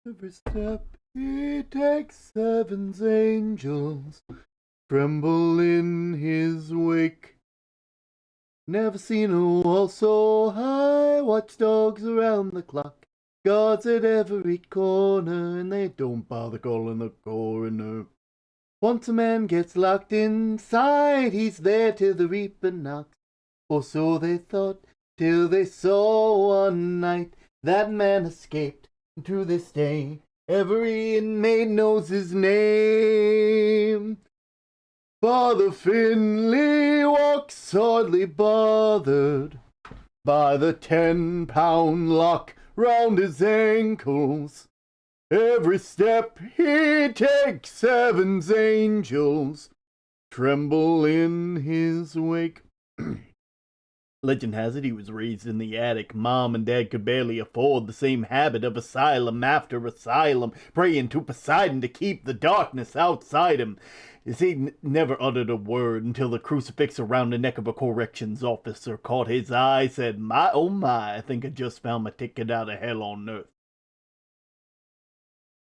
Every step he takes, heaven's angels tremble in his wake. Never seen a wall so high, watchdogs around the clock, guards at every corner, and they don't bother calling the coroner. Once a man gets locked inside, he's there till the reaper knocks, or so they thought, till they saw one night that man escaped. To this day, every inmate knows his name. Father Finley walks hardly bothered by the 10-pound lock round his ankles. Every step he takes, heaven's angels tremble in his wake. Legend has it he was raised in the attic. Mom and Dad could barely afford the same habit of asylum after asylum, praying to Poseidon to keep the darkness outside him. He never uttered a word until the crucifix around the neck of a corrections officer caught his eye, said, "My, oh my, I think I just found my ticket out of hell on earth."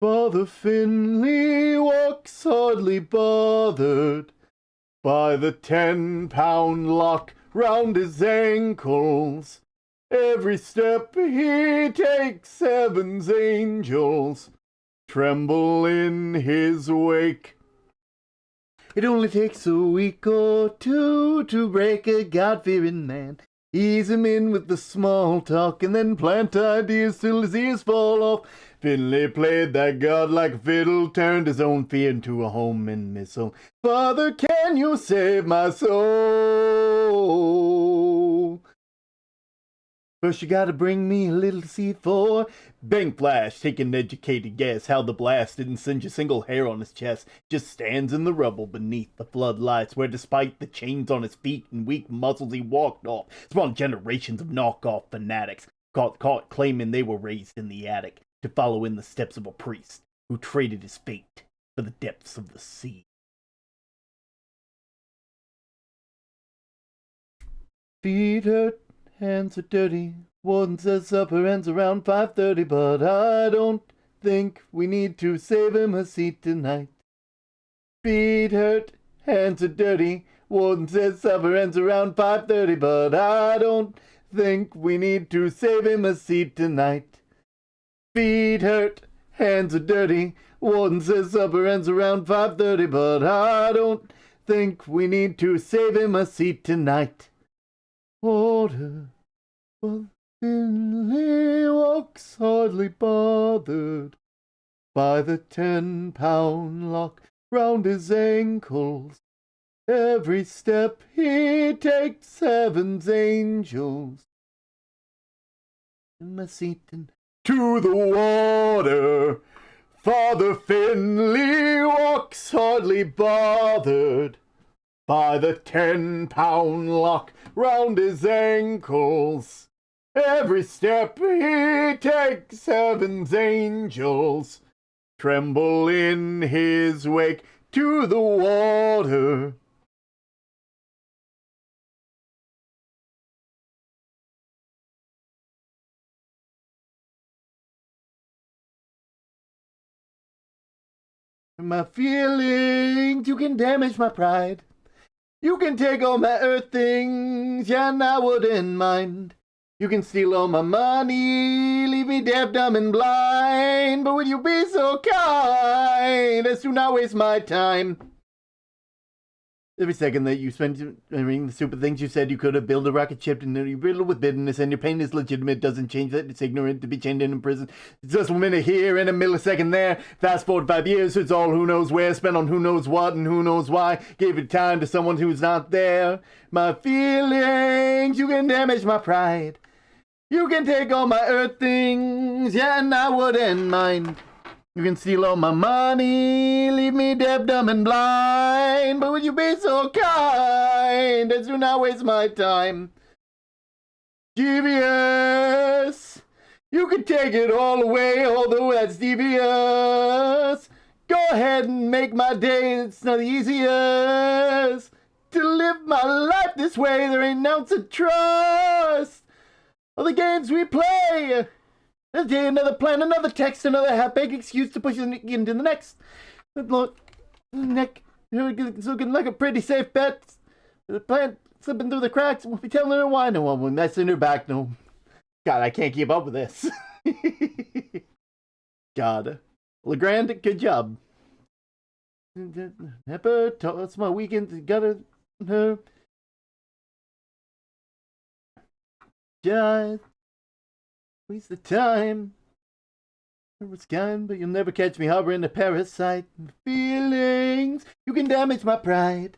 Father Finley walks hardly bothered by the 10-pound lock round his ankles. Every step he takes, heaven's angels tremble in his wake. It only takes a week or two to break a God-fearing man. Ease him in with the small talk and then plant ideas till his ears fall off. Finley played that godlike fiddle, turned his own fear into a homing missile. Father, can you save my soul? First you gotta bring me a little C4. Bang flash, take an educated guess how the blast didn't singe a single hair on his chest. Just stands in the rubble beneath the floodlights, where despite the chains on his feet and weak muscles he walked off, spawned generations of knockoff fanatics, caught claiming they were raised in the attic, to follow in the steps of a priest who traded his fate for the depths of the sea. Feet hurt, hands are dirty. Warden says supper ends around 5:30, but I don't think we need to save him a seat tonight. Feet hurt, hands are dirty. Warden says supper ends around 5:30, but I don't think we need to save him a seat tonight. Feet hurt, hands are dirty. Warden says supper ends around 5:30, but I don't think we need to save him a seat tonight. Order, but Finley walks hardly bothered by the 10-pound lock round his ankles. Every step he takes, heaven's angels in my seat and to the water. Father Finley walks hardly bothered by the 10-pound lock round his ankles. Every step he takes, heaven's angels tremble in his wake. To the water. My feelings, you can damage my pride. You can take all my earth things, yeah, and I wouldn't mind. You can steal all my money, leave me deaf, dumb, and blind. But would you be so kind as to not waste my time? Every second that you spend remembering the stupid things you said, you could have built a rocket ship and you're riddled with bitterness, and your pain is legitimate, doesn't change that it's ignorant to be chained in prison. It's just a minute here and a millisecond there. Fast forward 5 years, it's all who knows where, spent on who knows what and who knows why. Gave it time to someone who's not there. My feelings, you can damage my pride. You can take all my earth things, yeah, and I wouldn't mind. You can steal all my money, leave me deaf, dumb, and blind. But would you be so kind as to not waste my time? Devious, you can take it all away, although that's devious. Go ahead and make my day, it's not the easiest. To live my life this way, there ain't no ounce of trust. All the games we play, Another day, another plan, another text, another half-baked excuse to push it into the next. Look, Nick, it's looking like a pretty safe bet. The plan slipping through the cracks. We'll be telling her why. No one will mess in her back. No. God, I can't keep up with this. God. LeGrand, good job. It's my weekend. Gotta. Just waste the time. It's kind, but you'll never catch me harboring a parasite. Feelings, you can damage my pride.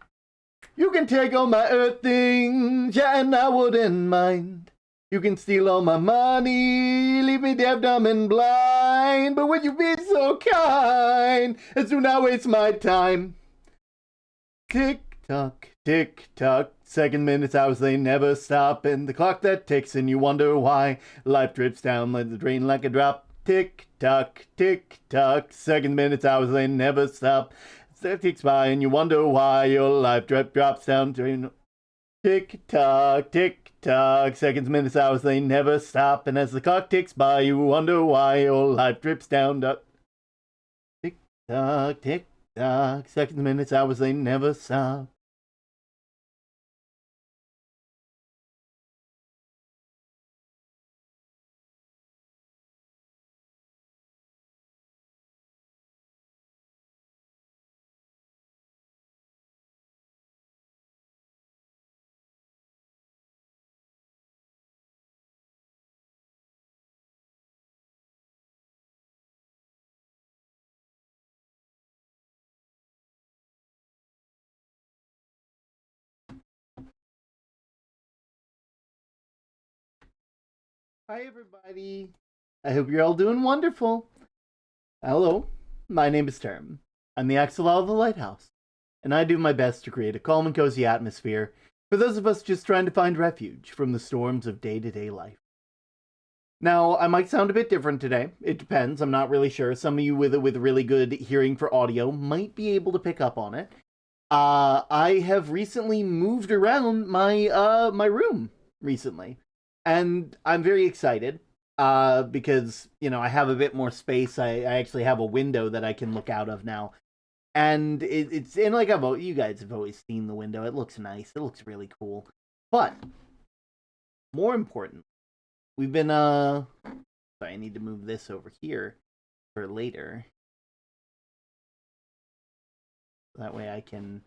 You can take all my earth things, yeah, and I wouldn't mind. You can steal all my money, leave me deaf, dumb, and blind. But would you be so kind as to not waste my time? Tick tock, second, minutes, hours, they never stop. And the clock that ticks, and you wonder why. Life drips down like the drain like a drop. Tick tock, second, minutes, hours, they never stop. That ticks by, and you wonder why your life drops down. Tick tock, seconds, minutes, hours, they never stop. And as the clock ticks by, you wonder why your life drips down. Tick tock, seconds, minutes, hours, they never stop. Hi, everybody. I hope you're all doing wonderful. Hello, my name is Term. I'm the Axolotl of the Lighthouse, and I do my best to create a calm and cozy atmosphere for those of us just trying to find refuge from the storms of day-to-day life. Now, I might sound a bit different today. It depends. I'm not really sure. Some of you with really good hearing for audio might be able to pick up on it. I have recently moved around my room recently, and I'm very excited because I have a bit more space. I actually have a window that I can look out of now, and it's and like you guys have always seen the window. It looks nice. It looks really cool. But more important, we've been sorry, I need to move this over here for later. That way I can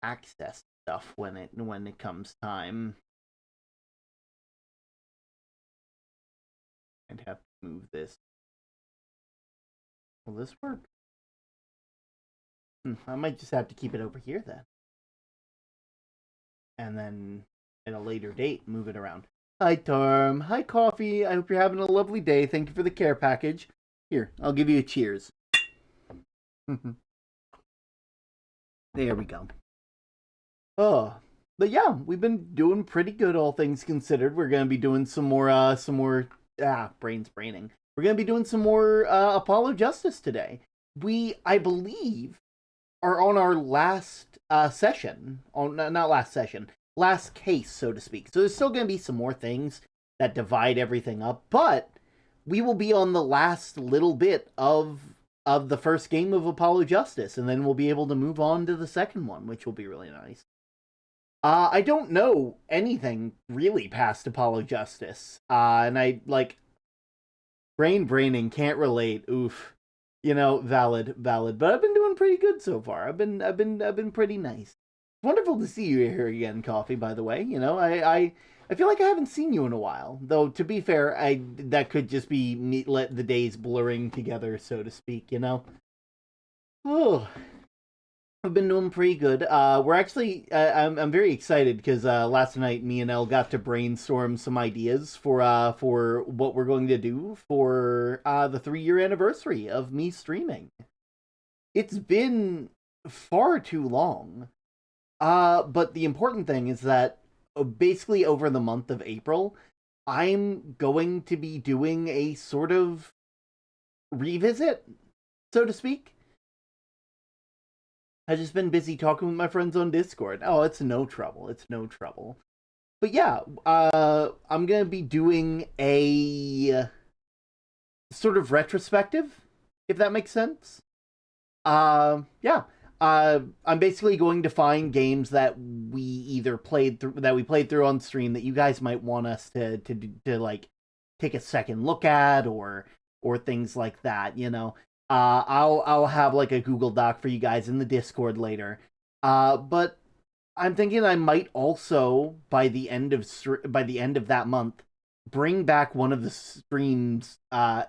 access stuff when it comes time. I'd have to move this. Will this work? I might just have to keep it over here then. And then at a later date, move it around. Hi, Torm. Hi, Coffee. I hope you're having a lovely day. Thank you for the care package. Here, I'll give you a cheers. There we go. Oh, but yeah, we've been doing pretty good, all things considered. We're gonna be doing some more brains braining. We're gonna be doing some more Apollo Justice today. We, I believe, are on our last session. Not last session, last case, so to speak. So there's still gonna be some more things that divide everything up, but we will be on the last little bit of the first game of Apollo Justice, and then we'll be able to move on to the second one, which will be really nice. I don't know anything really past Apollo Justice, and I braining can't relate. Oof, valid. But I've been doing pretty good so far. I've been pretty nice. Wonderful to see you here again, Coffee. By the way, I feel like I haven't seen you in a while. Though to be fair, that could just be me let the days blurring together, so to speak. Oh, I've been doing pretty good. We're actually, I'm very excited because last night me and Elle got to brainstorm some ideas for what we're going to do for the 3-year anniversary of me streaming. It's been far too long. But the important thing is that basically over the month of April, I'm going to be doing a sort of revisit, so to speak. I've just been busy talking with my friends on Discord. Oh, it's no trouble. But yeah, I'm gonna be doing sort of retrospective, if that makes sense. Yeah. I'm basically going to find games that we either played through on stream that you guys might want us to like take a second look at, or things like that. I'll have like a Google Doc for you guys in the Discord later. But I'm thinking I might also by the end of that month bring back one of the streams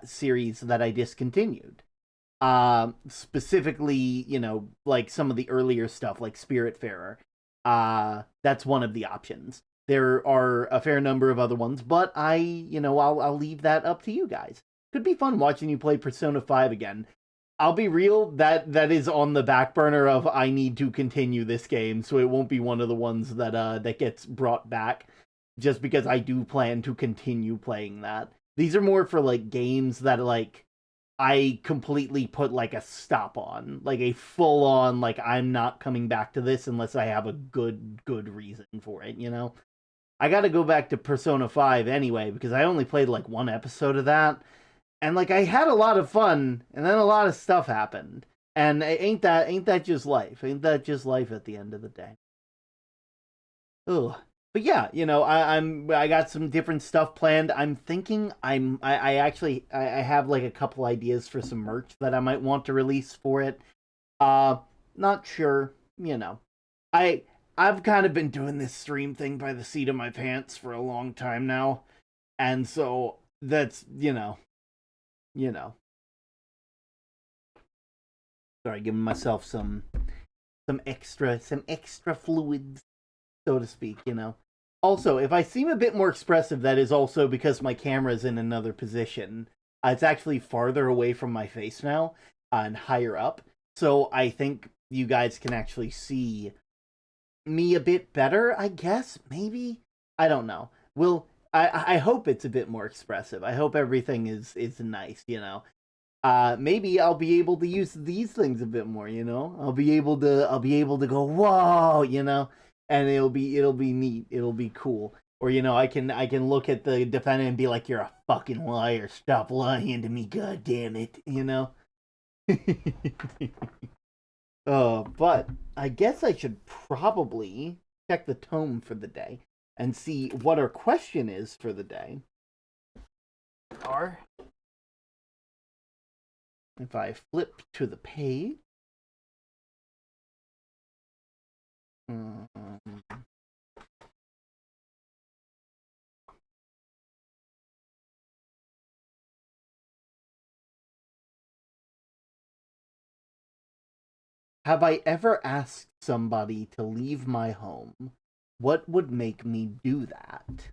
series that I discontinued. Specifically, like some of the earlier stuff like Spiritfarer. That's one of the options. There are a fair number of other ones, but I'll leave that up to you guys. Could be fun watching you play Persona 5 again. I'll be real, that is on the back burner of I need to continue this game, so it won't be one of the ones that gets brought back, just because I do plan to continue playing that. These are more for like games that like I completely put like a stop on, like a full on like I'm not coming back to this unless I have a good reason for it. I got to go back to Persona 5 anyway because I only played like one episode of that, and like I had a lot of fun, and then a lot of stuff happened. And ain't that just life? Ain't that just life at the end of the day? Ugh. But yeah, I got some different stuff planned. I'm thinking I actually I have like a couple ideas for some merch that I might want to release for it. Uh Not sure, you know. I I've kind of been doing this stream thing by the seat of my pants for a long time now. And so that's, you know. Sorry, giving myself some extra fluids, so to speak. Also, if I seem a bit more expressive, that is also because my camera's in another position. It's actually farther away from my face now, and higher up. So I think you guys can actually see me a bit better, I guess, maybe? I don't know. I hope it's a bit more expressive. I hope everything is nice. Maybe I'll be able to use these things a bit more. I'll be able to go, whoa. And it'll be neat. It'll be cool. Or I can look at the defendant and be like, you're a fucking liar. Stop lying to me, god damn it. But I guess I should probably check the tome for the day and see what our question is for the day. Or if I flip to the page. Um, have I ever asked somebody to leave my home? What would make me do that?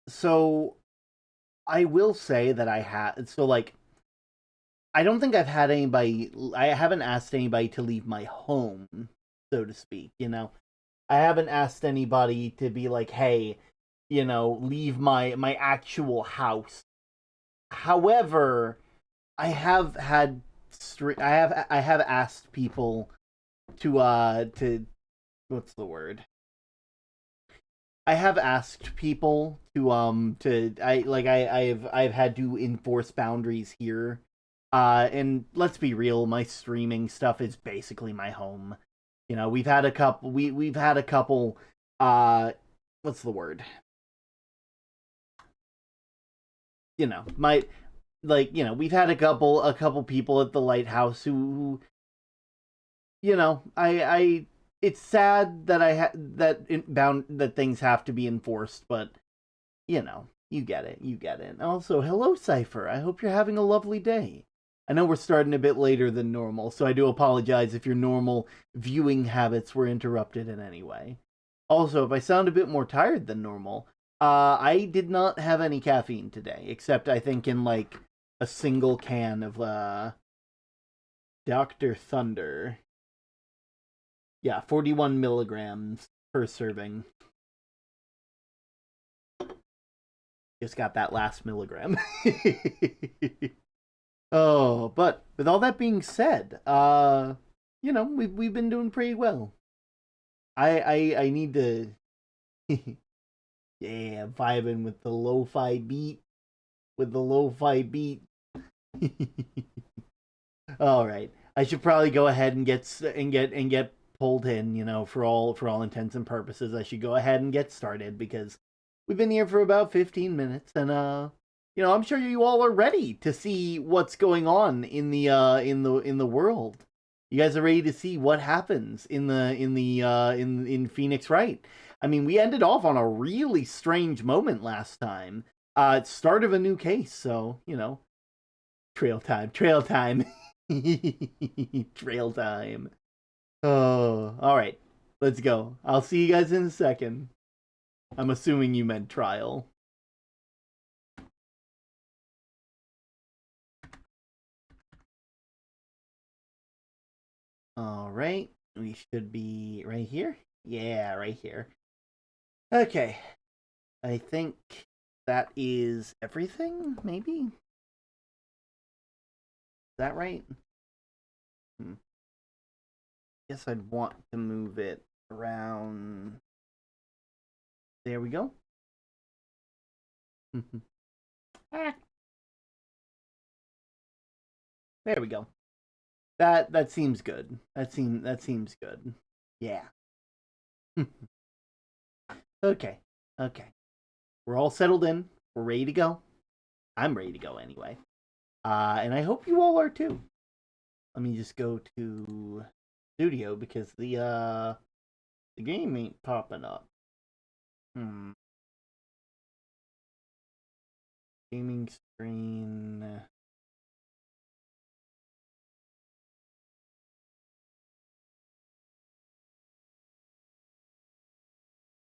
So I will say that I had. So, like, I don't think I've had anybody. I haven't asked anybody to leave my home, so to speak. I haven't asked anybody to be like, hey, leave my actual house. However, I have had I have asked people to what's the word? I have asked people to I've had to enforce boundaries here. And let's be real, my streaming stuff is basically my home. We've had a couple what's the word? My we've had a couple people at the lighthouse who I it's sad that that things have to be enforced, but you get it, And also, hello Cypher. I hope you're having a lovely day. I know we're starting a bit later than normal, so I do apologize if your normal viewing habits were interrupted in any way. Also, if I sound a bit more tired than normal, I did not have any caffeine today, except I think in like a single can of Dr. Thunder. Yeah, 41 milligrams per serving. Just got that last milligram. Oh, but with all that being said, we've been doing pretty well. I need to Yeah, vibing with the lo-fi beat. With the lo-fi beat. All right. I should probably go ahead and get pulled in, for all intents and purposes. I should go ahead and get started because we've been here for about 15 minutes and I'm sure you all are ready to see what's going on in the world. You guys are ready to see what happens in Phoenix Wright. I mean, we ended off on a really strange moment last time. Start of a new case, so, trail time. Trail time. Oh, all right. Let's go. I'll see you guys in a second. I'm assuming you meant trial. All right. We should be right here. Yeah, right here. Okay. I think that is everything, maybe? Is that right? Guess I'd want to move it around. There we go. There we go. That seems good. That seems good. Yeah. Okay. We're all settled in. We're ready to go. I'm ready to go anyway. And I hope you all are too. Let me just go to studio because the game ain't popping up. Gaming screen.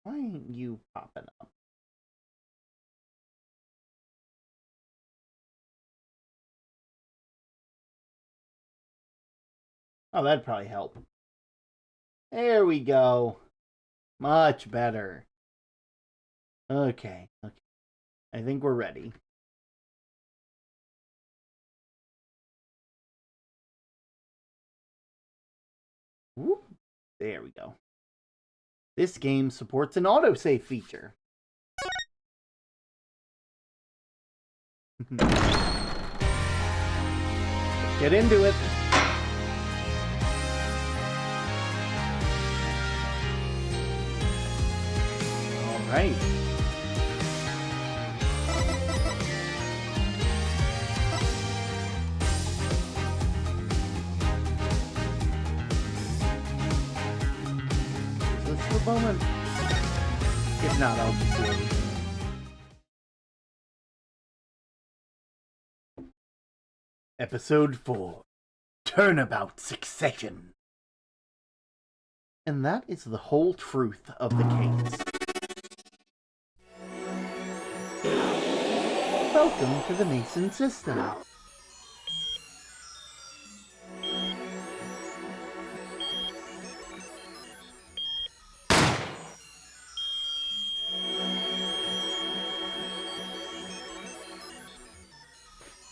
Why ain't you popping up? Oh, that'd probably help. There we go. Much better. Okay. I think we're ready. Whoop. There we go. This game supports an autosave feature. Let's get into it. All right. Is this the moment? If not, I'll just wait. Episode 4. Turnabout Succession. And that is the whole truth of the case. Welcome to the Mason system.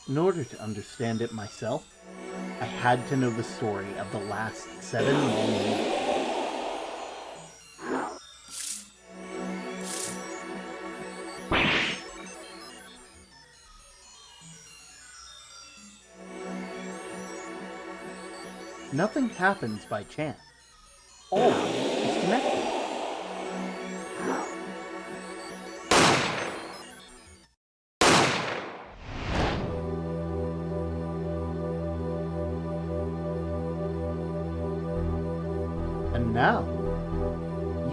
In order to understand it myself, I had to know the story of the last 7 long years. Nothing happens by chance. All is connected. And now,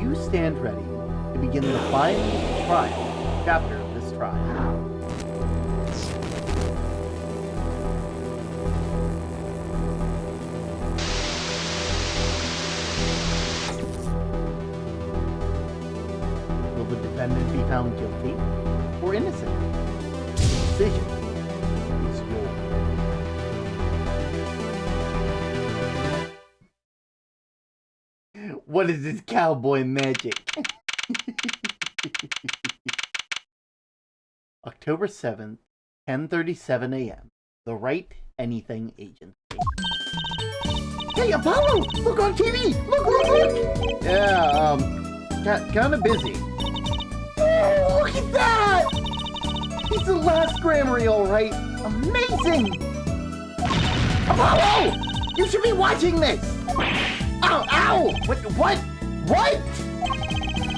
you stand ready to begin the final trial chapter of this trial. Will the defendant be found guilty or innocent? The decision is yours. What is this cowboy magic? October 7th, 10:37 a.m. The Right Anything Agency. Hey, Apollo! Look on TV! Look! Yeah, kinda busy. Look at that! He's the last Grammary, alright. Amazing! Apollo! You should be watching this! Ow, ow! What?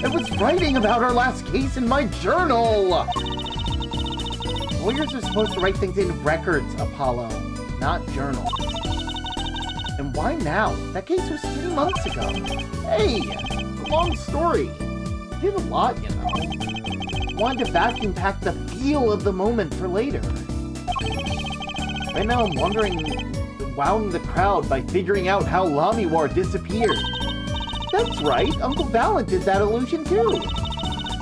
I was writing about our last case in my journal! Lawyers are supposed to write things in records, Apollo, not journals. And why now? That case was 3 months ago. Hey, long story. You did a lot, you know. Wanted to vacuum pack the feel of the moment for later. Right now I'm wowing the crowd by figuring out how Lamiwar disappeared. That's right, Uncle Valen did that illusion too.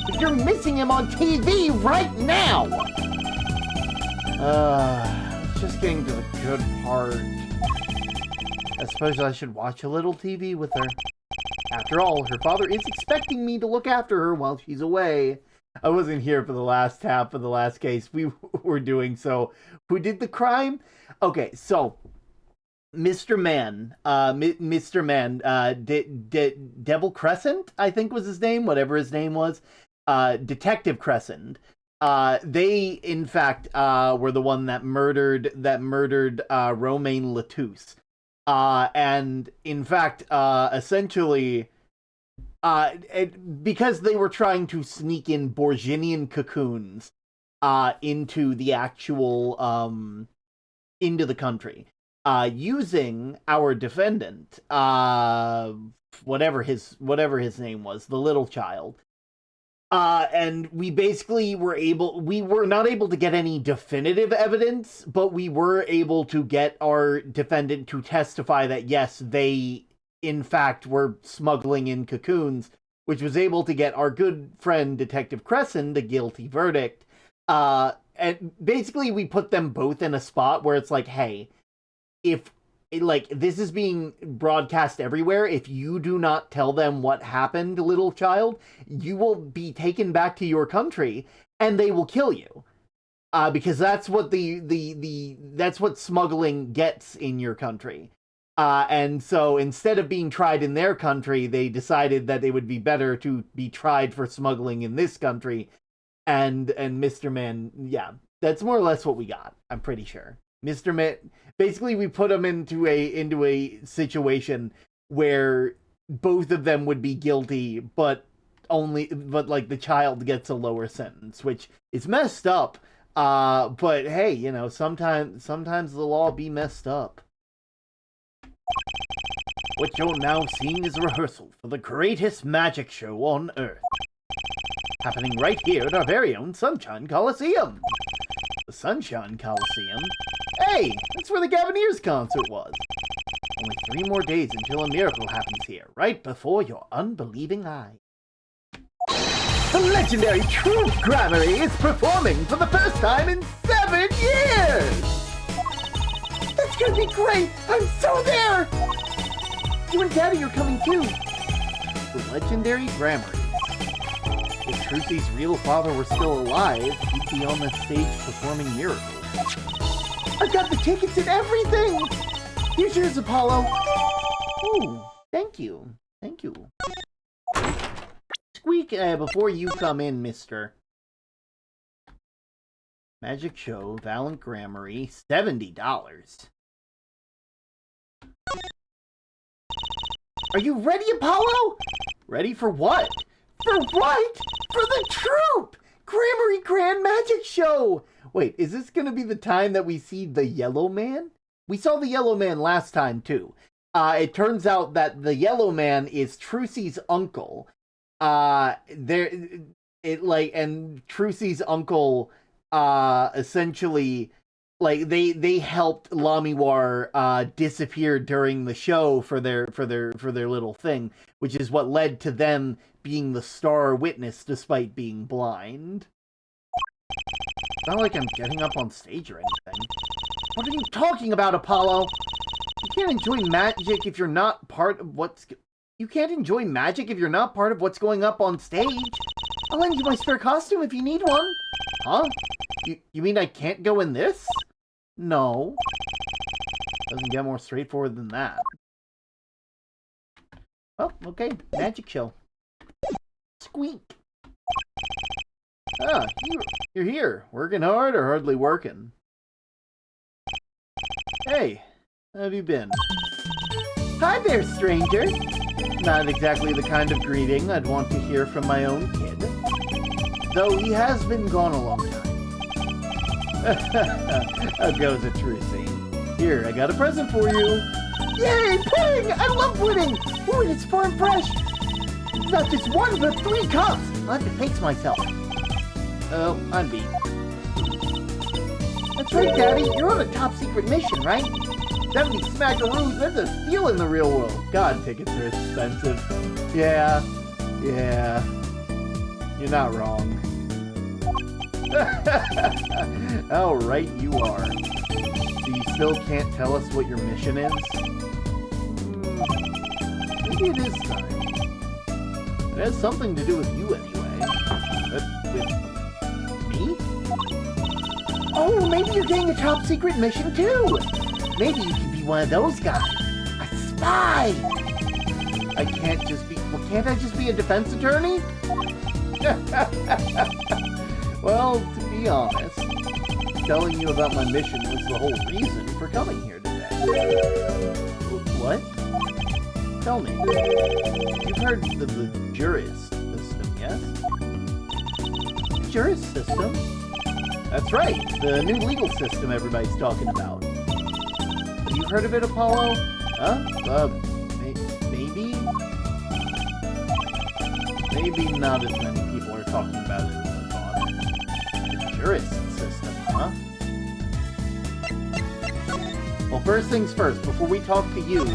But you're missing him on TV right now! Just getting to the good part. I suppose I should watch a little TV with her. After all, her father is expecting me to look after her while she's away. I wasn't here for the last half of the last case we were doing, so who did the crime? Okay, so Mr. Man, Devil Crescent, I think was his name, whatever his name was, Detective Crescent. They, in fact, were the one that murdered Romaine Latouche. And in fact, essentially, because they were trying to sneak in Borginian cocoons, into the actual, into the country, using our defendant, whatever his name was, the little child. And we basically we were not able to get any definitive evidence, but we were able to get our defendant to testify that yes, they in fact were smuggling in cocoons, which was able to get our good friend Detective Crescent a guilty verdict. And basically we put them both in a spot where it's like, hey, if this is being broadcast everywhere, if you do not tell them what happened, little child, you will be taken back to your country and they will kill you. Because that's what that's what smuggling gets in your country. And so instead of being tried in their country, they decided that it would be better to be tried for smuggling in this country. And Mr. Man, yeah, that's more or less what we got. I'm pretty sure. Mr. Man, basically we put him into a situation where both of them would be guilty, but like the child gets a lower sentence, which is messed up. But hey, you know, sometimes the law be messed up. What you're now seeing is a rehearsal for the greatest magic show on Earth. Happening right here at our very own Sunshine Coliseum. The Sunshine Coliseum? Hey, that's where the Gavineers concert was. Only 3 more days until a miracle happens here, right before your unbelieving eyes. The legendary True Grammary is performing for the first time in 7 years! That's gonna be great! I'm so there! You and Daddy are coming too! The legendary Grammary. If Trucy's real father were still alive, he'd be on the stage performing miracles. I've got the tickets and everything! Here's yours, Apollo! Ooh, thank you. Thank you. Squeak, before you come in, mister. Magic Show, Valen Grammary, $70. Are you ready, Apollo? Ready for what? For what? For the troupe! Grammary Grand Magic Show! Wait, is this gonna be the time that we see the Yellow Man? We saw the Yellow Man last time, too. It turns out that the Yellow Man is Trucy's uncle. And Trucy's uncle, essentially, like, they helped Lamiwar, disappear during the show for their little thing, which is what led to them being the star witness despite being blind. It's not like I'm getting up on stage or anything. What are you talking about, Apollo? You can't enjoy magic if you're not part of what's... You can't enjoy magic if you're not part of what's going up on stage. I'll lend you my spare costume if you need one. Huh? You mean I can't go in this? No. Doesn't get more straightforward than that. Oh, okay. Magic show. Squeak. Ah, you're here. Working hard or hardly working? Hey, how have you been? Hi there, stranger. Not exactly the kind of greeting I'd want to hear from my own kid. Though he has been gone a long time. How goes it, Trucy? Here, I got a present for you. Yay, pudding! I love pudding! Ooh, and it's firm fresh. It's not just one, but 3 cups. I'll have to pace myself. Oh, I'm beat. That's right, Daddy. You're on a top secret mission, right? 70 smackaroos, that's a steal in the real world. God, tickets are expensive. Yeah. You're not wrong. How right you are. So you still can't tell us what your mission is? Maybe it is time. It has something to do with you anyway. With me? Oh, maybe you're getting a top secret mission too! Maybe you can be one of those guys. A spy! Can't I just be a defense attorney? Well, to be honest, telling you about my mission was the whole reason for coming here today. What? Tell me. You've heard of the jurist system, yes? Jurist system? That's right, the new legal system everybody's talking about. Have you heard of it, Apollo? Huh? Maybe? Maybe not as many people are talking about it as I thought. The jurist system, huh? Well, first things first, before we talk to you,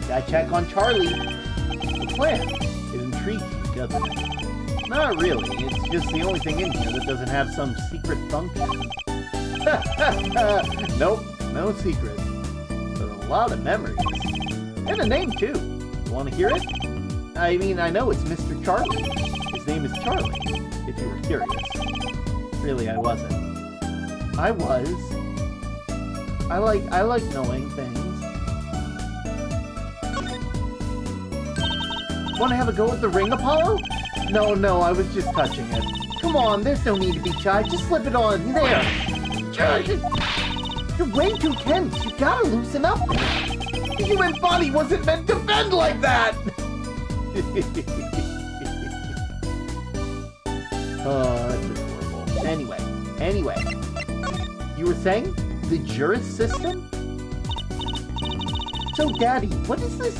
gotta check on Charlie. The plan. It intrigues you, doesn't it? Not really. It's just the only thing in here that doesn't have some secret function. Nope, no secret. But a lot of memories. And a name, too. You want to hear it? I mean, I know it's Mr. Charlie. His name is Charlie, if you were curious. Really, I wasn't. I was. I like knowing things. Want to have a go at the ring, Apollo? No, I was just touching it. Come on, there's no need to be shy. Just slip it on. There. You're way too tense. You gotta loosen up. The human body wasn't meant to bend like that! Oh, that's adorable. Anyway. You were saying? The jurist system? So, Daddy, what is this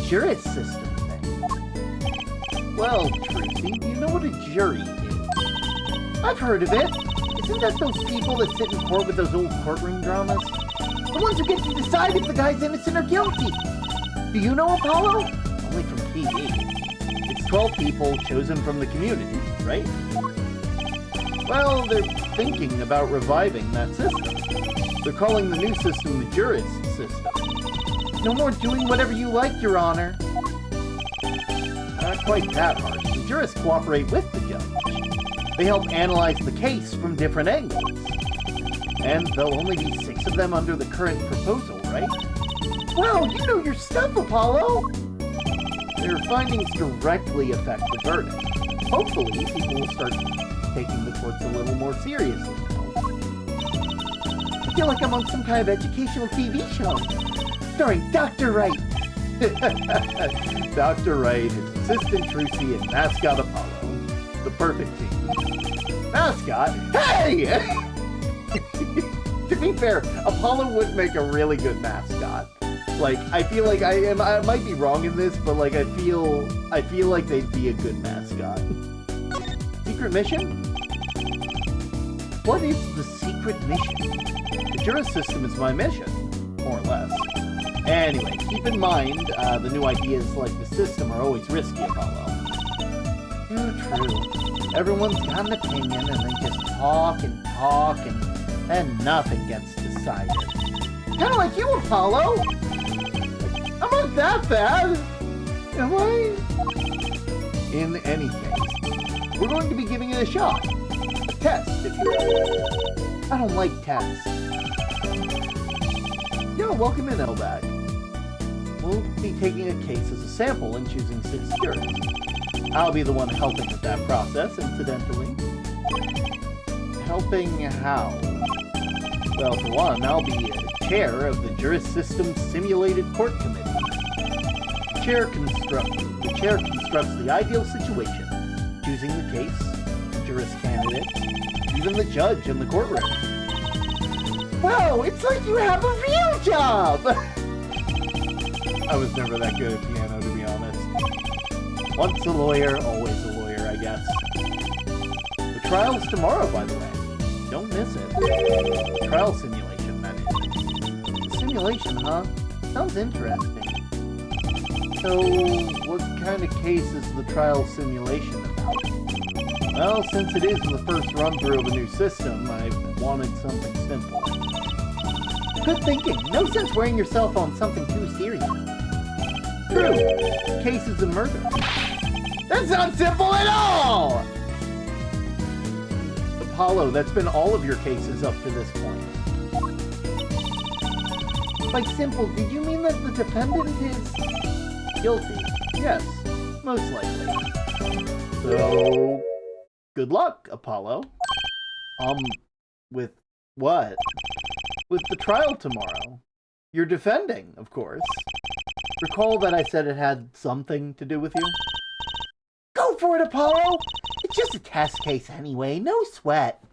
jurist system thing? Well, Tracy, do you know what a jury is? I've heard of it. Isn't that those people that sit in court with those old courtroom dramas? The ones who get to decide if the guy's innocent or guilty. Do you know, Apollo? Only from TV. It's 12 people chosen from the community, right? Well, they're thinking about reviving that system. They're calling the new system the jurist system. No more doing whatever you like, Your Honor. Not quite that harsh. The jurists cooperate with the judge. They help analyze the case from different angles. And there'll only be 6 of them under the current proposal, right? Well, you know your stuff, Apollo! Their findings directly affect the verdict. Hopefully, people will start taking the courts a little more seriously now. I feel like I'm on some kind of educational TV show. Starring Dr. Wright. Dr. Wright, his assistant Trucy, and mascot Apollo. The perfect team. Mascot? Hey! To be fair, Apollo would make a really good mascot. Like, I feel like I might be wrong in this, but like I feel like they'd be a good mascot. Secret mission? What is the secret mission? The jurist system is my mission, more or less. Anyway, keep in mind, the new ideas like the system are always risky, Apollo. True. Everyone's got an opinion, and they just talk, and nothing gets decided. Kind of like you, Apollo! I'm not that bad! Am I? In any case, we're going to be giving it a shot. A test, if you will. I don't like tests. Yo, welcome in, Elbag. We'll be taking a case as a sample and choosing 6 jurors. I'll be the one helping with that process, incidentally. Helping how? Well, for one, I'll be chair of the Juris System Simulated Court Committee. The chair constructs the ideal situation, choosing the case, the juris candidate, even the judge in the courtroom. Whoa, it's like you have a real job! I was never that good at piano, to be honest. Once a lawyer, always a lawyer, I guess. The trial's tomorrow, by the way. Don't miss it. Trial simulation, that is. Simulation, huh? Sounds interesting. So, what kind of case is the trial simulation about? Well, since it is the first run-through of a new system, I wanted something simple. Good thinking. No sense wearing yourself on something too serious. True. Cases of murder. That's not simple at all! Apollo, that's been all of your cases up to this point. By simple, did you mean that the defendant is guilty? Yes, most likely. So, good luck, Apollo. With what? With the trial tomorrow. You're defending, of course. Recall that I said it had something to do with you? Go for it, Apollo! It's just a test case anyway, no sweat.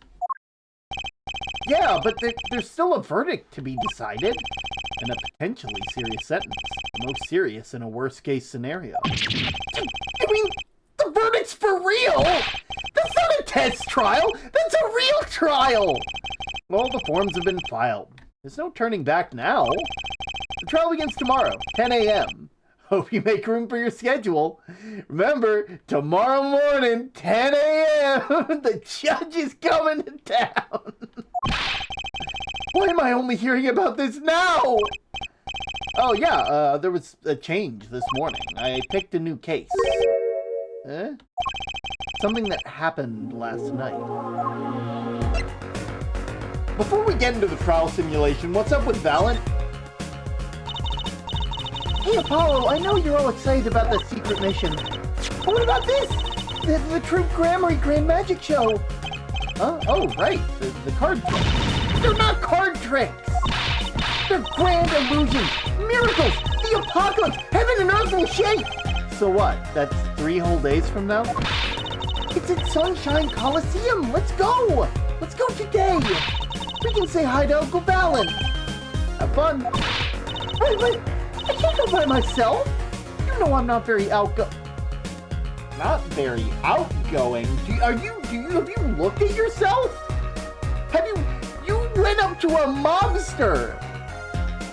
Yeah, but there's still a verdict to be decided. And a potentially serious sentence. The most serious in a worst-case scenario. I mean, the verdict's for real! That's not a test trial! That's a real trial! Well, the forms have been filed. There's no turning back now. The trial begins tomorrow, 10 a.m. Hope you make room for your schedule. Remember, tomorrow morning, 10 a.m., the judge is coming to town. Why am I only hearing about this now? Oh, yeah, there was a change this morning. I picked a new case. Something that happened last night. Before we get into the trial simulation, what's up with Valent? Hey, Apollo, I know you're all excited about that secret mission. But what about this? The True Grammary Grand Magic Show. Oh, right, the card tricks. They're not card tricks! They're grand illusions, miracles, the apocalypse, heaven and earth will shake! So what, that's 3 whole days from now? It's at Sunshine Coliseum, let's go! Let's go today! We can say hi to Uncle Valent. Have fun. Wait, I can't go by myself. You know I'm not very outgoing. Not very outgoing? Have you looked at yourself? You went up to a mobster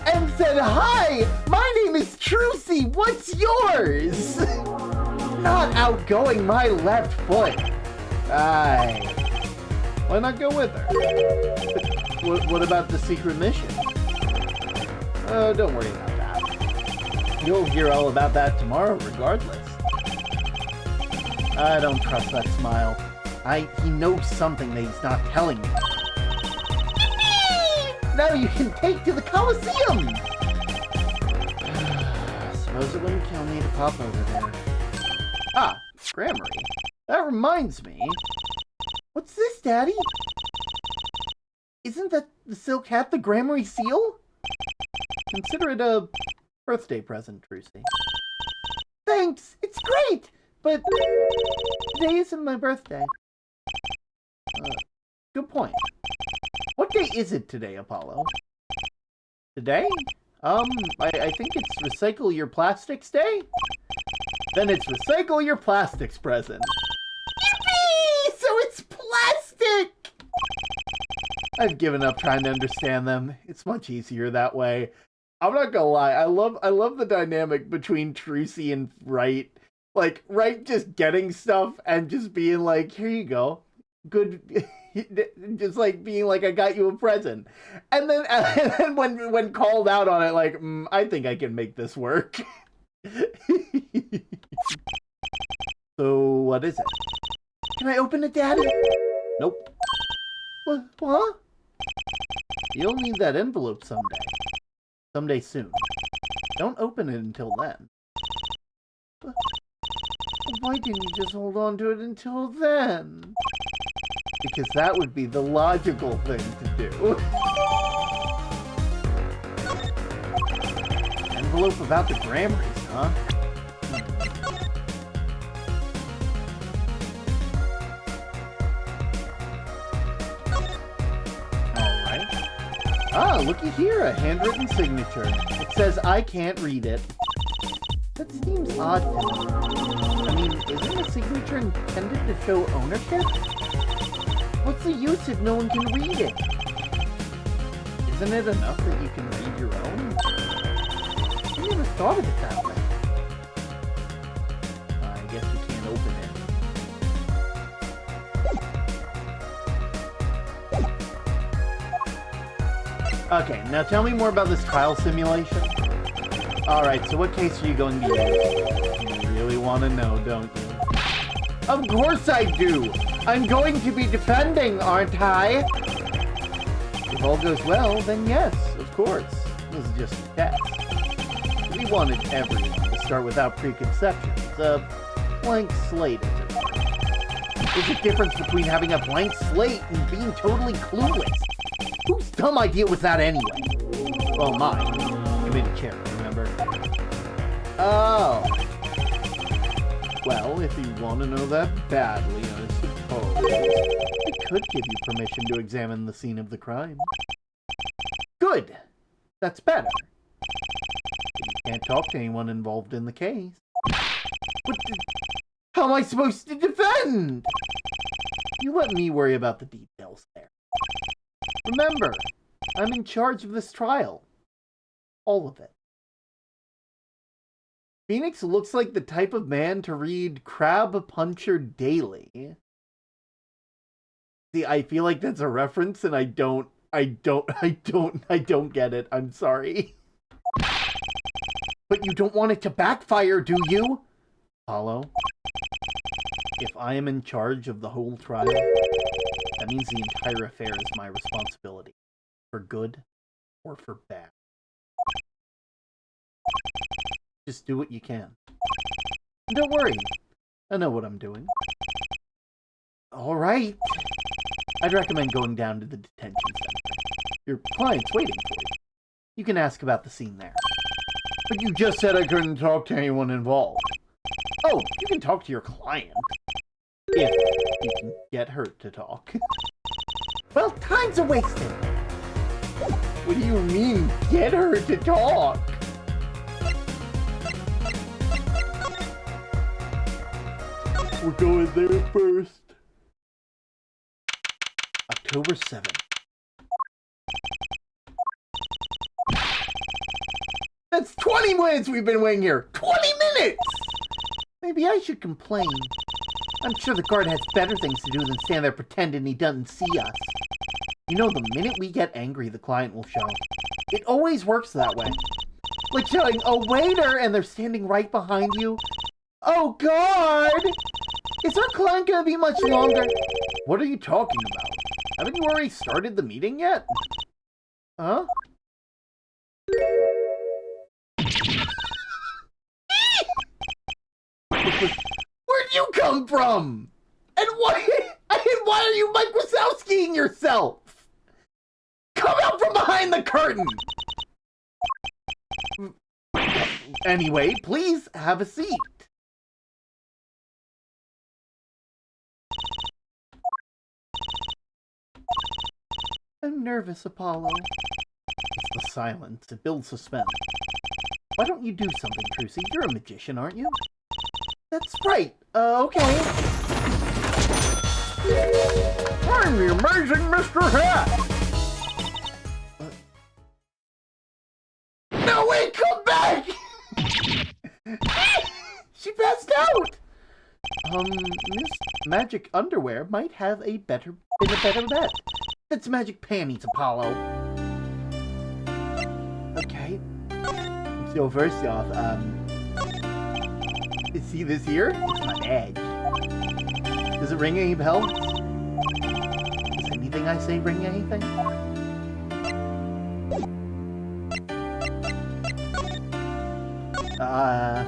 and said, "Hi, my name is Trucy, what's yours?" Not outgoing, my left foot. Aye. Why not go with her? What about the secret mission? Don't worry about that. You'll hear all about that tomorrow regardless. I don't trust that smile. He knows something that he's not telling me. Now you can take to the Coliseum! Suppose it wouldn't kill me to pop over there. Ah, Grammary. That reminds me. What's this, Daddy? Isn't that the silk hat the Grammary seal? Consider it a birthday present, Trucy. Thanks! It's great! But today isn't my birthday. Good point. What day is it today, Apollo? Today? I think it's Recycle Your Plastics Day? Then it's Recycle Your Plastics present. Yippee! So it's plastic! I've given up trying to understand them. It's much easier that way. I'm not gonna lie, I love the dynamic between Trucy and Wright. Like, Wright just getting stuff and just being like, here you go. Good... just like being like, I got you a present. And then when called out on it, like, I think I can make this work. So, what is it? Can I open it, Daddy? Nope. What? You'll need that envelope someday. Someday soon. Don't open it until then. Why didn't you just hold on to it until then? Because that would be the logical thing to do. Envelope about the Grammarys, huh? Alright. Ah, looky here, a handwritten signature. It says I can't read it. That seems odd to me. I mean, isn't a signature intended to show ownership? What's the use if no one can read it? Isn't it enough that you can read your own? I never thought of it that way. I guess we can't open it. Okay, now tell me more about this trial simulation. Alright, so what case are you going to use? You really want to know, don't you? Of course I do! I'm going to be defending, aren't I? If all goes well, then yes, of course. This is just a test. We wanted everyone to start without preconceptions. A blank slate, as it were. There's a difference between having a blank slate and being totally clueless. Whose dumb idea was that anyway? Well, mine. Committee chair, remember? Oh. Well, if you want to know that badly, I suppose I could give you permission to examine the scene of the crime. Good. That's better. But you can't talk to anyone involved in the case. How am I supposed to defend? You let me worry about the details there. Remember, I'm in charge of this trial. All of it. Phoenix looks like the type of man to read Crab Puncher Daily. See, I feel like that's a reference and I don't get it. I'm sorry. But you don't want it to backfire, do you? Apollo, if I am in charge of the whole trial, that means the entire affair is my responsibility. For good or for bad. Just do what you can. And don't worry. I know what I'm doing. Alright. I'd recommend going down to the detention center. Your client's waiting for you. You can ask about the scene there. But you just said I couldn't talk to anyone involved. Oh, you can talk to your client. If you can get her to talk. Well, time's a wasted. What do you mean, get her to talk? We're going there first. October 7th. That's 20 minutes we've been waiting here! 20 minutes! Maybe I should complain. I'm sure the guard has better things to do than stand there pretending he doesn't see us. You know, the minute we get angry, the client will show. It always works that way. Like shouting, "Oh, waiter!" and they're standing right behind you. Oh, God! Is our client gonna be much longer? What are you talking about? Haven't you already started the meeting yet? Huh? Where'd you come from? And why are you Mike Wazowskiing yourself? Come out from behind the curtain! Anyway, please have a seat. I'm nervous, Apollo. It's the silence. It builds suspense. Why don't you do something, Trucy? You're a magician, aren't you? That's right. Okay. I'm the amazing Mr. Hat! No, wait, come back! She passed out! Miss Magic Underwear might have a better bet. That's magic panties, Apollo. Okay. So first off, see this here? It's my badge. Does it ring any bells? Does anything I say ring anything? Hi.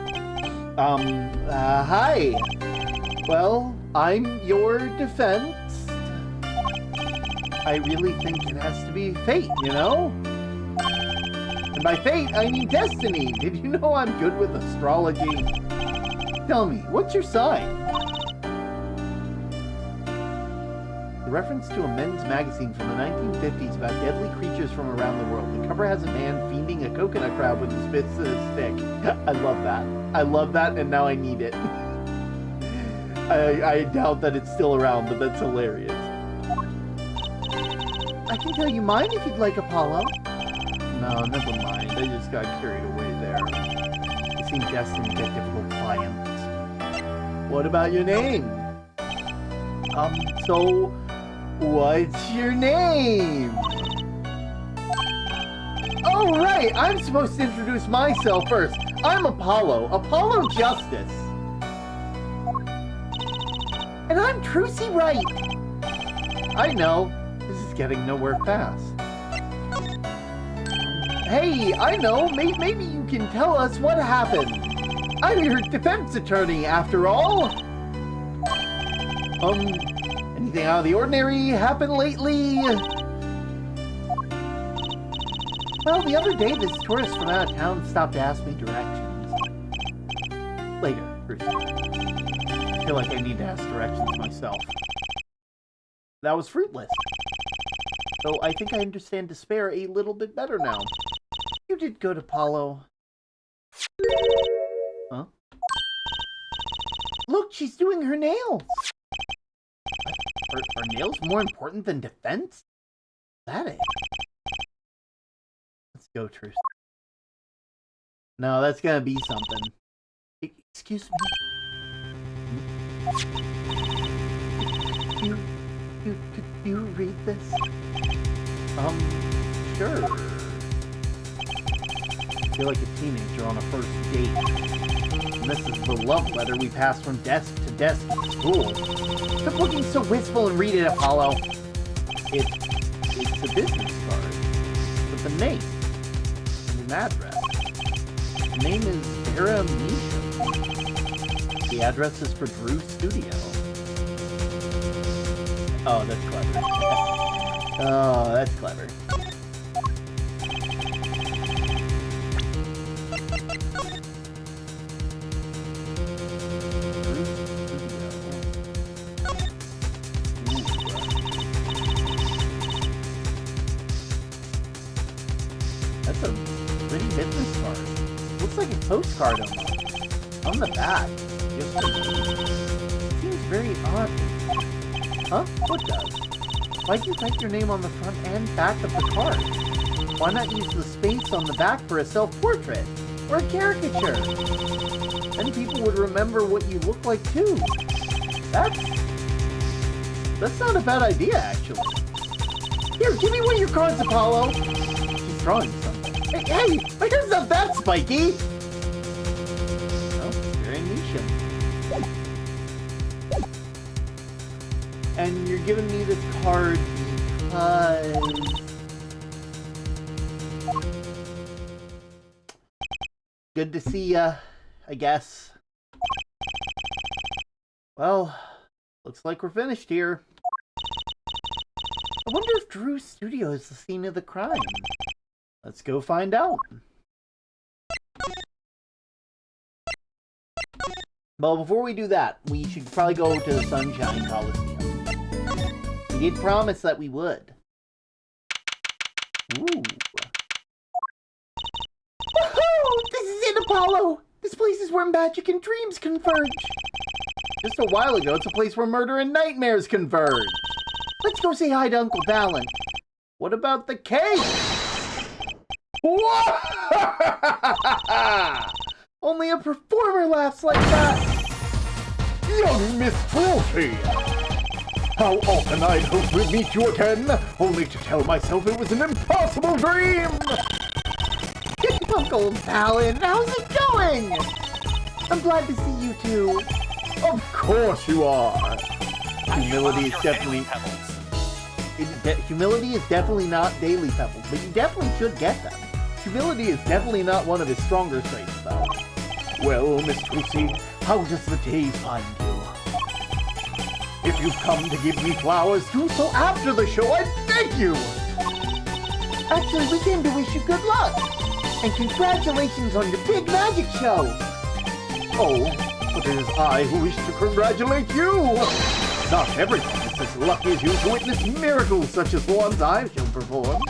Well, I'm your defense. I really think it has to be fate, you know? And by fate, I mean destiny. Did you know I'm good with astrology? Tell me, what's your sign? The reference to a men's magazine from the 1950s about deadly creatures from around the world. The cover has a man fiending a coconut crab with his fists and a stick. I love that. I love that, and now I need it. I doubt that it's still around, but that's hilarious. I can tell you mine if you'd like, Apollo. No, never mind. I just got carried away there. You seem destined to get difficult clients. What about your name? So, what's your name? Oh, right! I'm supposed to introduce myself first. I'm Apollo. Apollo Justice. And I'm Trucy Wright. I know. This is getting nowhere fast. Hey, I know. Maybe you can tell us what happened. I'm your defense attorney, after all. Anything out of the ordinary happened lately? Well, the other day, this tourist from out of town stopped to ask me directions. Later, Bruce. I feel like I need to ask directions myself. That was fruitless. Though I think I understand despair a little bit better now. You did good, Apollo. Huh? Look, she's doing her nails! Are nails more important than defense? Is that it? Let's go, Truce. No, that's gonna be something. Excuse me? Could you read this? Sure. I feel like a teenager on a first date. And this is the love letter we passed from desk to desk in school. Stop looking so wistful and read it, Apollo. It's a business card with a name and an address. The name is Vera Misha. The address is for Drew Studio. Oh, that's clever. Oh, that's clever. That's a pretty business card. Looks like a postcard almost. On the back. Seems very odd. Huh? What does? Why'd you write your name on the front and back of the card? Why not use the space on the back for a self-portrait? Or a caricature? Then people would remember what you look like too. That's not a bad idea, actually. Here, give me one of your cards, Apollo! She's drawing something. Hey! My hair's not that spiky! Oh, very niche. And you're giving me this card because... Good to see ya, I guess. Well, looks like we're finished here. I wonder if Drew's studio is the scene of the crime. Let's go find out. Well, before we do that, we should probably go to the Sunshine Coliseum. We did promise that we would. Ooh. Woohoo! This is it, Apollo! This place is where magic and dreams converge. Just a while ago, it's a place where murder and nightmares converge. Let's go say hi to Uncle Balin. What about the cake? Only a performer laughs like that. Young Miss Cruelty! How often I'd hoped we'd meet you again, only to tell myself it was an impossible dream! Uncle Balin, how's it going? I'm glad to see you too. Of course you are! Humility is definitely... Humility is definitely not Daily Pebbles, but you definitely should get them. Humility is definitely not one of his stronger traits, though. Well, Miss Lucy, how does the day find you? If you've come to give me flowers, do so after the show. I'd thank you! Actually, we came to wish you good luck. And congratulations on your big magic show. Oh, but it is I who wish to congratulate you! Not everyone is as lucky as you to witness miracles such as the ones I shall perform.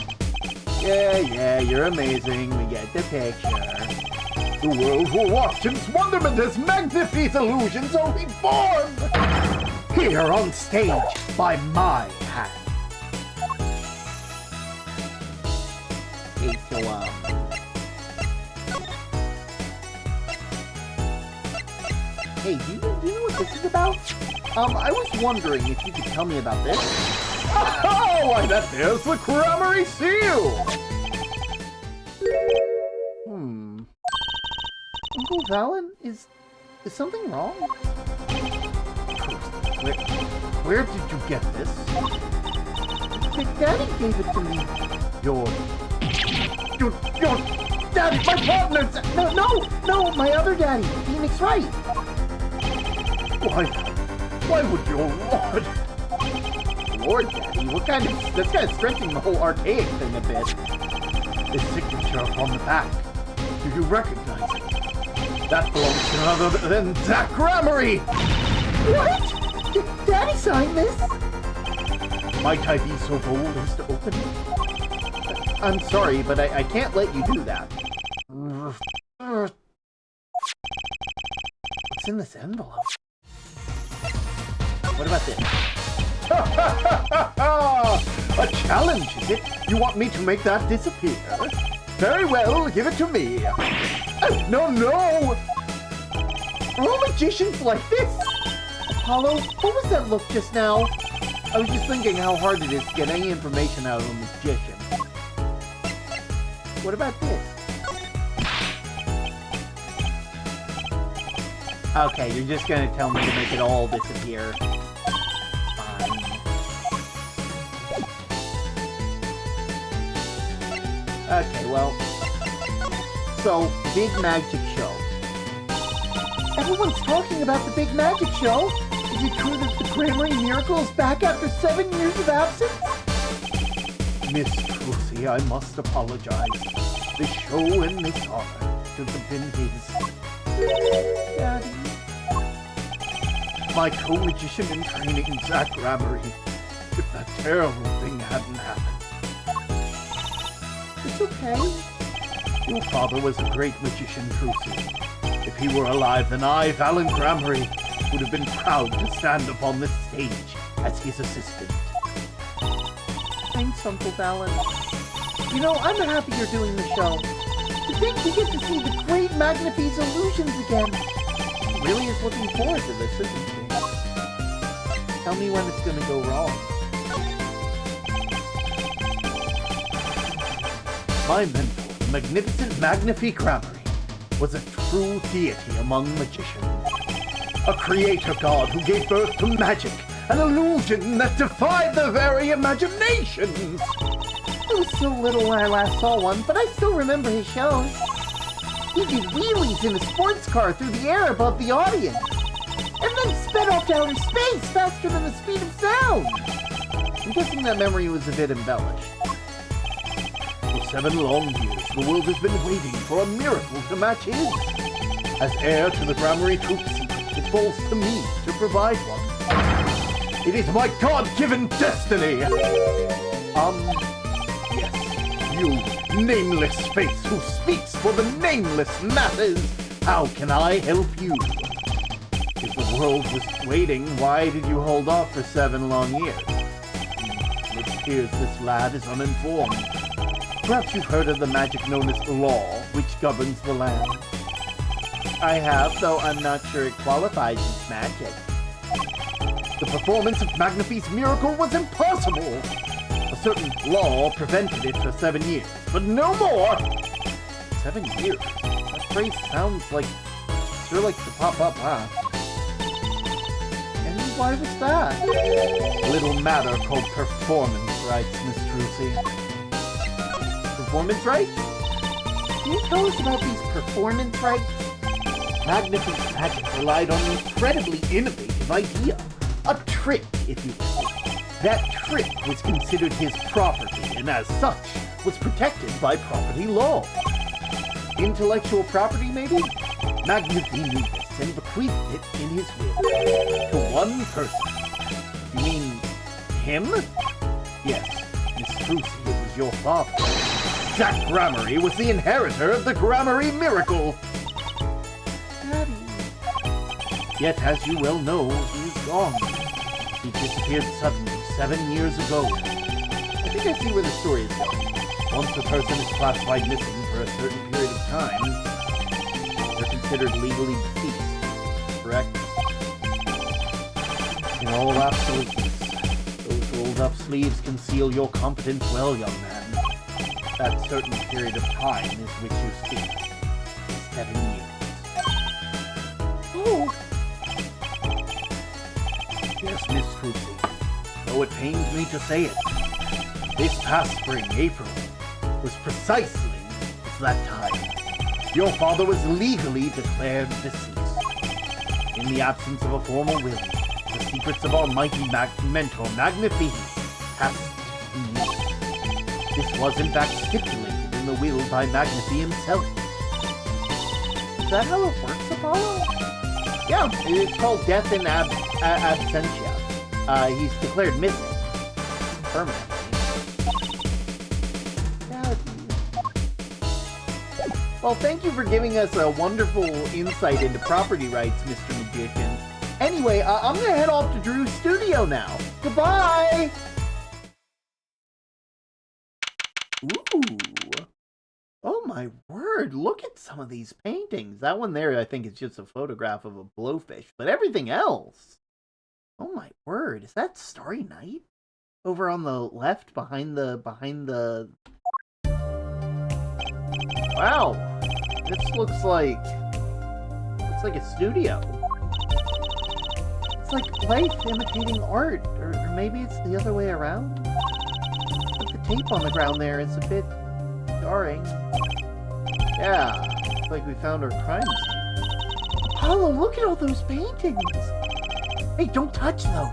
Yeah, you're amazing. We get the picture. The world will watch in wonderment as Magnifi's illusions are reborn! Here on stage, by my hand. Okay, so, hey, do you know what this is about? I was wondering if you could tell me about this. Oh, why that there's the Crammery Seal! Uncle Valen, is something wrong? Where did you get this? Big Daddy gave it to me. Your daddy, my partner! No, my other daddy, Phoenix Wright. Why would your Lord Daddy, that's kind of stretching the whole archaic thing a bit. The signature upon the back. Do you recognize it? That belongs to none other than Zach Crammery! What? Daddy signed this? Might I be so bold as to open it? I'm sorry, but I can't let you do that. What's in this envelope? What about this? A challenge, is it? You want me to make that disappear? Very well, give it to me. Oh, no! Are all magicians like this? Apollo, what was that look just now? I was just thinking how hard it is to get any information out of a magician. What about this? Okay, you're just gonna tell me to make it all disappear. Fine. Okay, well... So, big magic show. Everyone's talking about the big magic show. Is it true that the Crammery Miracle is back after 7 years of absence? Miss Trucy, I must apologize. The show and this honor should have been his. Daddy. My co-magician in training, Zach Crammery. If that terrible thing hadn't happened. It's okay. Your father was a great magician, Trucy. If he were alive, then I, Valen Crammery, would have been proud to stand upon this stage as his assistant. Thanks, Uncle Valen. You know, I'm happy you're doing the show. To think we get to see the great Magnifi's illusions again. He really is looking forward to this, isn't he? Tell me when it's gonna go wrong. My mentor, the magnificent Magnifi Crammery, was a true deity among magicians. A creator god who gave birth to magic, an illusion that defied the very imaginations. I was so little when I last saw one, but I still remember his shows. He did wheelies in a sports car through the air above the audience, and then sped off to outer space faster than the speed of sound. I'm guessing that memory was a bit embellished. For 7 long years, the world has been waiting for a miracle to match his. As heir to the Crammery troop secret, it falls to me to provide one. It is my God-given destiny! Yes, you nameless face who speaks for the nameless masses! How can I help you? If the world was waiting, why did you hold off for 7 long years? It appears this lad is uninformed. Perhaps you've heard of the magic known as law, which governs the land. I have, though I'm not sure it qualifies as magic. The performance of Magnifi's miracle was impossible. A certain law prevented it for 7 years, but no more. 7 years? That phrase sounds like... sure likes to pop up, huh? And why was that? A little matter called performance rights, Miss Trucy. Performance rights? Can you tell us about these performance rights? Magnifi's magic relied on an incredibly innovative idea. A trick, if you will. That trick was considered his property, and as such, was protected by property law. Intellectual property, maybe? Magnifi knew this and bequeathed it in his will to one person. You mean him? Yes, Miss Trucy, it was your father. Jack Gramarye was the inheritor of the Gramarye miracle. Daddy. Yet, as you well know, he is gone. He disappeared suddenly 7 years ago. I think I see where the story is going. Once a person is classified missing for a certain period of time, they're considered legally deceased, correct? In all absoluteness, those rolled-up sleeves conceal your competence well, young man. That certain period of time is which you speak is 7 years. Oh, Yes, Miss Trucy, though it pains me to say it, this past spring, April, was precisely that time. Your father was legally declared deceased. In the absence of a formal will, the secrets of our mighty mentor, Magnifi, passed to me. This was in fact stipulated in the will by Magnifi himself. is that how it works, Apollo? Yeah, it's called death in absentia. He's declared missing. Permanently. Daddy. Well, thank you for giving us a wonderful insight into property rights, Mr. Magician. Anyway, I'm gonna head off to Drew's studio now. Goodbye! Ooh. Oh my word, look at some of these paintings. That one there, I think, is just a photograph of a blowfish, but everything else. Oh my word, is that Starry Night? Over on the left, behind the... Wow, this looks like a studio. It's like life imitating art, or maybe it's the other way around. But the tape on the ground there is a bit jarring. Yeah, it's like we found our crime scene. Apollo, look at all those paintings. Hey, don't touch those.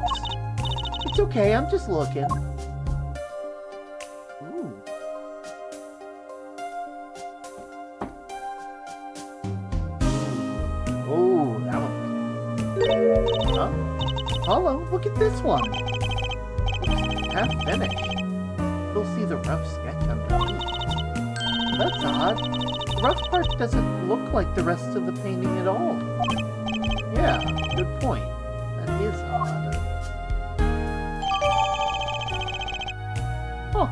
It's okay, I'm just looking. Ooh. Oh, that one. Huh? Apollo, look at this one. Looks half finished. You'll see the rough sketch underneath. That's odd. The rough part doesn't look like the rest of the painting at all. Yeah, good point. That is odd. Huh.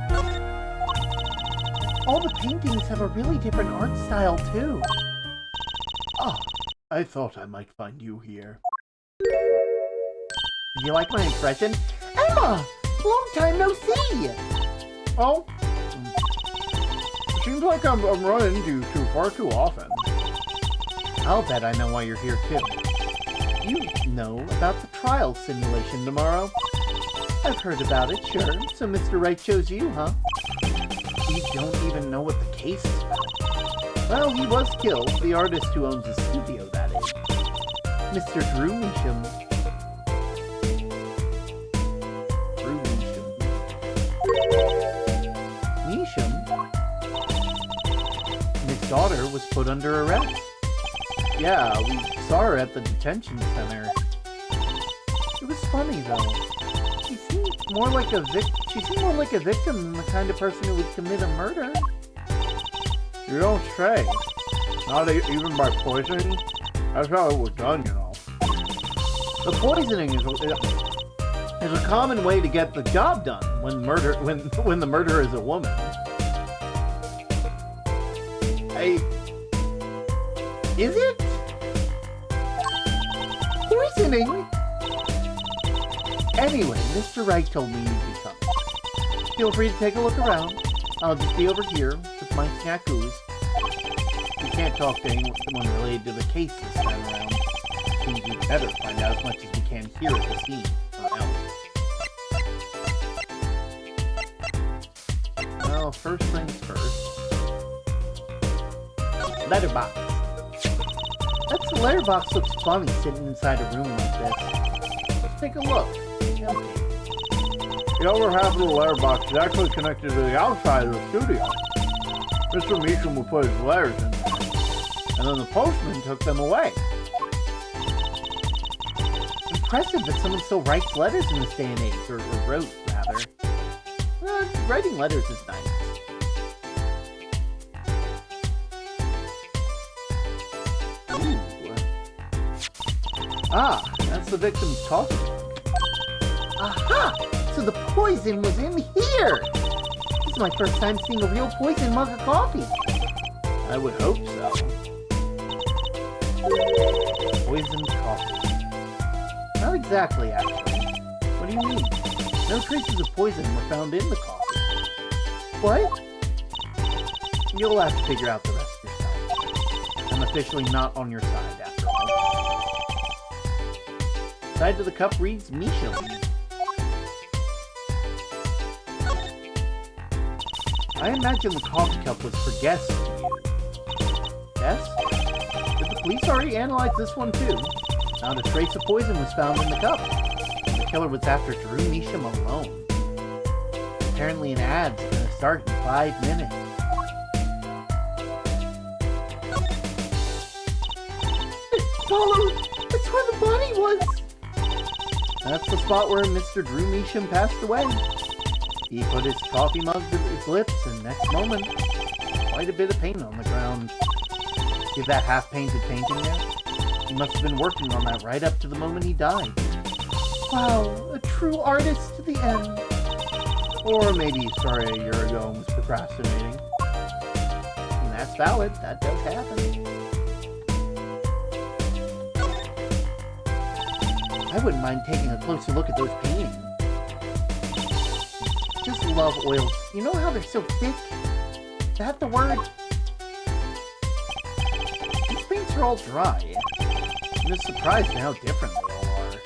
All the paintings have a really different art style, too. Ah, I thought I might find you here. Did you like my impression? Emma! Long time no see! Oh, seems like I'm running into you far too often. I'll bet I know why you're here, too. You know about the trial simulation tomorrow? I've heard about it, sure. So Mr. Wright chose you, huh? You don't even know what the case is about. Well, he was killed. The artist who owns the studio, that is. Mr. Drew Measham. Drew Measham. Measham? His daughter was put under arrest. Yeah, we saw her at the detention center. It was funny, though. She seemed more like a victim than the kind of person who would commit a murder. You don't say. Not even by poisoning? That's how it was done, you know. The poisoning is a common way to get the job done when the murderer is a woman. Is it? Poisoning? Anyway, Mr. Wright told me you'd be coming. Feel free to take a look around. I'll just be over here with my snackoos. We can't talk to someone related to the case this time around. Seems we'd better find out as much as we can here at the scene, or else. Well, first things first. Letterbox. That letterbox looks funny sitting inside a room like this. Let's take a look. Empty. The other half of the letterbox is actually connected to the outside of the studio. Mr. Meacham would put his letters in there, and then the postman took them away. Impressive that someone still writes letters in this day and age, or wrote, rather. Writing letters is nice. Ooh. Ah, that's the victim's coffee. Aha! So the poison was in here! This is my first time seeing a real poison mug of coffee. I would hope so. Poisoned coffee. Not exactly, actually. What do you mean? No traces of poison were found in the coffee. What? You'll have to figure out the rest yourself. I'm officially not on your side, after all. Side of the cup reads Meacham. I imagine the coffee cup was for guests to use. Yes? Did the police already analyze this one too? Not a trace of poison was found in the cup. And the killer was after Drew Meacham alone. Apparently an ad's gonna start in 5 minutes. Follow! That's where the body was! That's the spot where Mr. Drew Meacham passed away. He put his coffee mug to his lips, and next moment, quite a bit of paint on the ground. See that half-painted painting there? He must have been working on that right up to the moment he died. Wow, a true artist to the end. Or maybe he started a year ago and was procrastinating. And that's valid, that does happen. I wouldn't mind taking a closer look at those paintings. Just love oils. You know how they're so thick? Is that the word? These paints are all dry. I'm just surprised at how different they all are.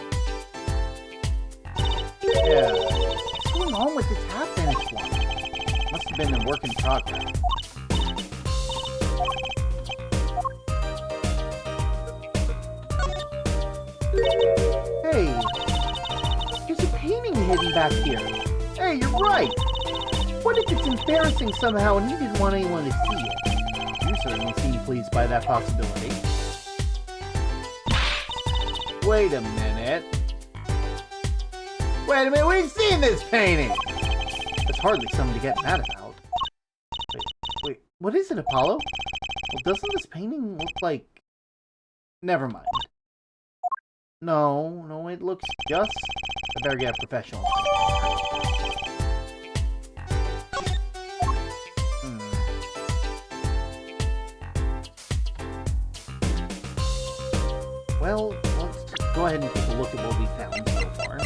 Yeah. What's going on with this half-finished one? Must have been a work in progress. Hey, there's a painting hidden back here. Hey, you're right. What if it's embarrassing somehow and he didn't want anyone to see it? You certainly seem pleased by that possibility. Wait a minute. We've seen this painting! That's hardly something to get mad about. Wait, what is it, Apollo? Well, doesn't this painting look like... Never mind. No, it looks just... I better get a professional. Well, let's go ahead and take a look at what we found so far.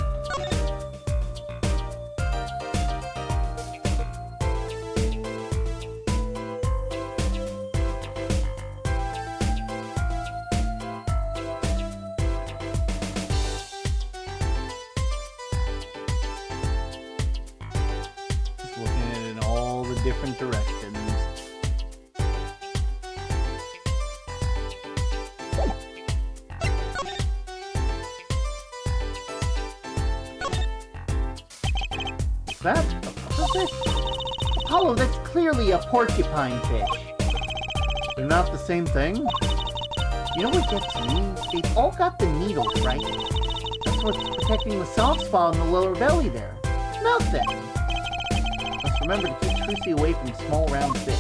Just looking at it in all the different directions. Is that a pufferfish? Apollo, that's clearly a porcupine fish. They're not the same thing? You know what gets me? They've all got the needles, right? That's what's protecting the soft spot in the lower belly there. Nothing. Must remember to keep Trucy away from small round fish.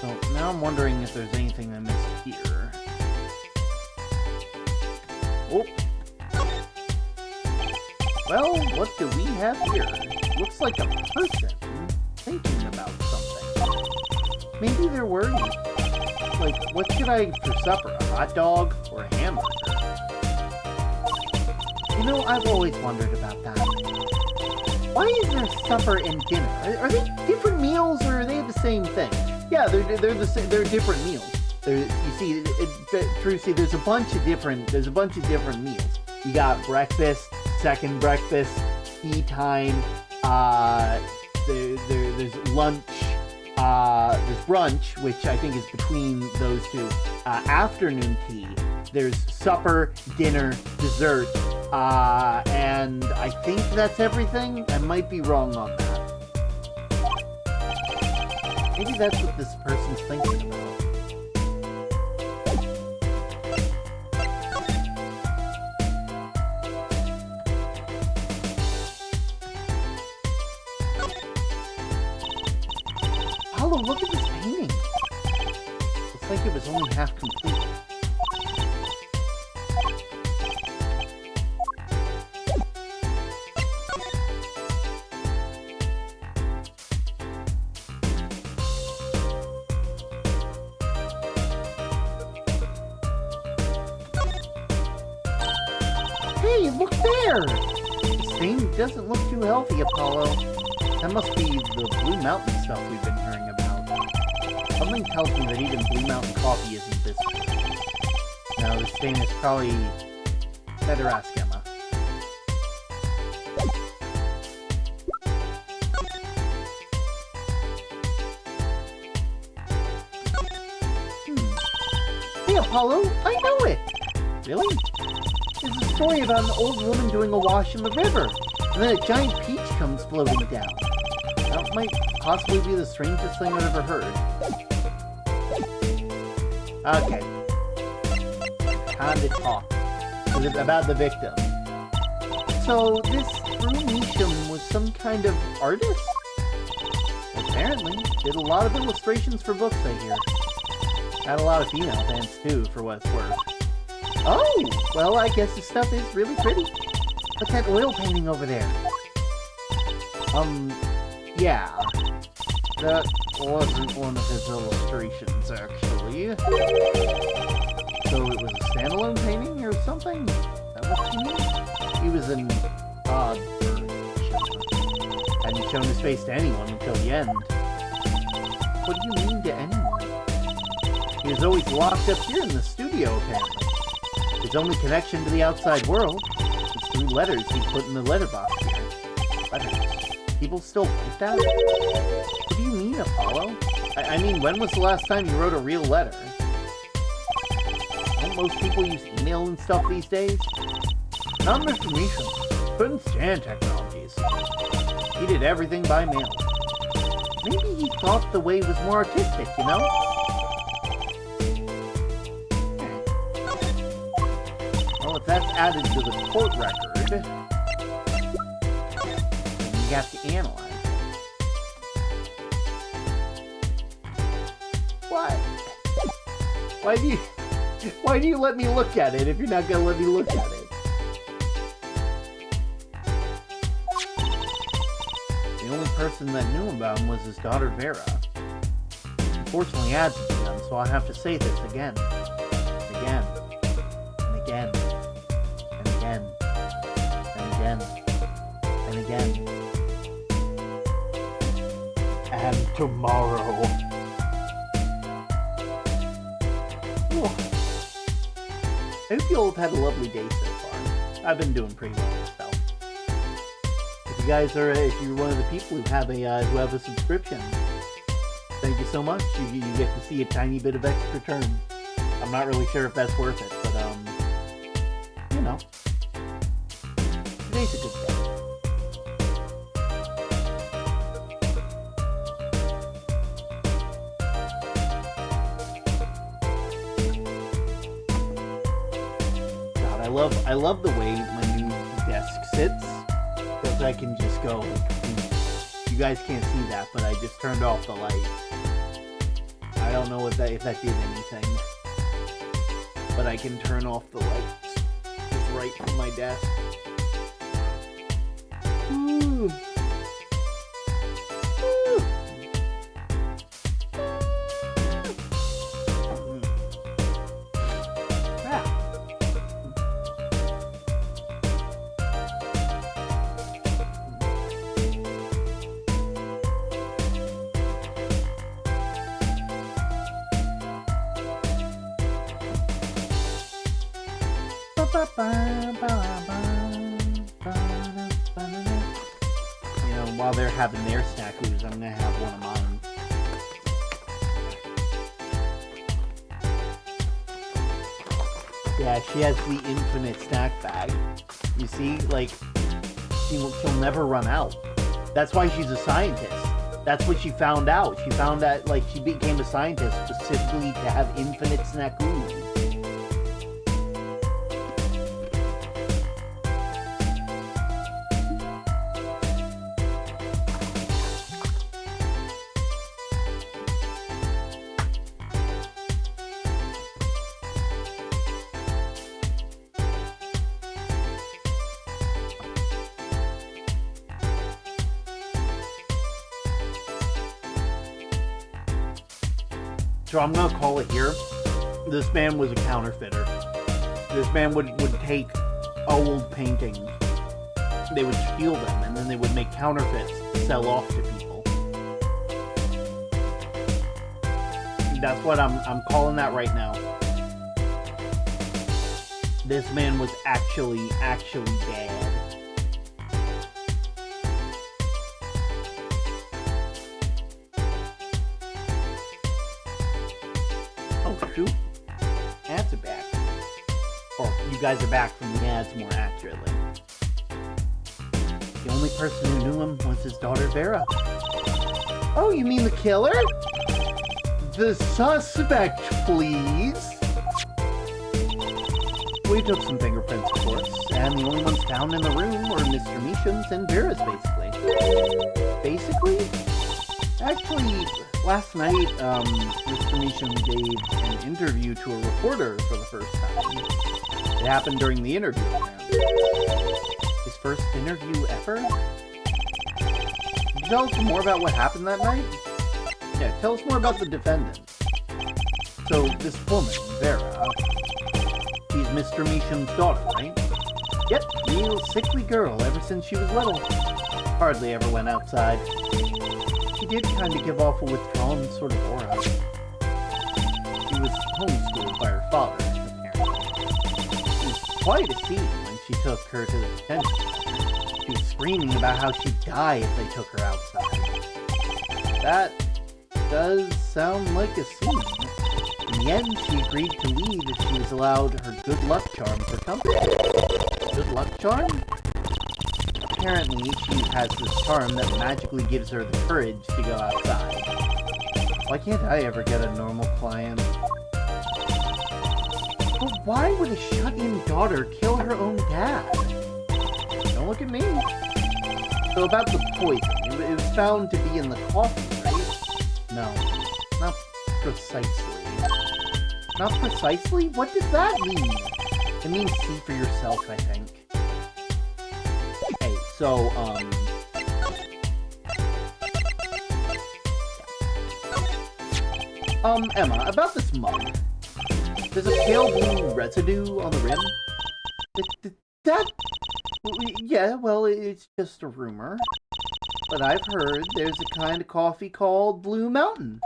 So now I'm wondering if there's anything I missed here. Oh. Well, what do we have here? Looks like a person thinking about something. Maybe they're worried. Like, what should I eat for supper? A hot dog or a hamburger? You know, I've always wondered about that. Why is there supper and dinner? Are they different meals or are they the same thing? Yeah, they're different meals. You see, Trucy, there's a bunch of different meals. You got breakfast, second breakfast, tea time. There's lunch. There's brunch, which I think is between those two. Afternoon tea, There's supper, dinner, dessert, and I think that's everything. I might be wrong on that. Maybe that's what this person's thinking about. Apollo, look at this painting. Looks like it was only half complete. Hey, look there! The stain doesn't look too healthy, Apollo. That must be the Blue Mountain stuff we've been hearing about. Something tells me that even Blue Mountain coffee isn't this good. No, the stain is probably... Better ask Emma. Hey, Apollo, I know it! Really? It's a story about an old woman doing a wash in the river, and then a giant peach comes floating down. That might possibly be the strangest thing I've ever heard. Okay. Time to talk. About the victim. So, this Drew Measham was some kind of artist? Apparently. Did a lot of illustrations for books, I hear. Had a lot of female fans, too, for what it's worth. Oh! Well, I guess his stuff is really pretty. What's that oil painting over there? Yeah. That wasn't one of his illustrations, actually. So it was a standalone painting or something? Is that what you mean? He was an odd version. Hadn't shown his face to anyone until the end. What do you mean to anyone? He was always locked up here in the studio, apparently. His only connection to the outside world is through letters he put in the letterbox here. Letters. People still write that? What do you mean, Apollo? I mean, when was the last time you wrote a real letter? Don't most people use email and stuff these days? Not Mr. Measham. Couldn't stand technologies. He did everything by mail. Maybe he thought the way was more artistic, you know? Well, if that's added to the court record, then you have to analyze it. What? Why do you let me look at it if you're not gonna let me look at it? The only person that knew about him was his daughter Vera. Unfortunately, ads have begun, so I'll have to say this again, and again, and again, and again, and again, and again, and tomorrow. I hope you all have had a lovely day so far. I've been doing pretty well myself. If you guys are, if you're one of the people who have a subscription, thank you so much. You get to see a tiny bit of extra turn. I'm not really sure if that's worth it, but you know, today's a good day. I love the way my new desk sits, because I can just go, you guys can't see that, but I just turned off the light. I don't know if that did anything, but I can turn off the lights just right from my desk. Ooh. You know, while they're having their snackoos, I'm gonna have one of mine. Yeah, she has the infinite snack bag. You see, like, she'll never run out. That's why she's a scientist. That's what she found out. She found that, like, she became a scientist specifically to have infinite snackoos. So I'm gonna call it here. This man was a counterfeiter. This man would take old paintings. They would steal them, and then they would make counterfeits to sell off to people. That's what I'm calling that right now. This man was actually bad. Oh shoot, ads are back. Or you guys are back from the ads, more accurately. The only person who knew him was his daughter Vera. Oh, you mean the killer? The suspect, please. We took some fingerprints, of course, and the only ones found in the room were Mr. Meacham's and Vera's, basically. Actually, last night, Mr. Meacham gave an interview to a reporter for the first time. It happened during the interview round. His first interview ever? Can you tell us more about what happened that night? Yeah, tell us more about the defendant. So, this woman, Vera, she's Mr. Meacham's daughter, right? Yep, real sickly girl ever since she was little. Hardly ever went outside. She did kind of give off a withdrawn sort of aura. She was homeschooled by her father, apparently. It was quite a scene when she took her to the detention center. She was screaming about how she'd die if they took her outside. That does sound like a scene. In the end, she agreed to leave if she was allowed her good luck charm for company. Good luck charm? Apparently, she has this charm that magically gives her the courage to go outside. Why can't I ever get a normal client? But why would a shut-in daughter kill her own dad? Don't look at me. So about the poison, it was found to be in the coffee, right? No, not precisely. Not precisely? What does that mean? It means see for yourself, I think. Hey, so, Emma, about this mug. There's a pale blue residue on the rim. Yeah, well, it's just a rumor. But I've heard there's a kind of coffee called Blue Mountain.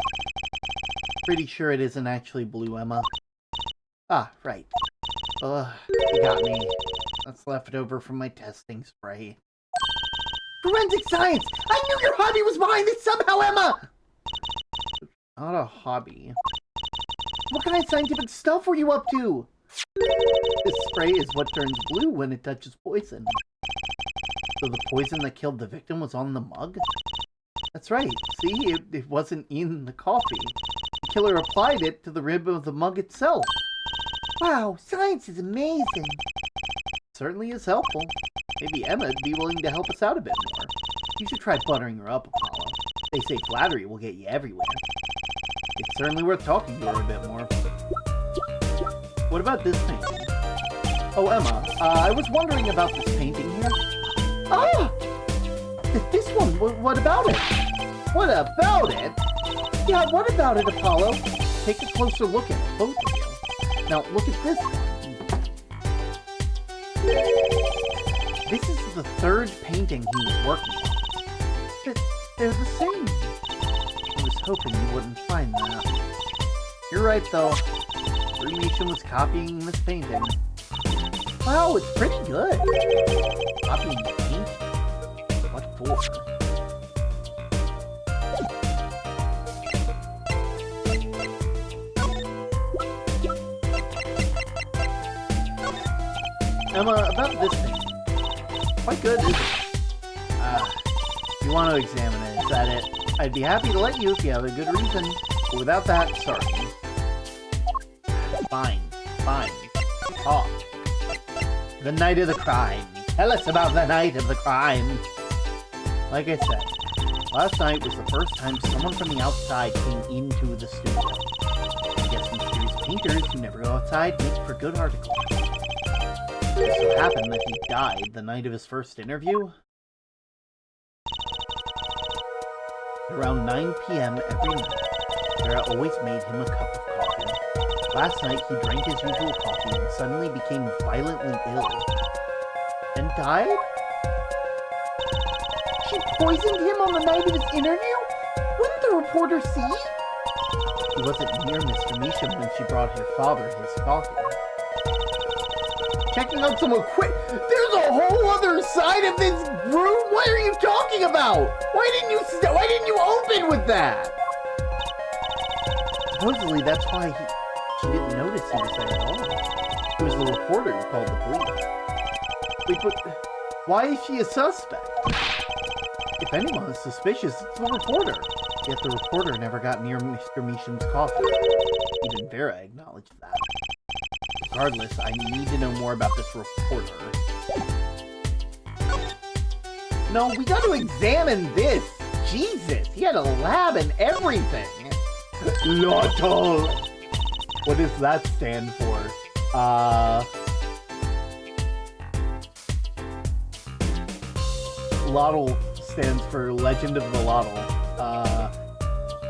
Pretty sure it isn't actually blue, Emma. Ah, right. You got me. That's left over from my testing spray. Forensic science! I knew your hobby was behind this somehow, Emma! Not a hobby. What kind of scientific stuff were you up to? This spray is what turns blue when it touches poison. So the poison that killed the victim was on the mug? That's right. See, it wasn't in the coffee. The killer applied it to the rib of the mug itself. Wow, science is amazing. Certainly is helpful. Maybe Emma'd be willing to help us out a bit more. You should try buttering her up, Apollo. They say flattery will get you everywhere. It's certainly worth talking to her a bit more. What about this painting? Oh, Emma, I was wondering about this painting here. Ah! This one, what about it? What about it? Yeah, what about it, Apollo? Take a closer look at it, both of you. Now, look at this one. This is the third painting he was working on. They're the same. I was hoping you wouldn't find that. You're right, though. Meacham was copying this painting. Wow, it's pretty good. Copying the painting? What for? Emma, about this thing. Quite good, isn't it? You want to examine it, is that it? I'd be happy to let you if you have a good reason. But without that, sorry. Fine. Talk. The night of the crime. Tell us about the night of the crime. Like I said, last night was the first time someone from the outside came into the studio. I guess mysterious painters who never go outside make for good articles. It so happened that he died the night of his first interview. Around 9 p.m. every night, Vera always made him a cup of coffee. Last night, he drank his usual coffee and suddenly became violently ill. And died? She poisoned him on the night of his interview? Wouldn't the reporter see? He wasn't near Mr. Measham when she brought her father his coffee. Checking out some equipment. There's a whole other side of this room. What are you talking about? Why didn't you open with that? Supposedly, that's why she didn't notice he was there at all. It was the reporter who called the police. Wait, but why is she a suspect? If anyone is suspicious, it's the reporter. Yet the reporter never got near Mr. Measham's coffee. Even Vera acknowledged that. Regardless, I need to know more about this reporter. No, we got to examine this. Jesus, he had a lab and everything. Lotto. What does that stand for? Lotto stands for Legend of the Lotto.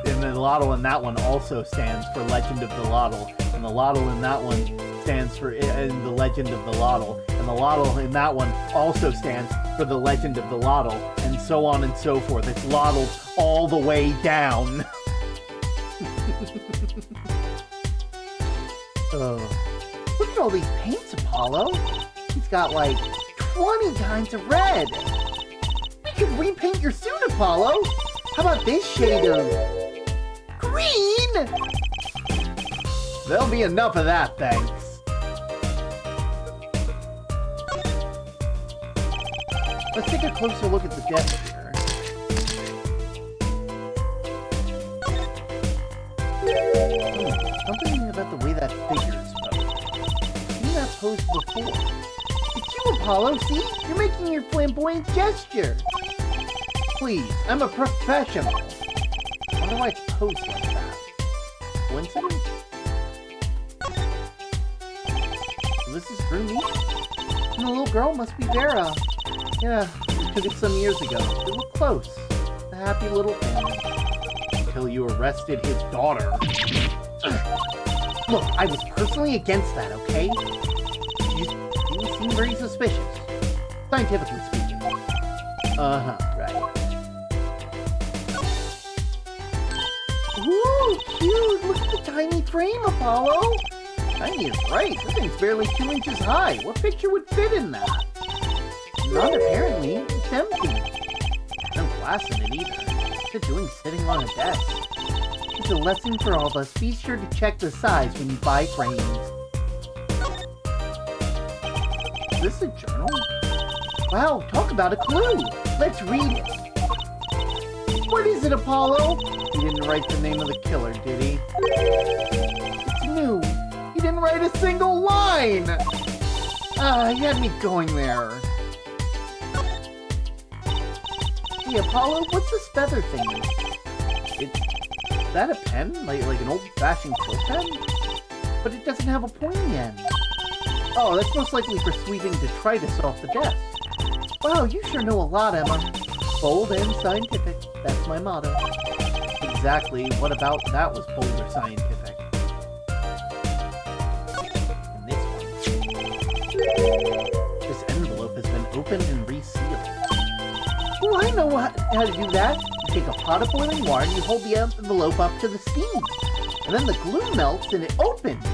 And the Lotto in that one also stands for Legend of the Lotto. And the Lotto in that one stands for the Legend of the Lotto. And the Lotto in that one also stands for the Legend of the Lotto. And so on and so forth. It's Lotto all the way down. Look at all these paints, Apollo. He's got like 20 kinds of red. We could repaint your suit, Apollo. How about this shade of green? There'll be enough of that, thanks. Let's take a closer look at the desk here. Something about the way that figure's posed. I've seen that pose before. It's you, Apollo. See? You're making your flamboyant gesture. Please, I'm a professional. I wonder why it's posed like that. Coincidence? This is through me? And the little girl must be Vera. Yeah, we took it some years ago. They were close. A happy little family. Until you arrested his daughter. Look, I was personally against that, okay? You didn't seem very suspicious. Scientifically speaking. Uh-huh, right. Ooh, cute! Look at the tiny frame, Apollo! Tiny is right. This thing's barely 2 inches high. What picture would fit in that? Not apparently. It's empty. No glass in it either. What's it doing sitting on a desk? It's a lesson for all of us. Be sure to check the size when you buy frames. Is this a journal? Wow, talk about a clue. Let's read it. What is it, Apollo? He didn't write the name of the killer, did he? It's new. He didn't write a single line. He had me going there. Hey, Apollo, what's this feather thingy? Is that a pen? Like an old-fashioned quill pen? But it doesn't have a pointy end. Oh, that's most likely for sweeping detritus off the desk. Wow, you sure know a lot, Emma. Bold and scientific. That's my motto. Exactly. What about that was bold or scientific? And this one. This envelope has been opened and resealed. Oh, I know how to do that. You take a pot of boiling water and you hold the envelope up to the steam. And then the glue melts and it opens.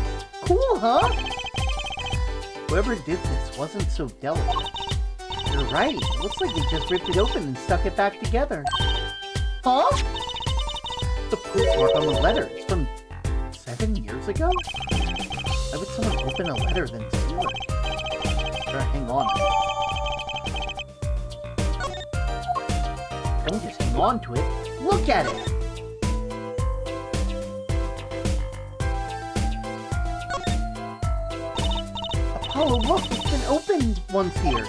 Cool, huh? Whoever did this wasn't so delicate. You're right. It looks like they just ripped it open and stuck it back together. Huh? The postmark on the letter. It's from 7 years ago? Why would someone open a letter then seal it? Better hang on. Don't just hang on to it. Look at it! Apollo, look! It's been opened once here.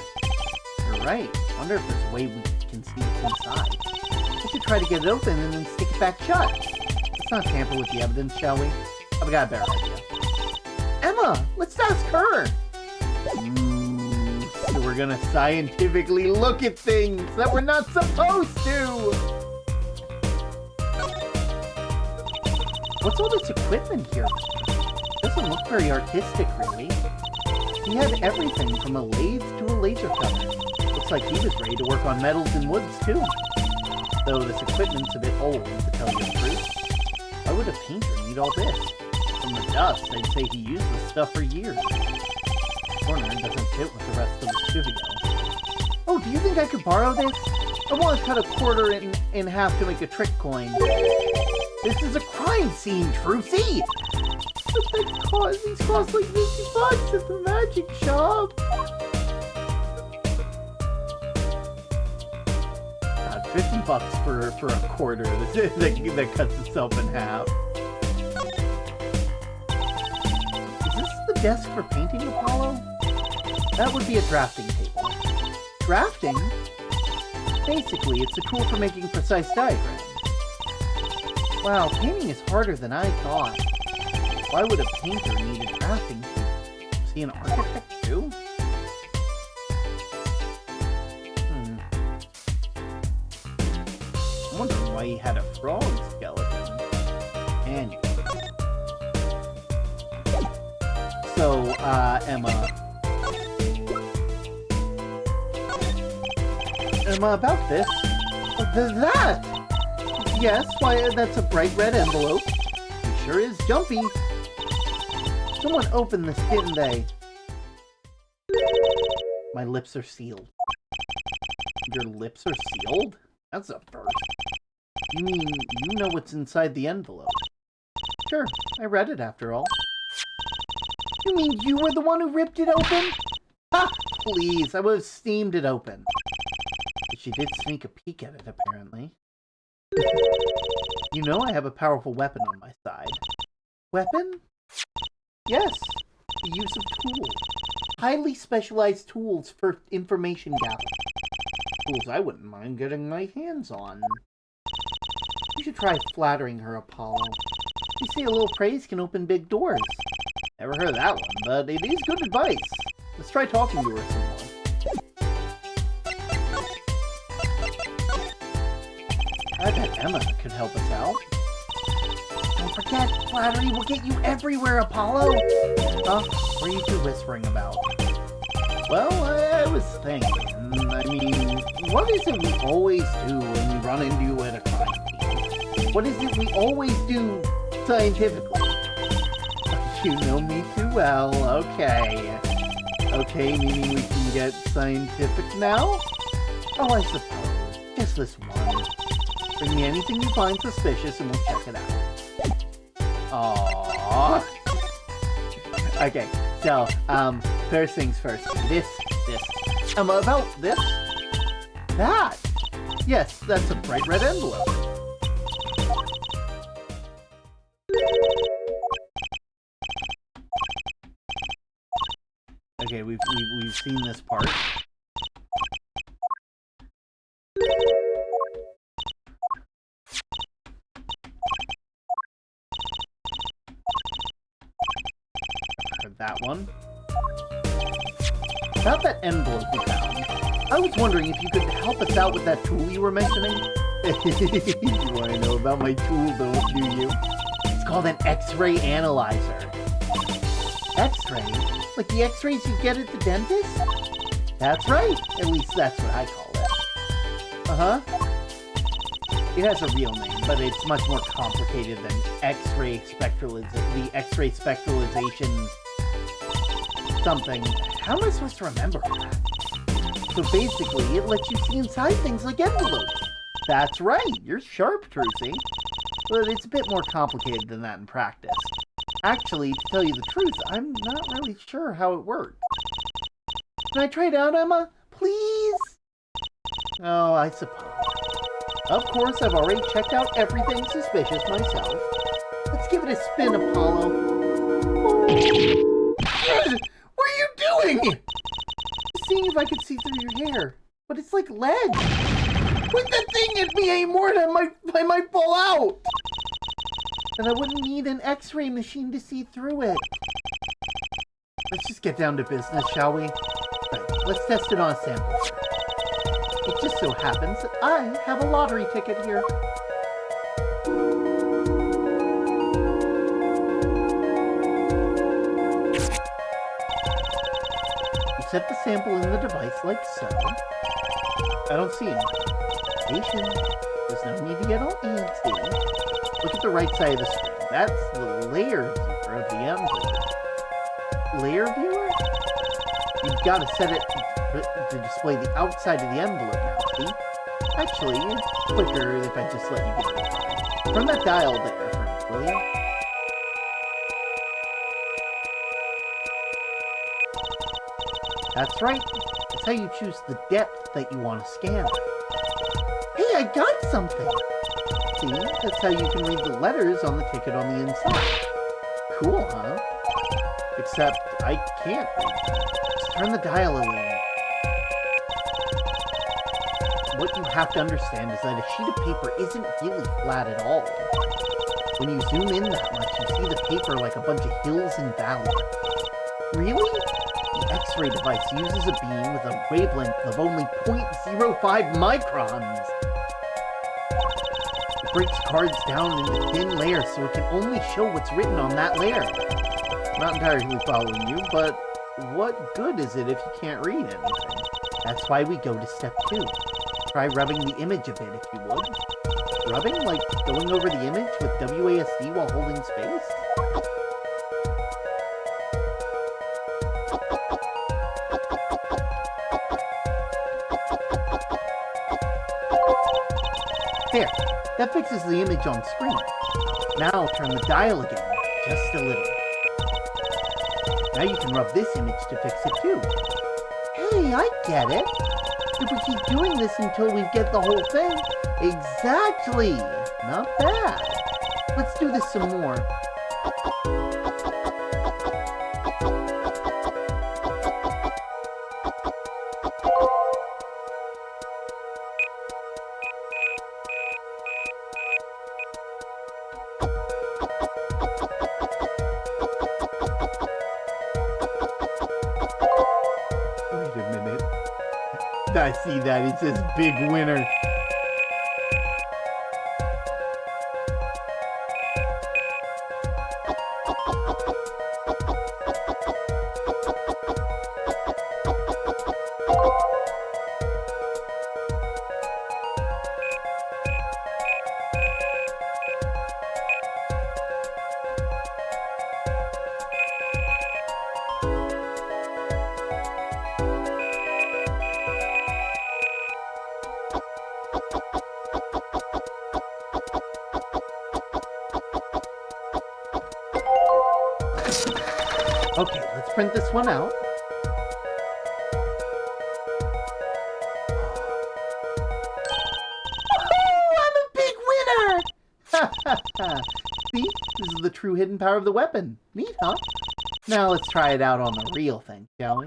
You're right. I wonder if there's a way we can see what's inside. We should try to get it open and then stick it back shut. Let's not tamper with the evidence, shall we? I've got a better idea. Emma! Let's ask her! So we're gonna scientifically look at things that we're not supposed to! What's all this equipment here? Doesn't look very artistic, really. He had everything from a lathe to a laser cutter. Looks like he was ready to work on metals and woods, too. Though this equipment's a bit old, to tell you the truth. Why would a painter need all this? From the dust, I'd say he used this stuff for years. The corner doesn't fit with the rest of the studio. Oh, do you think I could borrow this? I want to cut a quarter in half to make a trick coin. This is a crime scene, Trucy! But these cost like 50 bucks at the magic shop. God, 50 bucks for a quarter that cuts itself in half. Is this the desk for painting, Apollo? That would be a drafting table. Drafting? Basically, it's a tool for making precise diagrams. Wow, painting is harder than I thought. Why would a painter need a drafting tool? Is he an architect too? I'm wondering why he had a frog skeleton. And so, Emma, about this. That! Yes, why, that's a bright red envelope. It sure is jumpy. Someone opened this, didn't they? My lips are sealed. Your lips are sealed? That's a first. You mean you know what's inside the envelope? Sure, I read it after all. You mean you were the one who ripped it open? Ha! Please, I would have steamed it open. But she did sneak a peek at it, apparently. You know I have a powerful weapon on my side. Weapon? Yes, the use of tools. Highly specialized tools for information gathering. Tools I wouldn't mind getting my hands on. You should try flattering her, Apollo. You say a little praise can open big doors. Never heard of that one, but it is good advice. Let's try talking to her some more. I bet Emma could help us out. Don't forget, flattery will get you everywhere, Apollo! Huh? What are you two whispering about? Well, I was thinking, I mean, what is it we always do when we run into you at a crime scene? What is it we always do scientifically? You know me too well, okay. Okay, meaning we can get scientific now? Oh, I suppose. Just this one. Bring me anything you find suspicious and we'll check it out. Aww. Okay, so, first things first. This. About this? That! Yes, that's a bright red envelope. Okay, we've seen this part. Heard that one. About that envelope we found, I was wondering if you could help us out with that tool you were mentioning. You want to know about my tool, don't you? It's called an X-ray analyzer. X-ray? Like the X-rays you get at the dentist? That's right. At least that's what I call it. Uh-huh. It has a real name, but it's much more complicated than X-ray spectralization. The X-ray spectralization something. How am I supposed to remember that? So basically, it lets you see inside things like envelopes. That's right. You're sharp, Trucy. But it's a bit more complicated than that in practice. Actually, to tell you the truth, I'm not really sure how it works. Can I try it out, Emma? Please? Oh, I suppose. Of course, I've already checked out everything suspicious myself. Let's give it a spin, Apollo. What are you doing? Seeing if I could see through your hair. But it's like lead. Put that thing at me anymore and I might fall out. And I wouldn't need an X-ray machine to see through it. Let's just get down to business, shall we? Right, let's test it on a sample. It just so happens that I have a lottery ticket here. You set the sample in the device like so. I don't see anything. Patient, there's no need to get all antsy. Look at the right side of the screen. That's the layer viewer of the envelope. Layer viewer? You've got to set it to display the outside of the envelope now, see? Actually, it's quicker if I just let you get it. Turn that dial there for me, will you? That's right. That's how you choose the depth that you want to scan. Hey, I got something! See, that's how you can read the letters on the ticket on the inside. Cool, huh? Except, I can't read them. Just turn the dial a little. What you have to understand is that a sheet of paper isn't really flat at all. When you zoom in that much, you see the paper like a bunch of hills and valleys. Really? The X-ray device uses a beam with a wavelength of only 0.05 microns. It breaks cards down into thin layers so it can only show what's written on that layer. Not entirely following you, but what good is it if you can't read anything? That's why we go to step 2. Try rubbing the image a bit if you would. Rubbing? Like going over the image with WASD while holding space? There, that fixes the image on screen. Now turn the dial again, just a little. Now you can rub this image to fix it too. Hey, I get it. If we keep doing this until we get the whole thing. Exactly! Not bad. Let's do this some more. I see that. It says big winner. Okay, let's print this one out. Oh, I'm a big winner! Ha ha ha! See? This is the true hidden power of the weapon. Neat, huh? Now let's try it out on the real thing, shall we?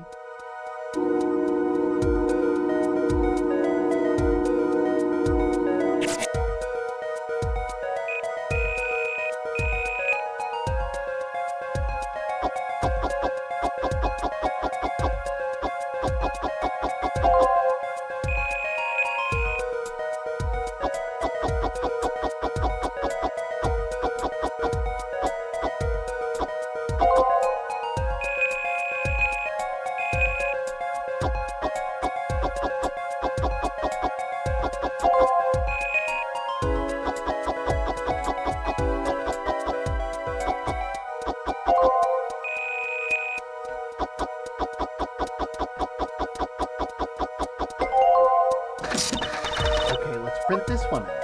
Print this one out.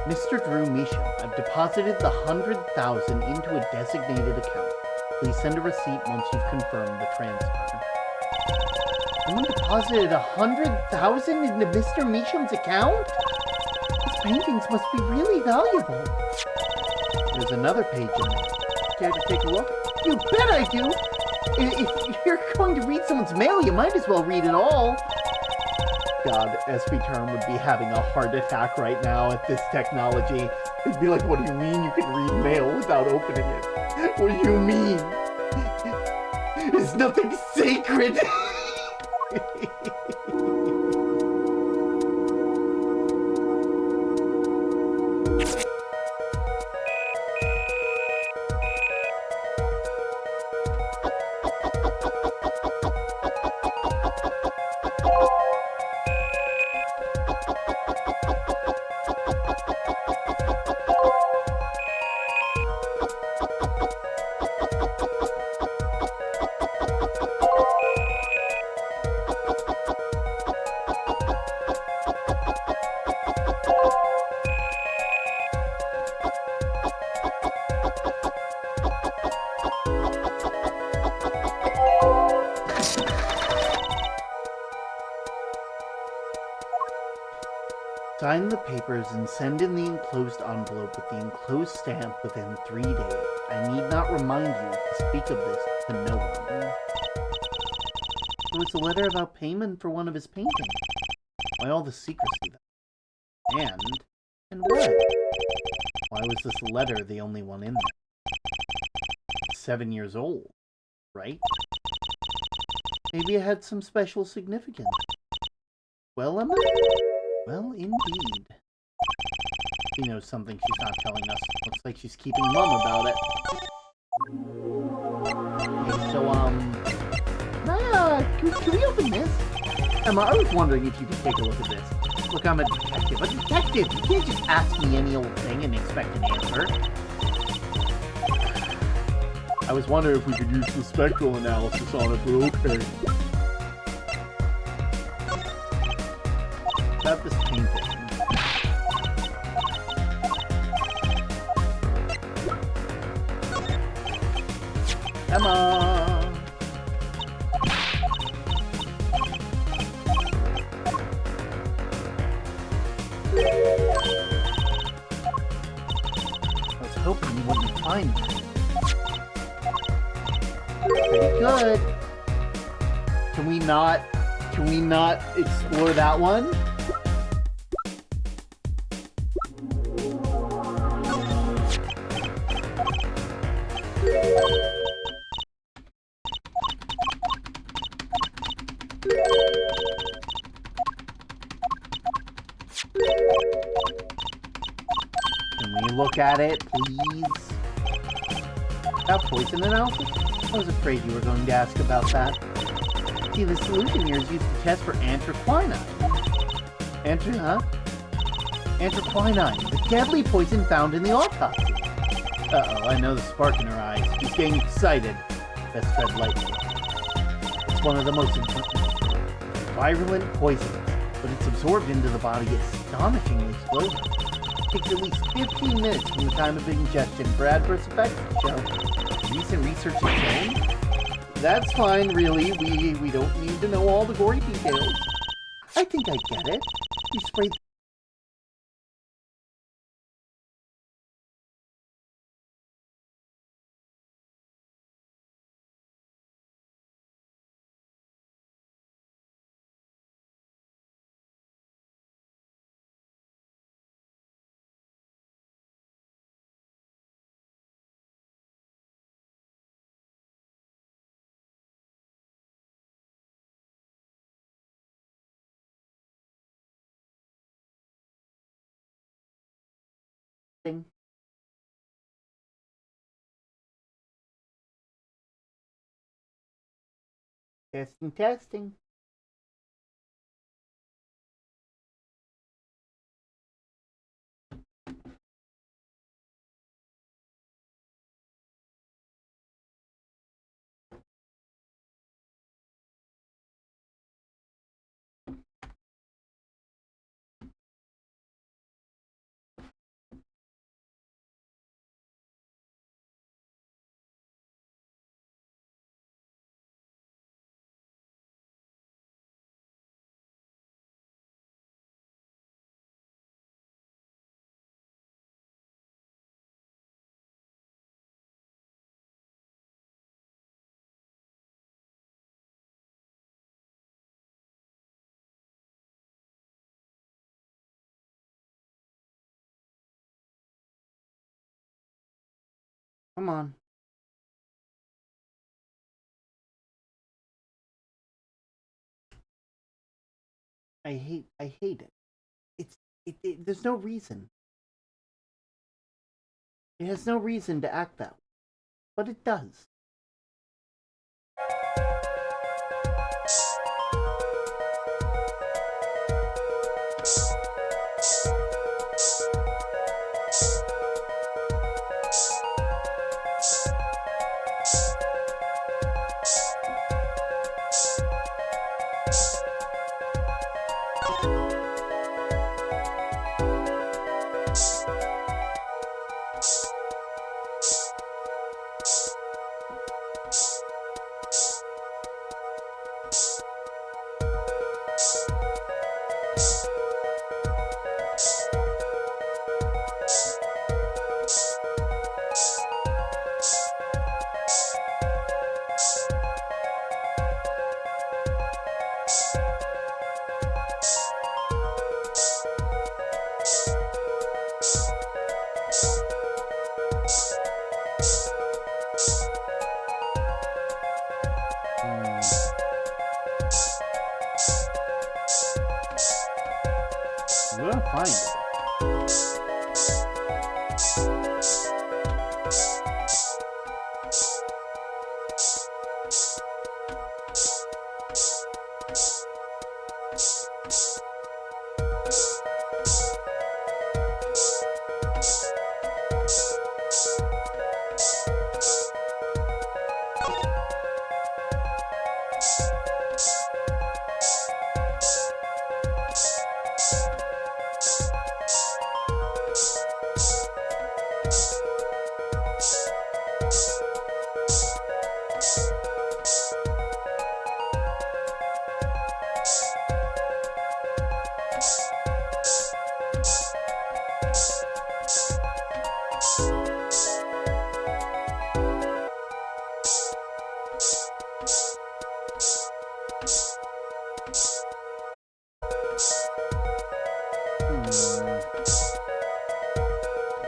Mr. Drew Misha, I've deposited the 100,000 into a designated account. Please send a receipt once you've confirmed the transfer. Someone deposited 100,000 into Mr. Meacham's account? His paintings must be really valuable. There's another page in there. Care to take a look? You bet I do! If you're going to read someone's mail, you might as well read it all. God, SP Term would be having a heart attack right now at this technology. It'd be like, what do you mean you can read mail without opening it? What do you mean? Is nothing sacred? Sign the papers and send in the enclosed envelope with the enclosed stamp within 3 days. I need not remind you to speak of this to no one. So it's a letter about payment for one of his paintings. Why all the secrecy then? And what? Why was this letter the only one in there? 7 years old, right? Maybe it had some special significance. Well, Emma? Well, indeed. She knows something she's not telling us. Looks like she's keeping mum about it. Okay, so, Can we open this? Emma, I was wondering if you could take a look at this. Look, I'm a detective. A detective! You can't just ask me any old thing and expect an answer. I was wondering if we could use the spectral analysis on it, but okay. About this painting. Emma! I was hoping you wouldn't find me. Pretty good. Can we not explore that one? Can we look at it, please? About poison analysis? I was afraid you were going to ask about that. See, the solution here is used to test for anthraquinine. Anthraquinine, the deadly poison found in the autopsy. Uh-oh, I know the spark in her eyes. She's getting excited. Best tread lightly. It's one of the most virulent poisons, but it's absorbed into the body astonishingly slowly. It takes at least 15 minutes from the time of ingestion for adverse effects to show. Recent research has shown. That's fine, really. We don't need to know all the gory details. I think I get it. You sprayed thing. Testing. Come on. I hate it. There's no reason. It has no reason to act that way. But it does. I'm gonna find it.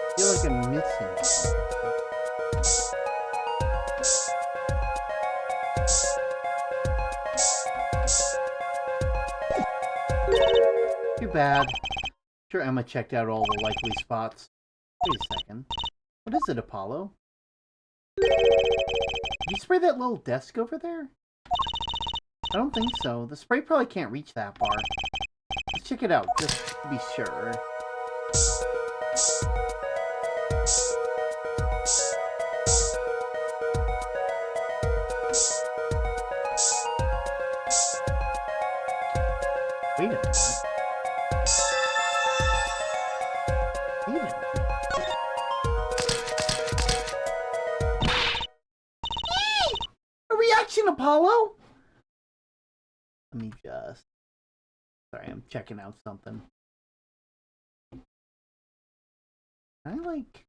I feel like I'm missing something. Too bad. Sure, Emma checked out all the likely spots. Wait a second. What is it, Apollo? Did you spray that little desk over there? I don't think so. The spray probably can't reach that far. Let's check it out, just to be sure. Wait a minute. Wait a minute. A reaction, Apollo! Let me just... Sorry, I'm checking out something. Can I, like...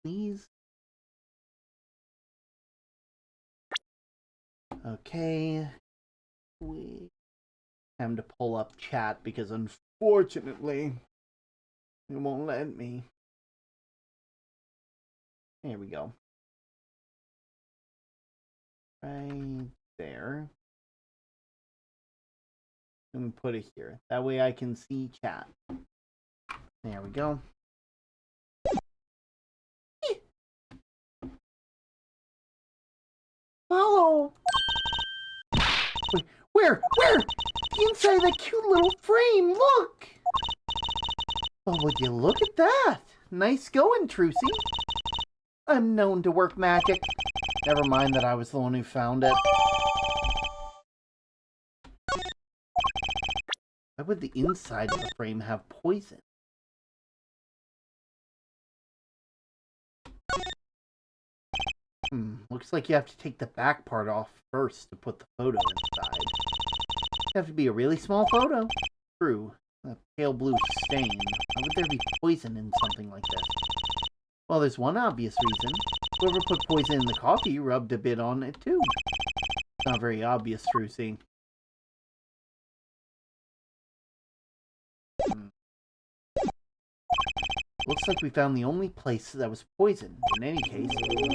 Please? Okay. Time to pull up chat because unfortunately it won't let me. There we go. Right there. Let me put it here. That way I can see chat. There we go. Follow. Wait, where? Inside that cute little frame, look! Oh, would you look at that? Nice going, Trucy. I'm known to work magic. Never mind that I was the one who found it. Why would the inside of the frame have poison? Looks like you have to take the back part off first to put the photo inside. It'd have to be a really small photo. True. A pale blue stain. Why would there be poison in something like this? Well, there's one obvious reason. Whoever put poison in the coffee rubbed a bit on it too. It's not very obvious, Trucy. Looks like we found the only place that was poisoned. In any case,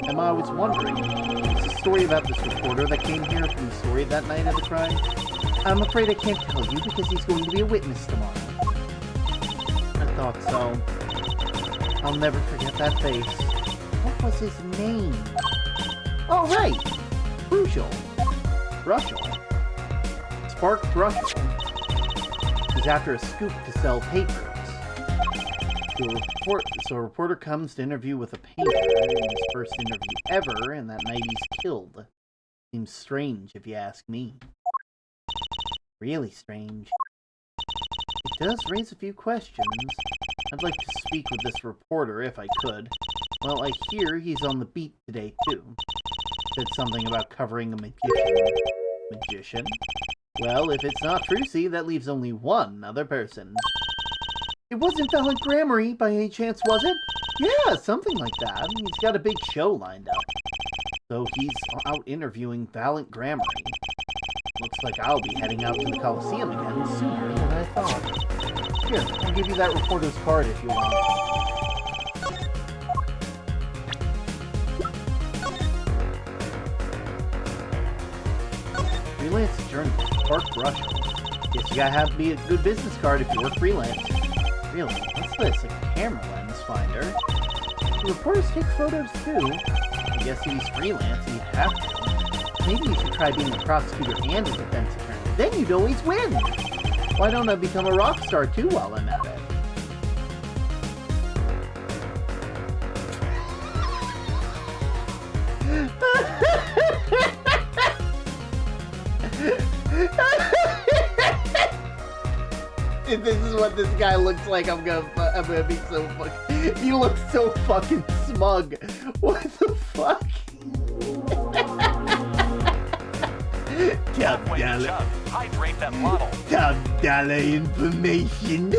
Emma, I was wondering, is the story about this reporter that came here from the story that night of the crime? I'm afraid I can't tell you because he's going to be a witness tomorrow. I thought so. I'll never forget that face. What was his name? Oh, right! Bruschel. Bruschel? Spark Bruschel? He's after a scoop to sell papers. So a reporter comes to interview with a painter in his first interview ever, and that night he's killed. Seems strange, if you ask me. Really strange. It does raise a few questions. I'd like to speak with this reporter if I could. Well, I hear he's on the beat today, too. Said something about covering a magician. Magician? Well, if it's not Trucy, that leaves only one other person. It wasn't Valiant Grammary, by any chance, was it? Yeah, something like that. He's got a big show lined up. So he's out interviewing Valiant Grammary. Looks like I'll be heading out to the Coliseum again sooner than I thought. Here, I'll give you that reporter's card if you want. Freelance journalist, Spark Bruschel. Guess you gotta have to be a good business card if you work freelance. Really? What's this? A camera lens finder? Do reporters take photos too? I guess if he's freelance, he'd have to. Maybe you should try being a prosecutor and a defense attorney. Then you'd always win! Why don't I become a rock star too while I'm at it? If this is what this guy looks like, I'm gonna be so fucking... He looks so fucking smug. What the fuck? Top dollar. Hydrate that bottle. Top dollar information.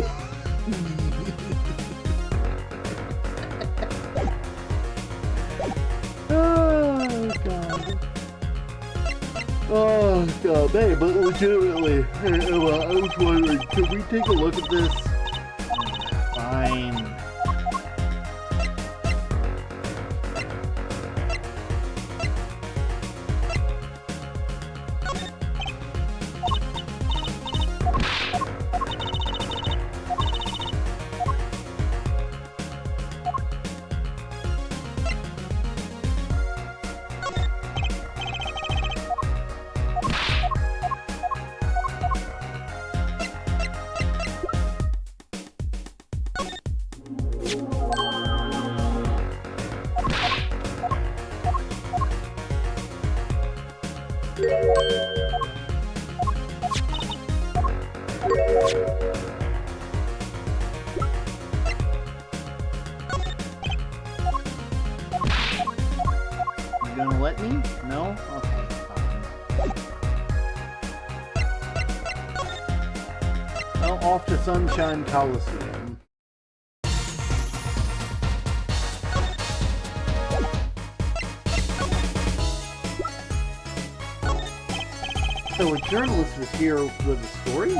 Oh, God. Oh, God. Hey, but legitimately, hey, Emma, I was wondering, can we take a look at this? Fine. You gonna let me? No? Okay, fine. Well, off to Sunshine Coliseum. So a journalist was here with a story?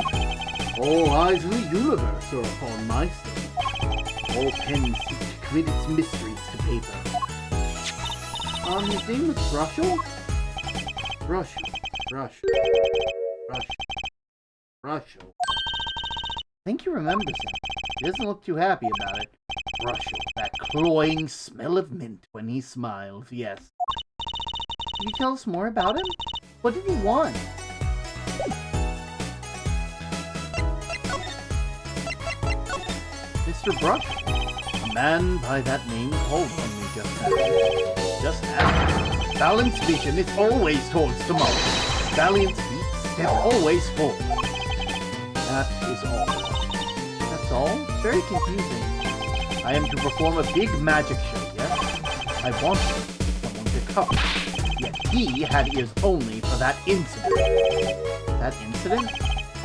All eyes in the universe are upon my stage. All pens seek to commit its mysteries to paper. His name was Bruschel? Bruschel. I think he remembers him. He doesn't look too happy about it. Bruschel, that cloying smell of mint when he smiles, yes. Can you tell us more about him? What did he want? Mr. Bruschel, a man by that name called on me just now. Just now. Valiant's vision is always towards tomorrow. Valiant's feet step always forward. That is all. That's all? Very confusing. I am to perform a big magic show, yes? I wanted someone to come. Yet he had ears only for that incident. That incident?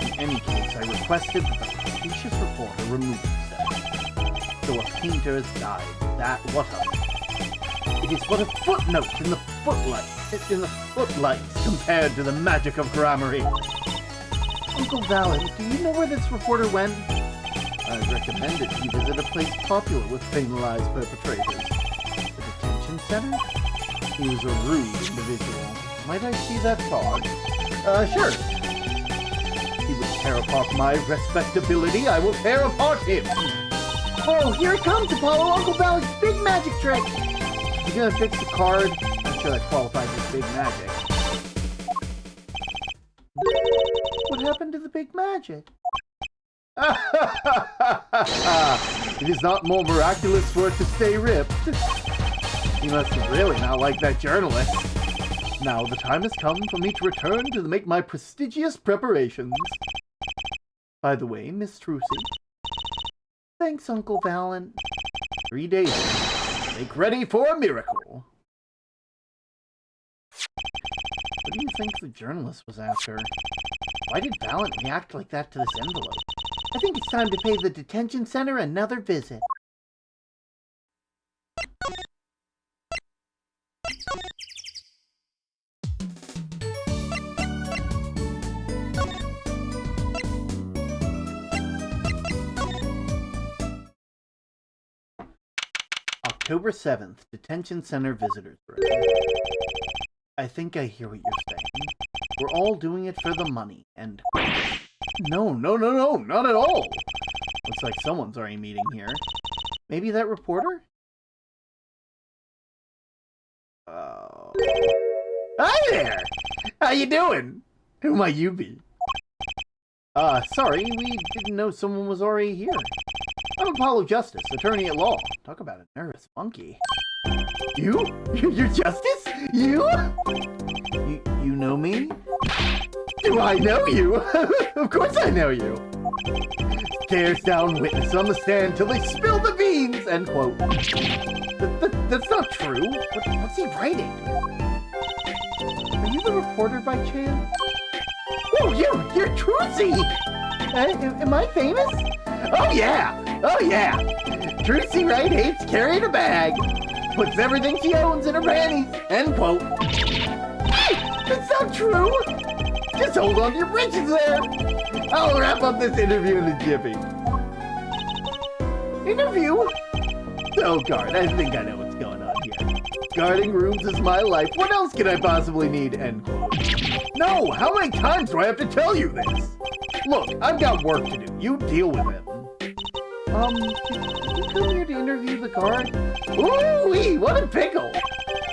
In any case, I requested that the suspicious reporter remove himself. So a painter has died. That what of it? It is but a footnote in the footlights compared to the magic of grammary. Uncle Valiant, do you know where this reporter went? I I recommended he visit a place popular with penalized perpetrators. The detention center? He was a rude individual. Might I see that card? Sure. He would tear apart my respectability. I will tear apart him. Oh, here it comes, Apollo! Uncle Valley's big magic trick! You gonna fix the card? I'm sure that qualifies as big magic. What happened to the big magic? It is not more miraculous for it to stay ripped. He must have really not liked that journalist. Now the time has come for me to return to make my prestigious preparations. By the way, Miss Trucy. Thanks, Uncle Valen. 3 days. Make ready for a miracle. What do you think the journalist was after? Why did Valen react like that to this envelope? I think it's time to pay the detention center another visit. October 7th, Detention Center Visitors Room. I think I hear what you're saying. We're all doing it for the money, and... No, not at all! Looks like someone's already meeting here. Maybe that reporter? Hi there! How you doing? Who might you be? Sorry, we didn't know someone was already here. I'm Apollo Justice, attorney at law. Talk about a nervous monkey. You? You're Justice? You know me? Do I know you? Of course I know you. Stares down witness on the stand till they spill the beans, end quote. That's not true. What's he writing? Are you the reporter by chance? Oh, you're Trucy! Am I famous? Oh yeah! Trucy Wright hates carrying a bag. Puts everything she owns in her panties, end quote. Hey! That's not true! Just hold on to your britches there! I'll wrap up this interview in a jiffy. Interview? Oh, guard, I think I know what's going on here. Guarding rooms is my life. What else can I possibly need? End quote. No! How many times do I have to tell you this? Look, I've got work to do. You deal with him. Did you come here to interview the guard? Ooh-wee, what a pickle!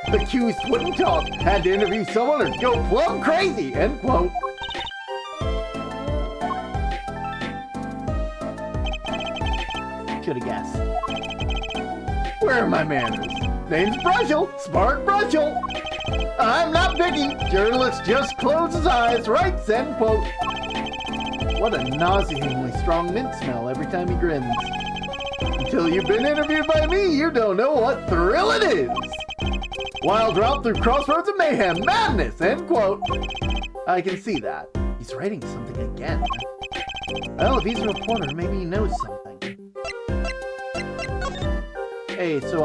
Accused wouldn't talk. Had to interview someone or go plumb crazy, end quote. Should've guessed. Where are my manners? Name's Brushel, Spark Brushel. I'm not picky. Journalist just closes his eyes, writes, end quote. What a nauseatingly strong mint smell every time he grins. Until you've been interviewed by me, you don't know what thrill it is. Wild drop through crossroads of mayhem, madness, end quote. I can see that. He's writing something again. Well, if he's a reporter, maybe he knows something. Hey, so,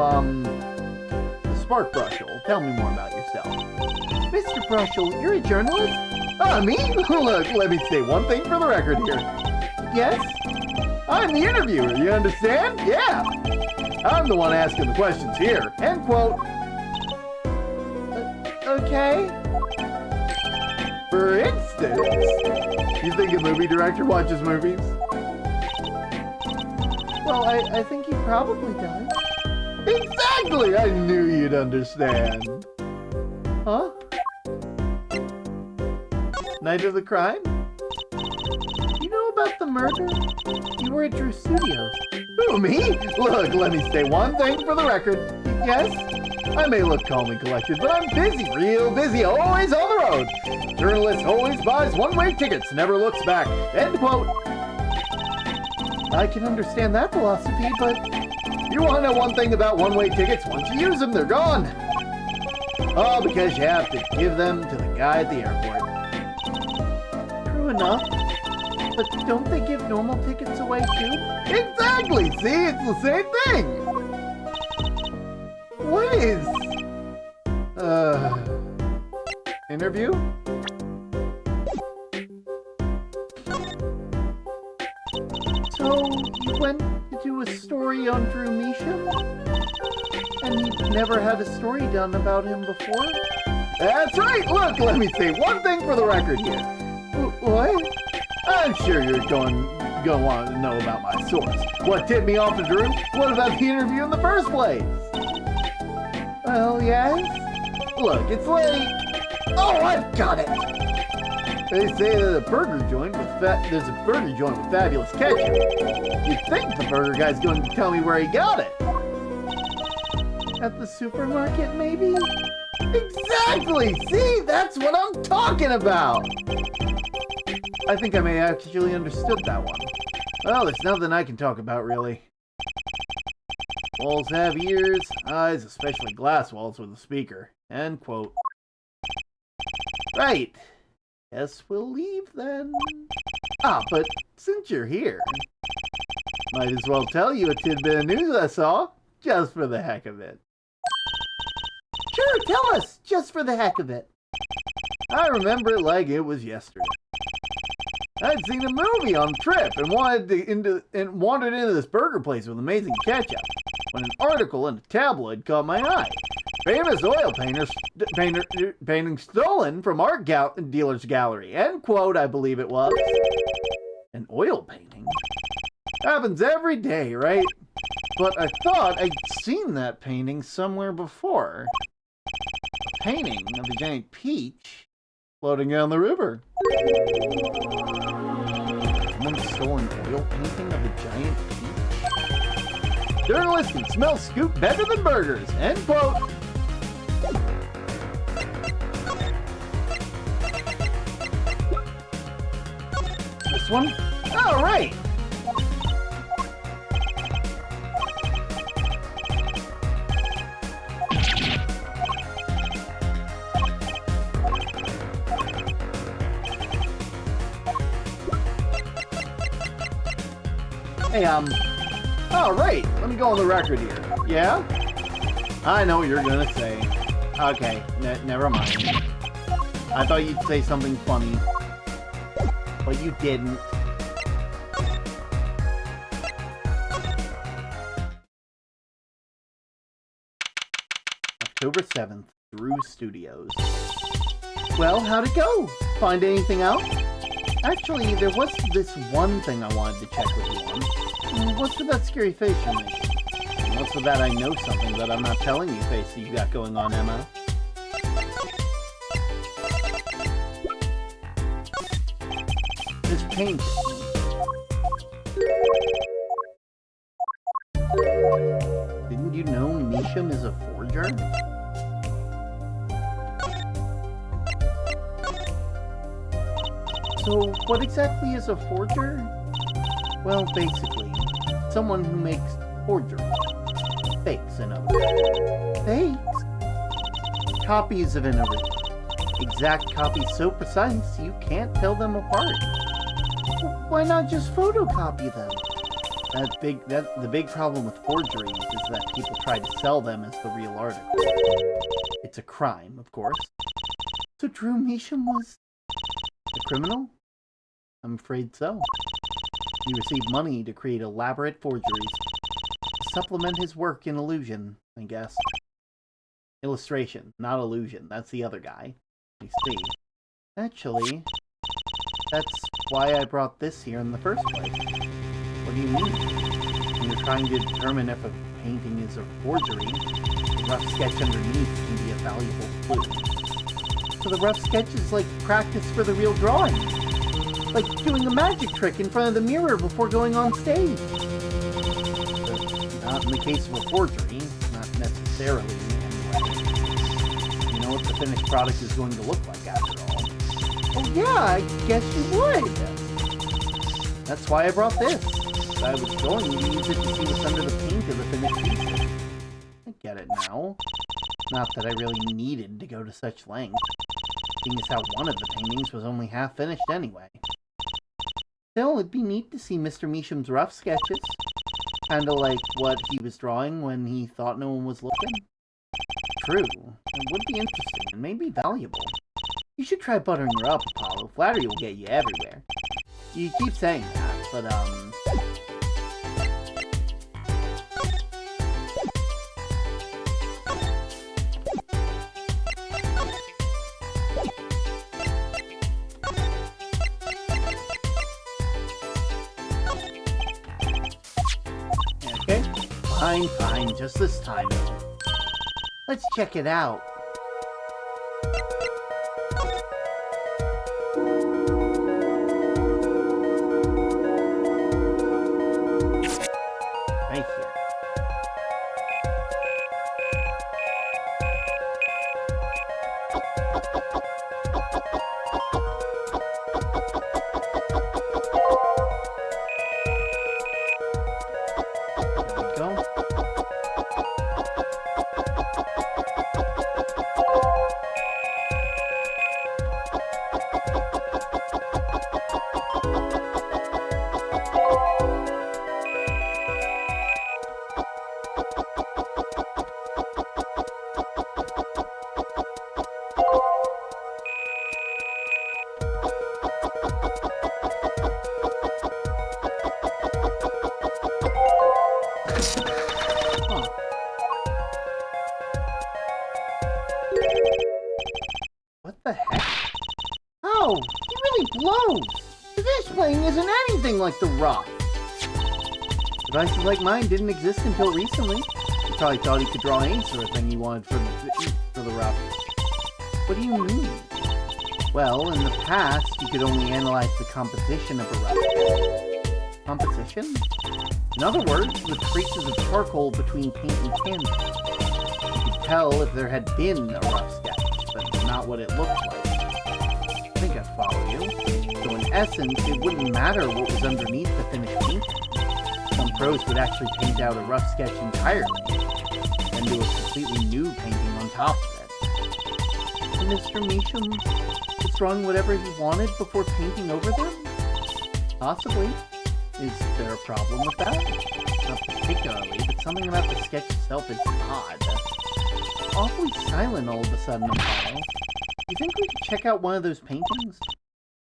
Spark Brushel, tell me more about yourself. Mr. Brushel, you're a journalist? Me? Look, let me say one thing for the record here. Yes? I'm the interviewer, you understand? Yeah. I'm the one asking the questions here, end quote. Okay. For instance, you think a movie director watches movies? Well, I think he probably does. Exactly! I knew you'd understand. Huh? Night of the crime? You know about the murder? You were at Drew Studios. Who, me? Look, let me say one thing for the record. Yes? I may look calm and collected, but I'm busy, real busy, always on the road. Journalist always buys one-way tickets, never looks back. End quote. I can understand that philosophy, but... You want to know one thing about one-way tickets? Once you use them, they're gone. Oh, because you have to give them to the guy at the airport. True enough. But don't they give normal tickets away too? Exactly! See, it's the same thing! What is... interview? So, you went to do a story on Drew Measham, and he never had a story done about him before. That's right! Look, let me say one thing for the record here. What? I'm sure you're going to want to know about my source. What tipped me off to Drew? What about the interview in the first place? Well, yes? Look, it's late. Oh, I've got it! They say that there's a burger joint with fabulous ketchup. You'd think the burger guy's going to tell me where he got it. At the supermarket, maybe? Exactly! See, that's what I'm talking about! I think I may actually understood that one. Well, there's nothing I can talk about, really. Walls have ears, eyes, especially glass walls with a speaker. End quote. Right. Guess we'll leave then. Ah, but since you're here, might as well tell you a tidbit of news I saw, just for the heck of it. Sure, tell us, just for the heck of it. I remember it like it was yesterday. I'd seen a movie on Trip and wandered into this burger place with amazing ketchup when an article in a tabloid caught my eye. Famous oil painting stolen from art dealer's gallery. End quote, I believe it was. An oil painting? Happens every day, right? But I thought I'd seen that painting somewhere before. A painting of a giant peach floating down the river. Someone stole an oil painting of a giant peach? Journalists can smell scoop better than burgers. End quote. This one? Oh, right. Hey, oh, right. Let me go on the record here. Yeah? I know what you're gonna say. Okay, never mind. I thought you'd say something funny. But you didn't. October 7th, Drew Studios. Well, how'd it go? Find anything out? Actually, there was this one thing I wanted to check with you on. What's with that scary face you're making? And what's with that I know something that I'm not telling you face that you got going on, Emma? This painting. Didn't you know Measham is a forger? So, what exactly is a forger? Well, basically, someone who makes forgeries. Fakes, in other words. Fakes? Copies of an original. Exact copies so precise you can't tell them apart. Why not just photocopy them? The big problem with forgeries is that people try to sell them as the real article. It's a crime, of course. So Drew Measham was a criminal? I'm afraid so. He received money to create elaborate forgeries to supplement his work in illusion, I guess. Illustration, not illusion. That's the other guy. You see. Actually, that's why I brought this here in the first place. What do you mean? When you're trying to determine if a painting is a forgery, the rough sketch underneath can be a valuable clue. So the rough sketch is like practice for the real drawing. Like doing a magic trick in front of the mirror before going on stage. Not in the case of a forgery. Not necessarily, anyway. You know what the finished product is going to look like, after all. Oh yeah, I guess you would. That's why I brought this. I was going to use it to see what's under the paint of the finished piece. I get it now. Not that I really needed to go to such length, seeing as how one of the paintings was only half finished anyway. Still, it'd be neat to see Mr. Measham's rough sketches. Kinda like what he was drawing when he thought no one was looking. True. It would be interesting and maybe valuable. You should try buttering her up, Apollo. Flattery will get you everywhere. You keep saying that, but, Fine, fine, just this time, though. Let's check it out. Right here. There we go. Huh. What the heck? Oh, he really blows! This playing isn't anything like the rough. Devices like mine didn't exist until recently. He probably thought he could draw any sort of thing he wanted for the rough. What do you mean? Well, in the past, you could only analyze the composition of a rough. Composition? In other words, the traces of charcoal between paint and canvas. You could tell if there had been a rough sketch, but not what it looked like. I think I follow you. So in essence, it wouldn't matter what was underneath the finished painting. Some pros would actually paint out a rough sketch entirely, and do a completely new painting on top of it. And Mr. Measham was drawing whatever he wanted before painting over them? Possibly. Is there a problem with that? Not particularly, but something about the sketch itself is odd. Awfully silent all of a sudden, Apollo. You think we could check out one of those paintings?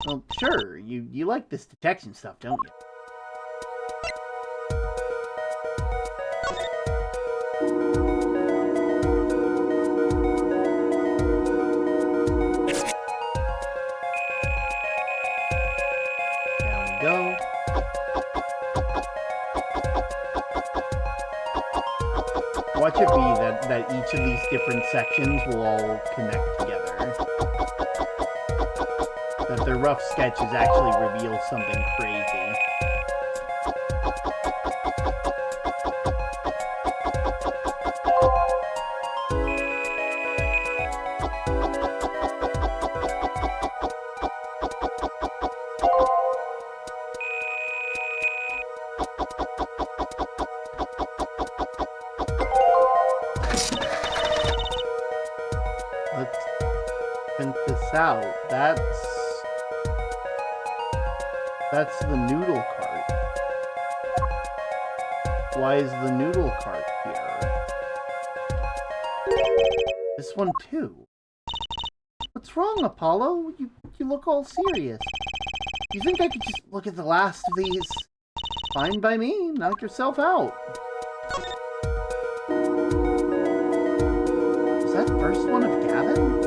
Well, sure. You like this detection stuff, don't you? Down we go. Watch it be that each of these different sections will all connect together. That their rough sketches actually reveal something crazy. Let's print this out. That's the noodle cart. Why is the noodle cart here? This one too. What's wrong, Apollo? You look all serious. You think I could just look at the last of these? Fine by me. Knock yourself out. Was that first one of Gavin?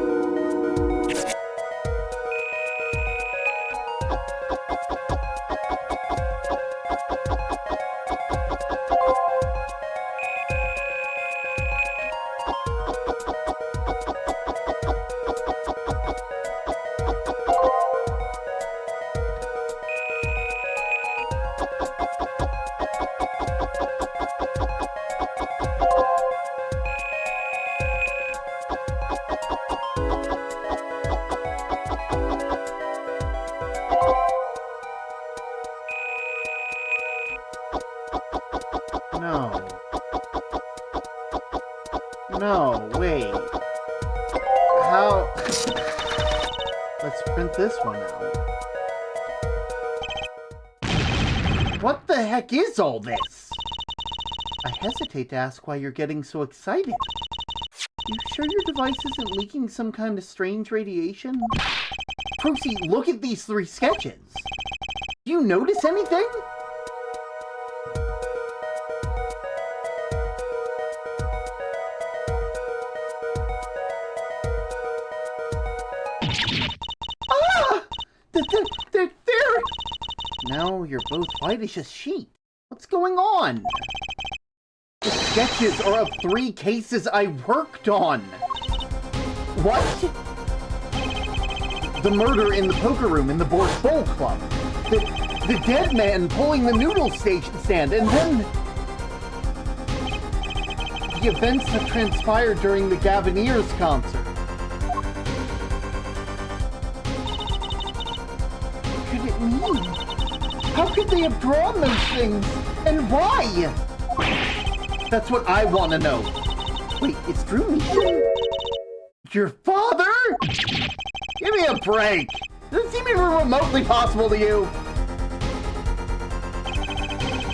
No. No, wait. How? Let's print this one out. What the heck is all this? I hesitate to ask why you're getting so excited. You sure your device isn't leaking some kind of strange radiation? Proceed, look at these 3 sketches. Do you notice anything? Ah! They're... Now you're both white as a sheet. What's going on? The sketches are of 3 cases I worked on. What? The murder in the poker room in the Boris Bowl Club. The dead man pulling the noodle station stand, and then the events that transpired during the Gavineers concert. What could it mean? How could they have drawn those things? And why? That's what I want to know. Wait, it's Drew Meacham? Your father? Give me a break. Does it seem even remotely possible to you?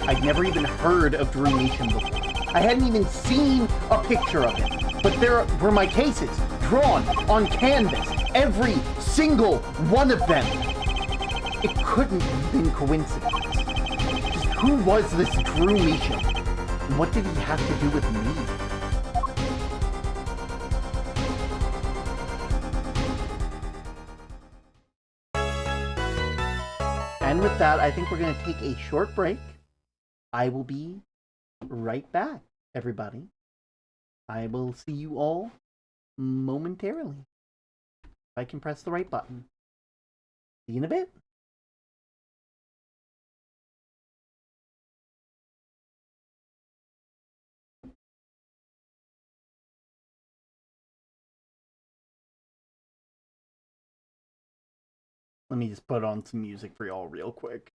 I'd never even heard of Drew Meacham before. I hadn't even seen a picture of him. But there were my cases, drawn on canvas. Every single one of them. It couldn't have been coincidence. Just who was this Drew Meacham? And what did he have to do with me? And with that, I think we're going to take a short break. I will be right back, everybody. I will see you all momentarily. If I can press the right button. See you in a bit. Let me just put on some music for y'all real quick.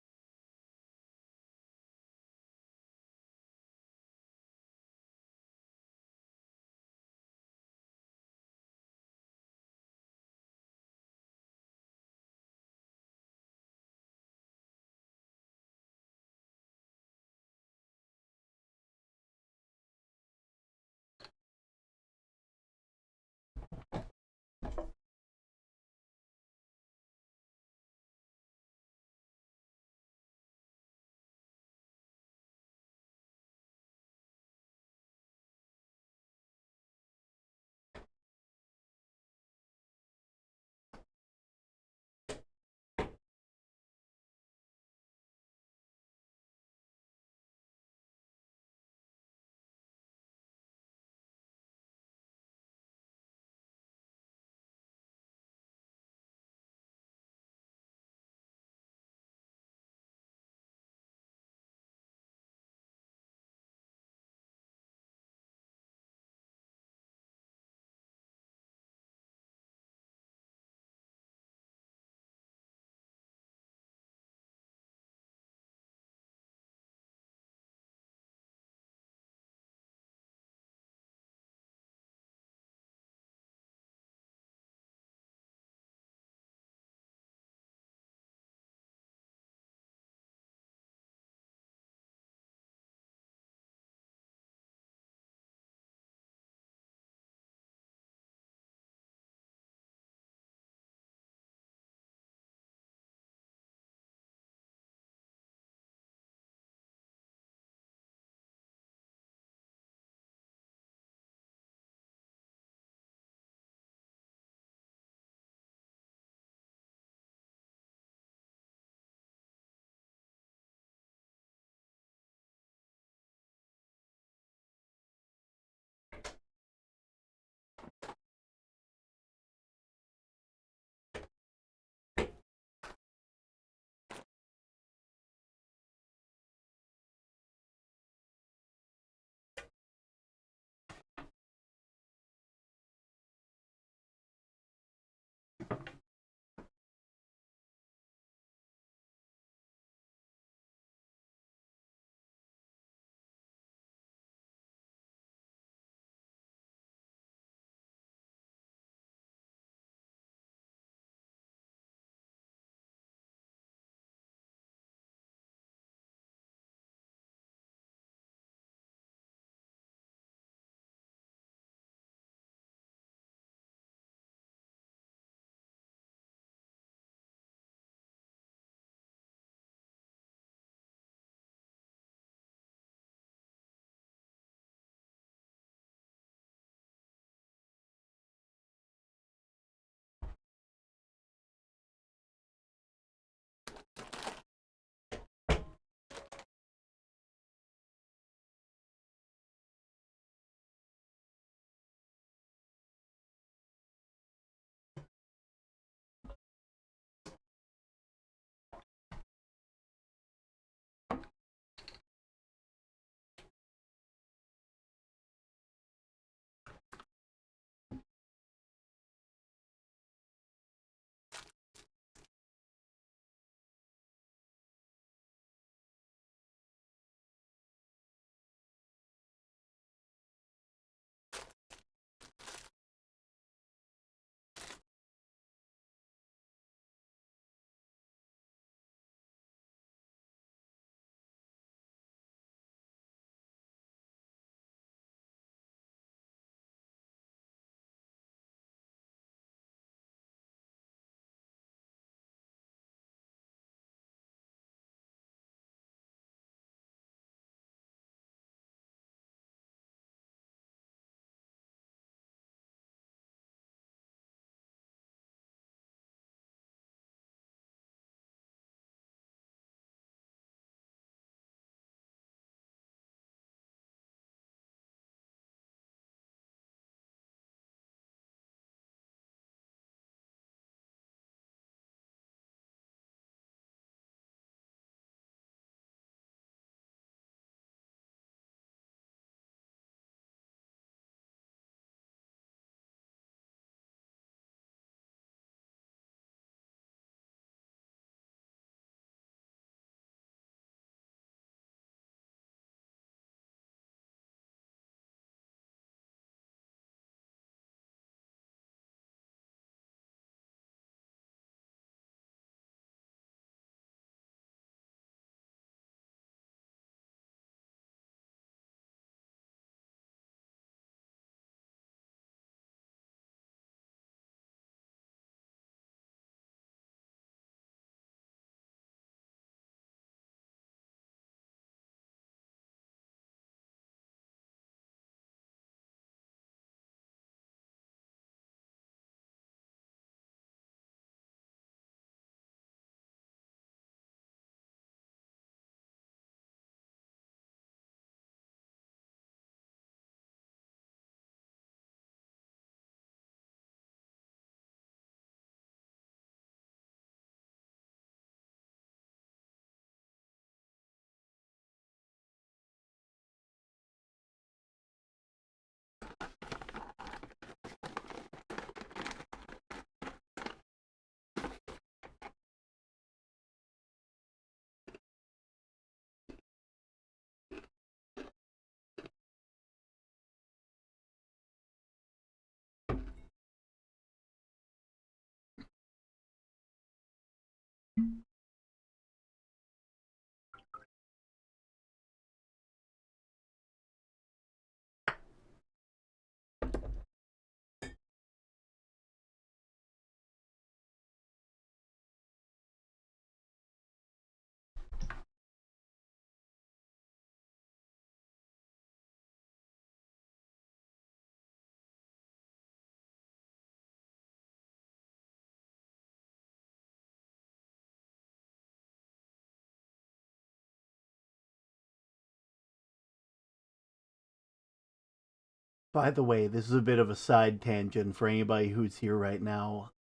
By the way, this is a bit of a side tangent for anybody who's here right now.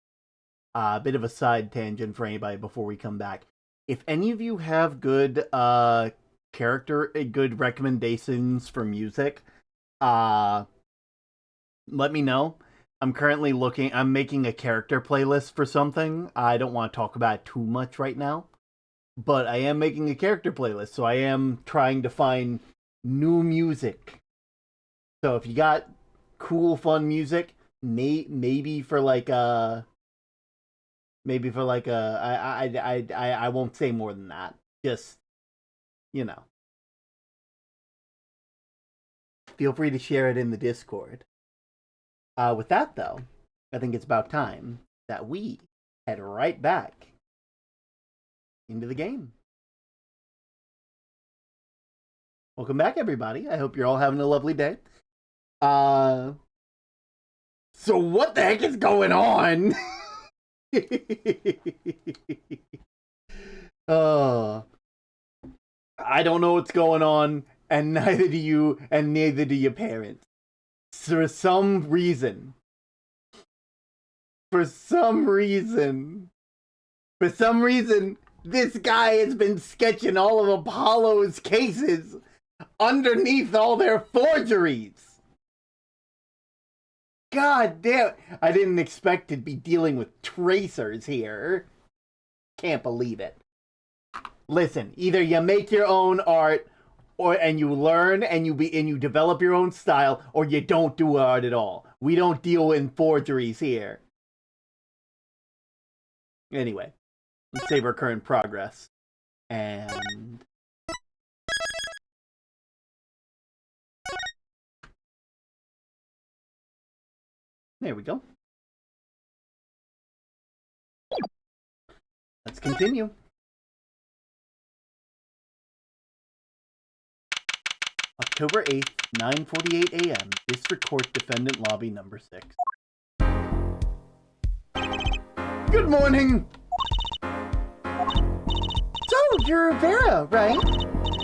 A bit of a side tangent for anybody before we come back. If any of you have good good recommendations for music, let me know. I'm currently I'm making a character playlist for something. I don't want to talk about it too much right now, but I am making a character playlist, so I am trying to find new music. So if you got cool, fun music, maybe for like I won't say more than that. Just, you know, feel free to share it in the Discord. With that though, I think it's about time that we head right back into the game. Welcome back, everybody. I hope you're all having a lovely day. So what the heck is going on? I don't know what's going on, and neither do you, and neither do your parents. So for some reason, this guy has been sketching all of Apollo's cases underneath all their forgeries. God damn, I didn't expect to be dealing with tracers here. Can't believe it. Listen, either you make your own art, and you learn and you develop your own style, or you don't do art at all. We don't deal in forgeries here. Anyway, let's save our current progress. And there we go. Let's continue. October 8th, 9:48 a.m., District Court Defendant Lobby number 6. Good morning! So, you're Vera, right?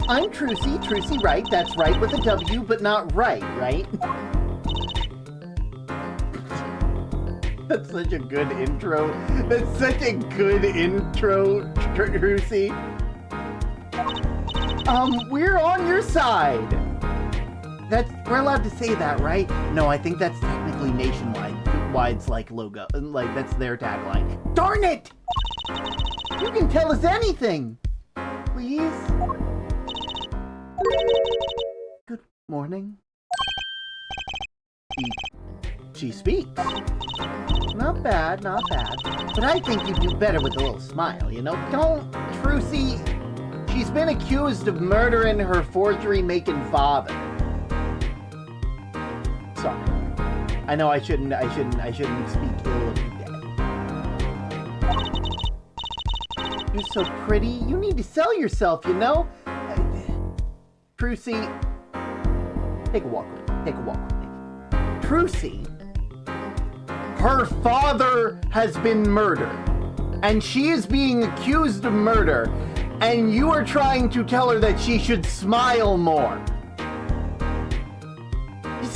I'm Trucy Wright. That's right with a W, but not right? That's such a good intro. Trucy. We're on your side. We're allowed to say that, right? No, I think that's technically nationwide. Wide's like logo, like that's their tagline. Darn it! You can tell us anything, please. Good morning. She speaks. Not bad. But I think you do better with a little smile, you know? Don't, Trucy. She's been accused of murdering her forgery-making father. Sorry. I know I shouldn't speak ill of the dead. You're so pretty. You need to sell yourself, you know? Trucy, take a walk with me. Trucy, her father has been murdered, and she is being accused of murder, and you are trying to tell her that she should smile more. You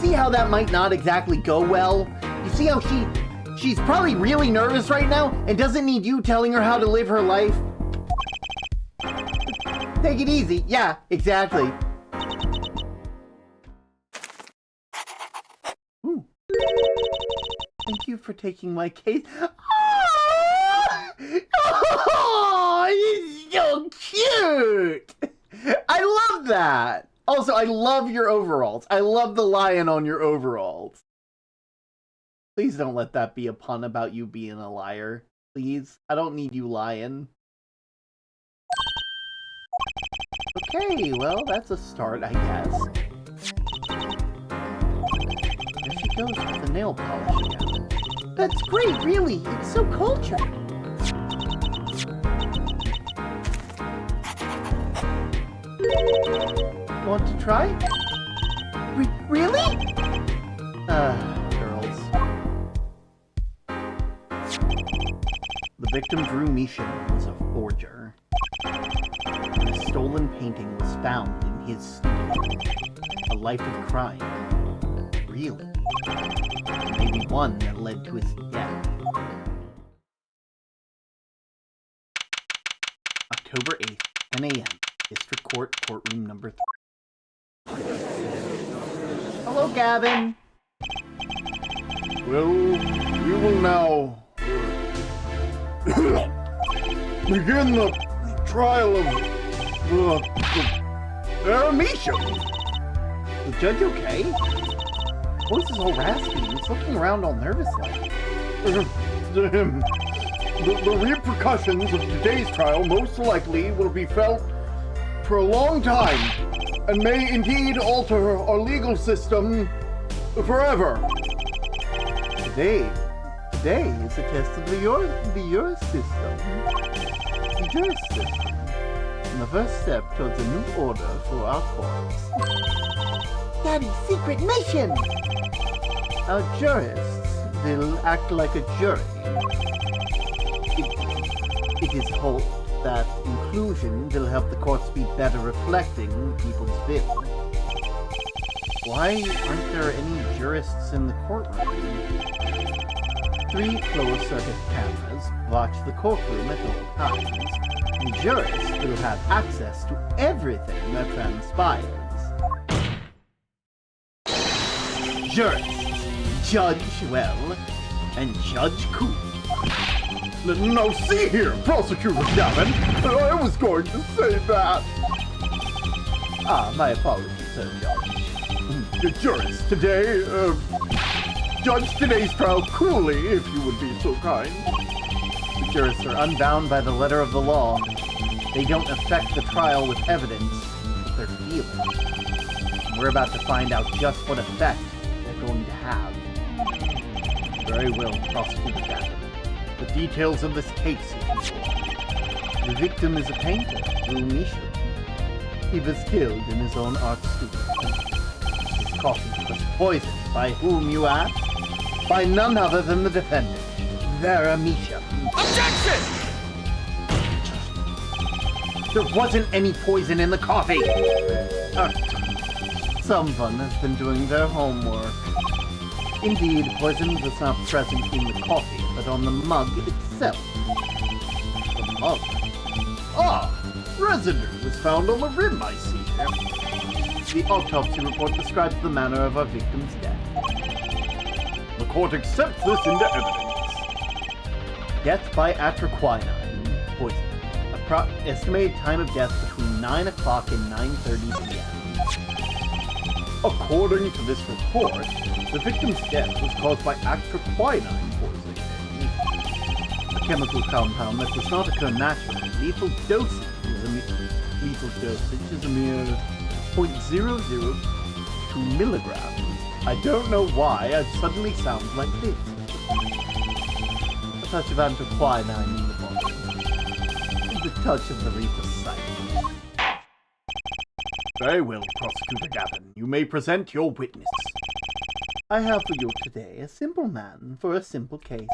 see how that might not exactly go well? You see how she's probably really nervous right now and doesn't need you telling her how to live her life? Take it easy. Yeah, exactly. Ooh. Thank you for taking my case. Oh, he's so cute! I love that! Also, I love your overalls. I love the lion on your overalls. Please don't let that be a pun about you being a liar. Please. I don't need you lying. Okay, well, that's a start, I guess. There she goes with the nail polish again. That's great, really. It's so cultured. Want to try? Really? Girls. The victim, Drew Mishin, was a forger. A stolen painting was found in his studio. A life of crime. really. Maybe one that led to his death. October 8th, 10 a.m. District Court, courtroom number 3. Hello, Gavin. Well, we will now begin the trial of the Aramecia. The judge okay? Voice is all raspy. He's looking around all nervous like. The repercussions of today's trial most likely will be felt for a long time and may indeed alter our legal system forever. Today is a test of the juris system. The juris system. And the first step towards a new order for our courts. Daddy's secret mission! Our jurists will act like a jury. It is hoped that inclusion will help the courts be better reflecting people's will. Why aren't there any jurists in the courtroom? 3 closed-circuit cameras watch the courtroom at all times. The jurists will have access to everything that transpires. Jurists, judge well, and judge cool. Now see here, Prosecutor Gavin, I was going to say that. My apologies, Sir Judge. The jurists today, judge today's trial coolly, if you would be so kind. The jurists are unbound by the letter of the law. They don't affect the trial with evidence, but their feelings. We're about to find out just what effect they're going to have. Very well, Prosecutor Gavin. The details of this case, if you will. The victim is a painter, Rumisha. He was killed in his own art studio. His coffee was poisoned. By whom, you ask? By none other than the defendant, Vera Misha. Objection! There wasn't any poison in the coffee! Someone has been doing their homework. Indeed, poison was not present in the coffee, but on the mug itself. The mug? Ah! Residue was found on the rim, I see here. The autopsy report describes the manner of our victim's death. The court accepts this into evidence. Death by atroquinine poison. Estimated time of death between 9 o'clock and 9:30 p.m. According to this report, the victim's death was caused by atroquinine poisoning. A chemical compound that does not occur naturally. Lethal dosage is a mere 0.002 milligrams. I don't know why I suddenly sound like this. A touch of atroquinine in the body. The touch of the Reaper's sight. Very well, Prosecutor Gavin. You may present your witness. I have for you today a simple man for a simple case.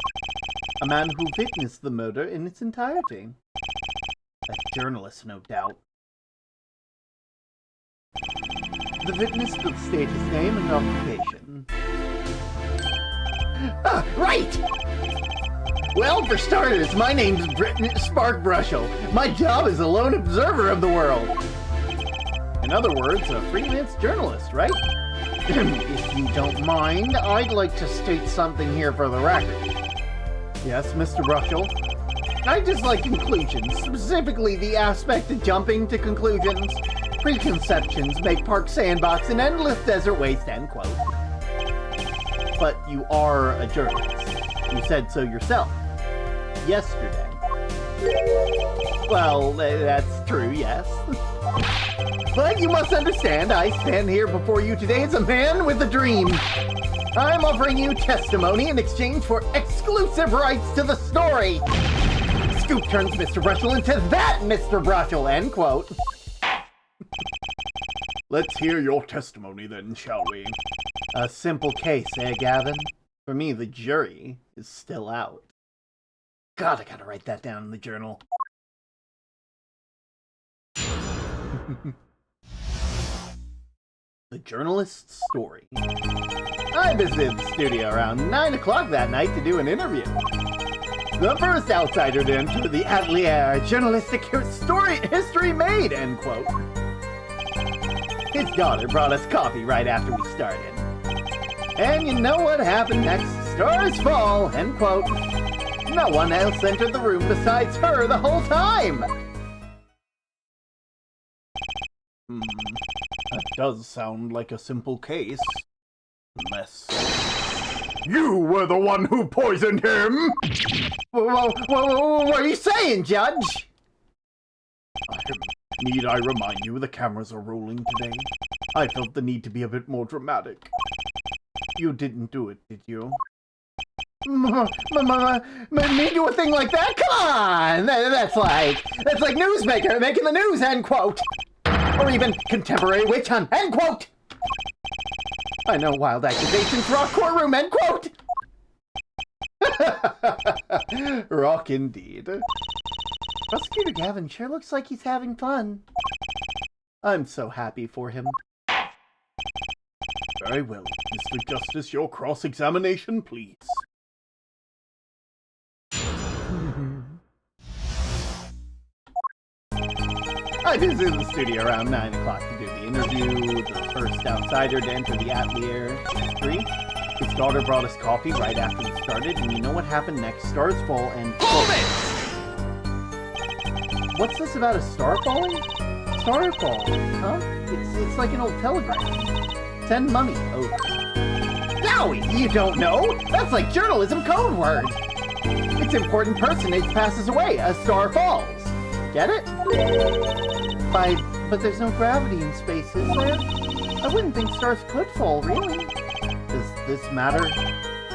A man who witnessed the murder in its entirety. A journalist, no doubt. The witness will state his name and occupation. Right! Well, for starters, my name's Sparkbrushel. My job is a lone observer of the world. In other words, a freelance journalist, right? If you don't mind, I'd like to state something here for the record. Yes, Mr. Brushel? I dislike conclusions, specifically the aspect of jumping to conclusions. Preconceptions make Park Sandbox an endless desert waste, end quote. But you are a journalist. You said so yourself. Yesterday. Well, that's true, yes. But you must understand, I stand here before you today as a man with a dream. I'm offering you testimony in exchange for exclusive rights to the story. Scoop turns Mr. Brushel into that Mr. Brushel, end quote. Let's hear your testimony then, shall we? A simple case, eh, Gavin? For me, the jury is still out. God, I gotta write that down in the journal. The journalist's story. I visited the studio around 9 o'clock that night to do an interview. The first outsider to enter the atelier, journalistic history made, end quote. His daughter brought us coffee right after we started. And you know what happened next? Stars fall, end quote. No one else entered the room besides her the whole time. That does sound like a simple case. Unless you were the one who poisoned him! What are you saying, Judge? Need I remind you the cameras are rolling today? I felt the need to be a bit more dramatic. You didn't do it, did you? Me do a thing like that? Come on! That's like newsmaker making the news, end quote! Or even contemporary witch hunt, end quote! I know wild accusations rock courtroom, end quote! Rock indeed. Prosecutor Gavin sure looks like he's having fun. I'm so happy for him. Very well. Mr. Justice, your cross-examination, please. I visited the studio around 9 o'clock to do the interview. The first outsider to enter the atelier history. His daughter brought us coffee right after we started, and you know what happened next? Stars fall and... Hold it! What's this about a star falling? Star fall, huh? It's like an old telegram. Send money over. Yowie, you don't know? That's like journalism code word. It's important personage passes away, a star falls. Get it? But there's no gravity in space, is there? I wouldn't think stars could fall, really. Does this matter?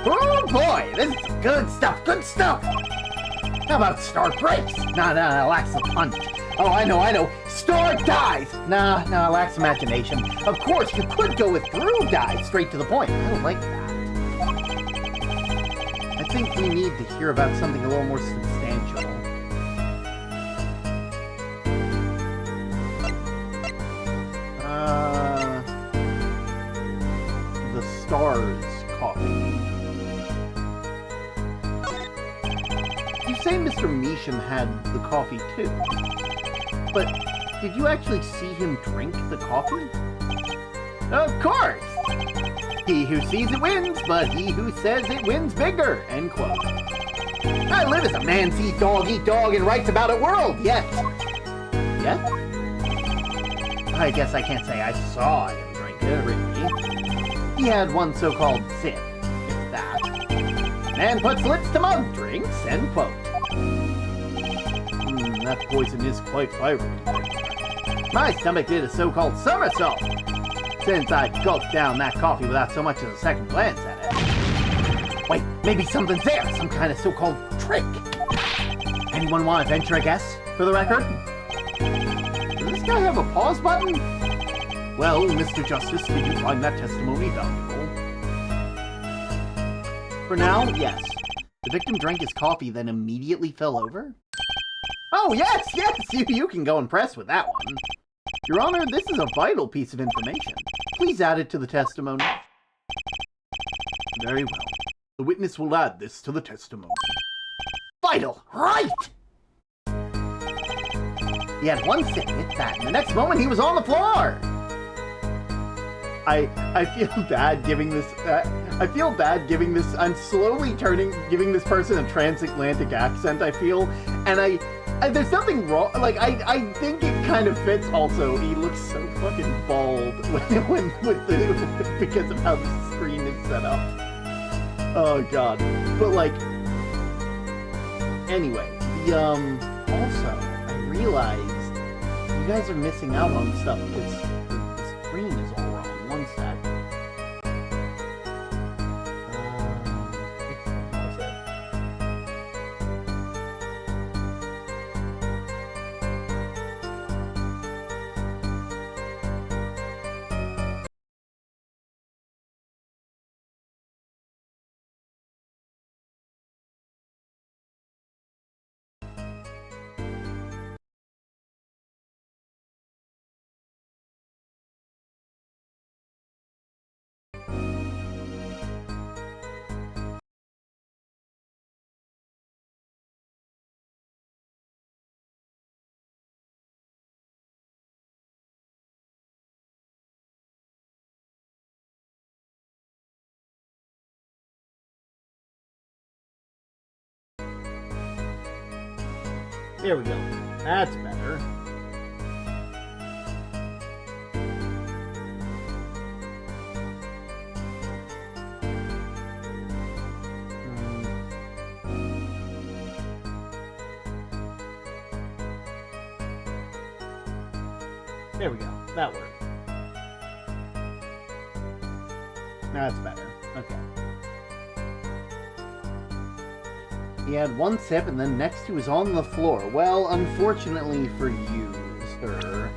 Oh boy, this is good stuff, good stuff! How about star breaks? Nah, lacks the punch. Oh, I know. Star dies! Nah, lacks imagination. Of course, you could go with through dies, straight to the point. I don't like that. I think we need to hear about something a little more substantial. The stars coffee. You say Mr. Measham had the coffee too, but did you actually see him drink the coffee? Of course! He who sees it wins, but he who says it wins bigger, end quote. I live as a man sees dog eat dog and writes about it world, yet. Yet? I guess I can't say I saw him drink it, really. He had one so-called sip, if that. Man puts lips to mug, drinks, end quote. That poison is quite fiery. My stomach did a so-called somersault, since I gulped down that coffee without so much as a second glance at it. Wait, maybe something's there, some kind of so-called trick. Anyone want to venture a guess, for the record? Does this guy have a pause button? Well, Mr. Justice, did you find that testimony valuable? For now, yes. The victim drank his coffee, then immediately fell over? Oh, yes, you can go and press with that one. Your Honor, this is a vital piece of information. Please add it to the testimony. Very well. The witness will add this to the testimony. Vital, right! He had one sip, it's that, and the next moment he was on the floor! I feel bad giving this, I'm slowly giving this person a transatlantic accent, I feel, and there's nothing wrong, like, I think it kind of fits also. He looks so fucking bald because of how the screen is set up. Oh god. But like, anyway, also, I realized you guys are missing out on stuff because the screen is all wrong. One sec. There we go. That's better. There we go. That worked. That's better. Okay. He had one sip and then next he was on the floor. Well, unfortunately for you, sir,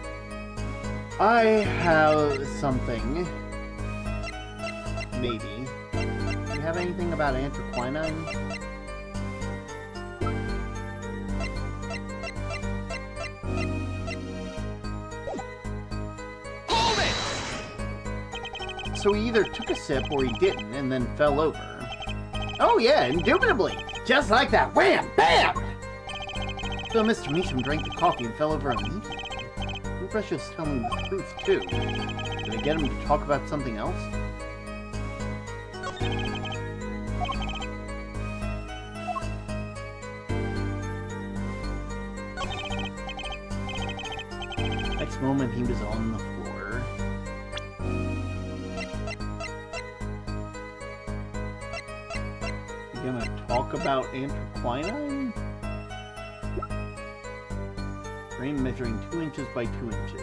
I have something. Maybe. Do you have anything about anthraquinine? So he either took a sip or he didn't and then fell over. Oh yeah, indubitably. Just like that. Wham! Bam! So Mr. Meacham drank the coffee and fell over immediately. Toothbrush was telling the truth, too. Did I get him to talk about something else? Next moment, he was on the floor. Gonna talk about anthraquinine? Frame measuring 2 inches by 2 inches.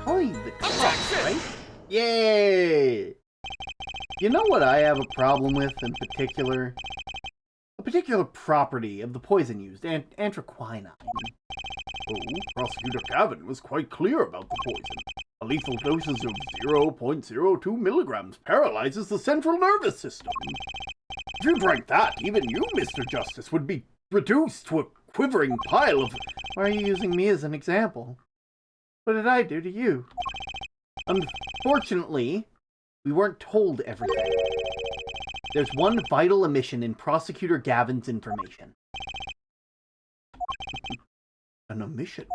Probably the cost, right? Yay! You know what I have a problem with in particular? A particular property of the poison used, anthraquinine. Oh, Prosecutor Gavin was quite clear about the poison. A lethal dosage of 0.02 milligrams paralyzes the central nervous system. If you drank that, even you, Mr. Justice, would be reduced to a quivering pile of... Why are you using me as an example? What did I do to you? Unfortunately, we weren't told everything. There's one vital omission in Prosecutor Gavin's information. An omission?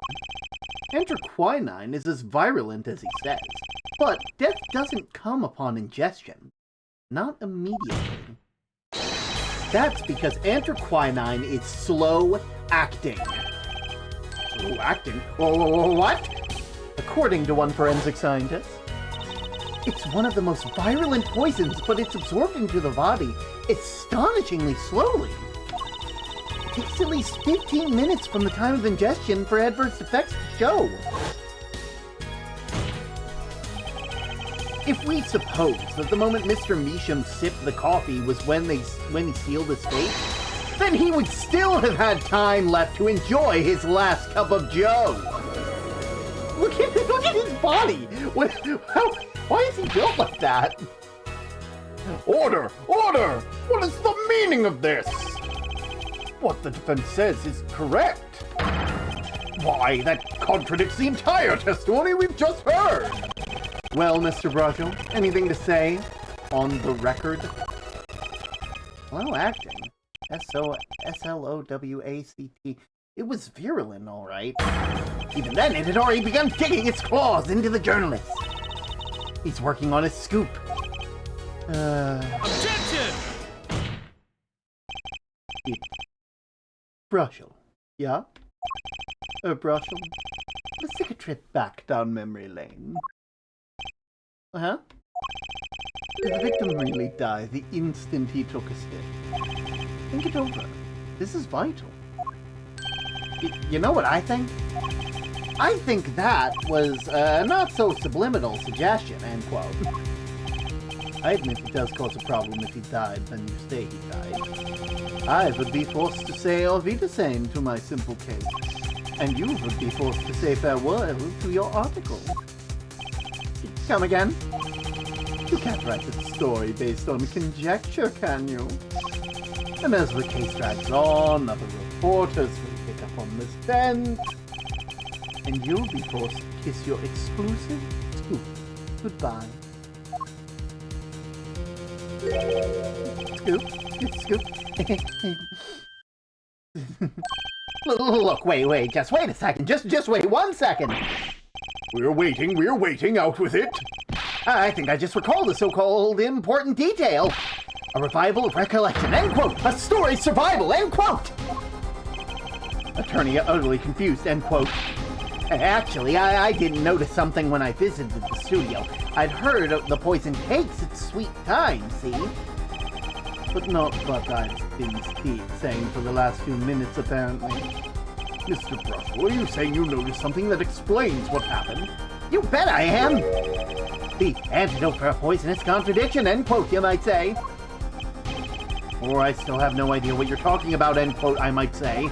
Anthraquinine is as virulent as he says, but death doesn't come upon ingestion. Not immediately. That's because anthraquinine is slow acting. Slow acting? What? According to one forensic scientist. It's one of the most virulent poisons, but it's absorbed into the body astonishingly slowly. It takes at least 15 minutes from the time of ingestion for adverse effects to show. If we suppose that the moment Mr. Meacham sipped the coffee was when he sealed his fate, then he would still have had time left to enjoy his last cup of joe. Look at his body. Why is he built like that? Order! Order! What is the meaning of this? What the defense says is correct. Why, that contradicts the entire testimony we've just heard. Well, Mr. Brogel, anything to say on the record? Slow acting. S-L-O-W-A-C-T. It was virulent, all right. Even then, it had already begun digging its claws into the journalist. He's working on his scoop. Objection! Brogel. Yeah? Brogel? Let's take a trip back down memory lane. Uh-huh? Did the victim really die the instant he took a step? Think it over. This is vital. You know what I think? I think that was a not-so-subliminal suggestion, end quote. I admit it does cause a problem if he died, then you say he died. I would be forced to say au revoir to my simple case, and you would be forced to say farewell to your article. Come again? You can't write a story based on conjecture, can you? And as the case drags on, other reporters will pick up on this scent, and you'll be forced to kiss your exclusive scoop goodbye. Scoop, scoop. Look, wait, just wait a second. Just wait 1 second. We're waiting, out with it. I think I just recalled a so-called important detail. A revival of recollection, end quote. A story survival, end quote. Attorney utterly confused, end quote. Actually, I didn't notice something when I visited the studio. I'd heard of the poison cakes at Sweet Time, see? But not what I've been saying for the last few minutes, apparently. Mr. Brussel, are you saying you noticed something that explains what happened? You bet I am! The antidote for a poisonous contradiction, end quote, you might say. Or I still have no idea what you're talking about, end quote, I might say.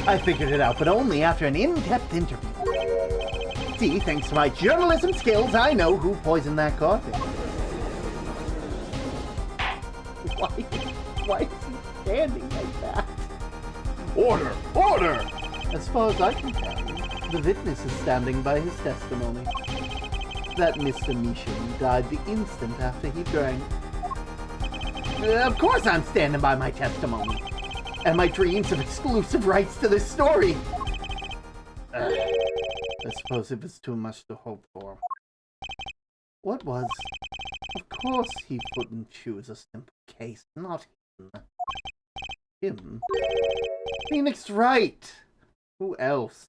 I figured it out, but only after an in-depth interview. See, thanks to my journalism skills, I know who poisoned that coffee. Why is he standing like that? Order! As far as I can tell, the witness is standing by his testimony. That Mr. Measham died the instant after he drank. Of course I'm standing by my testimony. And my dreams of exclusive rights to this story. I suppose it was too much to hope for. What was? Of course he wouldn't choose a simple case, not him. Him? Phoenix Wright! Who else?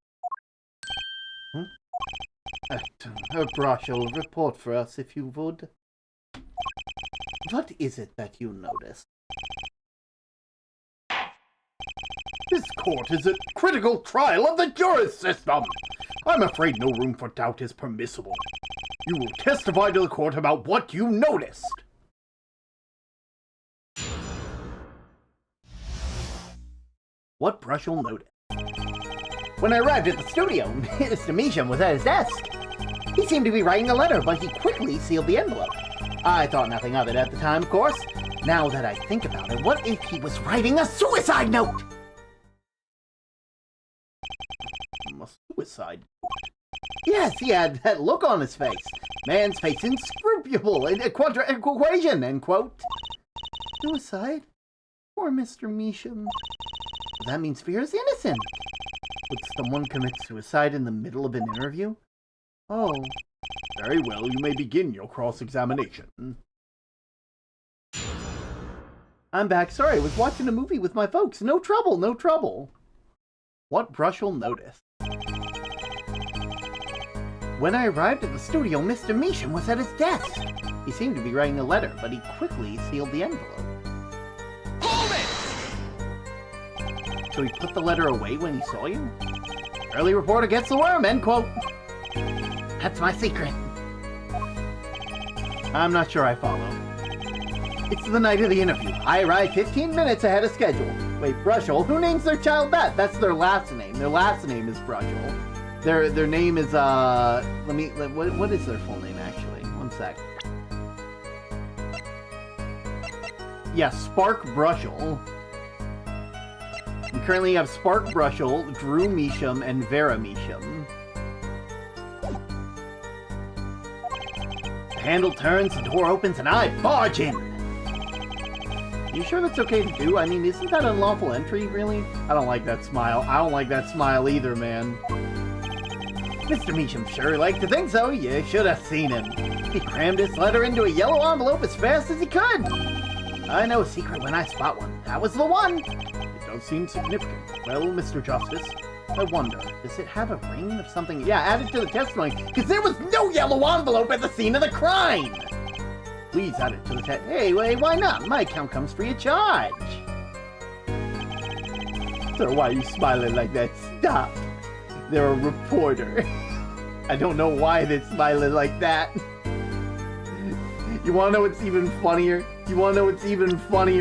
Brushel, report for us, if you would. What is it that you noticed? This court is a critical trial of the juris system. I'm afraid no room for doubt is permissible. You will testify to the court about what you noticed. What Brushel noticed? When I arrived at the studio, Mr. Measham was at his desk. He seemed to be writing a letter, but he quickly sealed the envelope. I thought nothing of it at the time, of course. Now that I think about it, what if he was writing a suicide note? A suicide note? Yes, he had that look on his face. Man's face inscrutable, a equation, end quote. Suicide? Poor Mr. Measham. That means Fear is innocent. Would someone commit suicide in the middle of an interview? Oh. Very well, you may begin your cross-examination. I'm back. Sorry, I was watching a movie with my folks. No trouble, no trouble. What Brushel noticed? When I arrived at the studio, Mr. Measham was at his desk. He seemed to be writing a letter, but he quickly sealed the envelope. Hold it! So he put the letter away when he saw you? Early reporter gets the worm, end quote. That's my secret. I'm not sure I follow. It's the night of the interview. I arrived 15 minutes ahead of schedule. Wait, Brushel? Who names their child that? That's their last name. Their last name is Brushel. Their name is, what is their full name, actually? One sec. Yeah, Spark Brushel. We currently have Spark Brushel, Drew Measham, and Vera Measham. The handle turns, the door opens, and I barge in! You sure that's okay to do? I mean, isn't that unlawful entry, really? I don't like that smile. I don't like that smile either, man. Mr. Measham sure liked to think so. You should have seen him. He crammed his letter into a yellow envelope as fast as he could. I know a secret when I spot one. That was the one. It does seem significant. Well, Mr. Justice, I wonder, does it have a ring of something? Yeah, add it to the testimony, because there was no yellow envelope at the scene of the crime. Please add it to the test. Hey, why not? My account comes free of charge. Sir, why are you smiling like that? Stop. They're a reporter. I don't know why they're smiling like that. You wanna know what's even funnier?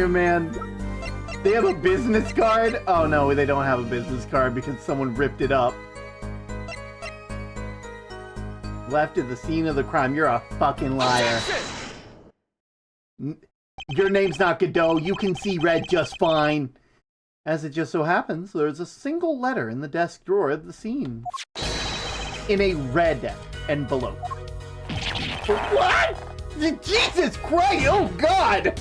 Man? They have a business card? Oh no, they don't have a business card because someone ripped it up. Left at the scene of the crime. You're a fucking liar. Your name's not Godot. You can see red just fine. As it just so happens, there's a single letter in the desk drawer of the scene. In a red envelope. What? Jesus Christ! Oh God!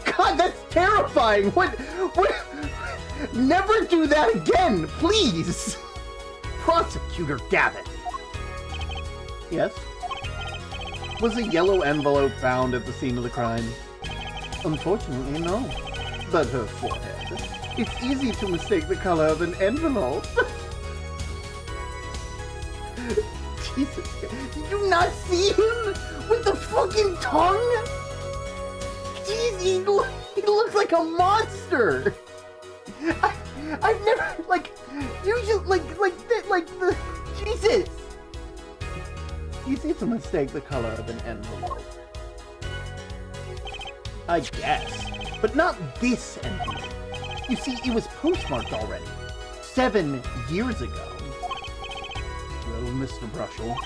God, that's terrifying! What? Never do that again, please! Prosecutor Gavin. Yes? Was a yellow envelope found at the scene of the crime? Unfortunately, no. But her forehead. It's easy to mistake the color of an envelope. Jesus, did you not see him? With the fucking tongue? Jeez, he looks like a monster! I've never, usually, the, Jesus! Easy to mistake the color of an envelope. I guess, but not this envelope. You see, it was postmarked already. 7 years ago. Well, Mr. Brushel,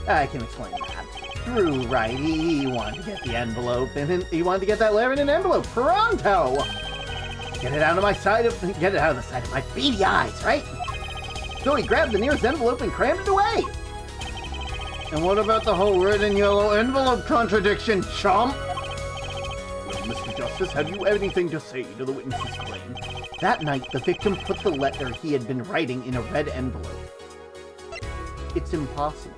I can explain that. Drew, right, he wanted to get the envelope, and he wanted to get that letter in an envelope. Pronto! Get it out of the sight of my beady eyes, right? So he grabbed the nearest envelope and crammed it away. And what about the whole red and yellow envelope contradiction, chump? Well, Mr. Justice, have you anything to say to the witness's claim? That night, the victim put the letter he had been writing in a red envelope. It's impossible.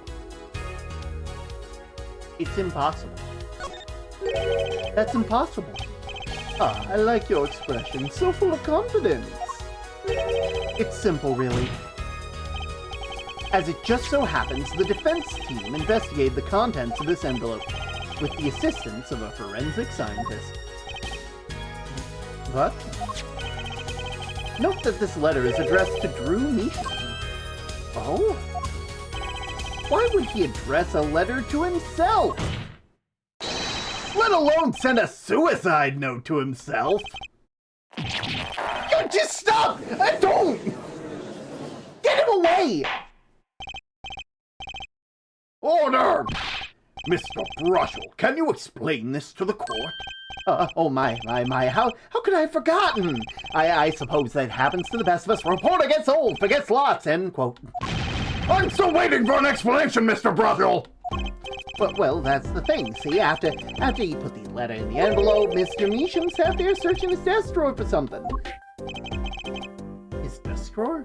It's impossible. That's impossible. Ah, I like your expression. So full of confidence. It's simple, really. As it just so happens, the defense team investigated the contents of this envelope with the assistance of a forensic scientist. What? Note that this letter is addressed to Drew Measham. Oh? Why would he address a letter to himself? Let alone send a suicide note to himself. Just stop! Don't! Get him away! Order! Mr. Brushel, can you explain this to the court? Oh my, how could I have forgotten? I suppose that happens to the best of us. Reporter gets old, forgets lots, end quote. I'm still waiting for an explanation, Mr. Brushel! Well, that's the thing. See, after you put the letter in the envelope, Mr. Measham sat there searching his desk drawer for something. His desk drawer?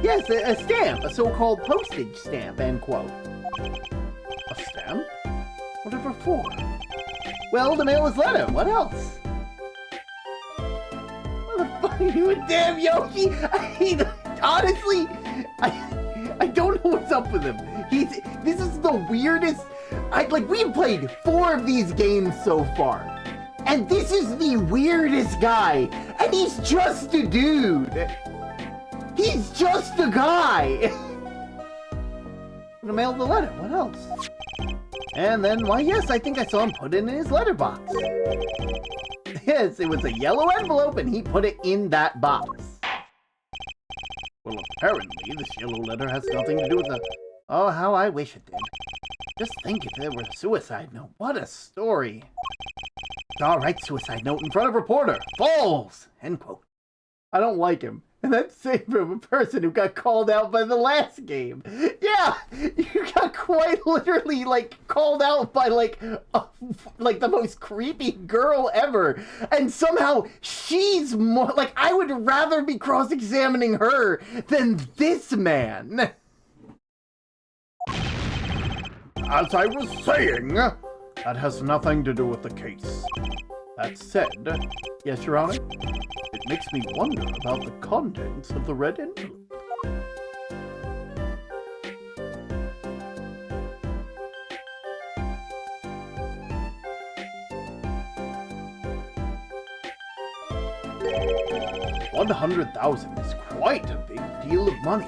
Yes, a stamp, a so-called postage stamp, end quote. A stamp? Whatever for? Well, to mail his letter. What else? What the fuck are you, damn Yoshi? Honestly, I don't know what's up with him. This is the weirdest. We've played 4 of these games so far, and this is the weirdest guy, and he's just a dude. He's just a guy. I'm gonna mail the letter. What else? And then, why, yes, I think I saw him put it in his letterbox. Yes, it was a yellow envelope, and he put it in that box. Well, apparently, this yellow letter has nothing to do with the... Oh, how I wish it did. Just think if there were a suicide note. What a story. All right, suicide note in front of reporter. False! End quote. I don't like him. And that's same from a person who got called out by the last game. Yeah, you got quite literally, called out by, the most creepy girl ever. And somehow she's more, I would rather be cross-examining her than this man. As I was saying, that has nothing to do with the case. That said, yes, Your Honor, it makes me wonder about the contents of the red envelope. $100,000 is quite a big deal of money.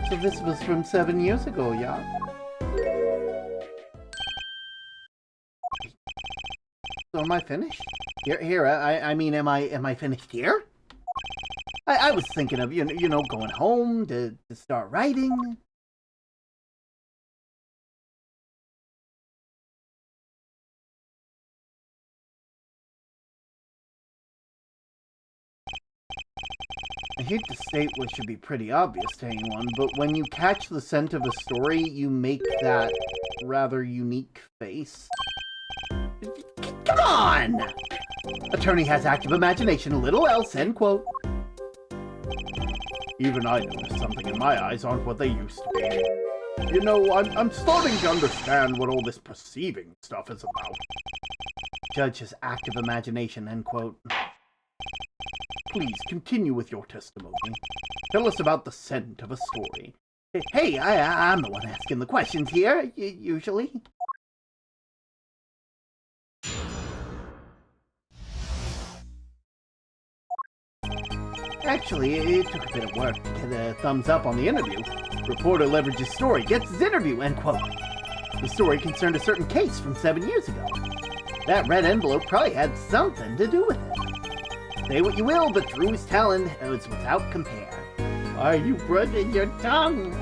So this was from 7 years ago, yeah? So am I finished? Here, I mean, am I finished here? I was thinking of, you know, going home to start writing. I hate to state what should be pretty obvious to anyone, but when you catch the scent of a story, you make that rather unique face. Come on! Attorney has active imagination, a little else, end quote. Even I noticed something in my eyes aren't what they used to be. You know, I'm starting to understand what all this perceiving stuff is about. Judge has active imagination, end quote. Please continue with your testimony. Tell us about the scent of a story. Hey, I'm the one asking the questions here, usually. Actually, it took a bit of work to get a thumbs up on the interview. Reporter leverages story, gets his interview, end quote. The story concerned a certain case from 7 years ago. That red envelope probably had something to do with it. Say what you will, but Drew's talent was without compare. Are you brushing your tongue?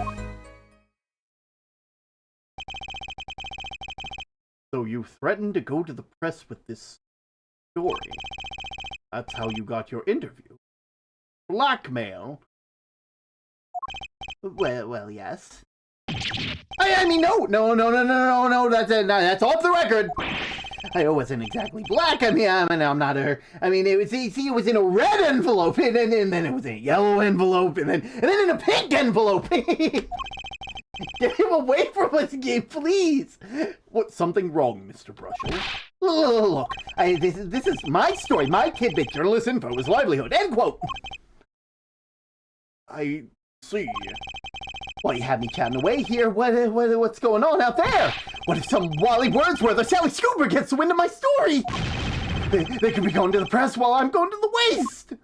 So you threatened to go to the press with this story. That's how you got your interview. Blackmail? Well, yes. I mean, no, that's off the record. I wasn't exactly black. I'm not her. It was in a red envelope, and then it was in a yellow envelope, and then in a pink envelope. Get him away from us, please. What's something wrong, Mr. Brushel? Look, this is my story, my tidbit. Journalist info is livelihood. End quote. I see. Well, you have me chatting away here. What's going on out there? What if some Wally Wordsworth or Sally Scooper gets the wind of my story? They could be going to the press while I'm going to the waste. The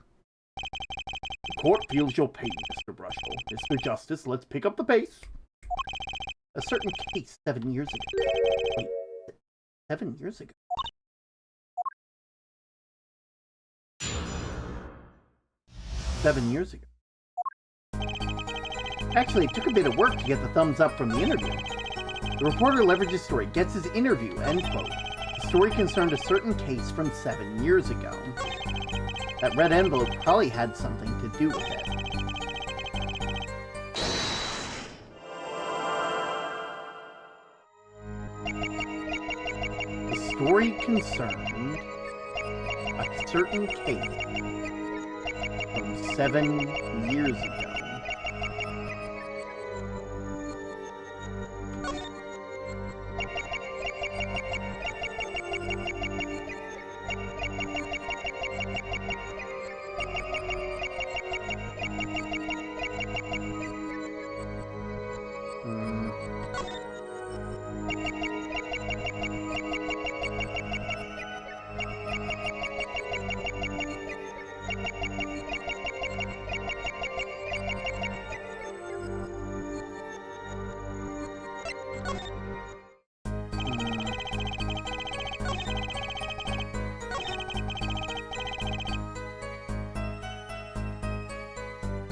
court feels your pain, Mr. Brushel. Mr. Justice, let's pick up the pace. A certain case 7 years ago. Wait, 7 years ago? Seven years ago. Actually, it took a bit of work to get the thumbs up from the interview. The reporter leverages story, gets his interview, end quote. The story concerned a certain case from 7 years ago. That red envelope probably had something to do with it. The story concerned a certain case from 7 years ago.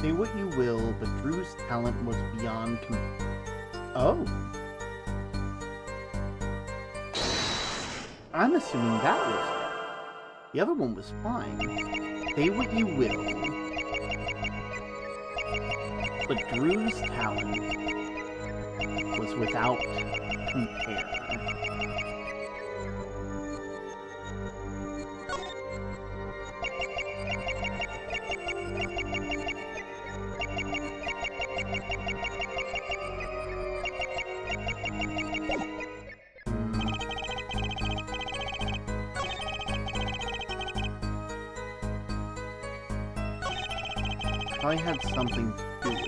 Say what you will, but Drew's talent was beyond Oh. I'm assuming that was it. The other one was fine. Say what you will, but Drew's talent was without compare. I had something to do with it.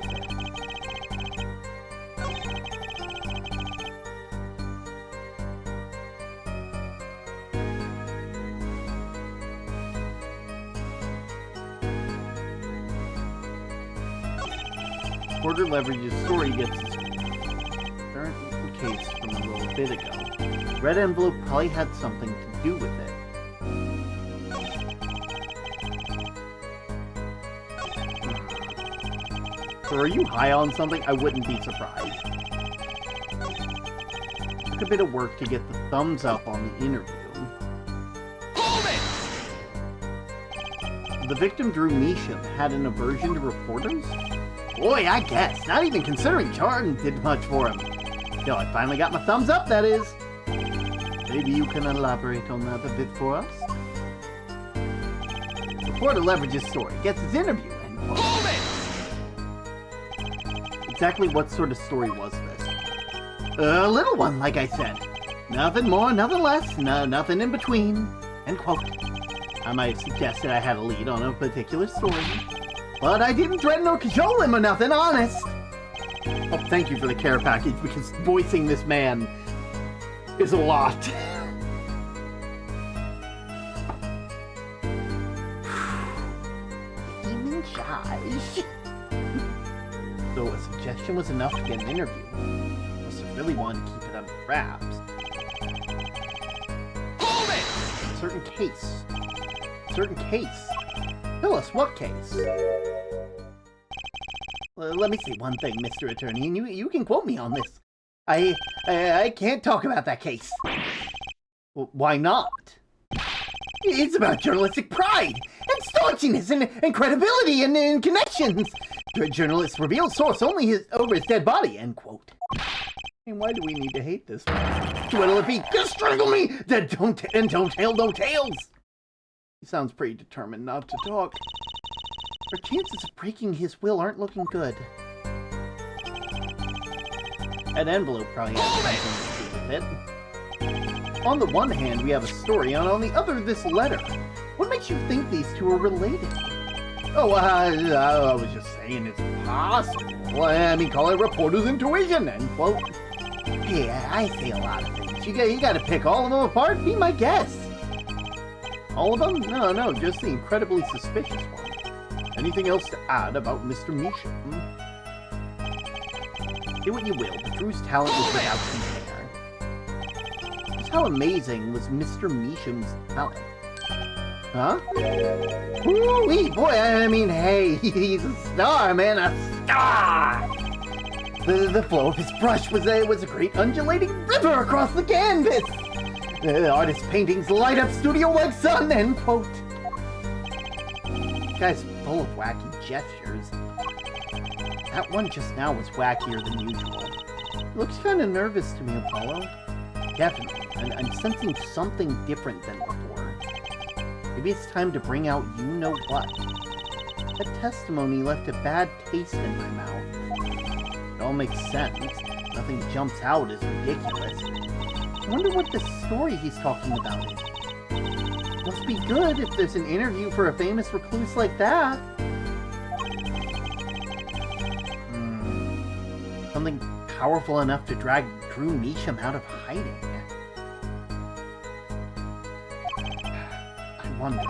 Porter leverages story gets his current case from a little bit ago. Red envelope probably had something to do with it. So are you high on something? I wouldn't be surprised. Took a bit of work to get the thumbs up on the interview. Hold The victim, Drew Measham, had an aversion to reporters? Boy, I guess. Not even considering Jordan did much for him. Yo, I finally got my thumbs up, that is. Maybe you can elaborate on that a bit for us? Reporter leverages story, gets his interview, and... Hold it! Exactly what sort of story was this? A little one, like I said. Nothing more, nothing less, nothing in between. End quote. I might have suggested I had a lead on a particular story, but I didn't threaten or cajole him or nothing, honest. Oh, thank you for the care package, because voicing this man is a lot. Even Josh. So a suggestion was enough to get an interview. Must have really wanted to keep it under wraps. Hold it! Certain case. Certain case. Tell us what case. Let me say one thing, Mr. Attorney, and you can quote me on this. I can't talk about that case. Well, why not? It's about journalistic pride and staunchiness and credibility and connections. Journalists reveal source only over his dead body, end quote. And why do we need to hate this man? What'll it be? Just strangle me! Then don't tell no tales! He sounds pretty determined not to talk. Our chances of breaking his will aren't looking good. That envelope probably has something to do with it. On the one hand, we have a story, and on the other, this letter. What makes you think these two are related? Oh, I was just saying it's possible. I mean, call it reporter's intuition, end quote. Hey, I say a lot of things. You gotta pick all of them apart? Be my guest. All of them? No, just the incredibly suspicious one. Anything else to add about Mr. Measham? Say what you will, but Drew's talent was without compare. Just how amazing was Mr. Measham's talent? Huh? Woo-wee, boy, I mean, hey, he's a star, man, a star! The flow of his brush was a great undulating river across the canvas! The artist's paintings light up studio like sun, end quote. This guy's full of wacky gestures. That one just now was wackier than usual. He looks kind of nervous to me, Apollo. Definitely. I'm sensing something different than before. Maybe it's time to bring out you-know-what. That testimony left a bad taste in my mouth. It all makes sense. Nothing jumps out as ridiculous. I wonder what the story he's talking about is. Must be good if there's an interview for a famous recluse like that. Something powerful enough to drag Drew Measham out of hiding. I wonder.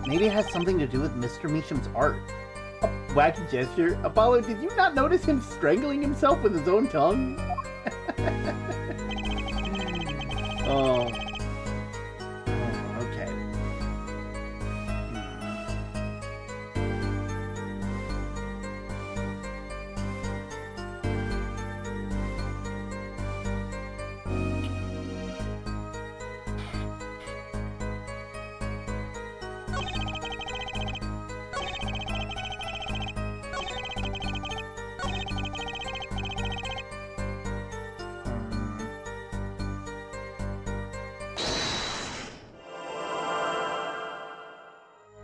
Maybe it has something to do with Mr. Measham's art. A wacky gesture? Apollo, did you not notice him strangling himself with his own tongue? Oh. Okay.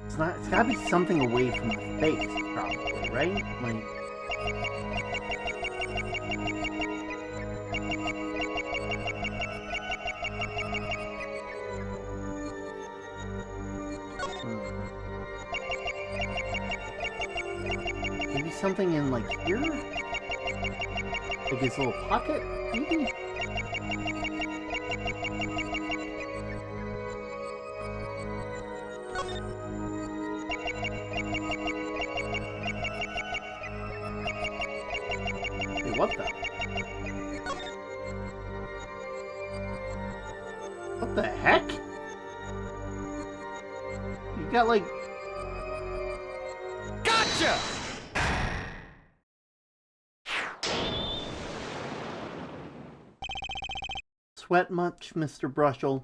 It's gotta be something away from the face, probably, right? Like... Maybe something in, like, here? Like his little pocket, maybe? What the? What the heck? You got like... Gotcha! Sweat much, Mr. Brushel?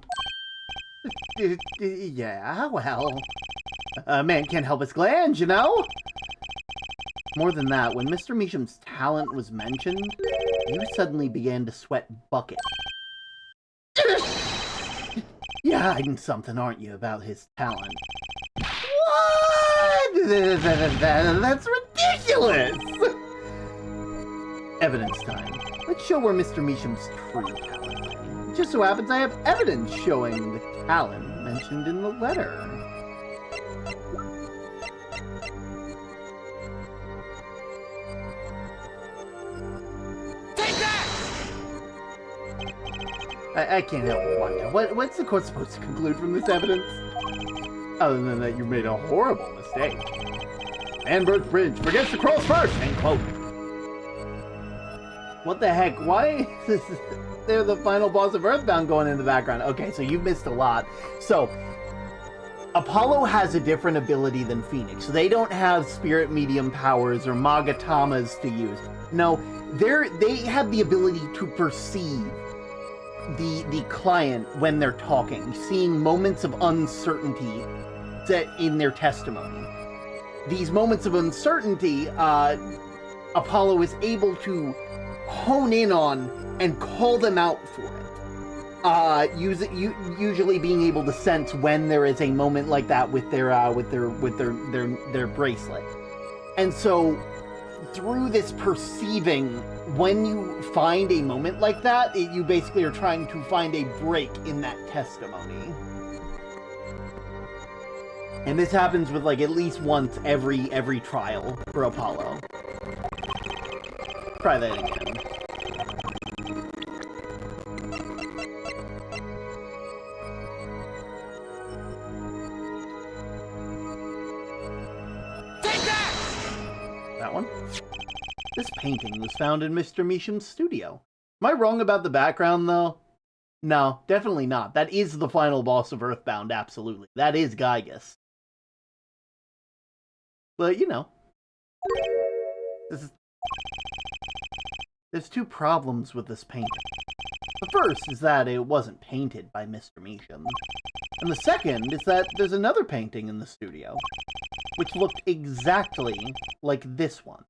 Yeah, well... A man can't help his glands, you know? More than that, when Mr. Meacham's talent was mentioned, you suddenly began to sweat buckets. You're hiding something, aren't you, about his talent? What? That's ridiculous! Evidence time. Let's show where Mr. Meacham's true talent lay. It just so happens I have evidence showing the talent mentioned in the letter. Take that! I can't help but wonder. What's the court supposed to conclude from this evidence? Other than that you made a horrible mistake. Manbridge Bridge forgets to cross first, end quote. What the heck? Why is there the final boss of Earthbound going in the background? Okay, so you've missed a lot. So, Apollo has a different ability than Phoenix. They don't have spirit medium powers or Magatamas to use. No, they have the ability to perceive the client when they're talking, seeing moments of uncertainty set in their testimony. These moments of uncertainty, Apollo is able to hone in on and call them out for it. Usually being able to sense when there is a moment like that with their bracelet. And so through this perceiving, when you find a moment like that, you basically are trying to find a break in that testimony. And this happens with like at least once every trial for Apollo. Try that again. Take that! That one? This painting was found in Mr. Meacham's studio. Am I wrong about the background, though? No, definitely not. That is the final boss of Earthbound, absolutely. That is Gygus. But, you know. There's two problems with this painting. The first is that it wasn't painted by Mr. Meacham. And the second is that there's another painting in the studio, which looked exactly like this one,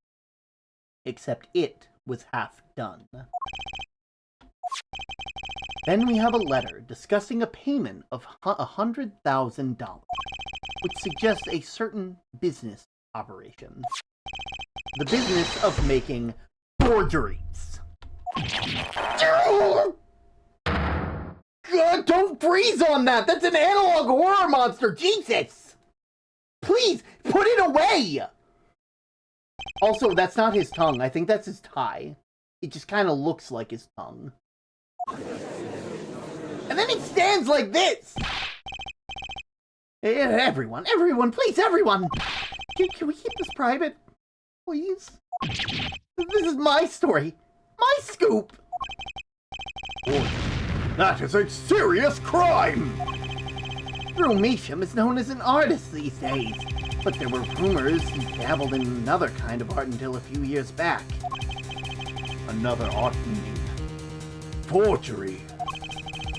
except it was half done. Then we have a letter discussing a payment of $100,000, which suggests a certain business operation. The business of making forgeries. God, don't freeze on that! That's an analog horror monster! Jesus! Please, put it away! Also, that's not his tongue. I think that's his tie. It just kind of looks like his tongue. And then he stands like this! Everyone, please, everyone! Can we keep this private? Please? This is my story. My scoop! That is a serious crime! Drew Meacham is known as an artist these days, but there were rumors he dabbled in another kind of art until a few years back. Another art meaning forgery.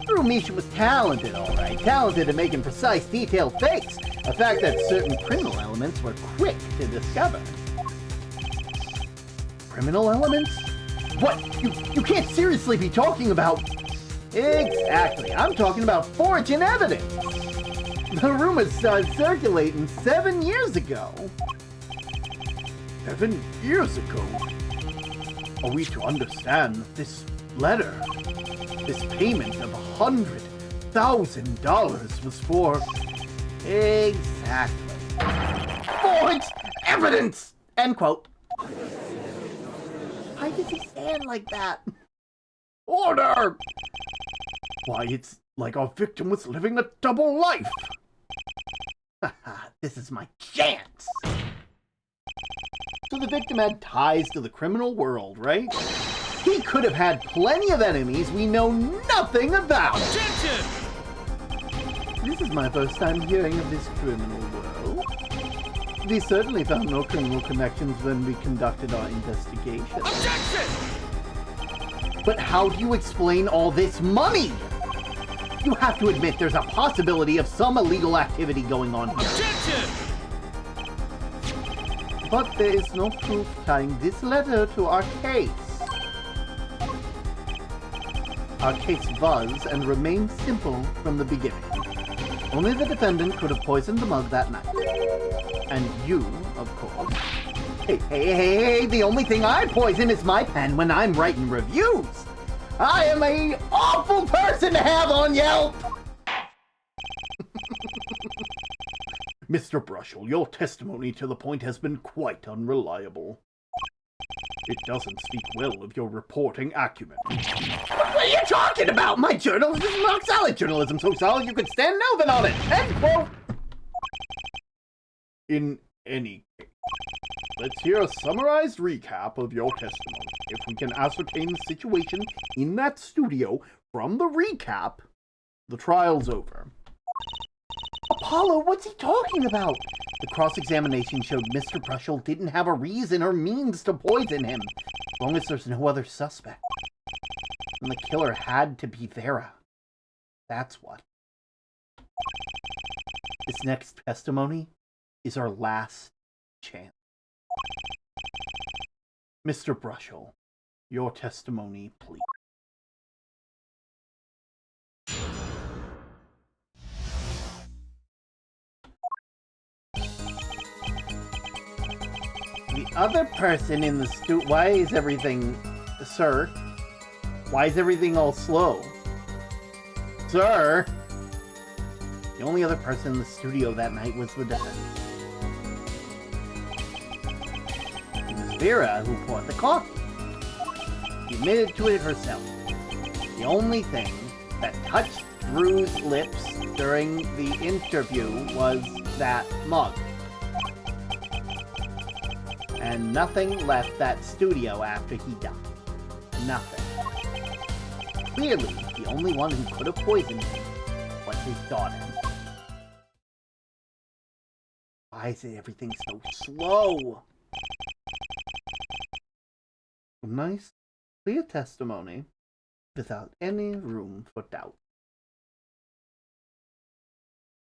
Drew Meacham was talented, alright. Talented at making precise, detailed fakes. A fact that certain criminal elements were quick to discover. Criminal elements? What? You can't seriously be talking about... Exactly. I'm talking about forging evidence. The rumors started circulating 7 years ago. 7 years ago? Are we to understand that this letter, this payment of $100,000 was for... Exactly. Forged evidence! End quote. Why does he stand like that? Order! Why, it's like our victim was living a double life. This is my chance. So the victim had ties to the criminal world, right? He could have had plenty of enemies we know nothing about. Objection! This is my first time hearing of this criminal world. We certainly found no criminal connections when we conducted our investigation. Objection! But how do you explain all this money? You have to admit there's a possibility of some illegal activity going on here. Objection! But there is no proof tying this letter to our case. Our case was and remained simple from the beginning. Only the defendant could have poisoned the mug that night. And you, of course. Hey, the only thing I poison is my pen when I'm writing reviews. I am an awful person to have on Yelp! Mr. Brushel, your testimony to the point has been quite unreliable. It doesn't speak well of your reporting acumen. What are you talking about? My journalism is rock solid journalism, so solid you could stand Melvin on it. End quote. In any case, let's hear a summarized recap of your testimony. If we can ascertain the situation in that studio from the recap, the trial's over. Apollo, what's he talking about? The cross-examination showed Mr. Brushel didn't have a reason or means to poison him, as long as there's no other suspect. And the killer had to be Vera. That's what. This next testimony is our last chance. Mr. Brushel, your testimony, please. The other person in the why is everything... Sir? Why is everything all slow? Sir? The only other person in the studio that night was the defendant. It was Vera who poured the coffee. She admitted to it herself. The only thing that touched Drew's lips during the interview was that mug. And nothing left that studio after he died. Nothing. Clearly, the only one who could have poisoned him was his daughter. Why is everything so slow? Nice, clear testimony without any room for doubt.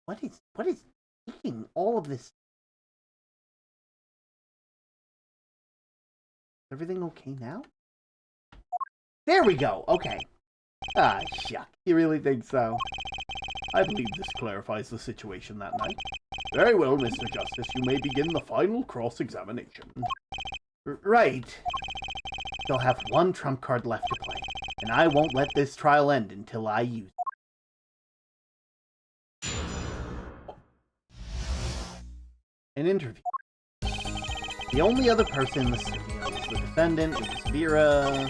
What is taking all of this? Everything okay now? There we go, okay. Ah, shuck. You really think so? I believe this clarifies the situation that night. Very well, Mr. Justice, you may begin the final cross-examination. Right. You'll have one trump card left to play, and I won't let this trial end until I use it. An interview. The only other person in the studio was the defendant, it was Vera,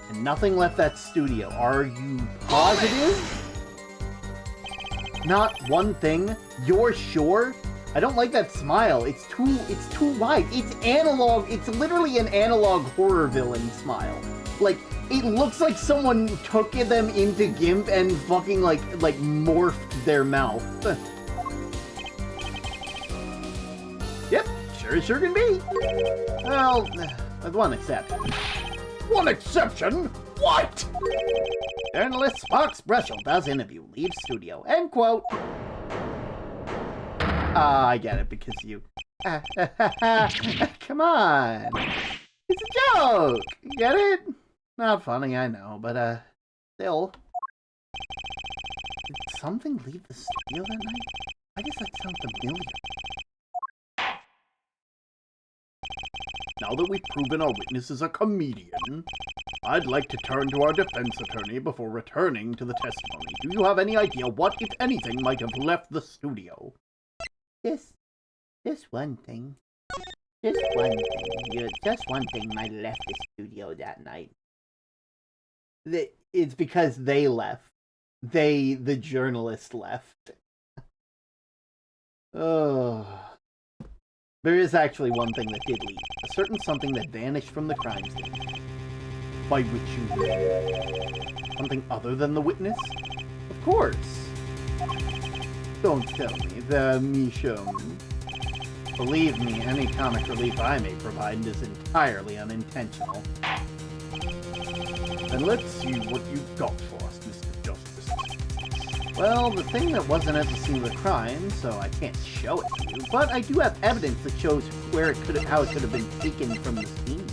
and nothing left that studio. Are you positive? Not one thing? You're sure? I don't like that smile. It's too wide. It's analog. It's literally an analog horror villain smile. Like, it looks like someone took them into GIMP and fucking like morphed their mouth. Yep, sure can be. Well, with one exception. One exception? What? Journalist Sparks Brushel does interview, leaves studio. End quote. I get it, because you... Come on. It's a joke. Get it? Not funny, I know, but, still. Did something leave the studio that night? Why does that sound familiar? Now that we've proven our witness is a comedian, I'd like to turn to our defense attorney before returning to the testimony. Do you have any idea what, if anything, might have left the studio? Just one thing. Just one thing. Just one thing might have left the studio that night. It's because they left. The journalist, left. Oh. There is actually one thing that did leave. A certain something that vanished from the crime scene. By which you mean? Something other than the witness? Of course. Don't tell me the Michonne. Believe me, any comic relief I may provide is entirely unintentional. Then let's see what you've got for us, Mr. Justice. Well, the thing that wasn't at the scene of the crime, so I can't show it to you, but I do have evidence that shows how it could have been taken from the scene.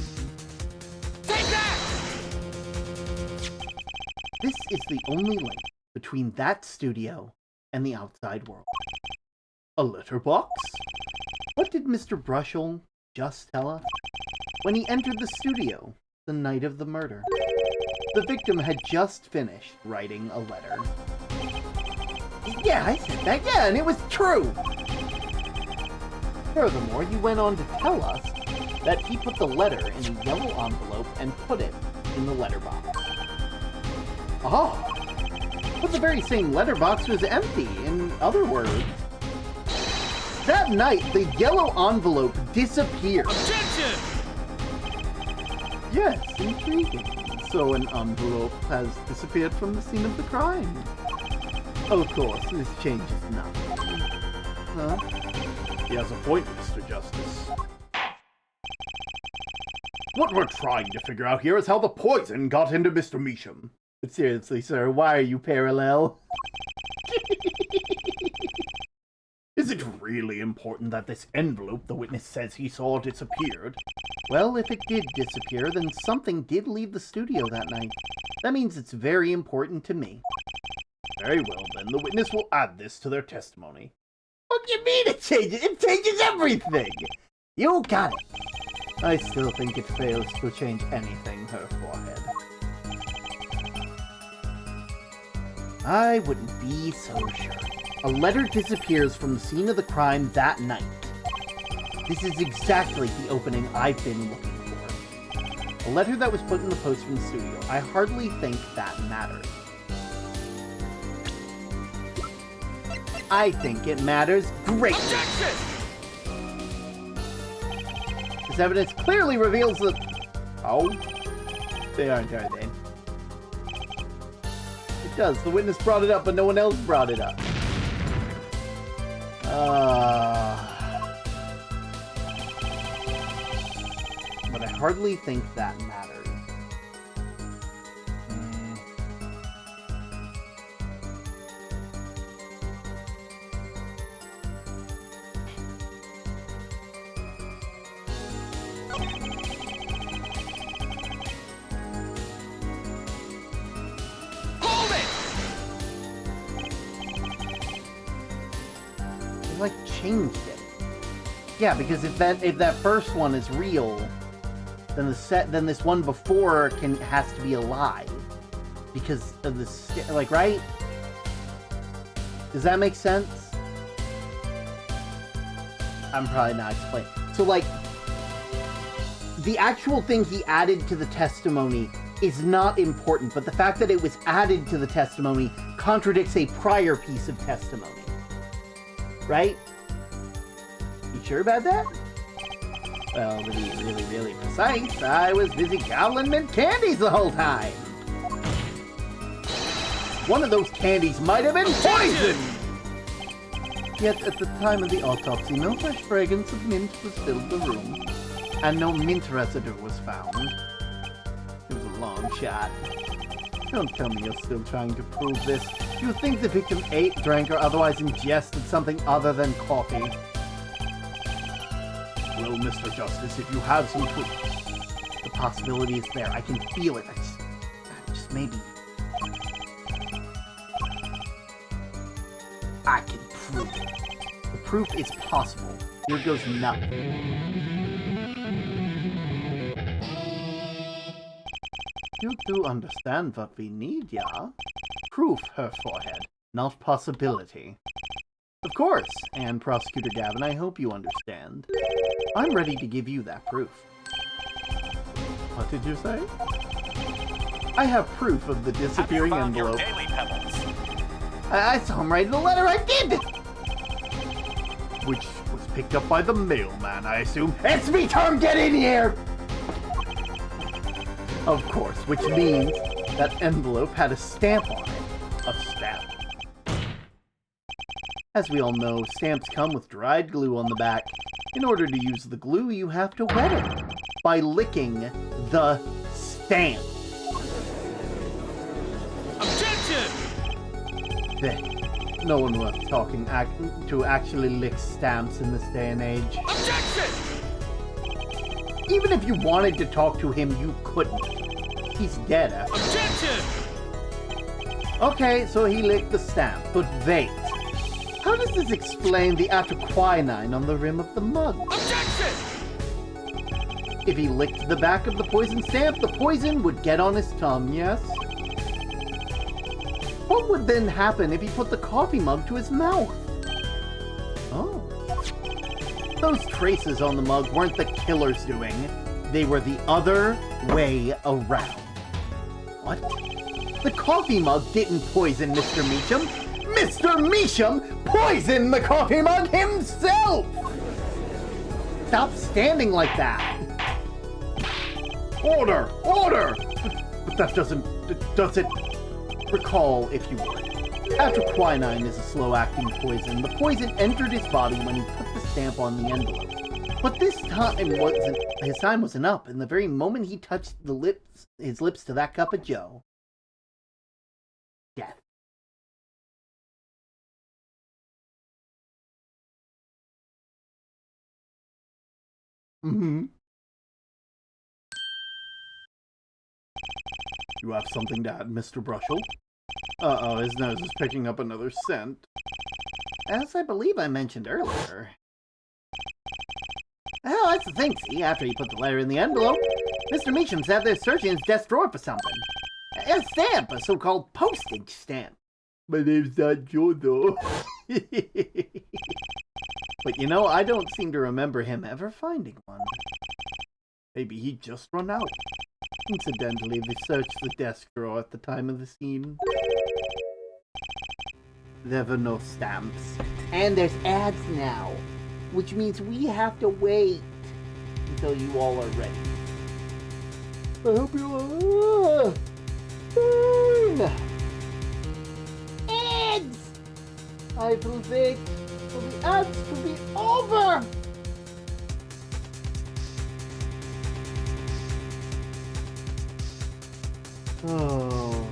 Take that! This is the only link between that studio and the outside world. A letterbox? What did Mr. Brushel just tell us? When he entered the studio the night of the murder, the victim had just finished writing a letter. Yeah, I said that, yeah, and it was true! Furthermore, he went on to tell us that he put the letter in a yellow envelope and put it in the letterbox. Oh! But the very same letterbox was empty, in other words. That night, the yellow envelope disappeared. Objection! Yes, intriguing. So an envelope has disappeared from the scene of the crime. Of course, this changes nothing. Huh? He has a point, Mr. Justice. What we're trying to figure out here is how the poison got into Mr. Measham. But seriously, sir, why are you parallel? Is it really important that this envelope the witness says he saw disappeared? Well, if it did disappear, then something did leave the studio that night. That means it's very important to me. Very well, then. The witness will add this to their testimony. What do you mean it changes? It changes everything! You got it! I still think it fails to change anything, her forehead. I wouldn't be so sure. A letter disappears from the scene of the crime that night. This is exactly the opening I've been looking for. A letter that was put in the post from the studio. I hardly think that matters. I think it matters greatly. Objection! This evidence clearly reveals that... Oh. They aren't, are they? It does. The witness brought it up, but no one else brought it up. But I hardly think that matters. Hold it! They like changed it. Yeah, because if that first one is real, then then this one before has to be a lie because of the like, right? Does that make sense? I'm probably not explaining. So like, the actual thing he added to the testimony is not important, but the fact that it was added to the testimony contradicts a prior piece of testimony. Right? You sure about that? Well, to be really, really precise, I was busy gobbling mint candies the whole time. One of those candies might have been poison! Yet, at the time of the autopsy, no fresh fragrance of mint was filled the room, and no mint residue was found. It was a long shot. Don't tell me you're still trying to prove this. Do you think the victim ate, drank, or otherwise ingested something other than coffee? Well, Mr. Justice, if you have some proof. The possibility is there. I can feel it. Just maybe. I can prove it. The proof is possible. Here goes nothing. You do understand what we need, yeah? Proof, her forehead, not possibility. Of course, and Prosecutor Gavin, I hope you understand. I'm ready to give you that proof. What did you say? I have proof of the disappearing envelope. Your daily pebbles? I saw him write the letter, I did! Which was picked up by the mailman, I assume. It's me turn, get in here! Of course, which means that envelope had a stamp on it. A stamp. As we all know, stamps come with dried glue on the back. In order to use the glue, you have to wet it by licking the stamp. Objection! No one worth talking to actually lick stamps in this day and age. Objection! Even if you wanted to talk to him, you couldn't. He's dead after. Objection! Okay, so he licked the stamp, but wait. How does this explain the quinine on the rim of the mug? Objection! If he licked the back of the poison stamp, the poison would get on his tongue, yes? What would then happen if he put the coffee mug to his mouth? Oh. Those traces on the mug weren't the killer's doing. They were the other way around. What? The coffee mug didn't poison Mr. Meacham. Mr. Meacham poisoned the coffee mug himself! Stop standing like that! Order! Order! But that does it? Recall, if you would. Quinine is a slow-acting poison. The poison entered his body when he put the stamp on the envelope. But his time wasn't up, and the very moment he touched his lips to that cup of joe, death. Mm-hmm. You have something to add, Mr. Brushel? Uh-oh, his nose is picking up another scent. As I believe I mentioned earlier. Well, that's the thing, see, after he put the letter in the envelope, Mr. Meacham sat there searching his desk drawer for something. A stamp, a so-called postage stamp. My name's not Joe, though. But you know, I don't seem to remember him ever finding one. Maybe he'd just run out. Incidentally, we searched the desk drawer at the time of the scene. There were no stamps. And there's ads now, which means we have to wait until you all are ready. I hope you are. Fine. Ads! I will wait for the ads to be over! Oh.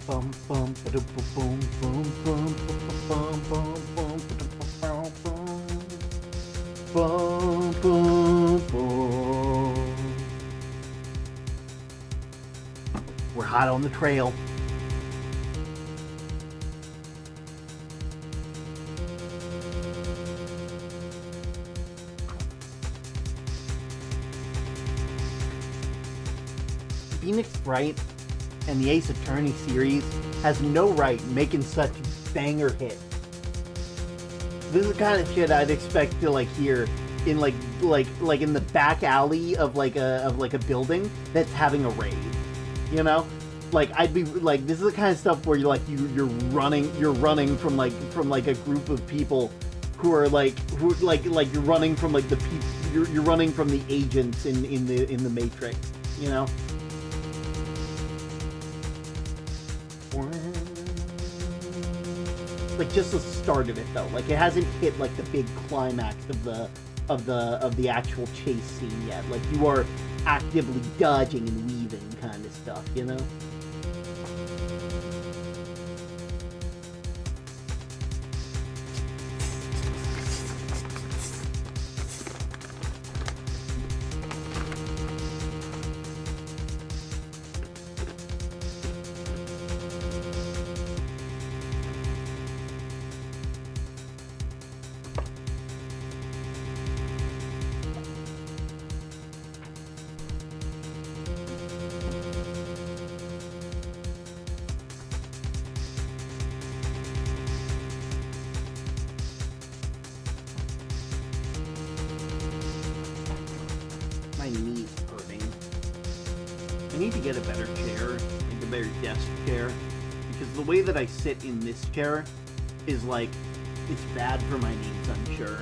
Bum bum ba boom boom bum bum bum bum bum bum bum. We're hot on the trail. Phoenix Wright and the Ace Attorney series has no right making such banger hits. This is the kind of shit I'd expect to hear in like in the back alley of a building that's having a raid. You know? I'd be this is the kind of stuff where you're running from a group of people who are you're running from the people you're running from the agents in the Matrix, you know? Just the start of it though. It hasn't hit the big climax of the actual chase scene yet. You are actively dodging and weaving kind of stuff, you know? My knee's hurting. I need to get a better chair, a better desk chair, because the way that I sit in this chair is it's bad for my knees, I'm sure.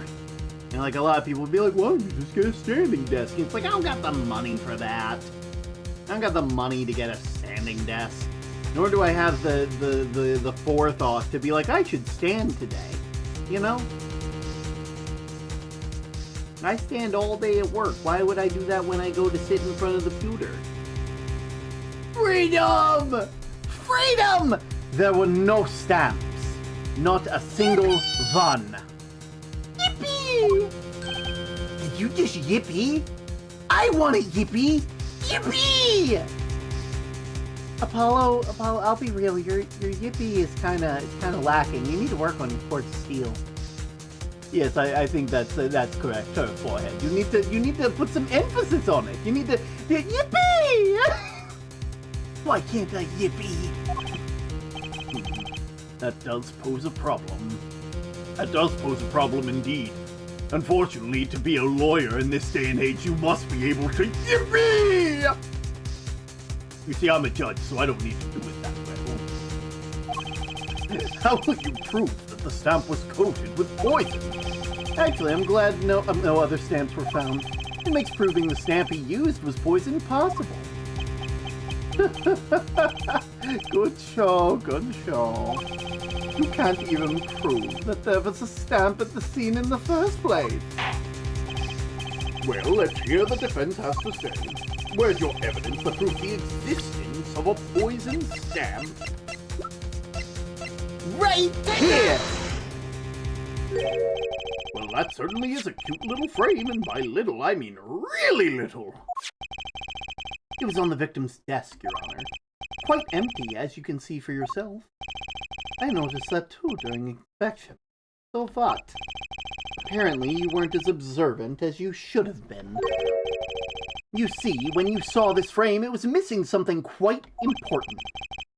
And like a lot of people would be like, well, you just get a standing desk. And it's like, I don't got the money for that. I don't got the money to get a standing desk. Nor do I have the forethought to be like, I should stand today. You know? I stand all day at work. Why would I do that when I go to sit in front of the computer? Freedom! Freedom! There were no stamps. Not a single one. Yippee! Did you just yippee? I want a yippee! Yippee! Apollo, I'll be real. Your yippee is kind of lacking. You need to work on your quartz steel. Yes, I think that's correct. Her forehead. You need to put some emphasis on it. You need to yippee. Why can't I yippee? That does pose a problem. That does pose a problem indeed. Unfortunately, to be a lawyer in this day and age, you must be able to yippee. You see, I'm a judge, so I don't need to do it that way. How will you prove that the stamp was coated with poison? Actually, I'm glad no other stamps were found. It makes proving the stamp he used was poison possible. Good show, good show. You can't even prove that there was a stamp at the scene in the first place. Well, let's hear the defense has to say. Where's your evidence to prove the existence of a poison stamp? Right here! Well, that certainly is a cute little frame, and by little, I mean really little. It was on the victim's desk, Your Honor. Quite empty, as you can see for yourself. I noticed that too during inspection. So what? Apparently, you weren't as observant as you should have been. You see, when you saw this frame, it was missing something quite important.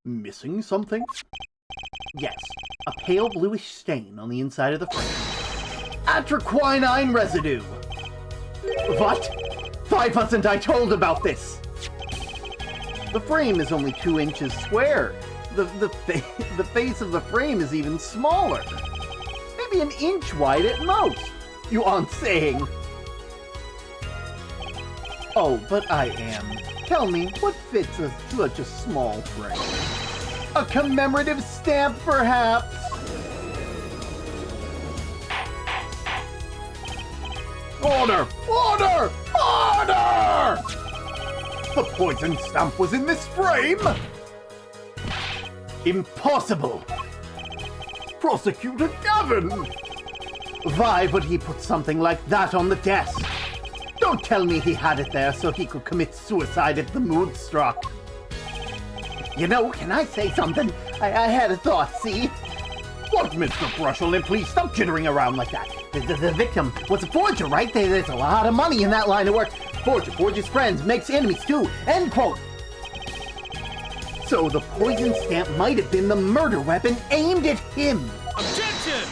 Missing something? Yes, a pale bluish stain on the inside of the frame. Atroquinine residue! What? Why wasn't I told about this? The frame is only 2 inches square. The face of the frame is even smaller. Maybe 1 inch wide at most. You aren't saying. Oh, but I am. Tell me, what fits such a small frame? A commemorative stamp, perhaps? Order! Order! Order! The poison stamp was in this frame! Impossible! Prosecutor Gavin! Why would he put something like that on the desk? Don't tell me he had it there so he could commit suicide if the mood struck. You know, can I say something? I had a thought, see? What, Mr. Brushel? And please stop jittering around like that. The victim was a forger, right? There's a lot of money in that line of work. Forges friends, makes enemies too. End quote. So the poison stamp might have been the murder weapon aimed at him. Objection!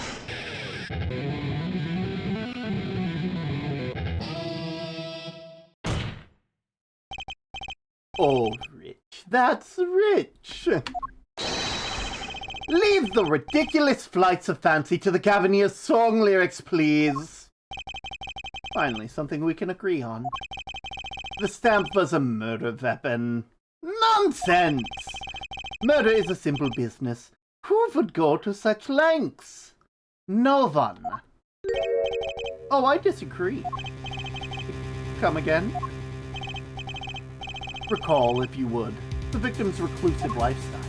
Oh, Rich, that's Rich. Leave the ridiculous flights of fancy to the Cavalier song lyrics, please. Finally, something we can agree on. The stamp was a murder weapon. Nonsense! Murder is a simple business. Who would go to such lengths? No one. Oh, I disagree. Come again? Recall, if you would, the victim's reclusive lifestyle.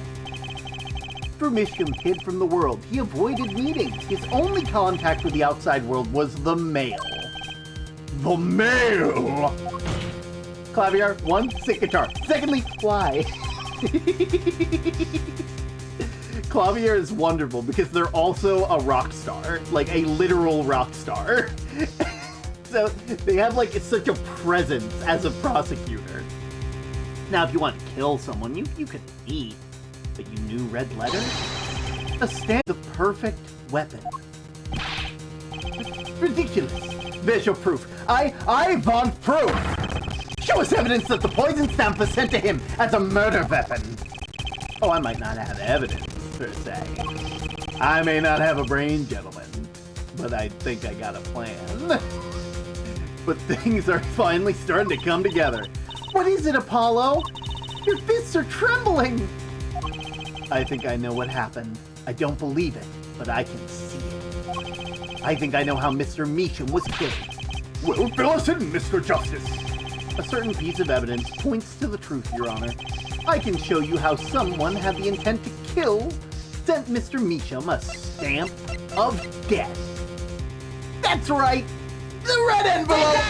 Through mischief hid from the world, he avoided meetings. His only contact with the outside world was the mail. The mail! Clavier, 1, sick guitar. Secondly, why? Clavier is wonderful because they're also a rock star, like a literal rock star. So they have like such a presence as a prosecutor. Now, if you want to kill someone, you could eat, but you knew red letters? A stamp, the perfect weapon. Ridiculous. There's your proof. I want proof. Show us evidence that the poison stamp was sent to him as a murder weapon. Oh, I might not have evidence, per se. I may not have a brain, gentlemen. but I think I got a plan. But things are finally starting to come together. What is it, Apollo? Your fists are trembling! I think I know what happened. I don't believe it, but I can see it. I think I know how Mr. Meacham was killed. Well, fill us in, Mr. Justice. A certain piece of evidence points to the truth, Your Honor. I can show you how someone had the intent to kill, sent Mr. Meacham a stamp of death. That's right! The red envelope!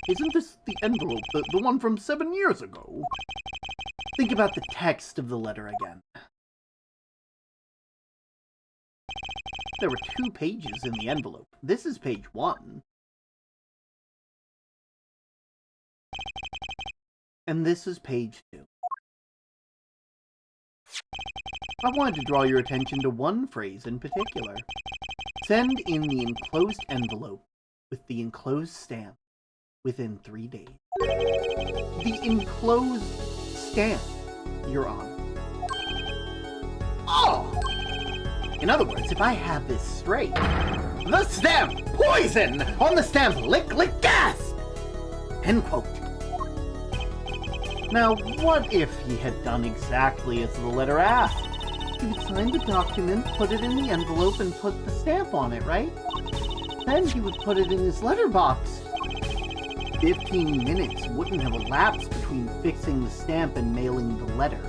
Isn't this the envelope, the one from 7 years ago? Think about the text of the letter again. There were 2 pages in the envelope. This is page 1. And this is page 2. I wanted to draw your attention to one phrase in particular. Send in the enclosed envelope with the enclosed stamp within 3 days. The enclosed stamp, Your Honor. Oh! In other words, if I have this straight, the stamp, poison! On the stamp, lick, lick, gas! End quote. Now, what if he had done exactly as the letter asked? He would sign the document, put it in the envelope, and put the stamp on it, right? Then he would put it in his letterbox. 15 minutes wouldn't have elapsed between fixing the stamp and mailing the letter.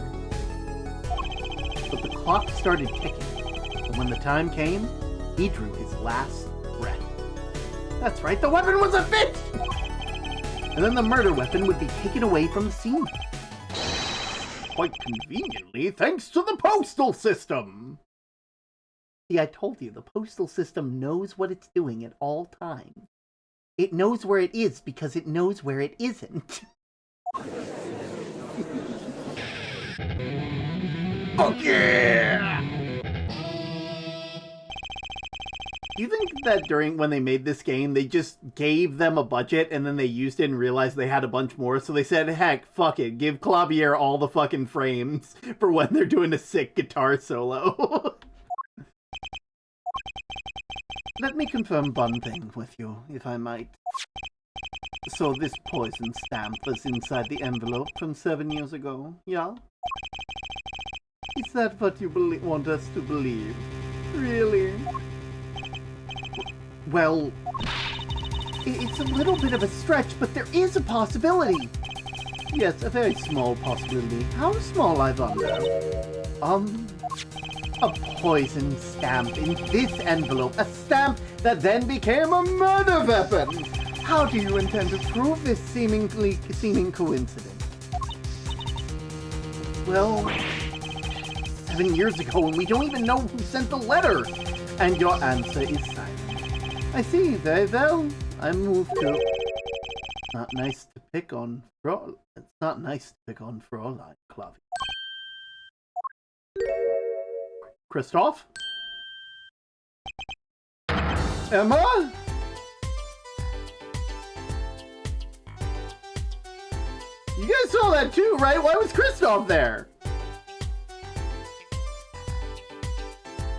But the clock started ticking, and when the time came, he drew his last breath. That's right, the weapon was a fit! And then the murder weapon would be taken away from the scene. Quite conveniently, thanks to the postal system. See, I told you, the postal system knows what it's doing at all times. It knows where it is because it knows where it isn't. Fuck yeah! Do you think that when they made this game, they just gave them a budget and then they used it and realized they had a bunch more, so they said, heck, fuck it, give Clavier all the fucking frames for when they're doing a sick guitar solo. Let me confirm one thing with you, if I might. So this poison stamp was inside the envelope from 7 years ago, yeah? Is that what you want us to believe? Really? Well, it's a little bit of a stretch, but there is a possibility. Yes, a very small possibility. How small, I wonder? A poison stamp in this envelope. A stamp that then became a murder weapon. How do you intend to prove this seeming coincidence? Well, 7 years ago, and we don't even know who sent the letter. And your answer is silent. I see, very well. I move to... Not nice to pick on Fraulein. It's not nice to pick on Fraulein, Clavier. Christoph? Emma? You guys saw that too, right? Why was Christoph there?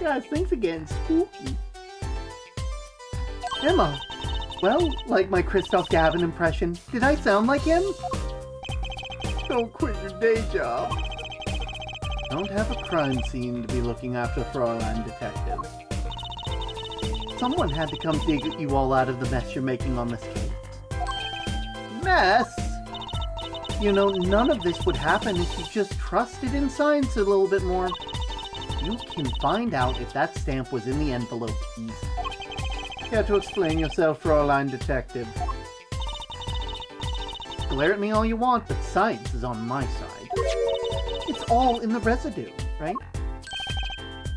Guys, things are getting spooky. Emma. Well, like my Christoph Gavin impression, did I sound like him? Don't quit your day job. Don't have a crime scene to be looking after, Fraulein Detective. Someone had to come dig you all out of the mess you're making on this case. Mess? You know, none of this would happen if you just trusted in science a little bit more. You can find out if that stamp was in the envelope easy. Care to explain yourself, Fraulein Detective? Glare at me all you want, but science is on my side. It's all in the residue, right?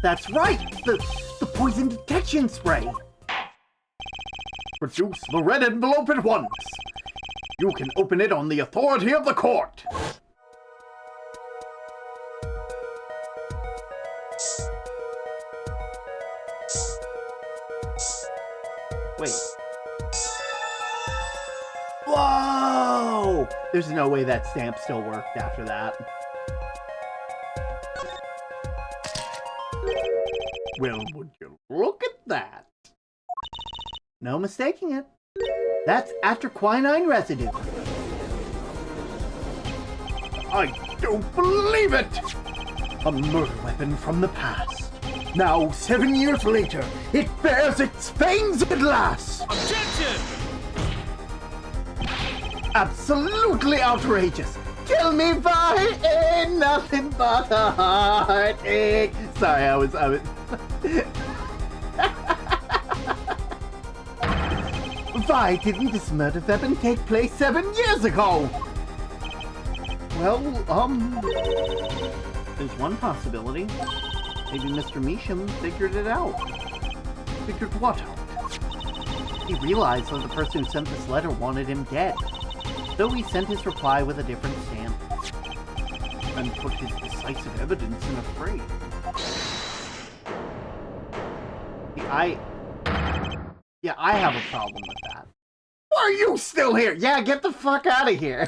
That's right! The poison detection spray! Produce the red envelope at once! You can open it on the authority of the court! Wait. Whoa! There's no way that stamp still worked after that. Well, would you look at that? No mistaking it. That's after quinine residue. I don't believe it! A murder weapon from the past. Now, 7 years later, it bears its fangs at last! Objection! Absolutely outrageous. Kill me by ain't nothing but a heartache. Sorry, I was. Why didn't this murder weapon take place 7 years ago? Well, there's one possibility. Maybe Mr. Measham figured it out. Figured what out? He realized that the person who sent this letter wanted him dead. So he sent his reply with a different stamp. And put his decisive evidence in a frame. I have a problem with that. Are you still here? Yeah, get the fuck out of here.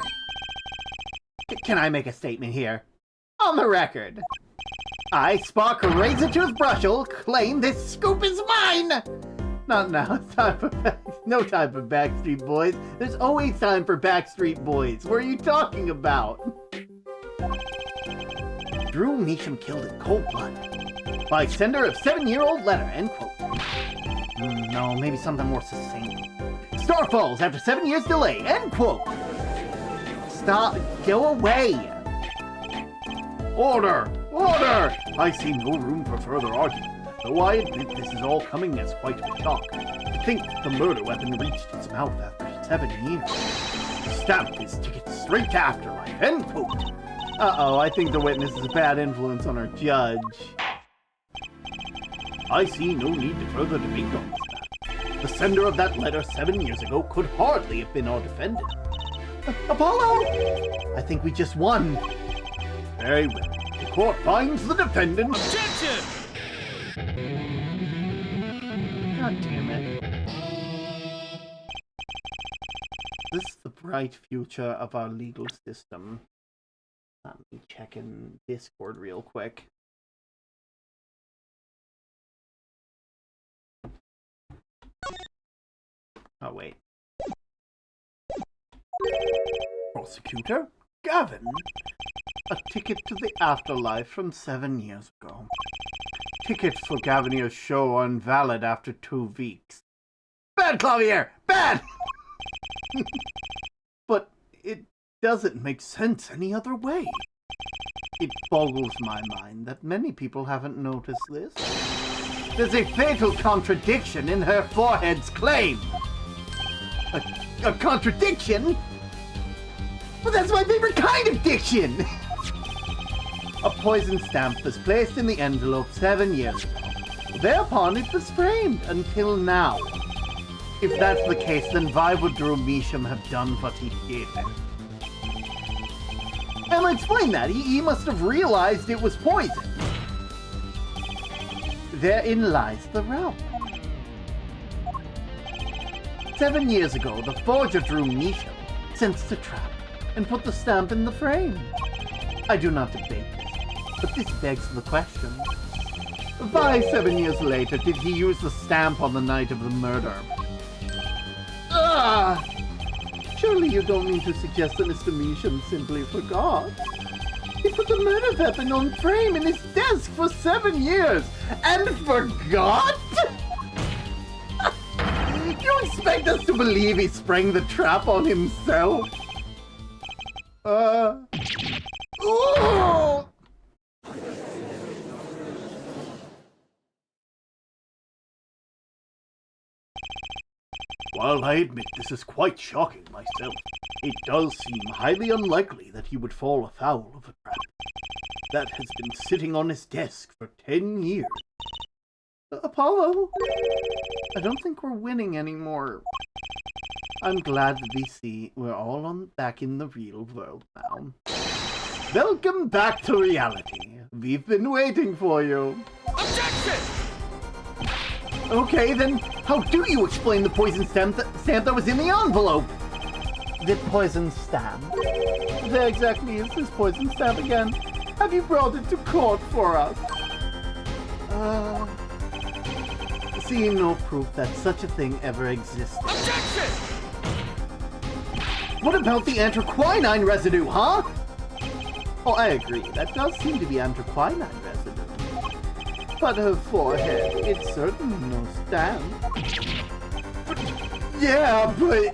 Can I make a statement here? On the record. I, Spock Razor Toothbrush'll claim this scoop is mine! Not now. It's time for no time for Backstreet Boys. There's always time for Backstreet Boys. What are you talking about? Drew Measham killed in cold blood by sender of 7-year-old letter, end quote. No, maybe something more succinct. Star falls after 7 years delay, end quote. Stop. Go away. Order! Order! I see no room for further argument. Though I admit this is all coming as quite a shock. To think the murder weapon reached its mouth after 7 years. Stamp his ticket straight to afterlife, end quote. Uh-oh, I think the witness is a bad influence on our judge. I see no need to further debate on this matter. The sender of that letter 7 years ago could hardly have been our defendant. Apollo! I think we just won. Very well. The court finds the defendant. Objection! God damn it. This is the bright future of our legal system. Let me check in Discord real quick. Oh, wait. Prosecutor? Gavin? A ticket to the afterlife from 7 years ago. Tickets for Gavinier's show are invalid after 2 weeks. Bad, Clavier! Bad! But it doesn't make sense any other way. It boggles my mind that many people haven't noticed this. There's a fatal contradiction in her forehead's claim. A contradiction? Well, that's my favorite kind of diction! A poison stamp was placed in the envelope 7 years ago. Thereupon it was framed until now. If that's the case, then why would Drew Measham have done what he did? And I'll explain that. He must have realized it was poison. Therein lies the rub. 7 years ago, the forger Drew Measham sensed a trap and put the stamp in the frame. I do not debate this, but this begs the question. Why 7 years later did he use the stamp on the night of the murder? Surely you don't mean to suggest that Mr. Measham simply forgot? He put the murder weapon on frame in his desk for 7 years and forgot? You expect us to believe he sprang the trap on himself? Ooh! While I admit this is quite shocking myself, it does seem highly unlikely that he would fall afoul of a trap that has been sitting on his desk for 10 years. Apollo, I don't think we're winning anymore. I'm glad that we see we're all back in the real world now. Welcome back to reality. We've been waiting for you. Objection! Okay, then how do you explain the poison stamp that was in the envelope? The poison stamp? Where exactly is this poison stamp again? Have you brought it to court for us? see no proof that such a thing ever existed. Objection! What about the anthraquinine residue, huh? Oh, I agree. That does seem to be anthraquinine residue. But her forehead, it's certainly no stamp. Yeah, but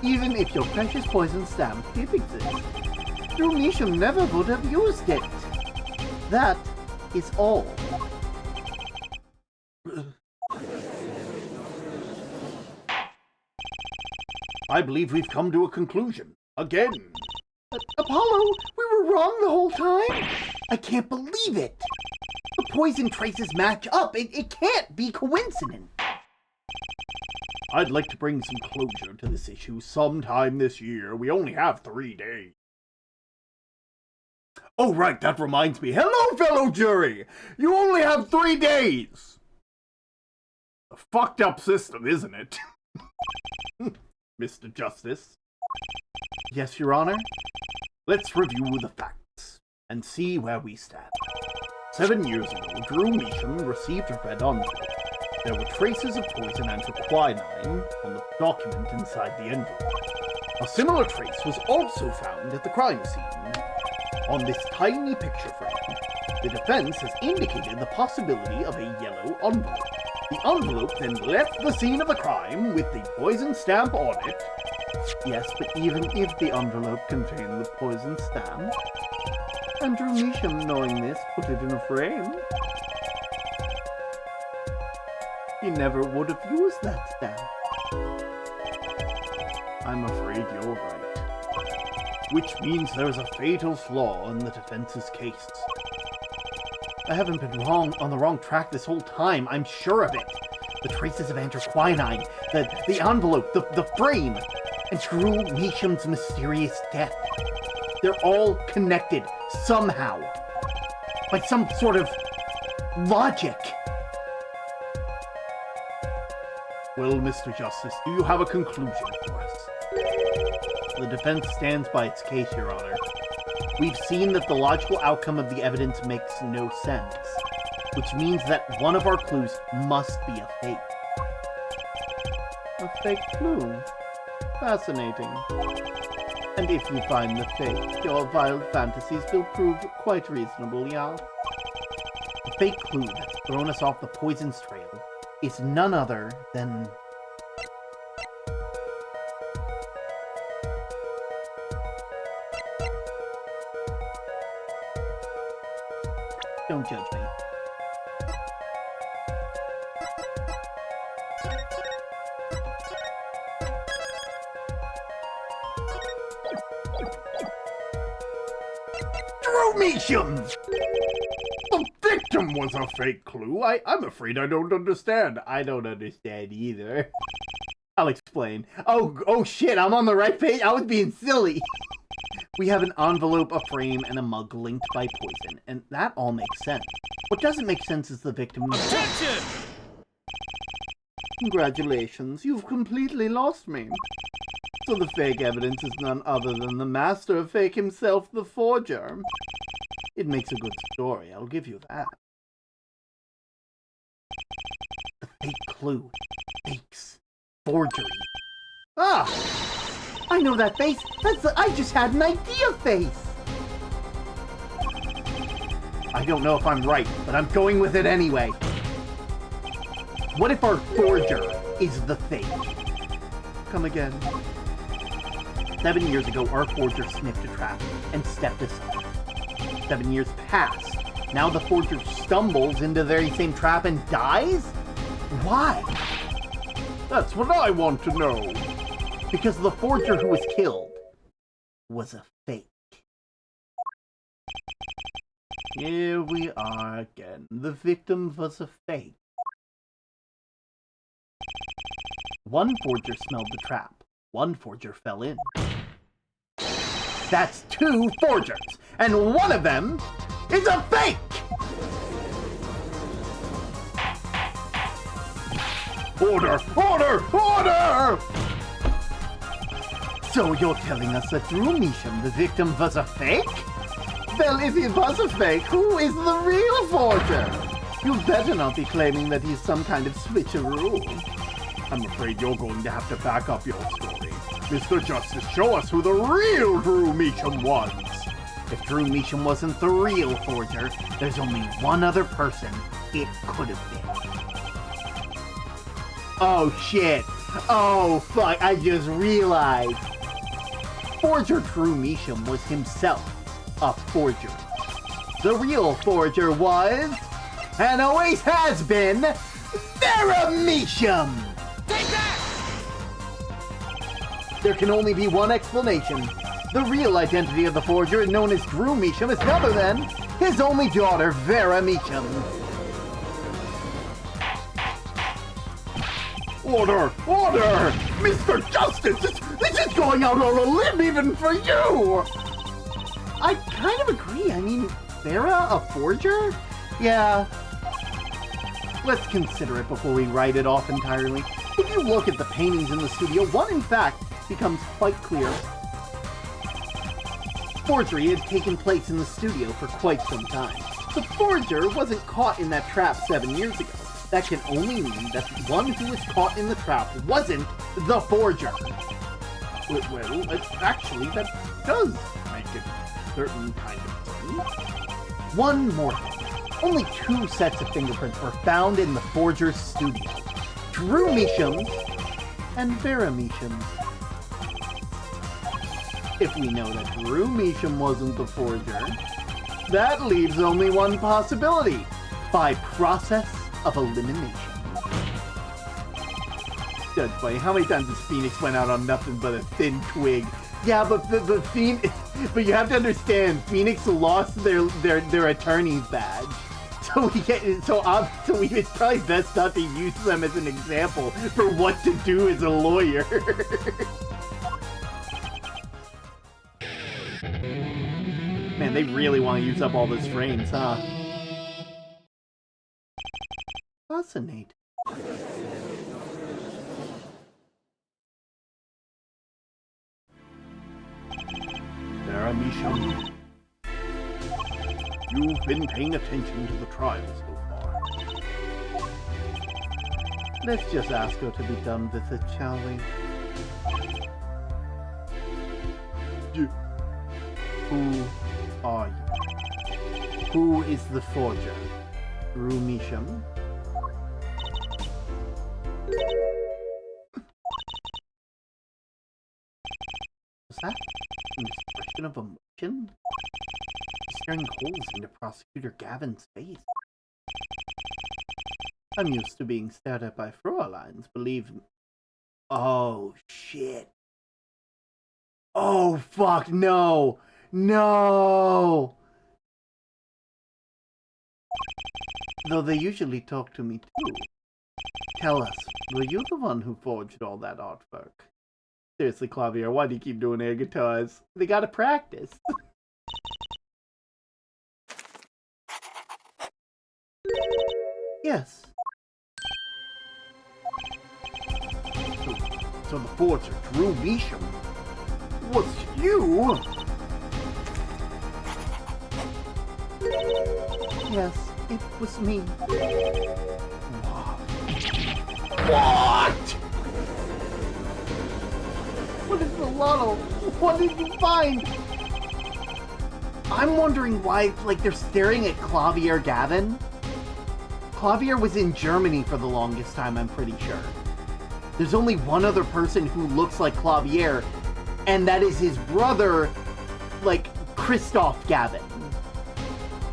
even if your precious poison stamp did exist, Drumisham never would have used it. That is all. I believe we've come to a conclusion. Again. Apollo, we were wrong the whole time? I can't believe it. The poison traces match up. It can't be coincidence. I'd like to bring some closure to this issue sometime this year. We only have 3 days. Oh, right, that reminds me. Hello, fellow jury! You only have 3 days! A fucked up system, isn't it? Mr. Justice. Yes, Your Honor? Let's review the facts and see where we stand. 7 years ago, Drumisham received a red envelope. There were traces of poison anthraquinine on the document inside the envelope. A similar trace was also found at the crime scene. On this tiny picture frame, the defense has indicated the possibility of a yellow envelope. The envelope then left the scene of the crime with the poison stamp on it. Yes, but even if the envelope contained the poison stamp, and Drumisham, knowing this, put it in a frame, he never would have used that stamp. I'm afraid you're right. Which means there's a fatal flaw in the defense's case. I haven't been on the wrong track this whole time. I'm sure of it. The traces of anthraquinine, the envelope, the frame, and Drumisham's mysterious death. They're all connected somehow. By some sort of logic. Well, Mr. Justice, do you have a conclusion for us? The defense stands by its case, Your Honor. We've seen that the logical outcome of the evidence makes no sense, which means that one of our clues must be a fake. A fake clue? Fascinating. And if you find the fake, your wild fantasies will prove quite reasonable, yeah? The fake clue that's thrown us off the poison's trail is none other than... Don't judge me. Drumisham! The victim was a fake clue. I'm afraid I don't understand. I don't understand either. I'll explain. Oh shit, I'm on the right page? I was being silly. We have an envelope, a frame, and a mug linked by poison, and that all makes sense. What doesn't make sense is the victim... Objection! Congratulations, you've completely lost me. So the fake evidence is none other than the master of fake himself, the forger. It makes a good story, I'll give you that. The fake clue. Fakes. Forgery. Ah! I know that face! That's the I just had an idea face! I don't know if I'm right, but I'm going with it anyway. What if our forger is the fake? Come again. 7 years ago, our forger sniffed a trap and stepped aside. 7 years passed. Now the forger stumbles into the very same trap and dies? Why? That's what I want to know. Because the forger who was killed was a fake. Here we are again. The victim was a fake. One forger smelled the trap. One forger fell in. That's 2 forgers, and one of them is a fake! Order! Order! Order! So you're telling us that Drumisham, the victim, was a fake? Well, if he was a fake, who is the real forger? You better not be claiming that he's some kind of switcheroo. I'm afraid you're going to have to back up your story. Mr. Justice, show us who the real Drew Meacham was. If Drew Meacham wasn't the real forger, there's only one other person it could have been. Oh shit! Oh fuck, I just realized! Forger Drew Meacham was himself a forger. The real forger was, and always has been, Vera Meacham! Take that! There can only be one explanation. The real identity of the forger, known as Drew Meacham, is none other than his only daughter, Vera Meacham. Order! Order! Mr. Justice! This is going out on a limb even for you! I kind of agree. I mean, Vera, a forger? Yeah. Let's consider it before we write it off entirely. If you look at the paintings in the studio, one in fact becomes quite clear. Forgery had taken place in the studio for quite some time. The forger wasn't caught in that trap 7 years ago. That can only mean that the one who was caught in the trap wasn't the forger. Well, actually, that does make it certain kind of sense. One more thing. Only 2 sets of fingerprints were found in the forger's studio. Drew Meacham's and Vera Meacham's. If we know that Drew Meacham wasn't the forger, that leaves only one possibility. By process of elimination. Judge by how many times has Phoenix went out on nothing but a thin twig? Yeah, but but you have to understand, Phoenix lost their attorney's badge. So it's probably best not to use them as an example for what to do as a lawyer. Man, they really want to use up all those frames, huh? Fascinating. Vera Meacham, you've been paying attention to the trial so far. Let's just ask her to be done with it, shall we? Who are you? Who is the forger? Drew Meacham? Was that an expression of emotion? Staring holes into Prosecutor Gavin's face. I'm used to being stared at by Frauleins, believe me. Oh, shit. Oh, fuck, no! No! Though they usually talk to me too. Tell us, were you the one who forged all that artwork? Seriously, Clavier, why do you keep doing air guitars? They gotta practice. Yes. So the forger, Drew Meacham, was you? Yes, it was me. What? What is the lotto? What did you find? I'm wondering why, like, they're staring at Clavier Gavin. Clavier was in Germany for the longest time, I'm pretty sure. There's only one other person who looks like Clavier, and that is his brother, like, Christoph Gavin.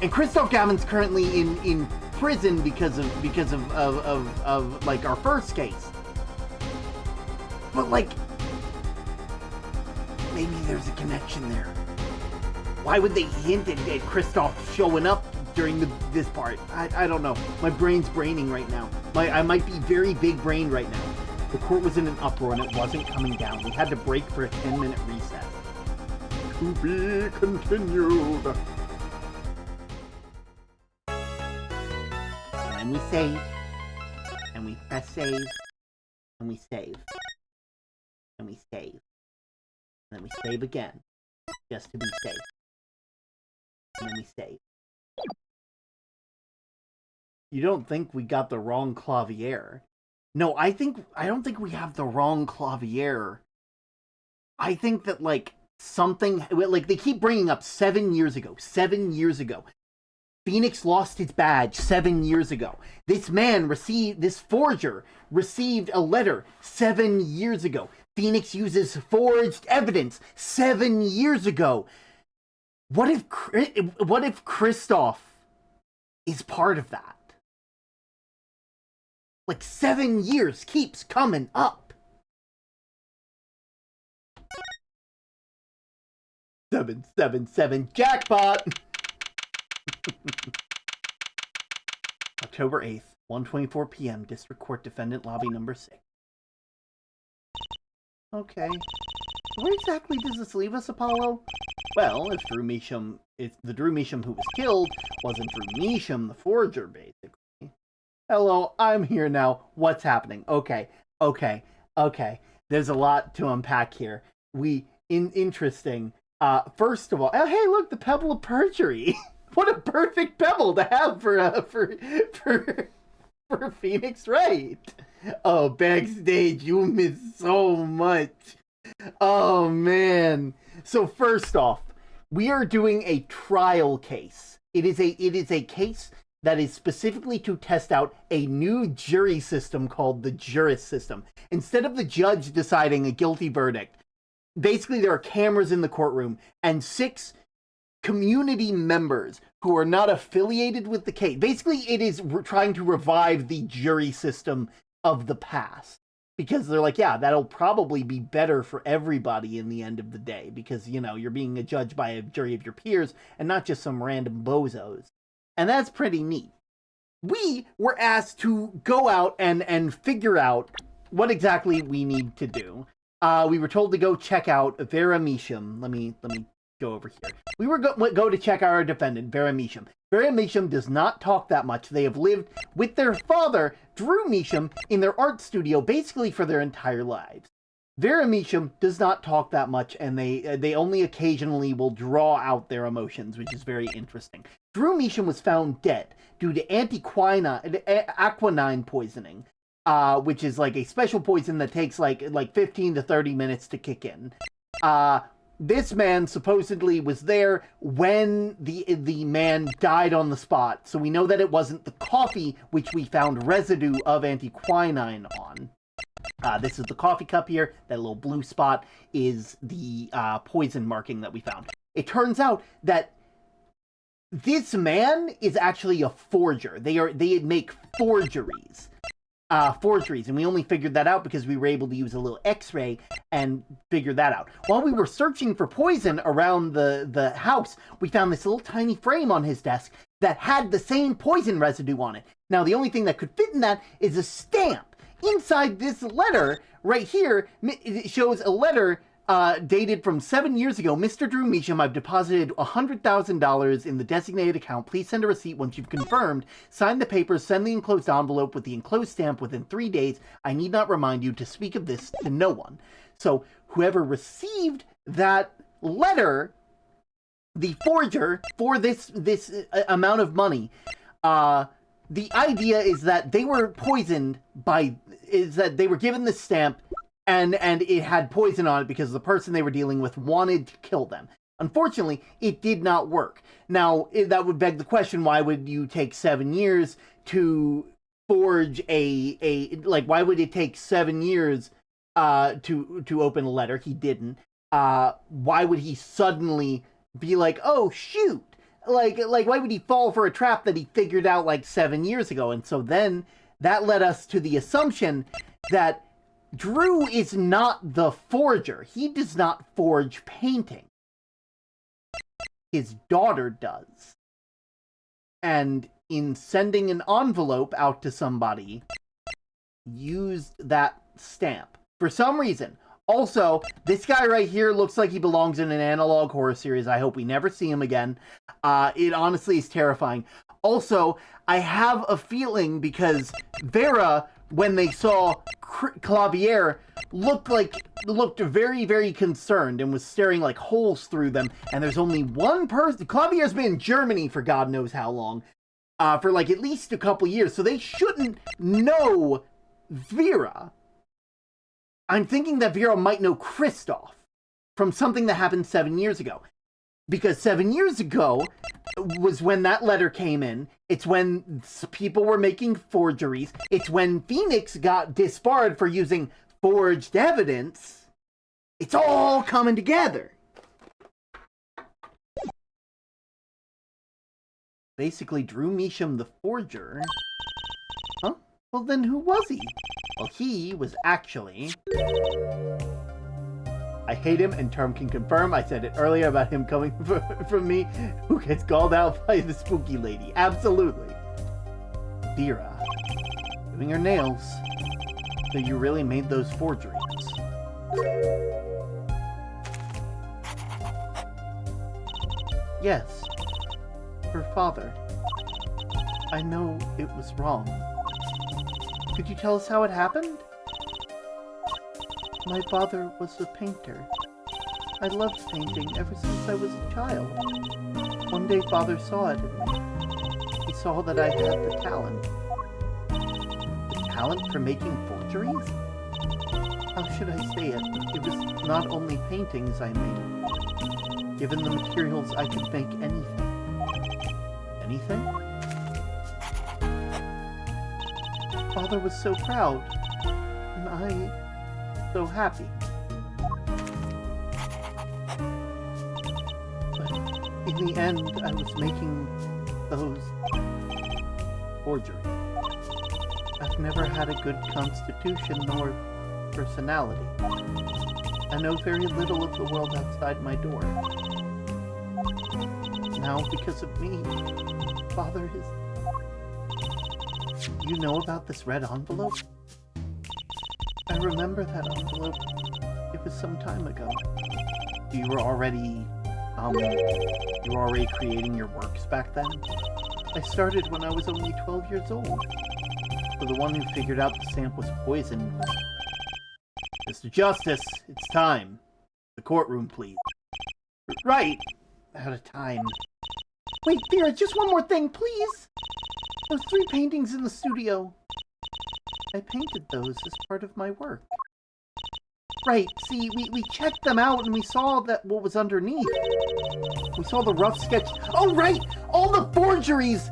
And Christoph Gavin's currently in prison because of like our first case. But like, maybe there's a connection there. Why would they hint at Christoph showing up during this part? I don't know. My brain's braining right now. I might be very big brain right now. The court was in an uproar and it wasn't coming down. We had to break for a 10-minute recess. To be continued. And we save, and we press save, and we save, and we save, and then we save again, just to be safe, and then we save. You don't think we got the wrong Clavier? No, I don't think we have the wrong Clavier. I think that, like, something, like, they keep bringing up 7 years ago. 7 years ago. Phoenix lost his badge 7 years ago. This forger received a letter 7 years ago. Phoenix uses forged evidence 7 years ago. What if Kristoff is part of that? Like, 7 years keeps coming up. 777 jackpot! October 8th, 1:24 p.m. District Court Defendant Lobby number 6. Okay. Where exactly does this leave us, Apollo? Well, if the Drew Measham who was killed wasn't Drew Measham, the forger, basically. Hello, I'm here now. What's happening? Okay. There's a lot to unpack here. Interesting. First of all, oh, hey, look, the Pebble of Perjury. What a perfect pebble to have for Phoenix Wright. Oh, backstage, you miss so much. Oh, man. So first off, we are doing a trial case. It is a case that is specifically to test out a new jury system called the Juris system. Instead of the judge deciding a guilty verdict, basically there are cameras in the courtroom and 6 community members who are not affiliated with the case. Basically, it is trying to revive the jury system of the past. Because they're like, yeah, that'll probably be better for everybody in the end of the day. Because, you know, you're being judged by a jury of your peers and not just some random bozos. And that's pretty neat. We were asked to go out and figure out what exactly we need to do. We were told to go check out Vera Measham. Let me go over here. We were go to check out our defendant, Vera Measham. Vera Measham does not talk that much. They have lived with their father, Drew Measham, in their art studio basically for their entire lives. Vera Measham does not talk that much, and they only occasionally will draw out their emotions, which is very interesting. Drew Measham was found dead due to aquinine poisoning, which is like a special poison that takes like 15 to 30 minutes to kick in. This man supposedly was there when the man died on the spot, so we know that it wasn't the coffee which we found residue of antiquinine on. This is the coffee cup here. That little blue spot is the poison marking that we found. It turns out that this man is actually a forger. They make forgeries. And we only figured that out because we were able to use a little x-ray and figure that out. While we were searching for poison around the house, we found this little tiny frame on his desk that had the same poison residue on it. Now, the only thing that could fit in that is a stamp. Inside this letter, right here, it shows a letter dated from 7 years ago. Mr. Drew Measham, I've deposited $100,000 in the designated account. Please send a receipt once you've confirmed. Sign the papers, send the enclosed envelope with the enclosed stamp within 3 days. I need not remind you to speak of this to no one. So whoever received that letter, the forger, for this amount of money, the idea is that they were they were given this stamp and it had poison on it because the person they were dealing with wanted to kill them. Unfortunately, it did not work. Now, that would beg the question, why would you take 7 years to forge why would it take 7 years to open a letter? He didn't. Why would he suddenly be like, oh, shoot? Like, why would he fall for a trap that he figured out like 7 years ago? And so then that led us to the assumption that Drew is not the forger. He does not forge painting. His daughter does. And in sending an envelope out to somebody, used that stamp. For some reason. Also, this guy right here looks like he belongs in an analog horror series. I hope we never see him again. It honestly is terrifying. Also, I have a feeling because Vera, when they saw Clavier, looked very, very concerned and was staring like holes through them. And there's only one person. Clavier's been in Germany for God knows how long. for like at least a couple years, so they shouldn't know Vera. I'm thinking that Vera might know Kristoff from something that happened 7 years ago. Because 7 years ago was when that letter came in. It's when people were making forgeries. It's when Phoenix got disbarred for using forged evidence. It's all coming together. Basically, Drew Measham the forger. Huh? Well, then who was he? Well, he was actually... I hate him, and Term can confirm. I said it earlier about him coming from me, who gets called out by the spooky lady. Absolutely. Vera. Doing her nails. So you really made those forgeries. Yes. Her father. I know it was wrong. Could you tell us how it happened? My father was a painter. I loved painting ever since I was a child. One day Father saw it in me. He saw that I had the talent. The talent for making forgeries? How should I say it? It was not only paintings I made. Given the materials, I could make anything. Anything? Father was so proud, and I so happy. But in the end, I was making those forgeries. I've never had a good constitution nor personality. I know very little of the world outside my door. Now, because of me, Father is... You know about this red envelope? I remember that envelope. It was some time ago. You were already creating your works back then? I started when I was only 12 years old. So the one who figured out the stamp was poisoned. Mr. Justice, it's time. The courtroom, please. Right. Out of time. Wait, Vera, just one more thing, please. Those 3 paintings in the studio. I painted those as part of my work. Right, see, we checked them out and we saw that what was underneath. We saw the rough sketch. Oh, right! All the forgeries!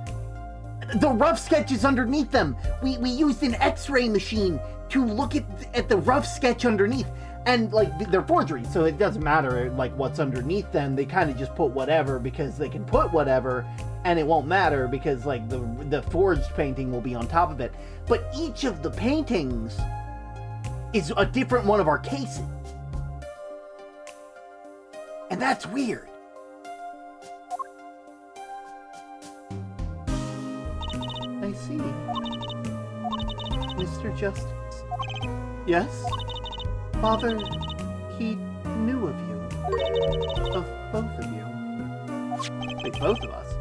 The rough sketches underneath them. We used an X-ray machine to look at the rough sketch underneath. And, like, they're forgeries, so it doesn't matter, like, what's underneath them. They kind of just put whatever because they can put whatever, and it won't matter because, like, the forged painting will be on top of it. But each of the paintings is a different one of our cases. And that's weird. I see. Mr. Justice. Yes? Father, he knew of you. Of both of you. Wait, both of us?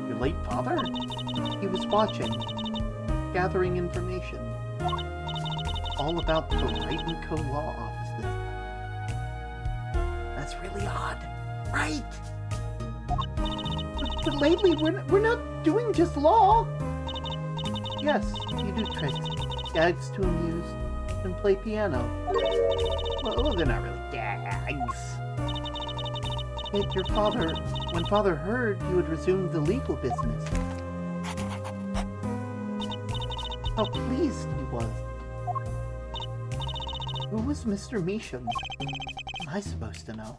Your late father? He was watching, gathering information. All about the Wright & Co. law offices. That's really odd, right? But lately, we're not doing just law. Yes, you do tricks, gags to amuse, and play piano. Well, they're not really gags. Yet your father, when Father heard, you had resumed the legal business. How pleased he was. Who was Mr. Measham? Am I supposed to know?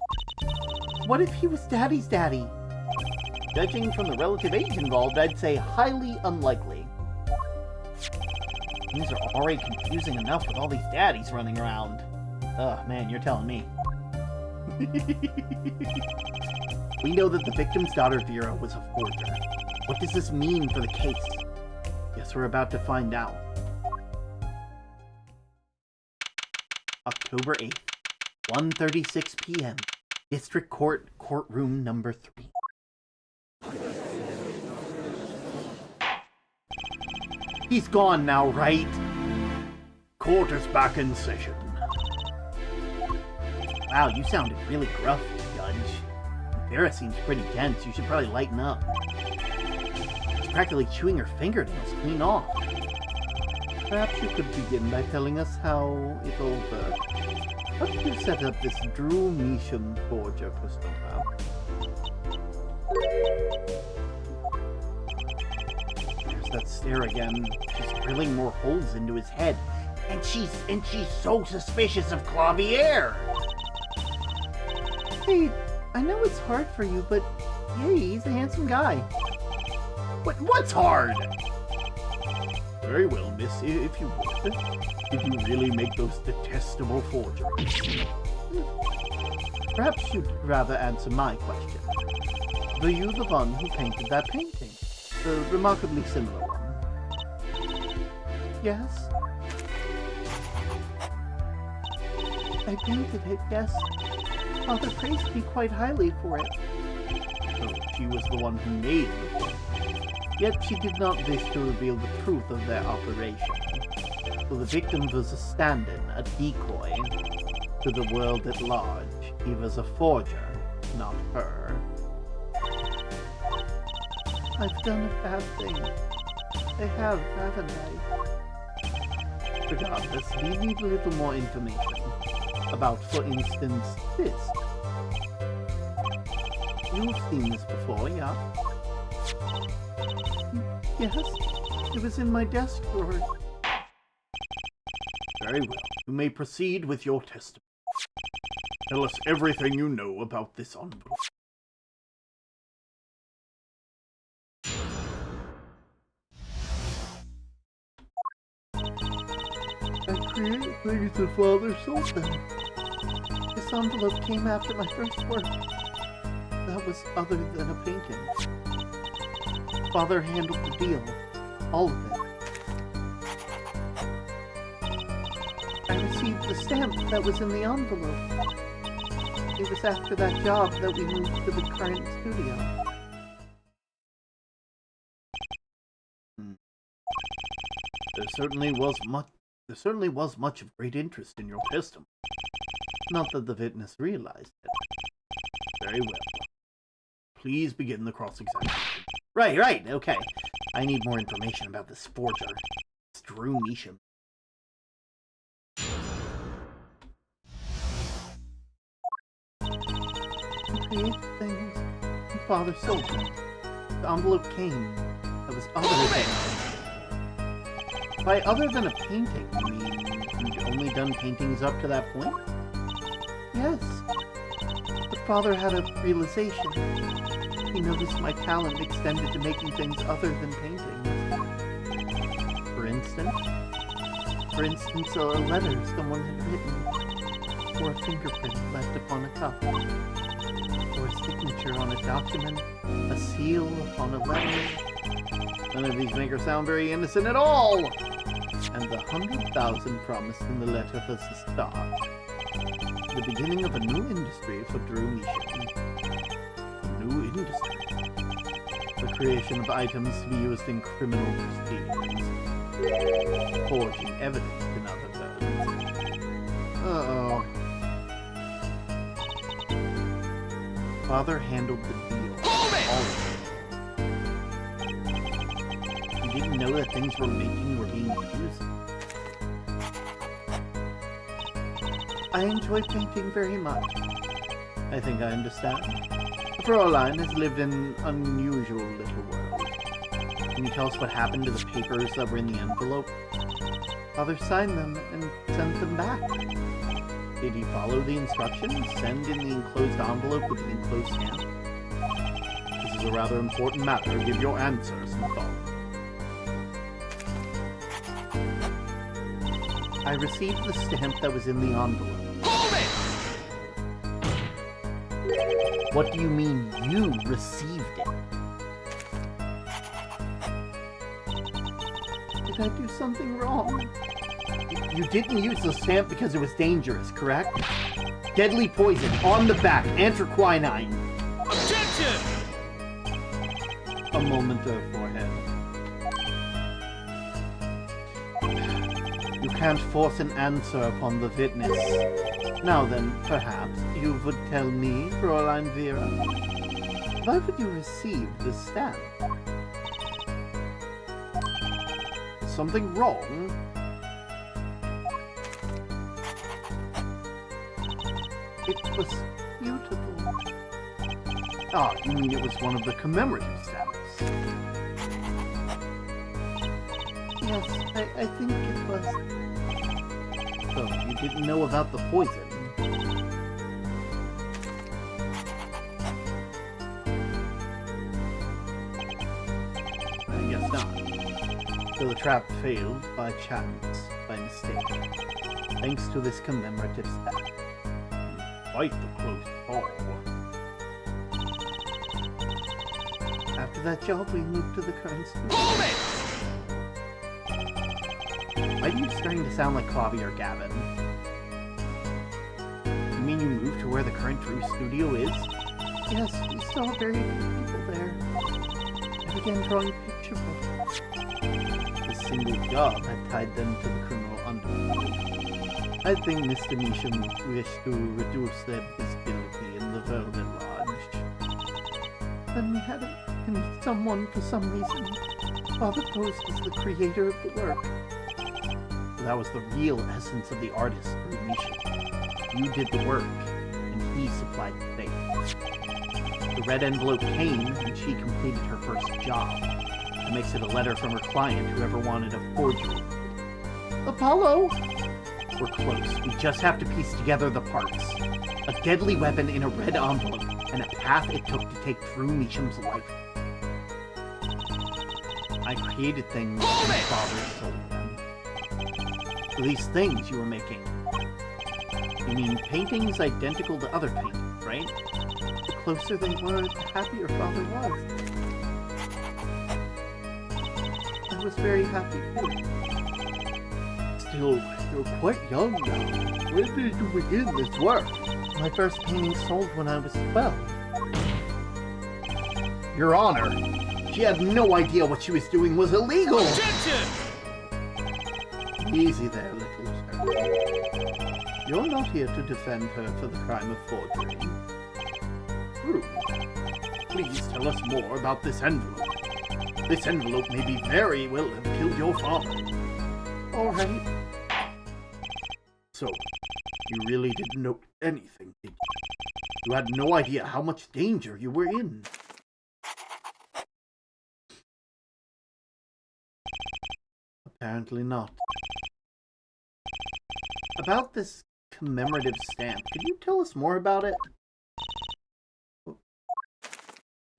What if he was Daddy's daddy? Judging from the relative age involved, I'd say highly unlikely. Things are already confusing enough with all these daddies running around. Ugh, man, you're telling me. We know that the victim's daughter Vera was a forger. What does this mean for the case? Guess we're about to find out. October 8th, 1:36 p.m. District Court, Courtroom number 3. He's gone now, right? Court is back in session. Wow, you sounded really gruff, Judge. Vera seems pretty tense. You should probably lighten up. practically chewing her fingernails clean off. Perhaps you could begin by telling us how it all worked. How did you set up this Drew Mission Forger pistol now? There's that stare again. She's drilling more holes into his head. And she's so suspicious of Clavier. Hey, I know it's hard for you, but hey, he's a handsome guy. What's hard? Very well, miss, if you would. Did you really make those detestable forgeries? Perhaps you'd rather answer my question. Were you the one who painted that painting? The remarkably similar one? Yes. I painted it, yes. Father praised me quite highly for it. So she was the one who made the forgery. Yet she did not wish to reveal the truth of their operation. So the victim was a stand-in, a decoy, to the world at large. He was a forger, not her. I've done a bad thing. I have, haven't I? Regardless, we need a little more information. About, for instance, this. You've seen this before, yeah? Yes, it was in my desk drawer. Very well. You may proceed with your testimony. Tell us everything you know about this envelope. I created things that Father sold them. This envelope came after my first work. That was other than a painting. Father handled the deal. All of it. I received the stamp that was in the envelope. It was after that job that we moved to the current studio. There certainly was much of great interest in your testimony. Not that the witness realized it. Very well. Please begin the cross-examination. Right, okay. I need more information about this forger. It's Drew Measham. I created things, and Father sold them. The envelope came. That was other than. By other than a painting, you mean you'd only done paintings up to that point? Yes. But Father had a realization. He noticed my talent extended to making things other than paintings. For instance? For instance, a letter someone had written, or a fingerprint left upon a cup, or a signature on a document, a seal upon a letter. None of these make her sound very innocent at all! And the 100,000 promised in the letter was the start. The beginning of a new industry for Drew Measham. A new industry. The creation of items to be used in criminal proceedings. Forging evidence, in other words. Uh-oh. Father handled the deal. Hold it! All of it. You didn't know that things we're making were being used? I enjoy painting very much. I think I understand. Fraulein has lived in an unusual little world. Can you tell us what happened to the papers that were in the envelope? Father signed them and sent them back. Did he follow the instructions? Send in the enclosed envelope with the enclosed stamp? This is a rather important matter. Give your answer some thought. I received the stamp that was in the envelope. Hold it! What do you mean you received it? Did I do something wrong? You didn't use the stamp because it was dangerous, correct? Deadly poison, on the back, anthraquinine. Objection! A moment of forehead. You can't force an answer upon the witness. Now then, perhaps you would tell me, Fräulein Vera, why would you receive this stamp? something wrong? It was beautiful. Ah, you mean it was one of the commemorative stamps? Yes, I think it was. So, you didn't know about the poison? I guess not. So the trap failed by chance, by mistake. Thanks to this commemorative stamp. Quite the close call. After that job, we moved to the current studio. Hold it! Why are you starting to sound like Clavi or Gavin? You mean you moved to where the current Drew studio is? Yes, we saw very few people there. I began drawing picture books. This single job had tied them to the criminal underworld. I think Mr. Measham wished to reduce their visibility in the Velvet Lodge. Then we had in someone for some reason. Father posed as the creator of the work. That was the real essence of the artist, Drew Measham. You did the work, and he supplied the faith. The red envelope came, and she completed her first job. It makes it a letter from her client, whoever wanted a forgery. Apollo! We're close. We just have to piece together the parts. A deadly weapon in a red envelope, and a path it took to take Drew Measham's life. I created things and my father sold them. These things you were making. You mean paintings identical to other paintings, right? The closer they were, the happier Father was. I was very happy too. Still, you're quite young now. When did you begin this work? My first painting sold when I was 12. Your Honor, she had no idea what she was doing was illegal! Objection! Easy there, little sir. You're not here to defend her for the crime of forgery. True. Please tell us more about this envelope. This envelope may be very well have killed your father. All right. So, you really didn't know anything, did you? You had no idea how much danger you were in. Apparently not. About this commemorative stamp, could you tell us more about it?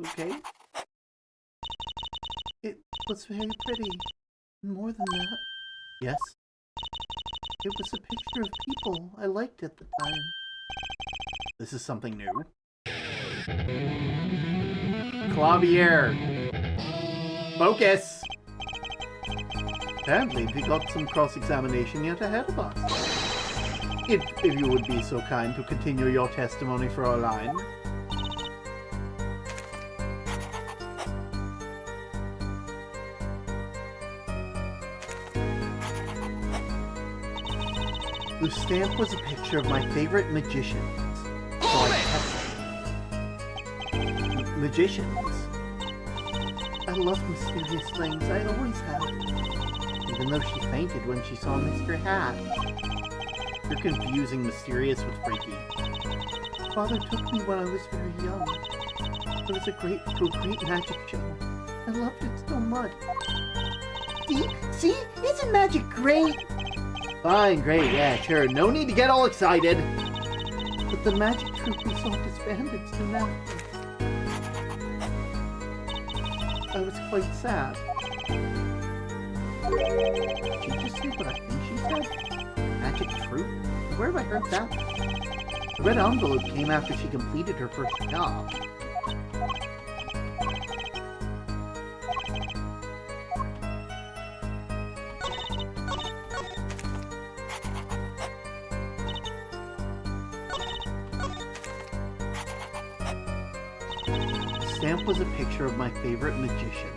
Okay. It was very pretty. And more than that, Yes? it was a picture of people I liked at the time. This is something new. Clavier! Focus! Apparently, we got some cross-examination yet ahead of us. If you would be so kind to continue your testimony for a line. The stamp was a picture of my favorite magicians. So I kept it. Magicians? I love mysterious things. I always have. Even though she fainted when she saw Mr. Hat. You're confusing mysterious with freaky. Father took me when I was very young. It was to a great magic show. I loved it so much. See? Isn't magic great? Fine, great, yeah, sure. No need to get all excited. But the magic troupe we saw disbanded soon after. I was quite sad. Did you just say what I think she said? Magic troupe? Where have I heard that? The red envelope came after she completed her first job. The stamp was a picture of my favorite magician.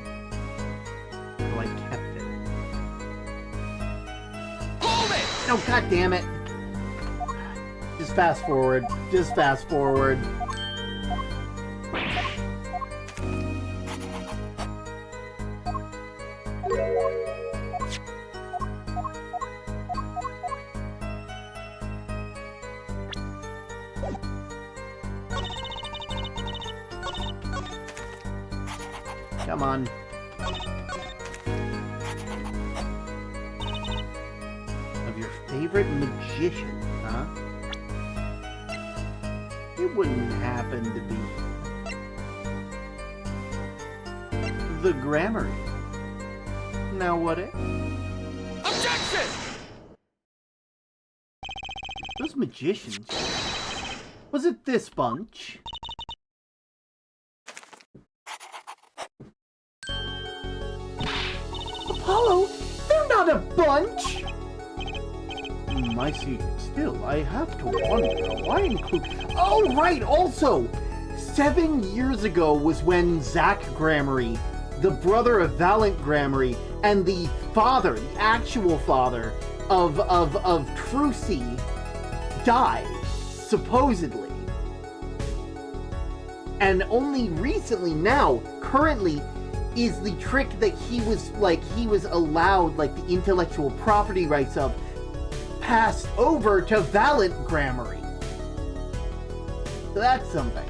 So I kept it. Hold it! No, god damn it! Just fast forward. Just fast forward. Come on. Of your favorite magician, huh? It wouldn't happen to be the Grammary. Now would it? Objection! Those magicians. Was it this bunch? Apollo, they're not a bunch! I see. Still, I have to wonder, why include... Oh, right, also! 7 years ago was when Zach Grammary, the brother of Valiant Grammary, and the father, the actual father of Trucy, died, supposedly. And only recently now, currently, is the trick that he was allowed, like, the intellectual property rights of, passed over to Valiant Grammary. So that's something.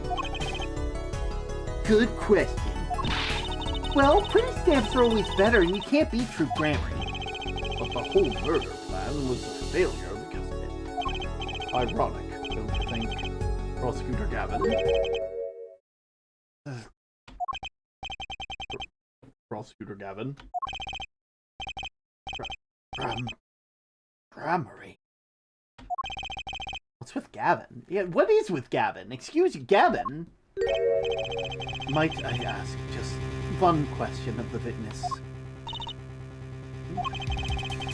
Good question. Well, pretty stamps are always better, and you can't beat true Grammary. But the whole murder plan was a failure because of it. Ironic, don't you think, Prosecutor Gavin? Prosecutor Gavin? Grammary? What's with Gavin? Yeah, what is with Gavin? Excuse you, Gavin? Might I ask just one question of the witness?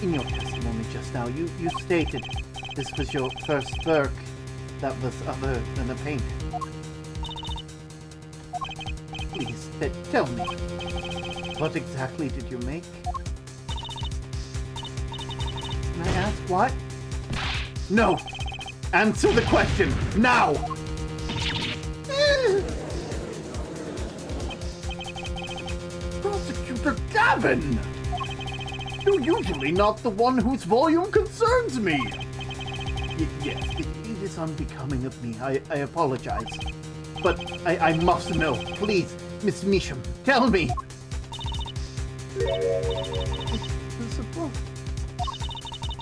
In your testimony just now, you stated this was your first work that was other than a painting. Please, tell me, what exactly did you make? Can I ask what? No! Answer the question, now! Prosecutor Gavin! You're usually not the one whose volume concerns me! Yes, it is unbecoming of me. I apologize. But I must know. Please, Miss Measham, tell me! It's a book.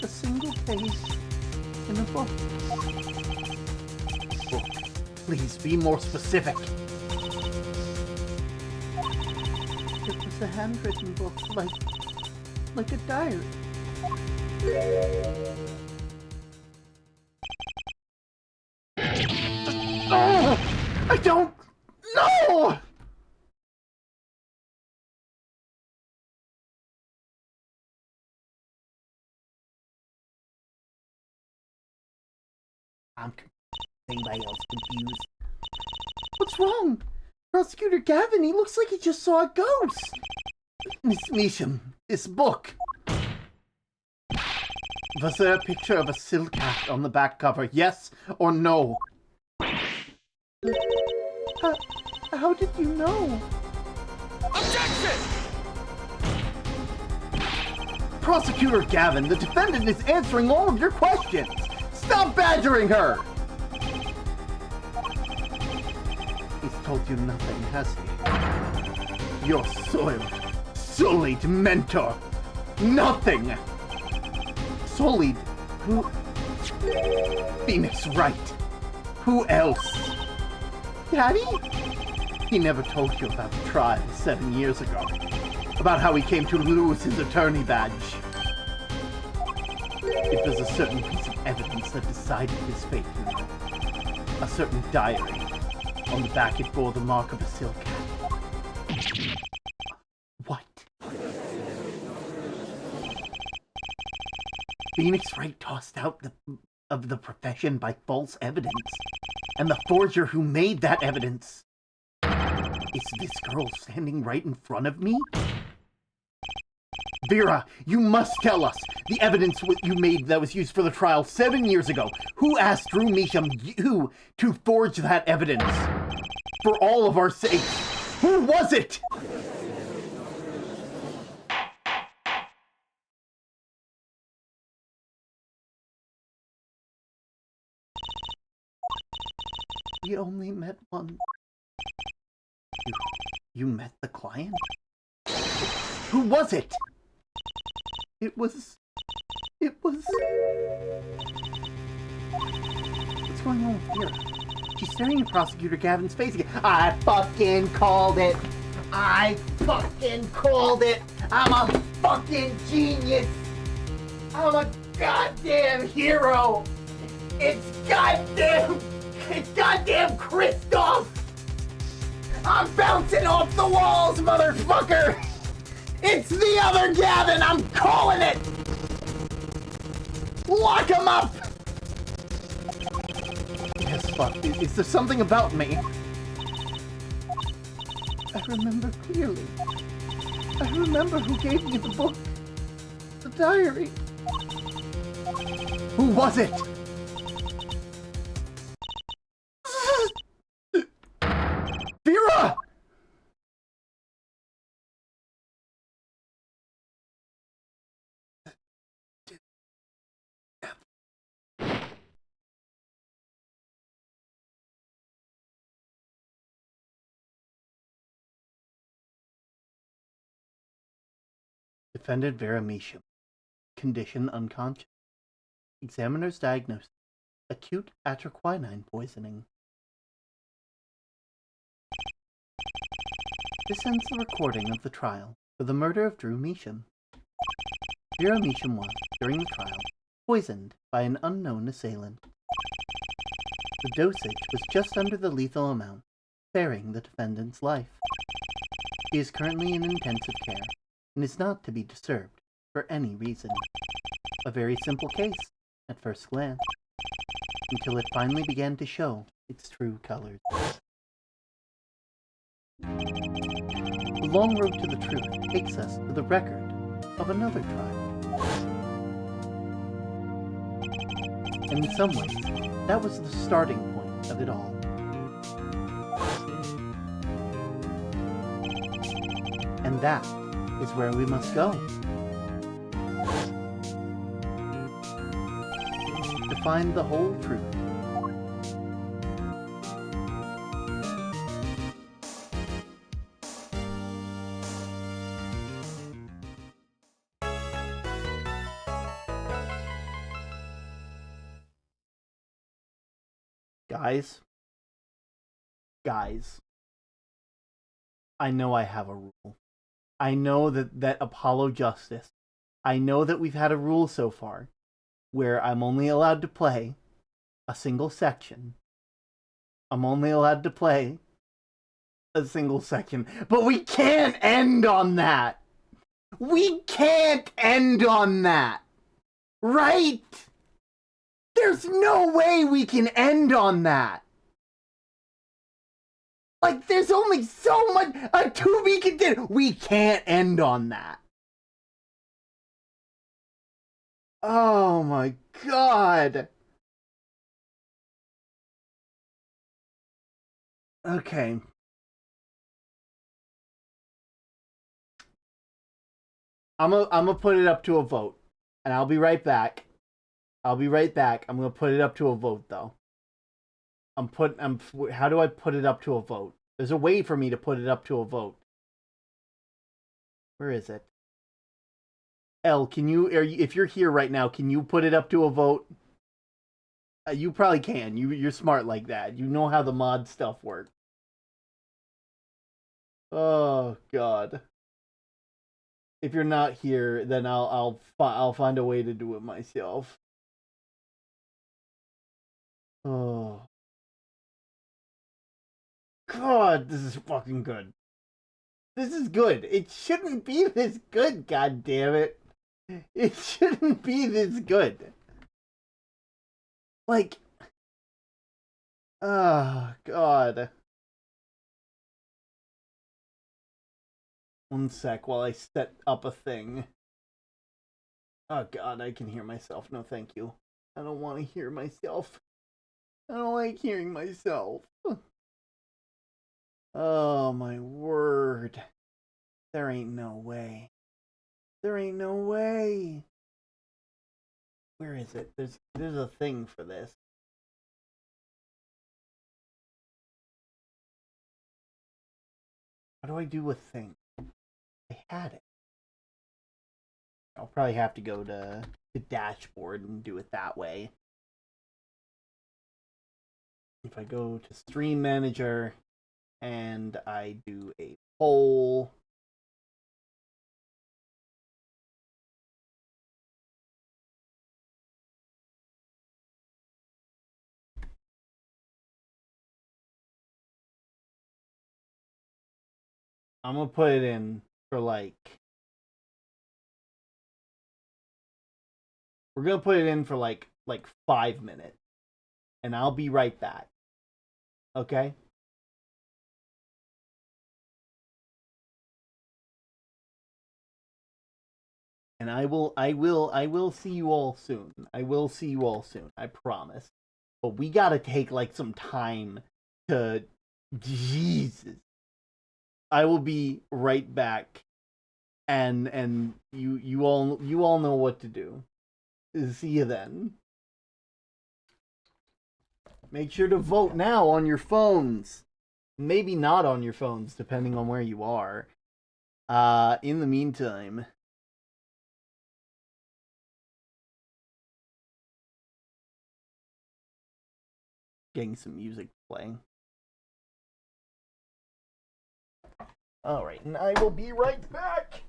A single page in a book. Book. Please be more specific. It was a handwritten book, like a diary. Oh, I don't know! Anybody else confused? What's wrong? Prosecutor Gavin, he looks like he just saw a ghost. Miss Measham, this book. Was there a picture of a silk hat on the back cover? Yes or no? How did you know? Objection! Prosecutor Gavin, the defendant is answering all of your questions. Stop badgering her! He's told you nothing, has he? Your soiled, sullied mentor. Nothing! Sullied? Who? Phoenix Wright. Who else? Daddy? He never told you about the trial 7 years ago. About how he came to lose his attorney badge. It was a certain piece of evidence that decided his fate, you know. A certain diary. On the back it bore the mark of a silk hat. What? Phoenix Wright tossed out of the profession by false evidence. And the forger who made that evidence is this girl standing right in front of me? Vera, you must tell us the evidence you made that was used for the trial 7 years ago. Who asked Drew Measham, you, to forge that evidence? For all of our sakes, who was it? We only met one. You met the client? Who was it? It was... What's going on with Vera? She's staring at Prosecutor Gavin's face again. I fucking called it. I fucking called it. I'm a fucking genius. I'm a goddamn hero. It's goddamn Kristoff. I'm bouncing off the walls, motherfucker. It's the other Gavin. I'm calling it. Lock him up. Yes, fuck. Is there something about me? I remember clearly. I remember who gave me the book. The diary. Who was it? Vera! Defendant Vera Measham. Condition unconscious. Examiner's diagnosis. Acute atroquinine poisoning. This ends the recording of the trial for the murder of Drew Measham. Vera Measham was, during the trial, poisoned by an unknown assailant. The dosage was just under the lethal amount, sparing the defendant's life. He is currently in intensive care and is not to be disturbed for any reason. A very simple case, at first glance, until it finally began to show its true colors. The long road to the truth takes us to the record of another trial. And in some ways, that was the starting point of it all. And that is where we must go. To find the whole truth. Guys, I know I have a rule. I know that Apollo Justice, I know that we've had a rule so far where I'm only allowed to play a single section. I'm only allowed to play a single section. But we can't end on that! We can't end on that! Right? There's no way we can end on that! Like, there's only so much to be continued. We can't end on that. Oh my god. Okay. I'm gonna put it up to a vote. And I'll be right back. I'm gonna put it up to a vote, though. How do I put it up to a vote? There's a way for me to put it up to a vote. Where is it? Elle, if you're here right now, can you put it up to a vote? You probably can. You're smart like that. You know how the mod stuff works. Oh god. If you're not here, then I'll find a way to do it myself. Oh. God, this is fucking good. This is good. It shouldn't be this good, god damn it. It shouldn't be this good. Like, oh god. One sec while I set up a thing. Oh god, I can hear myself. No, thank you. I don't want to hear myself. I don't like hearing myself. Oh my word. There ain't no way. There ain't no way. Where is it? There's a thing for this. How do I do a thing? I had it. I'll probably have to go to the dashboard and do it that way. If I go to Stream Manager and I do a poll, I'm gonna put it in for like, we're gonna put it in for like 5 minutes, and I'll be right back. Okay? And I will see you all soon. I will see you all soon. I promise. But we gotta take like some time to, Jesus. I will be right back, and you all know what to do. See you then. Make sure to vote now on your phones. Maybe not on your phones, depending on where you are. In the meantime, getting some music playing. Alright, and I will be right back!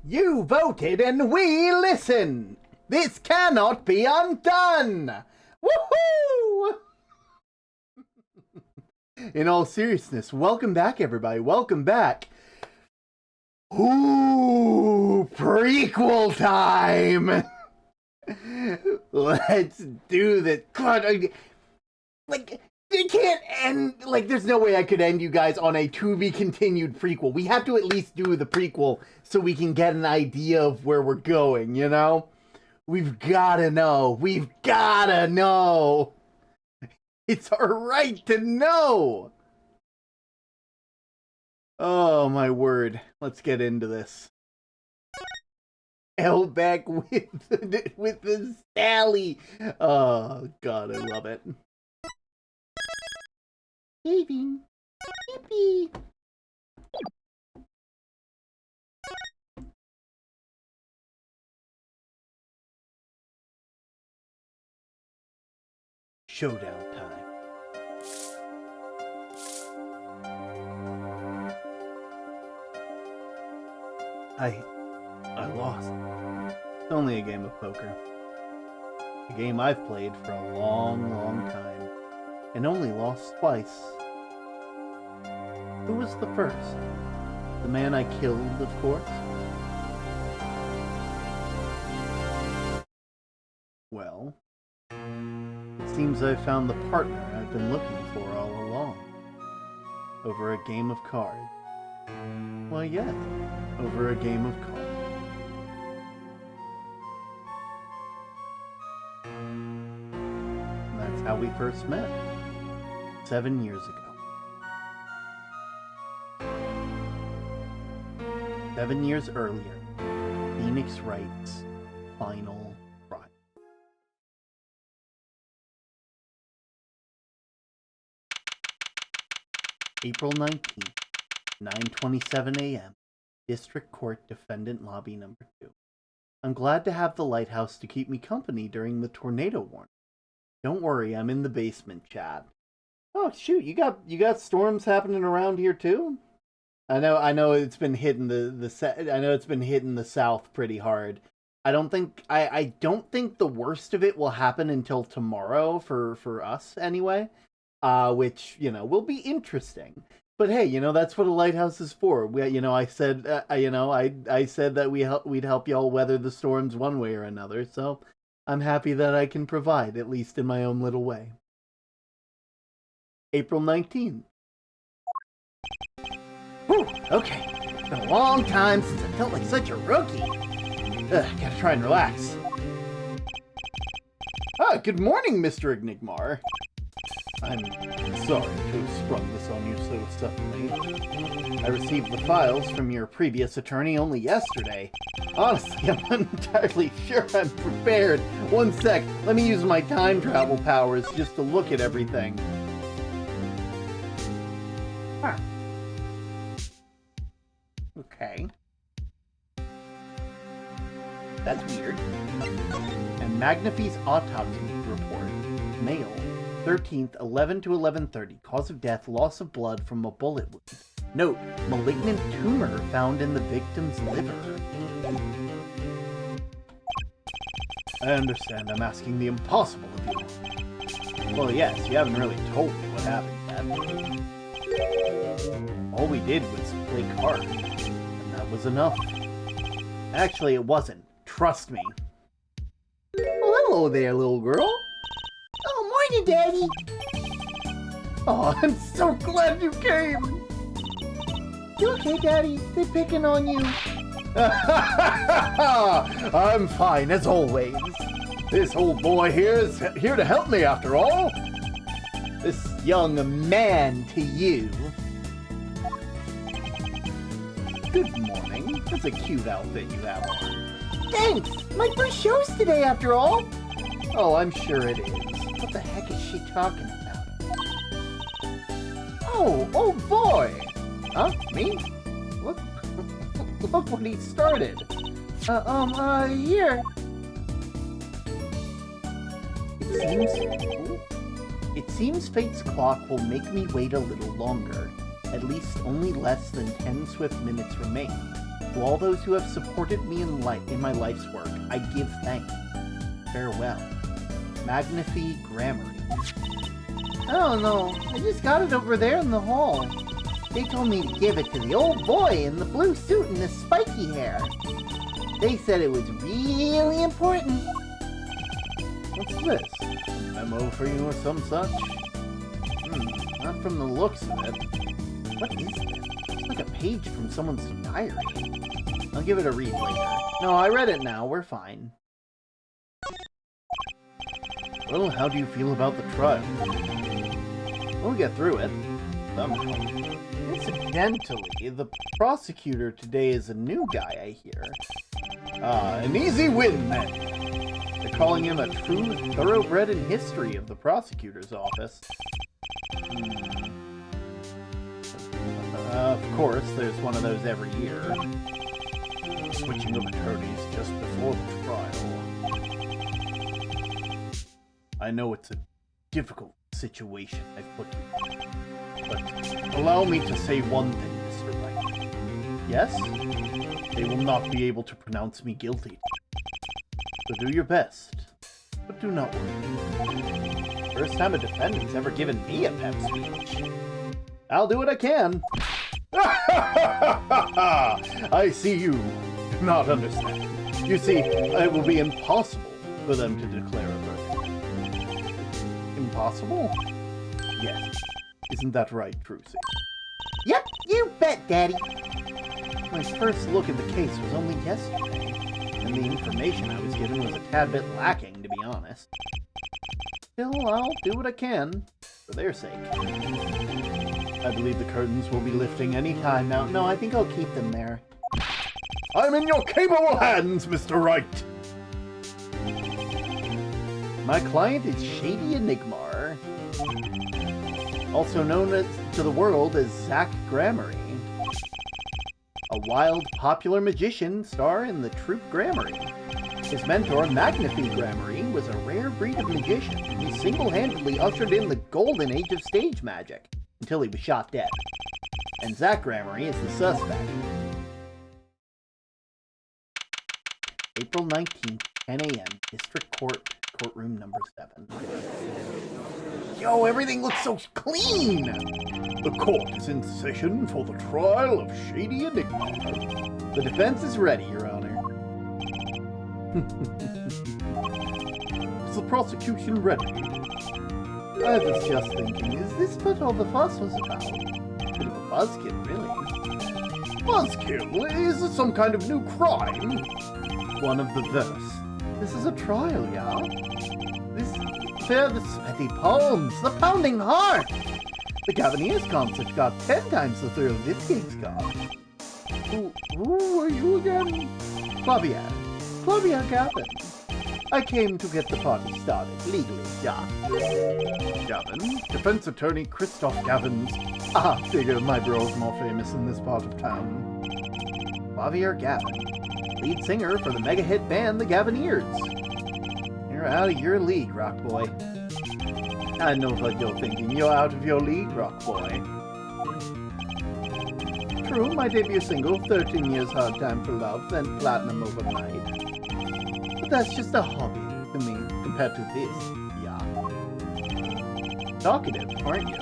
You voted and we listen. This cannot be undone. Woohoo! In all seriousness, welcome back, everybody. Welcome back. Ooh, prequel time. Let's do this. God, like, it can't end. Like, there's no way I could end you guys on a to-be-continued prequel. We have to at least do the prequel so we can get an idea of where we're going, you know? We've gotta know. We've gotta know. It's our right to know. Oh, my word. Let's get into this. Back with the Sally. Oh, God, I love it. Saving. Yippee. Showdown time. I lost. It's only a game of poker. A game I've played for a long, long time. And only lost twice. Who was the first? The man I killed, of course. Well, it seems I've found the partner I've been looking for all along. Over a game of cards. Well, yes, over a game of cards. And that's how we first met. 7 years ago. 7 years earlier, Phoenix Wright's final trial. April 19th, 9:27 a.m., District Court Defendant Lobby Number 2. I'm glad to have the lighthouse to keep me company during the tornado warning. Don't worry, I'm in the basement, Chad. Oh shoot, you got storms happening around here too? I know it's been hitting it's been hitting the south pretty hard. I don't think the worst of it will happen until tomorrow for us anyway. Which, will be interesting. But hey, that's what a lighthouse is for. I said that we'd help y'all weather the storms one way or another, so I'm happy that I can provide, at least in my own little way. April 19th. Whew, okay. It's been a long time since I felt like such a rookie. Gotta try and relax. Good morning, Mr. Enigmar. I'm sorry to have sprung this on you so suddenly. I received the files from your previous attorney only yesterday. Honestly, I'm not entirely sure I'm prepared. One sec, let me use my time travel powers just to look at everything. Huh. Okay. That's weird. And Magnafy's autopsy report. Male. 13th, 11 to 11:30. Cause of death, loss of blood from a bullet wound. Note, malignant tumor found in the victim's liver. I understand I'm asking the impossible of you. Well, yes, you haven't really told me what happened yet. All we did was play cards, and that was enough. Actually, it wasn't. Trust me. Oh, hello there, little girl. Oh, morning, Daddy. Oh, I'm so glad you came. You okay, Daddy? They're picking on you. I'm fine, as always. This old boy here is here to help me, after all. This young man to you. Good morning. That's a cute outfit you have on. Thanks. My first show's today, after all. Oh, I'm sure it is. What the heck is she talking about? Oh boy! Huh? Me? Look, look what he started. Here. It seems fate's clock will make me wait a little longer. At least only less than 10 swift minutes remain. To all those who have supported me in my life's work, I give thanks. Farewell. Magnifi Grammary. Oh no, I just got it over there in the hall. They told me to give it to the old boy in the blue suit and the spiky hair. They said it was really important. What's this? Memo for you or some such? Not from the looks of it. What is this? It's like a page from someone's diary. I'll give it a read later. No, I read it now. We're fine. Well, how do you feel about the trial? We'll get through it. Somehow. Incidentally, the prosecutor today is a new guy, I hear. An easy win, then. They're calling him a true thoroughbred in history of the prosecutor's office. Of course, there's one of those every year. Switching of attorneys just before the trial. I know it's a difficult situation I've put you in, but allow me to say one thing, Mr. Wright. Yes? They will not be able to pronounce me guilty. So do your best, but do not worry. First time a defendant's ever given me a pep speech. I'll do what I can. I see you do not understand. You see, it will be impossible for them to declare a verdict. Impossible? Yes. Isn't that right, Trucy? Yep, you bet, Daddy. My first look at the case was only yesterday, and the information I was given was a tad bit lacking, to be honest. Still, I'll do what I can, for their sake. I believe the curtains will be lifting any time now. No, I think I'll keep them there. I'm in your capable hands, Mr. Wright! My client is Shady Enigmar, also known to the world as Zach Grammary. A wild, popular magician star in the troupe Grammary. His mentor, Magnifi Grammary, was a rare breed of magician who single-handedly ushered in the golden age of stage magic, until he was shot dead. And Zach Grammary is the suspect. April 19th, 10 a.m., District Court, courtroom number 7. Yo, everything looks so clean! The court is in session for the trial of Shady Enigma. The defense is ready, Your Honor. Is the prosecution ready? I was just thinking, is this what all the fuss was about? Bit of a buzzkill, really. Buzzkill? Is it some kind of new crime? One of the verse. This is a trial, yeah? This fair the sweaty palms, the pounding heart! The Gaviniers concert got 10 times the thrill this gigs got. Who are you again? Clavier Gavin. I came to get the party started, legally, yeah. Gavin? Defense attorney Christoph Gavin's. Figure my bro's more famous in this part of town. Clavier Gavin, lead singer for the mega hit band The Gaviniers. You're out of your league, rock boy. I know what you're thinking. You're out of your league, rock boy. True, my debut single, 13 Years Hard Time for Love, went platinum overnight. But that's just a hobby to me, compared to this, yeah. Talkative, aren't you?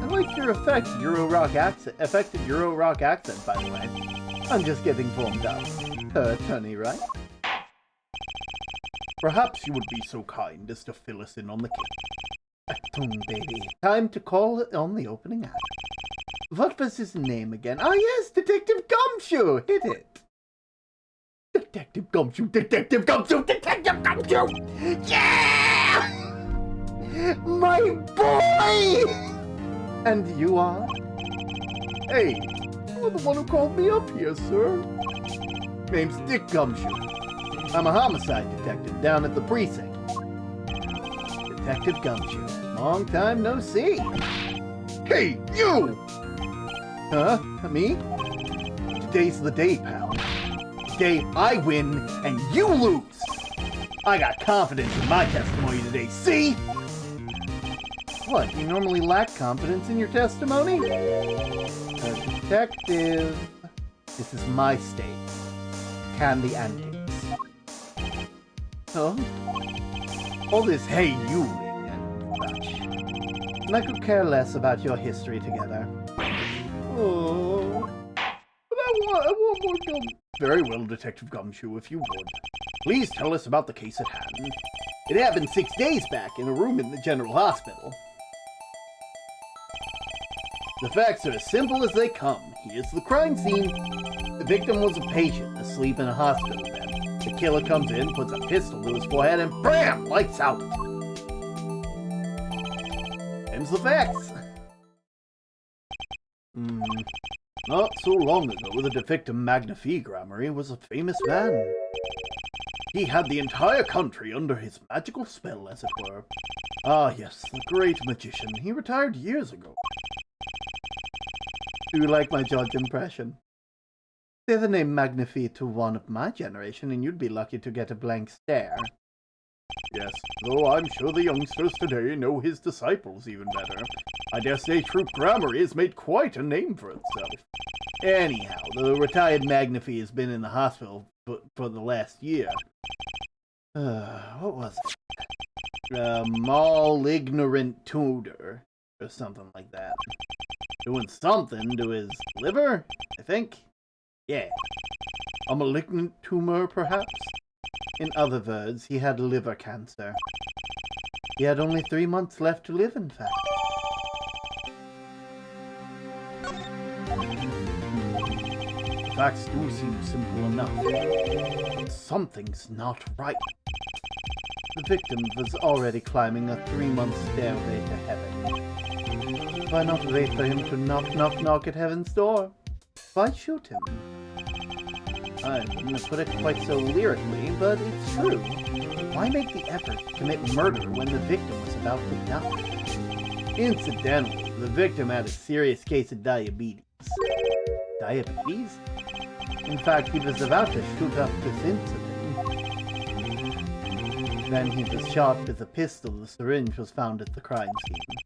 I like your affected Euro rock accent, by the way. I'm just getting warmed up. Her attorney, right? Perhaps you would be so kind as to fill us in on the case. Actung, baby. Time to call on the opening act. What was his name again? Ah, yes, Detective Gumshoe! Hit it! Detective Gumshoe! Detective Gumshoe! Detective Gumshoe! Yeah! My boy! And you are? Hey, you're the one who called me up here, sir. Name's Dick Gumshoe. I'm a homicide detective down at the precinct. Detective Gumshoe. Long time no see. Hey, you! Huh? Me? Today's the day, pal. Today I win and you lose. I got confidence in my testimony today, see? What, you normally lack confidence in your testimony? A detective. This is my state. Candy antics. Huh? All this hey youing and such. And I could care less about your history together. Oh. But I want more gum. Very well, Detective Gumshoe, if you would. Please tell us about the case at hand. It happened 6 days back in a room in the General Hospital. The facts are as simple as they come. Here's the crime scene. The victim was a patient asleep in a hospital bed. The killer comes in, puts a pistol to his forehead, and BAM! Lights out. Them's the facts. Not so long ago, the victim Magnifi Grammary was a famous man. He had the entire country under his magical spell, as it were. Ah, yes, the great magician. He retired years ago. Do you like my George impression? Say the name Magnifi to one of my generation, and you'd be lucky to get a blank stare. Yes, though I'm sure the youngsters today know his disciples even better. I dare say Troop Grammary has made quite a name for itself. Anyhow, the retired Magnifi has been in the hospital for the last year. What was it? Malignorant Tudor, or something like that. Doing something to his liver, I think? Yeah. A malignant tumor, perhaps? In other words, he had liver cancer. He had only 3 months left to live, in fact. The facts do seem simple enough. Something's not right. The victim was already climbing a 3-month stairway to heaven. Why not wait for him to knock at heaven's door? Why shoot him? I wouldn't have put it quite so lyrically, but it's true. Why make the effort to commit murder when the victim was about to die? Incidentally, the victim had a serious case of diabetes. Diabetes? In fact, he was about to shoot up this incident. Then he was shot with a pistol. The syringe was found at the crime scene.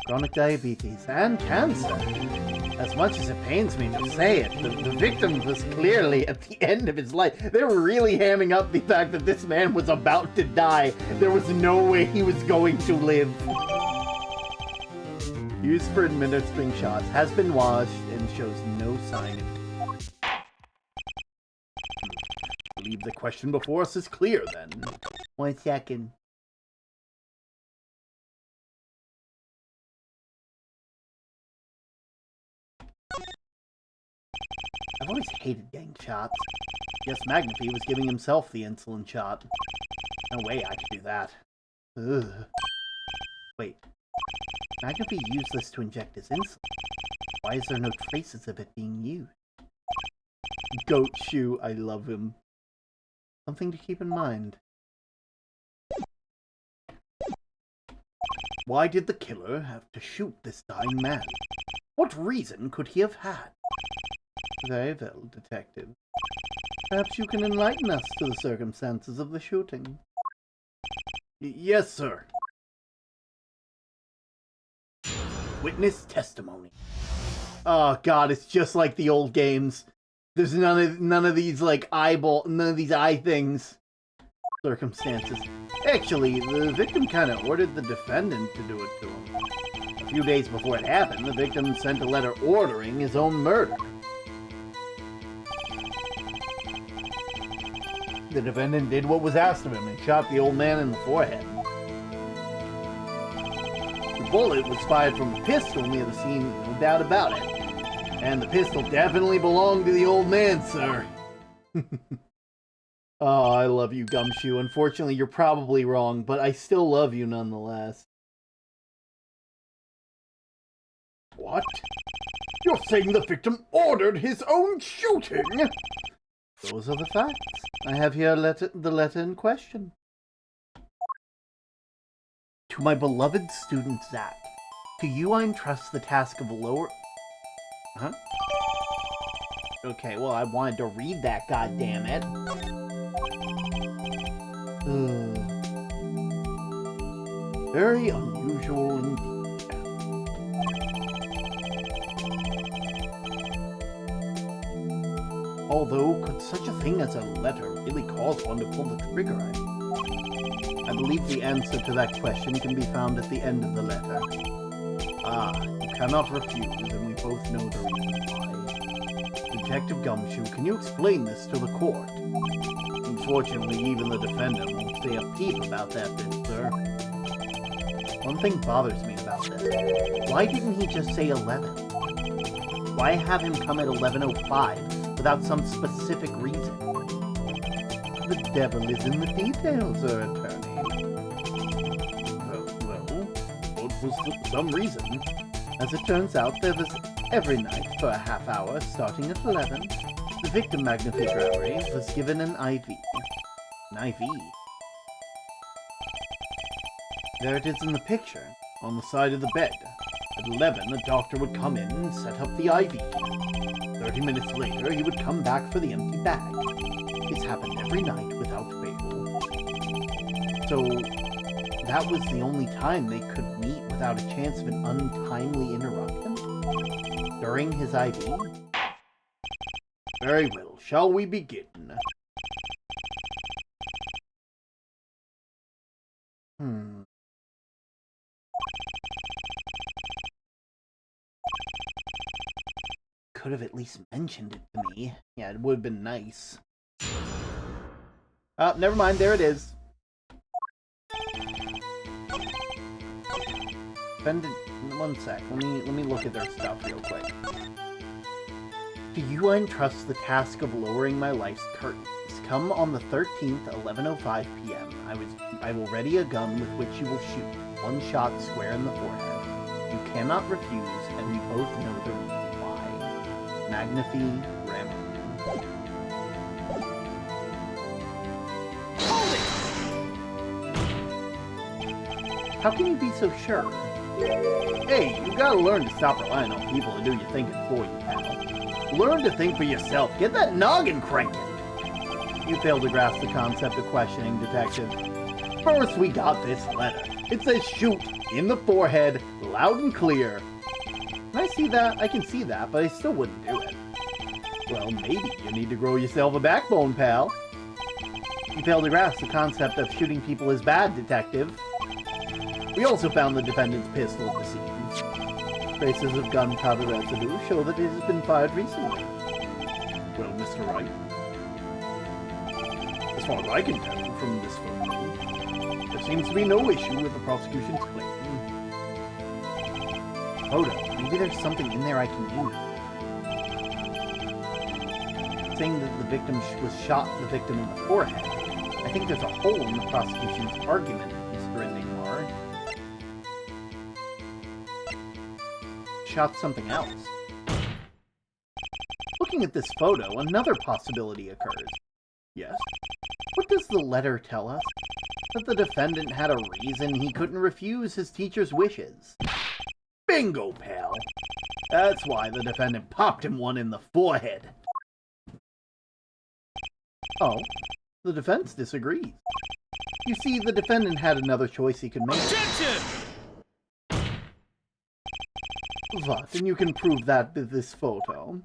Chronic diabetes and cancer. As much as it pains me to say it, the victim was clearly at the end of his life. They were really hamming up the fact that this man was about to die. There was no way he was going to live. Used for administering shots, has been washed, and shows no sign of it. I believe the question before us is clear, then. 1 second. I've always hated gang shots. Yes, Magnifi was giving himself the insulin shot. No way I could do that. Ugh. Wait. Magnifi used this to inject his insulin. Why is there no traces of it being used? Goat Shoe, I love him. Something to keep in mind. Why did the killer have to shoot this dying man? What reason could he have had? Very well, Detective. Perhaps you can enlighten us to the circumstances of the shooting. Yes, sir. Witness testimony. Oh God, it's just like the old games. There's none of these like none of these eye things. Circumstances. Actually, the victim kind of ordered the defendant to do it to him. A few days before it happened, the victim sent a letter ordering his own murder. The defendant did what was asked of him and shot the old man in the forehead. The bullet was fired from a pistol near the scene, no doubt about it. And the pistol definitely belonged to the old man, sir. Oh, I love you, Gumshoe. Unfortunately, you're probably wrong, but I still love you nonetheless. What? You're saying the victim ordered his own shooting? Those are the facts. I have here the letter in question. To my beloved student, Zach. To you I entrust the task of lower... Huh? Okay, well, I wanted to read that, goddammit. Very unusual indeed. Although, could such a thing as a letter really cause one to pull the trigger? I believe the answer to that question can be found at the end of the letter. Ah, you cannot refuse, and we both know the reason why. Detective Gumshoe, can you explain this to the court? Unfortunately, even the defendant won't say a peep about that bit, sir. One thing bothers me about this. Why didn't he just say 11? Why have him come at 11:05 without some specific reason? The devil is in the details, sir, attorney. Well, what was some reason? As it turns out, there was every night for a half hour, starting at 11, the victim magnificatory was given an IV. An IV? There it is in the picture. On the side of the bed. At 11, a doctor would come in and set up the IV. 30 minutes later, he would come back for the empty bag. This happened every night without fail. So, that was the only time they could meet without a chance of an untimely interruption? During his IV? Very well, shall we begin? Could have at least mentioned it to me. Yeah, it would have been nice. Never mind, there it is. One sec, let me look at their stuff real quick. To you I entrust the task of lowering my life's curtains. Come on the 13th, 11:05 p.m. I will ready a gun with which you will shoot. One shot square in the forehead. You cannot refuse, and we both know the reason why. Magnifi Ramon. How can you be so sure? Hey, you gotta learn to stop relying on people to do your thinking for you, pal. Learn to think for yourself. Get that noggin cranking. You fail to grasp the concept of questioning, Detective. First, we got this letter. It says shoot in the forehead, loud and clear. I see that, I can see that, but I still wouldn't do it. Well, maybe you need to grow yourself a backbone, pal. You fail to grasp the concept of shooting people is bad, Detective. We also found the defendant's pistol at the scene. Traces of gunpowder residue show that it has been fired recently. Well, Mr. Wright, as far as I can tell from this photo, there seems to be no issue with the prosecution's claim. Photo? Maybe there's something in there I can use. Saying that the victim was shot the victim in the forehead. I think there's a hole in the prosecution's argument, Mr. Enigmar. Shot something else. Looking at this photo, another possibility occurs. Yes? What does the letter tell us? That the defendant had a reason he couldn't refuse his teacher's wishes. Bingo, pal! That's why the defendant popped him one in the forehead. Oh, the defense disagrees. You see, the defendant had another choice he could make. Objection! What? And you can prove that with this photo?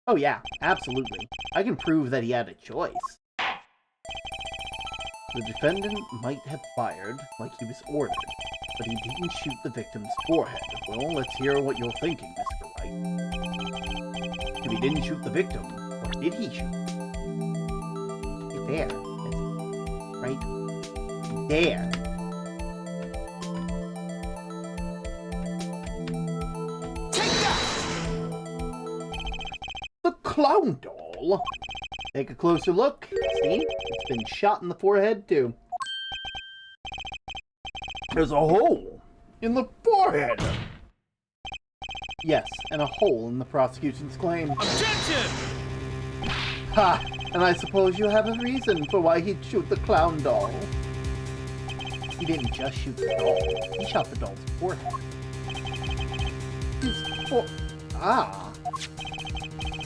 Oh yeah, absolutely. I can prove that he had a choice. The defendant might have fired like he was ordered, but he didn't shoot the victim's forehead. Well, let's hear what you're thinking, Mr. Wright. If he didn't shoot the victim, what did he shoot? There. Right there. Take that! The clown doll? Take a closer look. See? It's been shot in the forehead, too. There's a hole in the forehead. Yes, and a hole in the prosecution's claim. Objection! Ha! And I suppose you have a reason for why he'd shoot the clown doll. He didn't just shoot the doll. He shot the doll's forehead. Ah!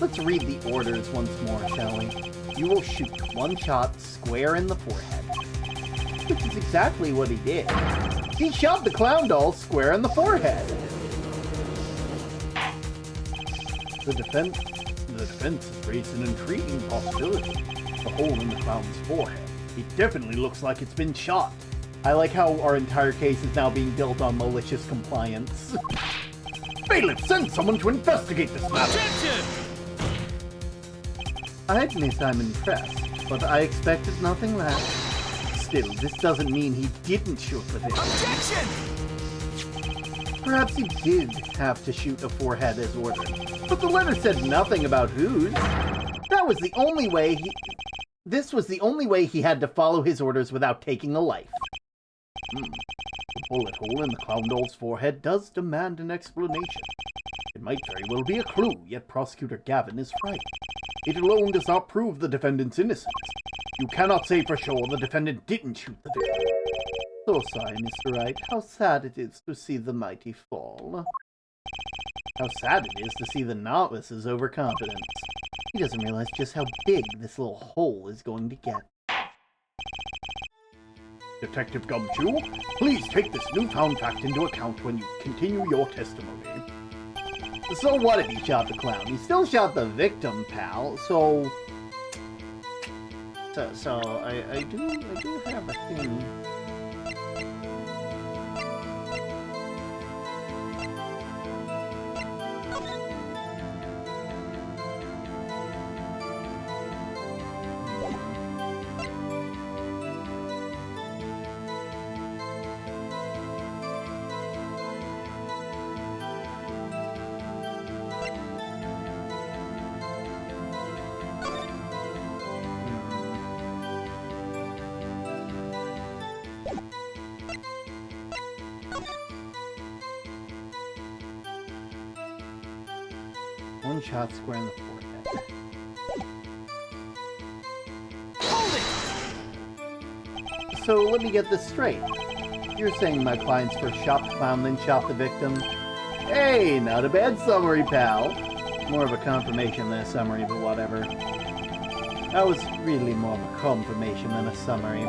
Let's read the orders once more, shall we? You will shoot one shot square in the forehead. Which is exactly what he did. He shot the clown doll square in the forehead. The The defense has raised an intriguing possibility. The hole in the clown's forehead. It definitely looks like it's been shot. I like how our entire case is now being built on malicious compliance. Bailiff, send someone to investigate this matter! Objection! I admit I'm impressed, but I expected nothing less. Still, this doesn't mean he didn't shoot the victim. Objection! Perhaps he did have to shoot a forehead as ordered, but the letter said nothing about whose. That was the only way This was the only way he had to follow his orders without taking a life. The bullet hole in the clown doll's forehead does demand an explanation. It might very well be a clue, yet Prosecutor Gavin is right. It alone does not prove the defendant's innocence. You cannot say for sure the defendant didn't shoot the victim. So sorry, Mr. Wright. How sad it is to see the mighty fall. How sad it is to see the novice's overconfidence. He doesn't realize just how big this little hole is going to get. Detective Gumshoe, please take this newfound fact into account when you continue your testimony. So what if he shot the clown? He still shot the victim, pal. So I do have a thing. One shot square in the forehead. Hold it! So let me get this straight. You're saying my clients first shot the clown, then shot the victim? Hey, not a bad summary, pal. More of a confirmation than a summary, but whatever. That was really more of a confirmation than a summary.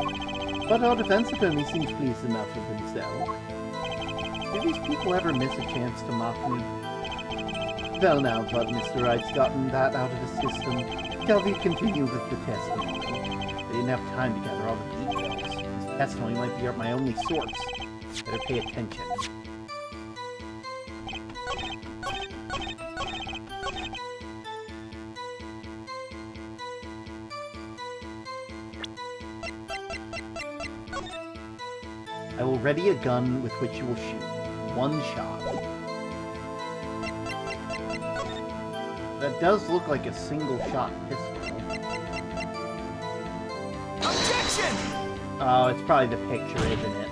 But our defense attorney seems pleased enough with himself. Do these people ever miss a chance to mock me? Well now, but Mr. Wright's gotten that out of the system. Shall we continue with the testimony? They didn't have time to gather all the details. This testimony might be my only source. Better pay attention. I will ready a gun with which you will shoot. One shot. That does look like a single-shot pistol. Objection! Oh, it's probably the picture, isn't it?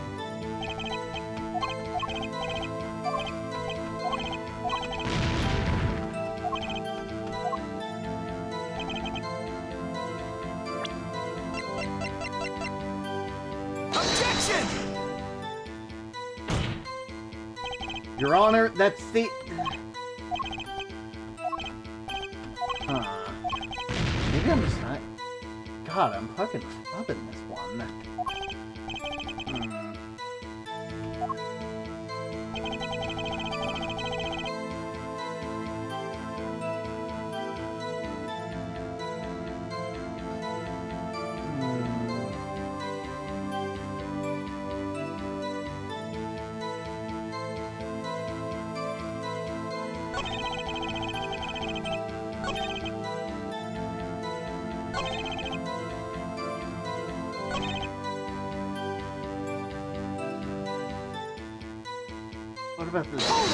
Objection! Your Honor, that's the... Maybe I'm just not... God, I'm fucking flubbing this one. What about this? Hold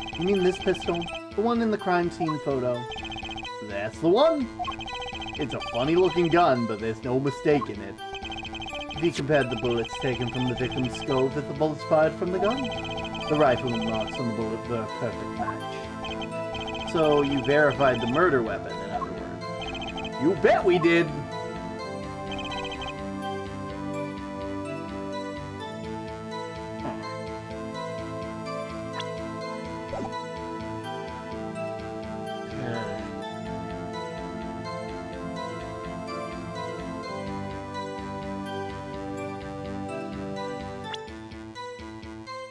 it! You mean this pistol? The one in the crime scene photo? That's the one! It's a funny looking gun, but there's no mistake in it. If you compared the bullets taken from the victim's skull with the bullets fired from the gun, the rifle marks on the bullet were a perfect match. So you verified the murder weapon, in other words. You bet we did!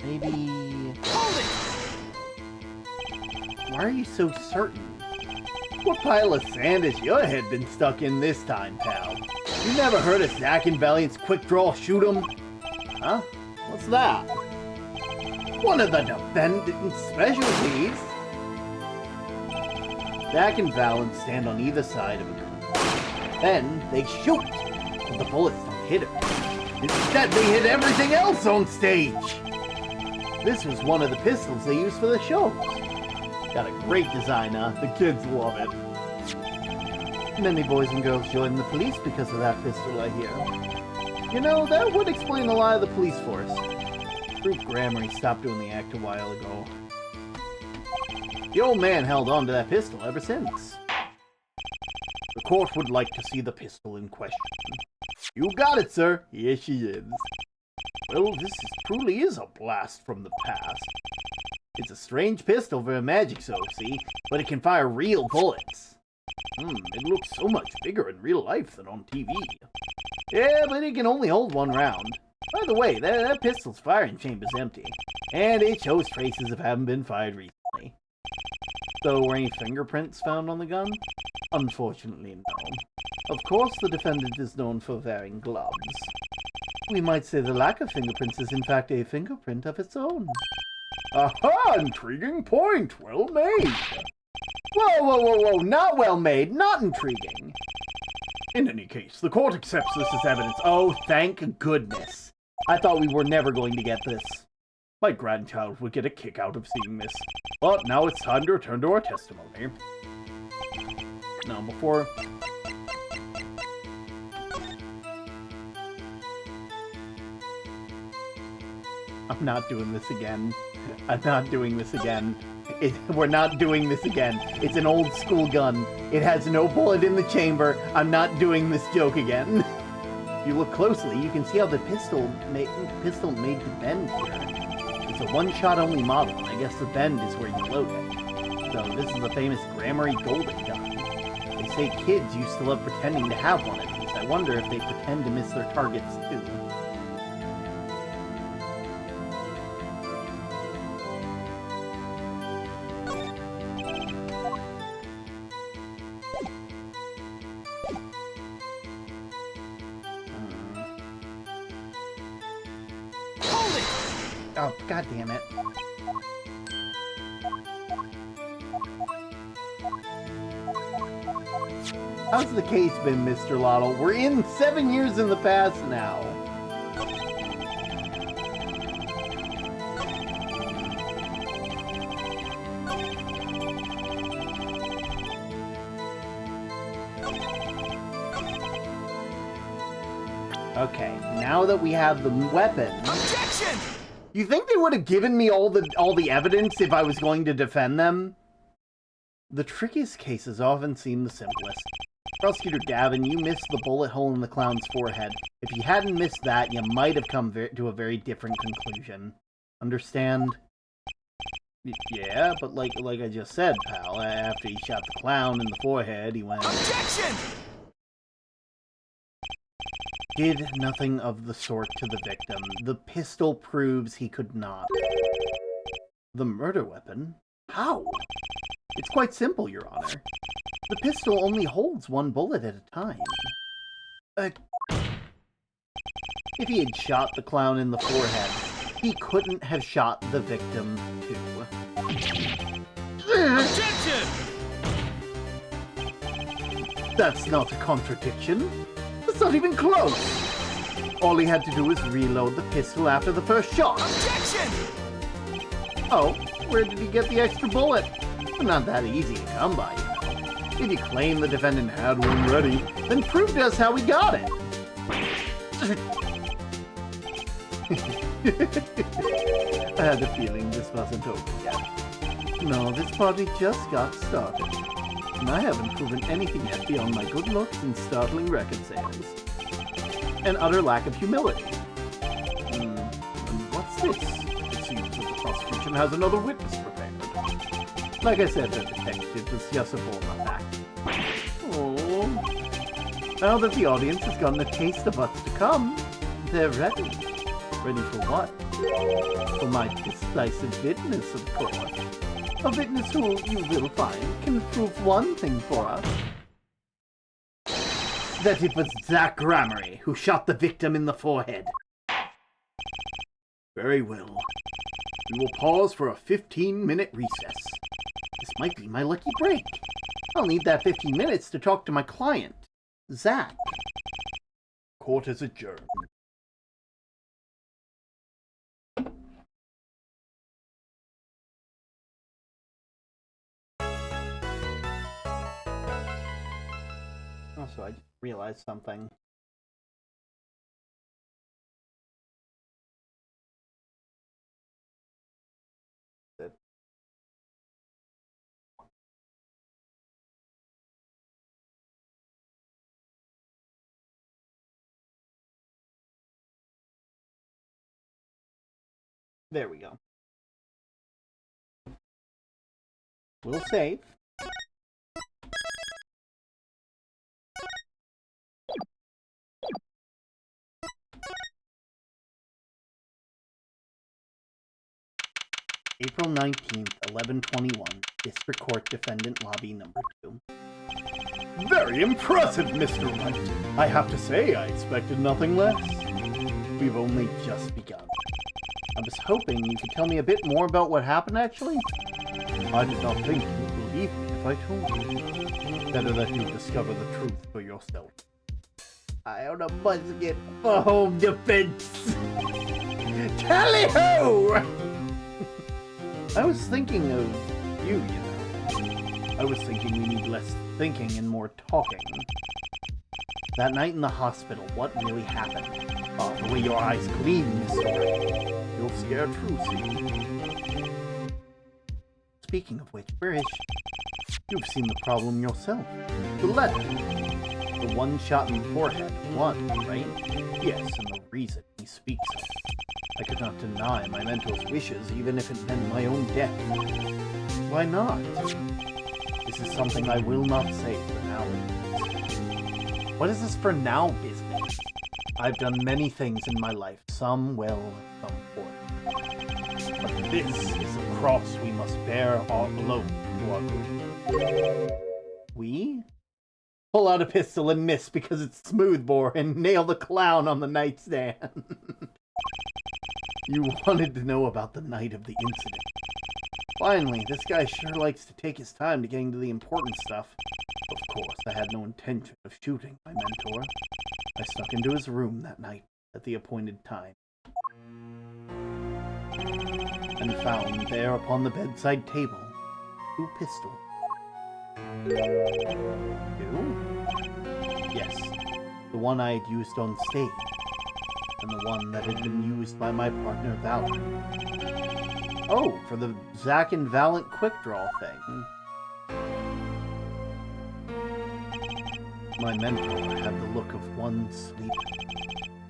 Maybe... Hold it! Why are you so certain? What pile of sand has your head been stuck in this time, pal? You never heard of Zack and Valiant's quick draw shoot 'em? Huh? What's that? One of the defendant's specialties. Zack and Valiant stand on either side of a gun. Then they shoot, but the bullets don't hit him. Instead, they hit everything else on stage. This was one of the pistols they used for the shows. Got a great design, huh? The kids love it. Many boys and girls join the police because of that pistol, I hear. You know, that would explain a lot of the police force. Proof Grammary stopped doing the act a while ago. The old man held on to that pistol ever since. The court would like to see the pistol in question. You got it, sir. Here she is. Well, truly is a blast from the past. It's a strange pistol for a magic show, see? But it can fire real bullets. It looks so much bigger in real life than on TV. Yeah, but it can only hold one round. By the way, that pistol's firing chamber's empty. And it shows traces of having been fired recently. So, were any fingerprints found on the gun? Unfortunately, no. Of course, the defendant is known for wearing gloves. We might say the lack of fingerprints is in fact a fingerprint of its own. Aha! Intriguing point! Well made! Whoa! Not well made, not intriguing! In any case, the court accepts this as evidence. Oh, thank goodness. I thought we were never going to get this. My grandchild would get a kick out of seeing this. But now it's time to return to our testimony. Now, before... I'm not doing this again. I'm not doing this again. We're not doing this again. It's an old school gun. It has no bullet in the chamber. I'm not doing this joke again. If you look closely, you can see how the pistol made to bend here. It's a one-shot only model, and I guess the bend is where you load it. So this is the famous Grammary Golden gun. They say kids used to love pretending to have one of these. I wonder if they pretend to miss their targets too. Oh, god damn it. How's the case been, Mr. Lotto? We're in 7 years in the past now. Okay, now that we have the weapon... Objection! You think they would have given me all the evidence if I was going to defend them? The trickiest cases often seem the simplest. Prosecutor Gavin, you missed the bullet hole in the clown's forehead. If you hadn't missed that, you might have come to a very different conclusion. Understand? Yeah, but like I just said, pal, after he shot the clown in the forehead, he went... Objection! Did nothing of the sort to the victim. The pistol proves he could not. The murder weapon? How? It's quite simple, Your Honor. The pistol only holds one bullet at a time. If he had shot the clown in the forehead, he couldn't have shot the victim, too. Objection! That's not a contradiction. That's not even close. All he had to do was reload the pistol after the first shot. Objection! Oh, where did he get the extra bullet? Not that easy to come by, you know. If you claim the defendant had one ready, then prove to us how he got it. I had a feeling this wasn't over yet. No, this party just got started. And I haven't proven anything yet beyond my good looks and startling record sales. An utter lack of humility. And what's this? It seems that the prosecution has another witness prepared. Like I said, the detective was just a ball on that. Oh. Now that the audience has gotten a taste of what's to come, they're ready. Ready for what? For my decisive witness, of course. A witness who, you will find, can prove one thing for us. That it was Zach Gramery who shot the victim in the forehead. Very well. We will pause for a 15-minute recess. This might be my lucky break. I'll need that 15 minutes to talk to my client, Zach. Court is adjourned. Also, I just realized something. There we go. We'll save. April 19th, 11:21. District Court Defendant Lobby Number 2. Very impressive, Mr. Wright. I have to say, I expected nothing less. We've only just begun. I was hoping you could tell me a bit more about what happened, actually. I did not think you would believe me if I told you. Better that you discover the truth for yourself. I own a musket for home defense. Tally-ho! I was thinking of you, you know. I was thinking we need less thinking and more talking. That night in the hospital, what really happened? Oh, the way your eyes gleam, Mr. Wright. You'll scare true, see? Speaking of which, where is she? You've seen the problem yourself. The letter. The one shot in the forehead. One, right? Yes, and the reason he speaks of. I could not deny my mentor's wishes, even if it meant my own death. Why not? This is something I will not say for now. What is this for now business? I've done many things in my life, some well, some poorly. But this is a cross we must bear all alone to our group. We? Pull out a pistol and miss because it's smoothbore and nail the clown on the nightstand. You wanted to know about the night of the incident. Finally, this guy sure likes to take his time to getting to the important stuff. Of course, I had no intention of shooting my mentor. I snuck into his room that night at the appointed time. And found there upon the bedside table 2 pistols. 2? Yes, the one I had used on stage. And the one that had been used by my partner, Valor. Oh, for the Zack and Valent quick draw thing. My mentor had the look of one sleeping.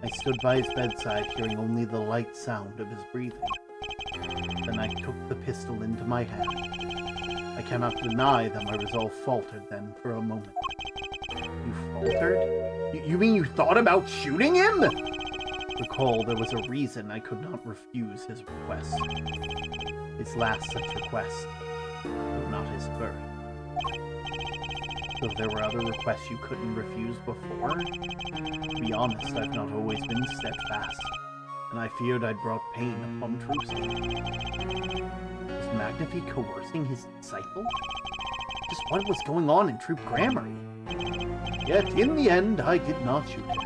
I stood by his bedside, hearing only the light sound of his breathing. Then I took the pistol into my hand. I cannot deny that my resolve faltered then for a moment. You faltered? You mean you thought about shooting him? Recall, there was a reason I could not refuse his request. His last such request, but not his first. So there were other requests you couldn't refuse before? To be honest, I've not always been steadfast, and I feared I'd brought pain upon Truce. Was Magnifi coercing his disciple? Just what was going on in Troop Grammary? Yet, in the end, I did not shoot him.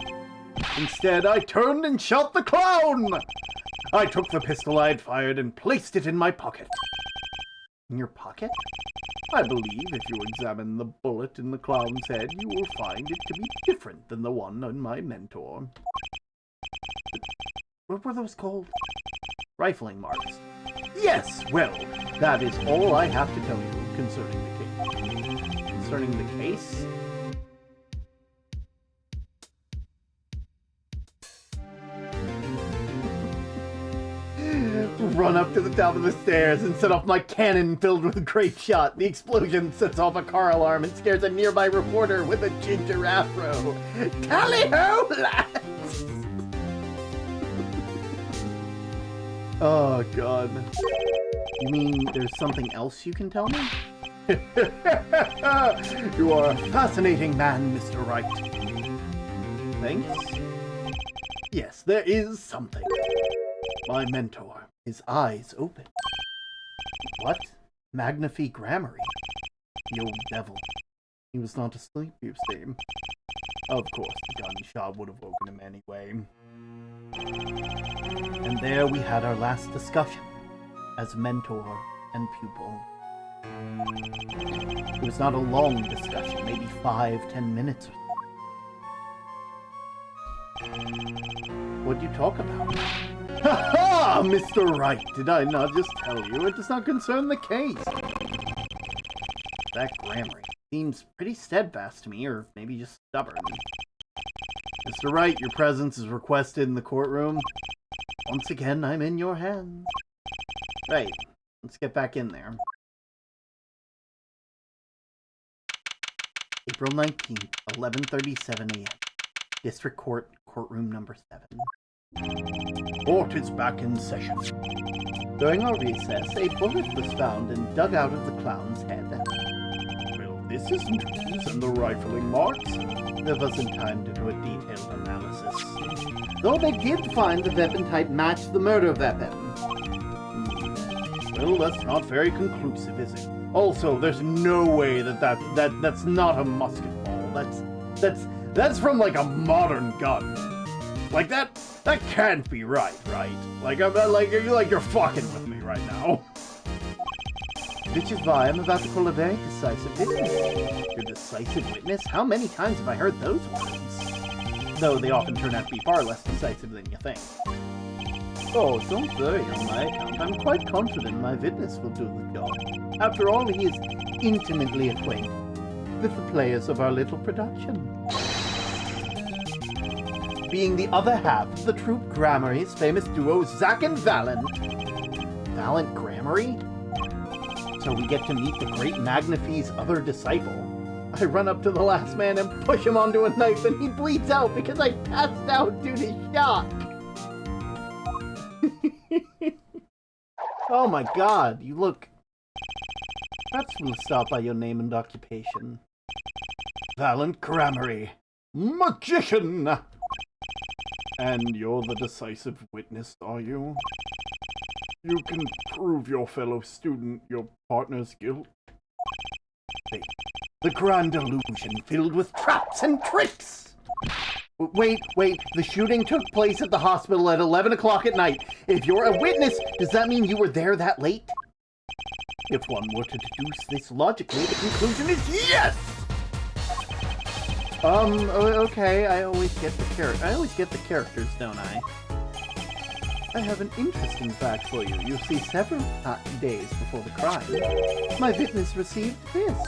Instead, I turned and shot the clown! I took the pistol I had fired and placed it in my pocket. In your pocket? I believe if you examine the bullet in the clown's head, you will find it to be different than the one on my mentor. What were those called? Rifling marks. Yes, well, that is all I have to tell you concerning the case. Concerning the case? Run up to the top of the stairs and set off my cannon filled with grape shot. The explosion sets off a car alarm and scares a nearby reporter with a ginger afro. Tally-ho, lads! Oh, God. You mean there's something else you can tell me? You are a fascinating man, Mr. Wright. Thanks. Yes, there is something. My mentor, his eyes open. What? Magnifi Grammary? The old devil. He was not asleep, you see. Of course, the gunshot would have woken him anyway. And there we had our last discussion as mentor and pupil. It was not a long discussion, maybe 5-10 minutes. What'd you talk about? Ha ha, Mr. Wright! Did I not just tell you? It does not concern the case. That grammar seems pretty steadfast to me, or maybe just stubborn. Mr. Wright, your presence is requested in the courtroom. Once again, I'm in your hands. Right, let's get back in there. April 19th, 11:37 a.m. District Court, courtroom number 7. Court is back in session. During our recess, a bullet was found and dug out of the clown's head. Well, this isn't and the rifling marks. There wasn't time to do a detailed analysis. Though they did find the weapon type matched the murder weapon. Well, that's not very conclusive, is it? Also, there's no way that's not a musket ball. That's from like a modern gun. Like that can't be right? Like you're fucking with me right now. Which is why I'm about to call a very decisive witness. Your decisive witness? How many times have I heard those words? Though they often turn out to be far less decisive than you think. Oh, don't worry on my account. I'm quite confident my witness will do the job. After all, he is intimately acquainted with the players of our little production. Being the other half of the troupe Grammary's famous duo Zack and Valent. Valent Grammary? So we get to meet the great Magnifi's other disciple. I run up to the last man and push him onto a knife and he bleeds out because I passed out due to shock. Oh my god, you look... Perhaps we'll start by your name and occupation. Valent Grammary, magician! And you're the decisive witness, are you? You can prove your fellow student your partner's guilt. The grand illusion filled with traps and tricks! Wait, the shooting took place at the hospital at 11 o'clock at night. If you're a witness, does that mean you were there that late? If one were to deduce this logically, the conclusion is yes! Okay, I always get the characters, don't I? I have an interesting fact for you. You see, several days before the crime, my witness received this.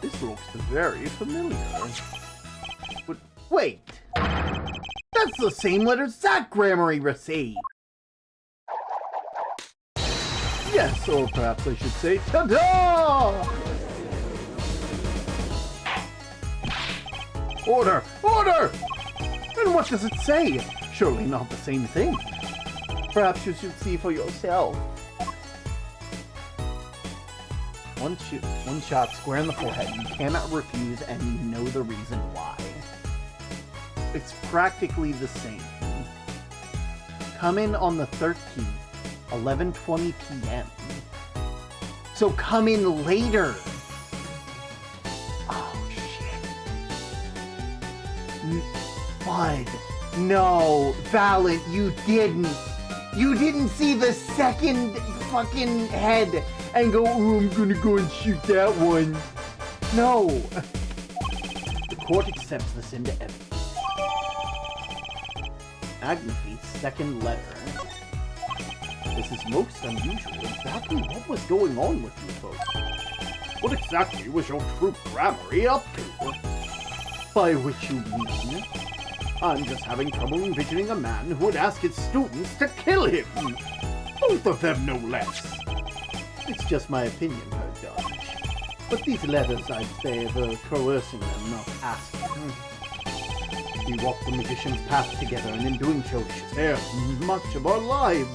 This looks very familiar. But wait! That's the same letter Zack Grammary received! Yes, or perhaps I should say, ta-da! Order! Order! And what does it say? Surely not the same thing. Perhaps you should see for yourself. One shot square in the forehead. You cannot refuse, and you know the reason why. It's practically the same. Come in on the 13th, 11:20 p.m. So come in later. Oh, shit. Bud. No, Valent, you didn't. You didn't see the second fucking head and go, oh, I'm gonna go and shoot that one. No. The court accepts this into evidence. Magnifi's second letter. This is most unusual. Exactly what was going on with you folks? What exactly was your troupe Grammary up to? By which you mean? I'm just having trouble envisioning a man who would ask his students to kill him. Both of them, no less. It's just my opinion, her judge. But these letters, I'd say, were coercing them, not asking. We walked the magician's path together, and in doing so, shared much of our lives.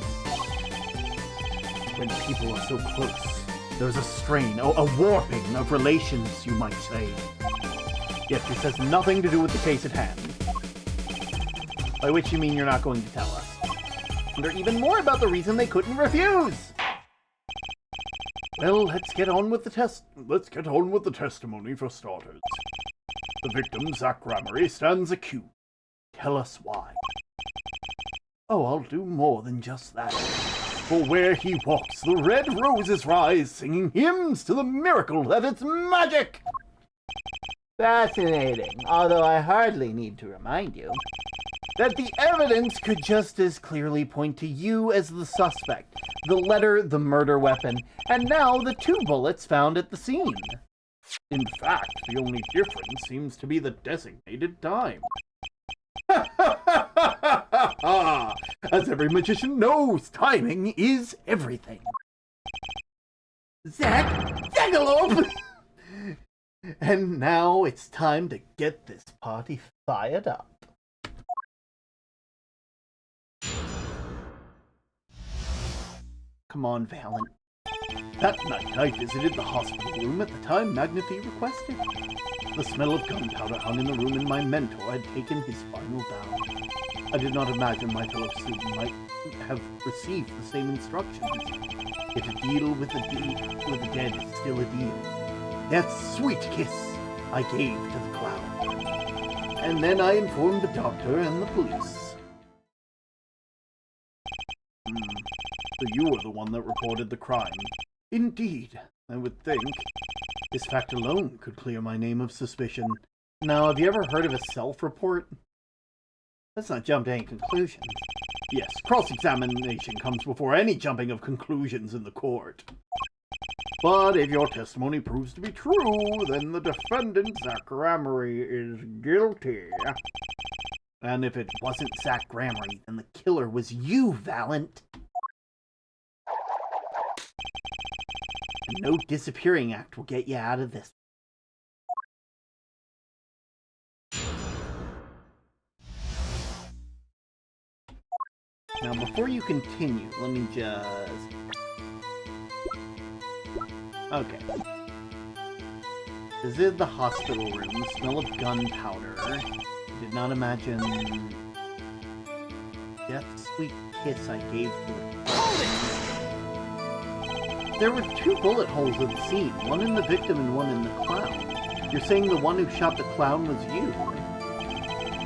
when people are so close. There's a strain, a warping of relations, you might say. Yet this has nothing to do with the case at hand. By which you mean you're not going to tell us. And or even more about the reason they couldn't refuse. Well, let's get on with the testimony for starters. The victim, Zach Gramery, stands accused. Tell us why. Oh, I'll do more than just that. For where he walks, the red roses rise, singing hymns to the miracle of its magic. Fascinating, although I hardly need to remind you That the evidence could just as clearly point to you as the suspect. The letter, the murder weapon, and now the 2 bullets found at the scene. In fact, the only difference seems to be the designated time. As every magician knows, timing is everything. Zagalope! And now it's time to get this party fired up. Come on, Valent. That night I visited the hospital room at the time Magnify requested. The smell of gunpowder hung in the room and my mentor had taken his final bow. I did not imagine my fellow student might have received the same instructions. Yet a deal with the dead is still a deal. That sweet kiss I gave to the clown. And then I informed the doctor and the police. So you were the one that reported the crime. Indeed, I would think. This fact alone could clear my name of suspicion. Now, have you ever heard of a self-report? Let's not jump to any conclusions. Yes, cross-examination comes before any jumping of conclusions in the court. But if your testimony proves to be true, then the defendant, Zach Gramery, is guilty. And if it wasn't Zach Gramery, then the killer was you, Valent. No disappearing act will get you out of this. Now, before you continue, let me just... Okay. This is the hospital room. The smell of gunpowder. Did not imagine... Death's sweet kiss I gave to it. There were 2 bullet holes at the scene, one in the victim and one in the clown. You're saying the one who shot the clown was you?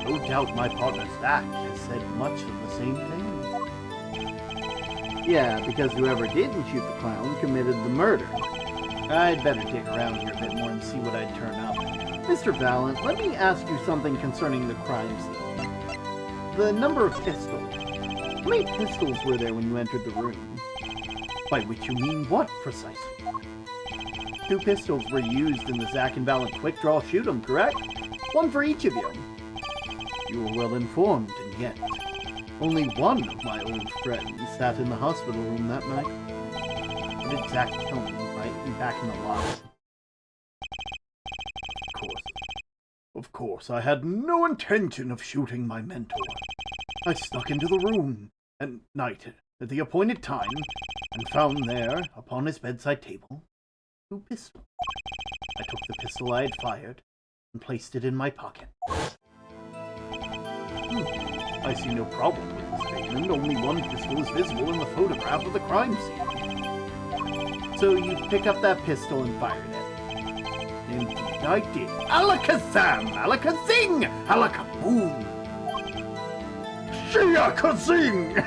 No doubt my partner Zach has said much of the same thing. Yeah, because whoever didn't shoot the clown committed the murder. I'd better dig around here a bit more and see what I'd turn up. Mr. Valent, let me ask you something concerning the crime scene. The number of pistols. How many pistols were there when you entered the room? By which you mean what, precisely? 2 pistols were used in the Zach and Valent quick draw shoot 'em, correct? One for each of you. You were well informed, and yet only one of my old friends sat in the hospital room that night. What did Zach tell me back in the lot? Of course, I had no intention of shooting my mentor. I snuck into the room at night at the appointed time and found there, upon his bedside table, 2 pistols. I took the pistol I had fired and placed it in my pocket. I see no problem with this statement. Only one pistol is visible in the photograph of the crime scene. So you pick up that pistol and fired it? Indeed, I did. Alakazam! Alakazing! Alakaboom! Shia-kazing!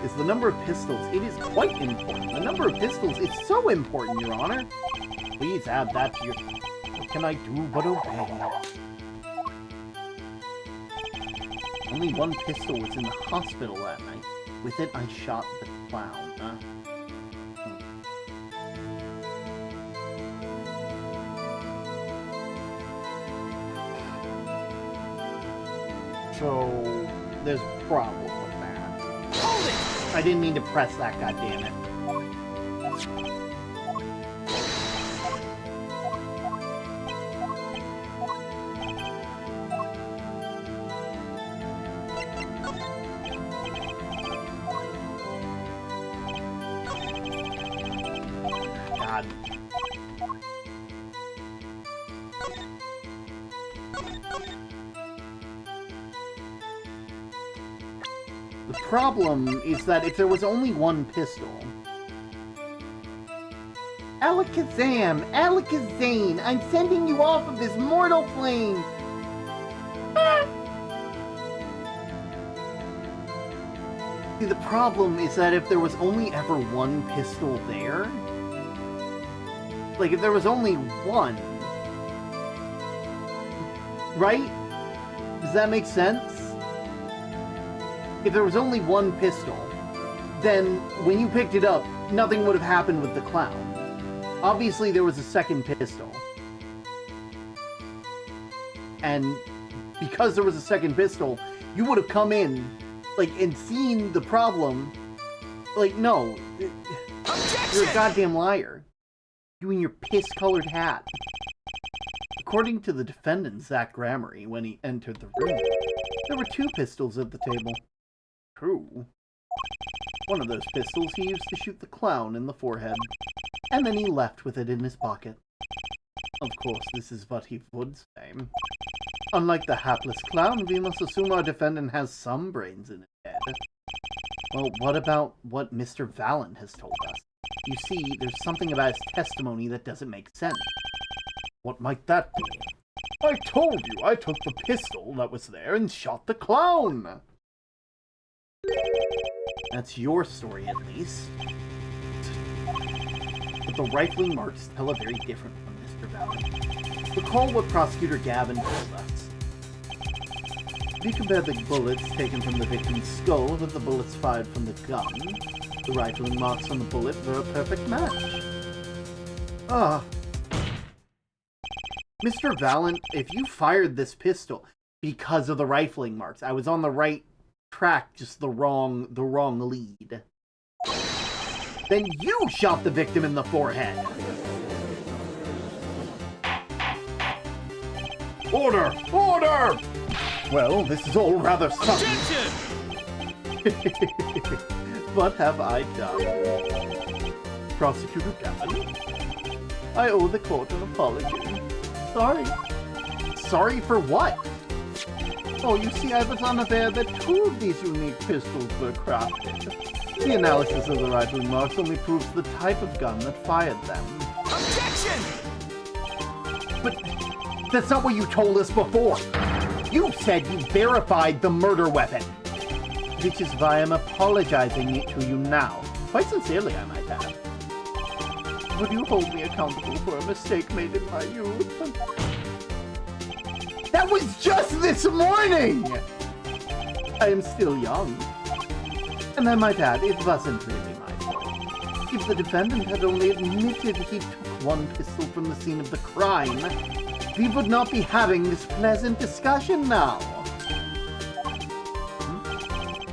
Is the number of pistols. It is quite important. The number of pistols is so important, Your Honor. Please add that to your... What can I do but obey? Only one pistol was in the hospital that night. With it, I shot the clown, huh? So, there's a problem with that. I didn't mean to press that, goddammit. bad. The problem is that if there was only one pistol... Alakazam, Alakazam, I'm sending you off of this mortal plane. See, the problem is that if there was only ever one pistol there... Like, if there was only one... Right? Does that make sense? If there was only one pistol, then when you picked it up, nothing would have happened with the clown. Obviously, there was a second pistol. And because there was a second pistol, you would have come in, like, and seen the problem. Like, no. You're a goddamn liar. You and your piss-colored hat. According to the defendant, Zach Gramery, when he entered the room, there were 2 pistols at the table. True. One of those pistols he used to shoot the clown in the forehead, and then he left with it in his pocket. Of course, this is what he would say. Unlike the hapless clown, we must assume our defendant has some brains in his head. Well, what about what Mr. Vallon has told us? You see, there's something about his testimony that doesn't make sense. What might that be? I told you I took the pistol that was there and shot the clown! That's your story, at least. But the rifling marks tell a very different from Mr. Vallon. Recall what Prosecutor Gavin told us. If you compare the bullets taken from the victim's skull with the bullets fired from the gun, the rifling marks on the bullet were a perfect match. Ah. Mr. Vallon, if you fired this pistol because of the rifling marks, I was on the right track, just the wrong lead. Then you shot the victim in the forehead. Order! Order! Well, this is all rather sudden. What have I done? Prosecutor Gavin, I owe the court an apology. Sorry. Sorry for what? Oh, you see, I was unaware that 2 of these unique pistols were crafted. The analysis of the rifling marks only proves the type of gun that fired them. Objection! But that's not what you told us before. You said you verified the murder weapon. Which is why I'm apologizing to you now. Quite sincerely, I might add. Would you hold me accountable for a mistake made in my youth? That was just this morning! I am still young. And I might add, it wasn't really my fault. If the defendant had only admitted he took 1 pistol from the scene of the crime, we would not be having this pleasant discussion now.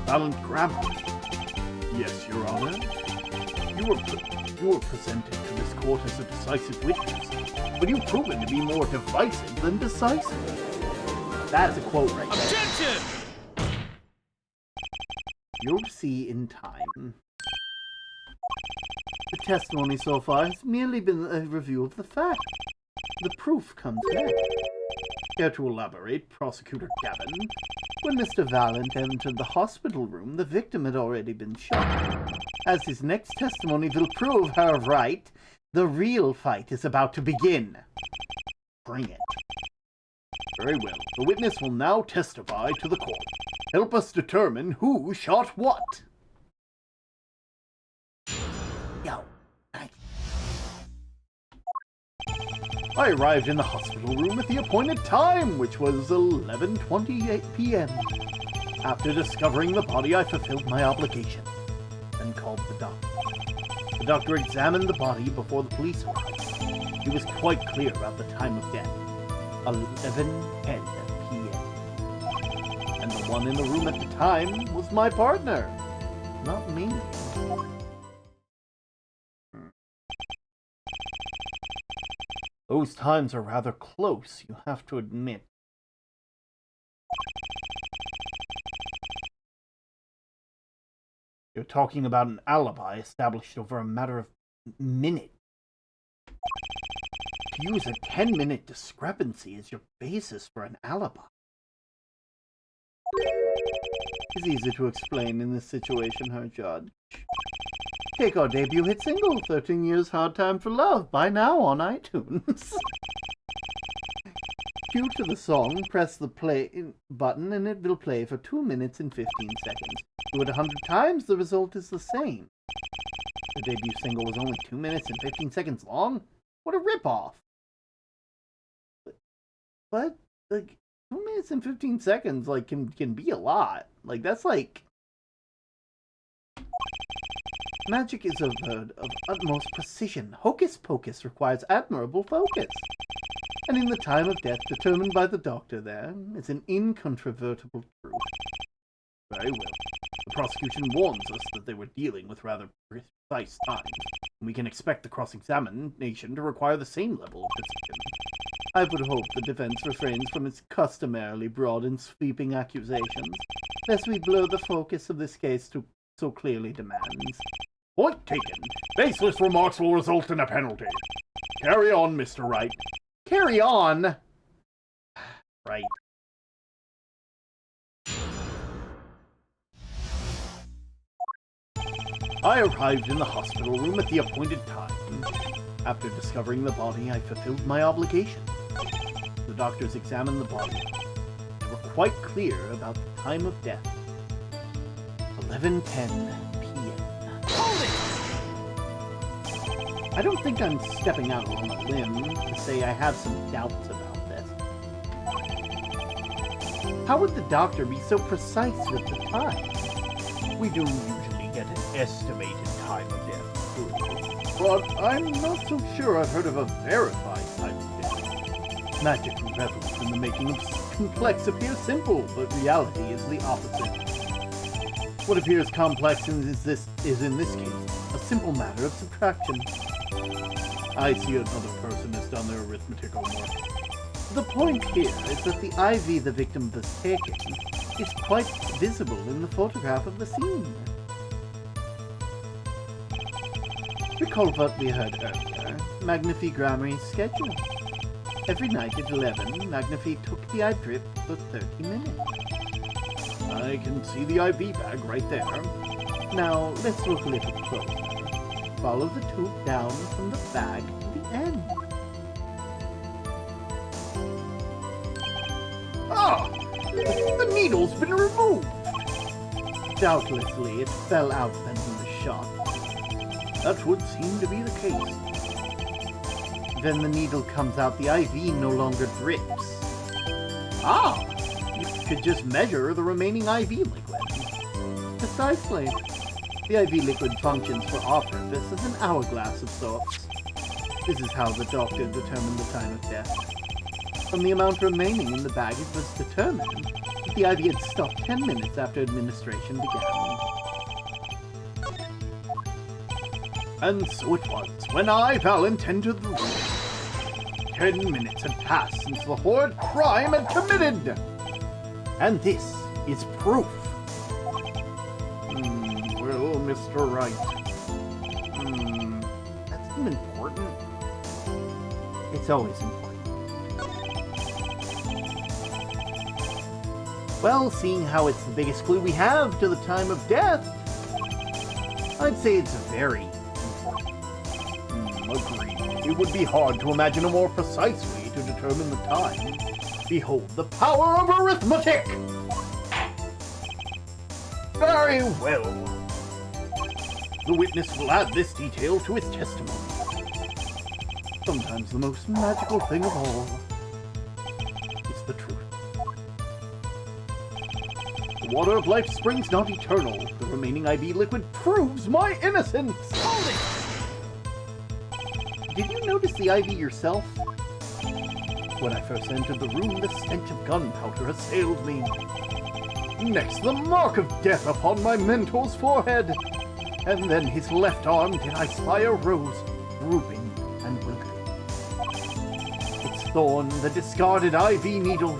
Valiant Grammar. Yes, Your Honor. You were presented to this court as a decisive witness, but you've proven to be more divisive than decisive. That's a quote right there. Objection! You'll see in time. The testimony so far has merely been a review of the facts. The proof comes next. Care to elaborate, Prosecutor Gavin? When Mr. Valiant entered the hospital room, the victim had already been shot. As his next testimony will prove her right, the real fight is about to begin. Bring it. Very well. The witness will now testify to the court. Help us determine who shot what. Yo. I arrived in the hospital room at the appointed time, which was 11:28 p.m. After discovering the body, I fulfilled my obligation and called the doctor. The doctor examined the body before the police arrived. He was quite clear about the time of death, 11:10 p.m. And the one in the room at the time was my partner, not me. Those times are rather close, you have to admit. You're talking about an alibi established over a matter of minutes. To use a 10-minute discrepancy as your basis for an alibi. It's easy to explain in this situation, her judge. Take our debut hit single, 13 Years Hard Time for Love, buy now on iTunes. Cue to the song, press the play button, and it will play for 2 minutes and 15 seconds. Do it 100 times, the result is the same. The debut single was only 2 minutes and 15 seconds long? What a ripoff! What? Like, 2 minutes and 15 seconds, like, can be a lot. Like, that's like... Magic is a word of utmost precision. Hocus pocus requires admirable focus. And in the time of death determined by the doctor there is an incontrovertible truth. Very well. The prosecution warns us that they were dealing with rather precise times, and we can expect the cross-examination to require the same level of precision. I would hope the defense refrains from its customarily broad and sweeping accusations, lest we blur the focus of this case to so clearly demands. Point taken. Baseless remarks will result in a penalty. Carry on, Mr. Wright. Carry on! Right. I arrived in the hospital room at the appointed time. After discovering the body, I fulfilled my obligation. The doctors examined the body. They were quite clear about the time of death. 11:10 p.m. I don't think I'm stepping out on a limb to say I have some doubts about this. How would the doctor be so precise with the time? We do usually get an estimated time of death, but I'm not so sure I've heard of a verified time of death. Magic revels in the making of complex appear simple, but reality is the opposite. What appears complex is in this case a simple matter of subtraction. I see another person has done their arithmetic homework. The point here is that the IV the victim was taking is quite visible in the photograph of the scene. Recall what we heard earlier, Magnifi Grammary's schedule. Every night at 11, Magnifi took the eye drip for 30 minutes. I can see the IV bag right there. Now, let's look a little closer. Follow the tube down from the bag to the end. Ah! The needle's been removed! Doubtlessly, it fell out then from the shot. That would seem to be the case. Then the needle comes out, the IV no longer drips. Ah! You could just measure the remaining IV liquid. Precisely. The IV liquid functions for our purpose as an hourglass of sorts. This is how the doctor determined the time of death. From the amount remaining in the bag, it was determined that the IV had stopped 10 minutes after administration began. And so it was, when I, Valent, entered the room. 10 minutes had passed since the horrid crime had committed! And this is proof. Well, Mr. Wright. That's important. It's always important. Well, seeing how it's the biggest clue we have to the time of death, I'd say it's very important. Agreed. It would be hard to imagine a more precise way to determine the time. Behold the power of arithmetic! Very well. The witness will add this detail to his testimony. Sometimes the most magical thing of all is the truth. The water of life springs not eternal. The remaining IV liquid proves my innocence! Hold it! Did you notice the IV yourself? When I first entered the room, the stench of gunpowder assailed me. Next, the mark of death upon my mentor's forehead. And then his left arm did I spy a rose, drooping and wilting. Its thorn, the discarded IV needle,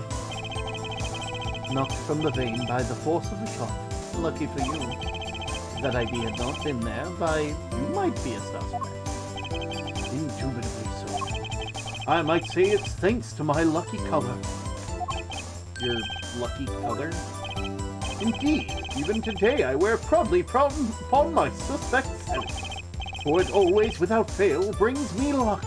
knocked from the vein by the force of the shot. Lucky for you. If that IV had not been there, you might be a suspect. Indubitably so. I might say it's thanks to my lucky color. Your lucky color? Indeed, even today I wear proudly upon my suspect self, for it always, without fail, brings me luck.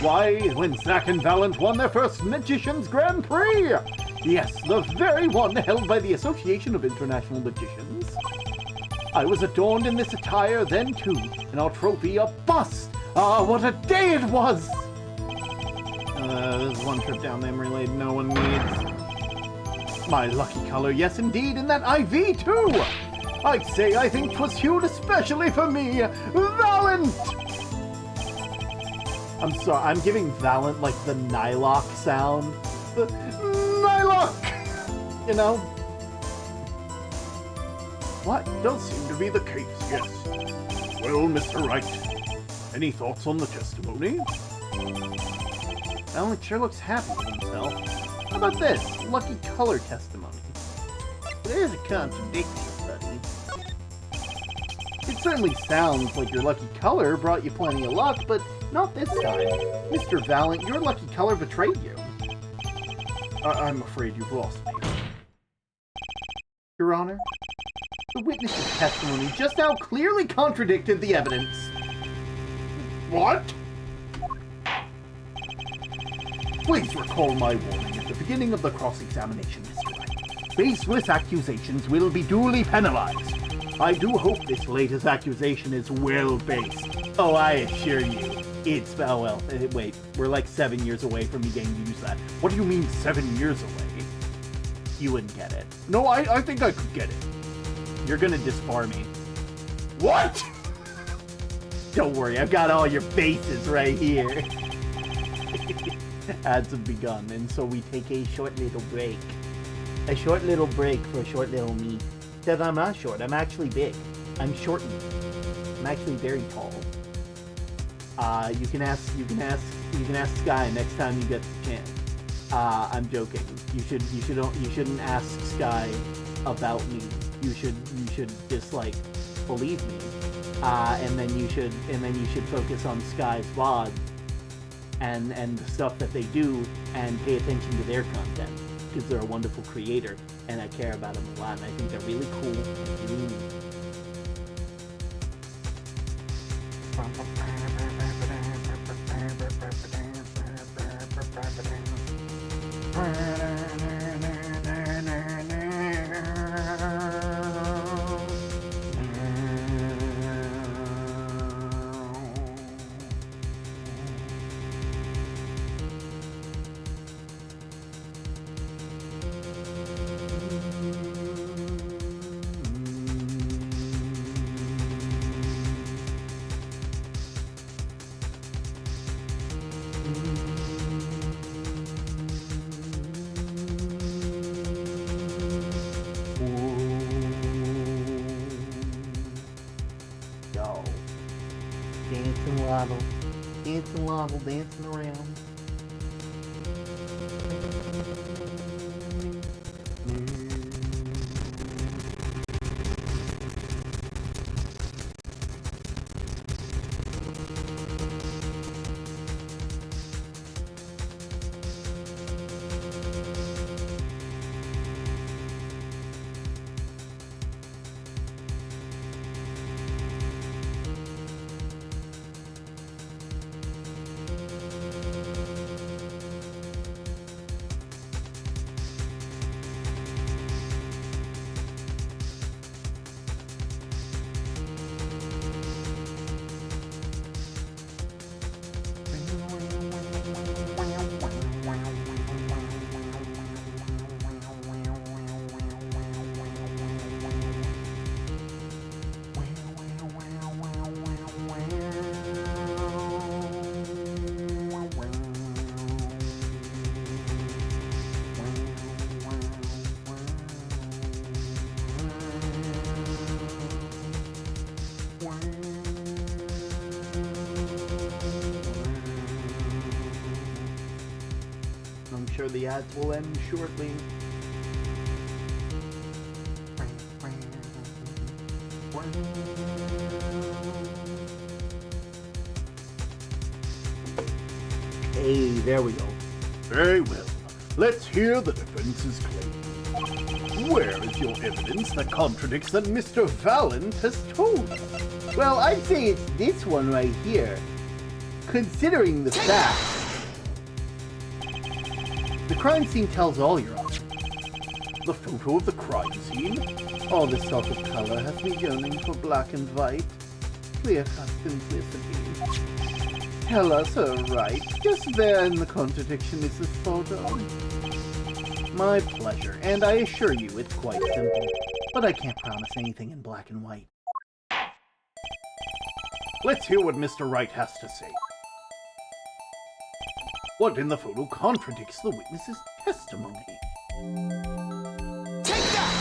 Why, when Zack and Valent won their first Magicians Grand Prix! Yes, the very one held by the Association of International Magicians. I was adorned in this attire then too, and our trophy a bust! Ah, what a day it was! There's one trip down memory lane no one needs. My lucky color, yes indeed, and that IV too! I'd say I think 'twas hued especially for me, Valent! I'm sorry, I'm giving Valent like the Nylock sound. The Nylock! You know? What does seem to be the case, yes. Well, Mr. Wright, any thoughts on the testimony? Valent sure looks happy with himself. How about this? Lucky color testimony. There's a contradiction, buddy. It certainly sounds like your lucky color brought you plenty of luck, but not this time. Mr. Valent, your lucky color betrayed you. I'm afraid you've lost me. Your Honor, the witness's testimony just now clearly contradicted the evidence. What? Please recall my warning at the beginning of the cross-examination, Mr. Wright. Baseless accusations will be duly penalized. I do hope this latest accusation is well-based. Oh, I assure you, it's... Oh, well, wait, we're like 7 years away from me getting to use that. What do you mean 7 years away? You wouldn't get it. No, I think I could get it. You're gonna disbar me. What? Don't worry, I've got all your bases right here. Ads have begun, and so we take a short little break. A short little break for a short little me. Because I'm not short, I'm actually big. I'm shortened. I'm actually very tall. You can ask Sky next time you get the chance. I'm joking. You shouldn't ask Sky about me. You should just like believe me. And then you should focus on Sky's VOD and the stuff that they do and pay attention to their content because they're a wonderful creator and I care about them a lot and I think they're really cool and really neat. Dancing waddle, dancing around. I'm sure the ads will end shortly. Hey, there we go. Very well. Let's hear the defense's claim. Where is your evidence that contradicts that Mr. Valent has told us? Well, I'd say it's this one right here. Considering the fact... The crime scene tells all, Your Honor. The photo of the crime scene? All this talk of color has me yearning for black and white. Clear-cut simplicity. Tell us her right. Just there in the contradiction is this photo. My pleasure, and I assure you it's quite simple. But I can't promise anything in black and white. Let's hear what Mr. Wright has to say. What in the photo contradicts the witness's testimony? Take that!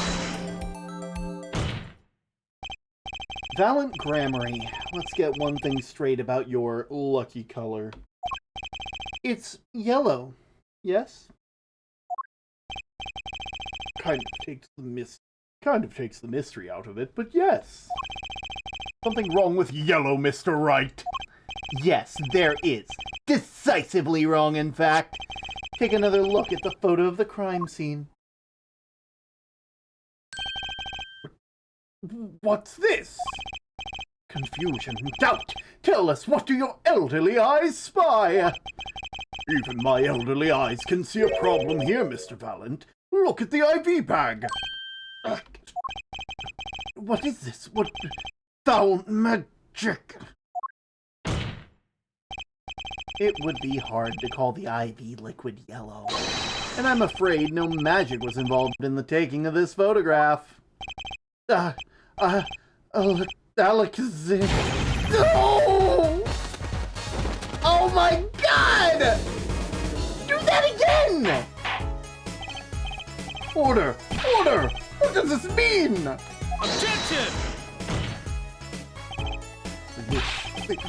Valent Grammary, let's get one thing straight about your lucky color. It's yellow, yes? Kind of takes the mystery out of it, but yes. Something wrong with yellow, Mr. Wright. Yes, there is. Decisively wrong, in fact. Take another look at the photo of the crime scene. What's this? Confusion, doubt. Tell us, what do your elderly eyes spy? Even my elderly eyes can see a problem here, Mr. Valent. Look at the IV bag. What is this? What foul magic? It would be hard to call the IV liquid yellow. And I'm afraid no magic was involved in the taking of this photograph. Alakazam. No! Oh my god! Do that again! Order! Order! What does this mean? Objection!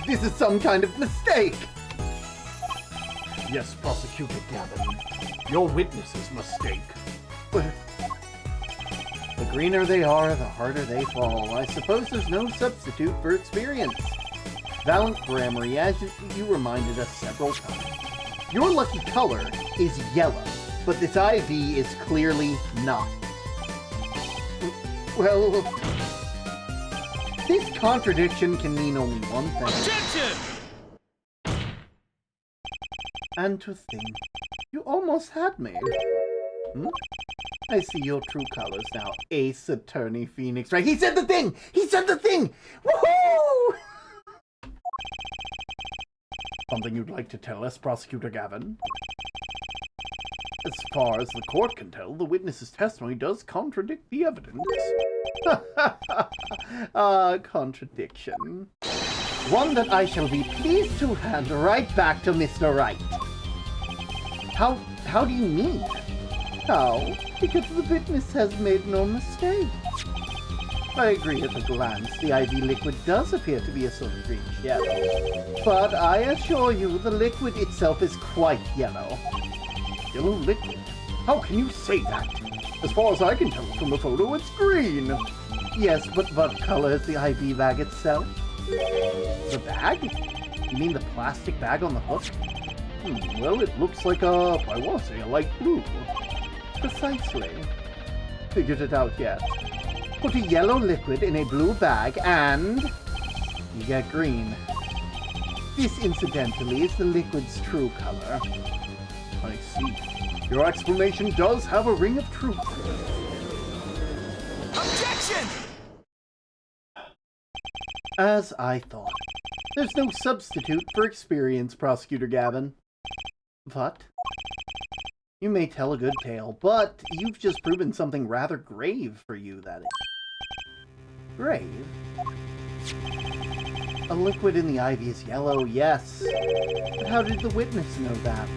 This is some kind of mistake. Yes, Prosecutor Gavin. Your witness's mistake. The greener they are, the harder they fall. I suppose there's no substitute for experience. Valent Grammary, as you reminded us several times, your lucky color is yellow, but this IV is clearly not. Well, this contradiction can mean only one thing. Objection! And to think, you almost had me. I see your true colors now, Ace Attorney Phoenix. Right? He said the thing! He said the thing! Woohoo! Something you'd like to tell us, Prosecutor Gavin? As far as the court can tell, the witness's testimony does contradict the evidence. Contradiction. One that I shall be pleased to hand right back to Mr. Wright. How do you mean? How? Because the witness has made no mistake. I agree at a glance, the IV liquid does appear to be a sort of greenish yellow. But I assure you, the liquid itself is quite yellow. Yellow liquid? How can you say that? As far as I can tell from the photo, it's green. Yes, but what color is the IV bag itself? The bag? You mean the plastic bag on the hook? Well, it looks like I want to say a light blue. Precisely. Figured it out yet. Put a yellow liquid in a blue bag and you get green. This, incidentally, is the liquid's true color. I see. Your explanation does have a ring of truth. Objection! As I thought. There's no substitute for experience, Prosecutor Gavin. But you may tell a good tale, but you've just proven something rather grave for you, that is. Grave? A liquid in the IV is yellow, yes. But how did the witness know that?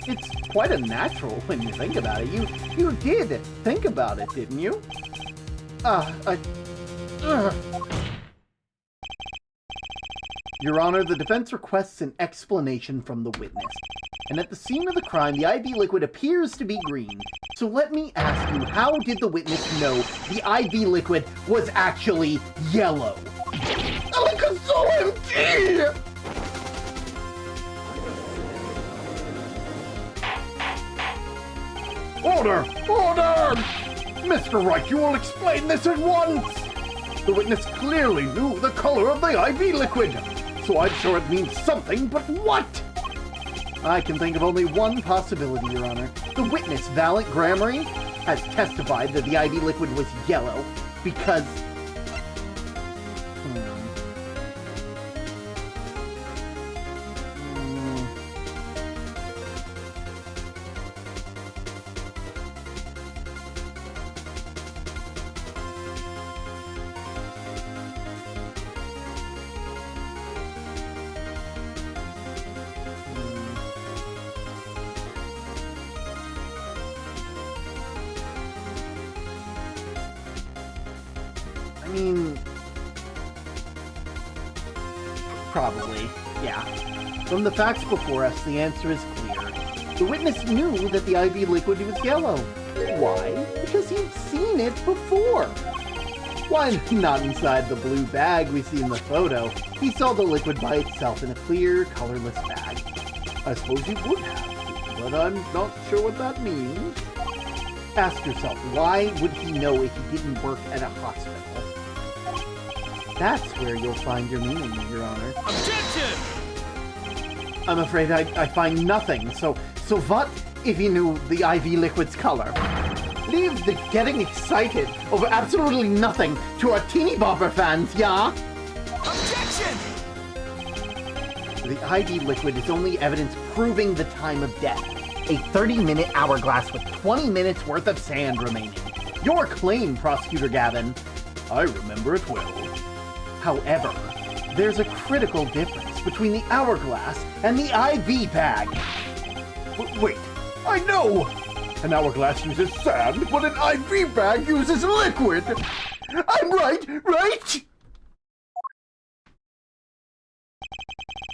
It's quite unnatural when you think about it. You did think about it, didn't you? Your Honor, the defense requests an explanation from the witness. And at the scene of the crime, the IV liquid appears to be green. So let me ask you, how did the witness know the IV liquid was actually yellow? Alakazam! Order! Order! Mr. Wright, you will explain this at once! The witness clearly knew the color of the IV liquid, so I'm sure it means something, but what? I can think of only one possibility, Your Honor. The witness, Valiant Grammary, has testified that the IV liquid was yellow because... I mean, probably, yeah. From the facts before us, the answer is clear. The witness knew that the IV liquid was yellow. Why? Because he'd seen it before. Why not inside the blue bag we see in the photo? He saw the liquid by itself in a clear, colorless bag. I suppose he would have, but I'm not sure what that means. Ask yourself, why would he know if he didn't work at a hospital? That's where you'll find your meaning, Your Honor. Objection! I'm afraid I find nothing, so what if he knew the IV liquid's color? Leave the getting excited over absolutely nothing to our teeny bopper fans, yeah? Objection! The IV liquid is only evidence proving the time of death. A 30-minute hourglass with 20 minutes worth of sand remaining. Your claim, Prosecutor Gavin. I remember it well. However, there's a critical difference between the hourglass and the IV bag. Wait, I know! An hourglass uses sand, but an IV bag uses liquid! I'm right?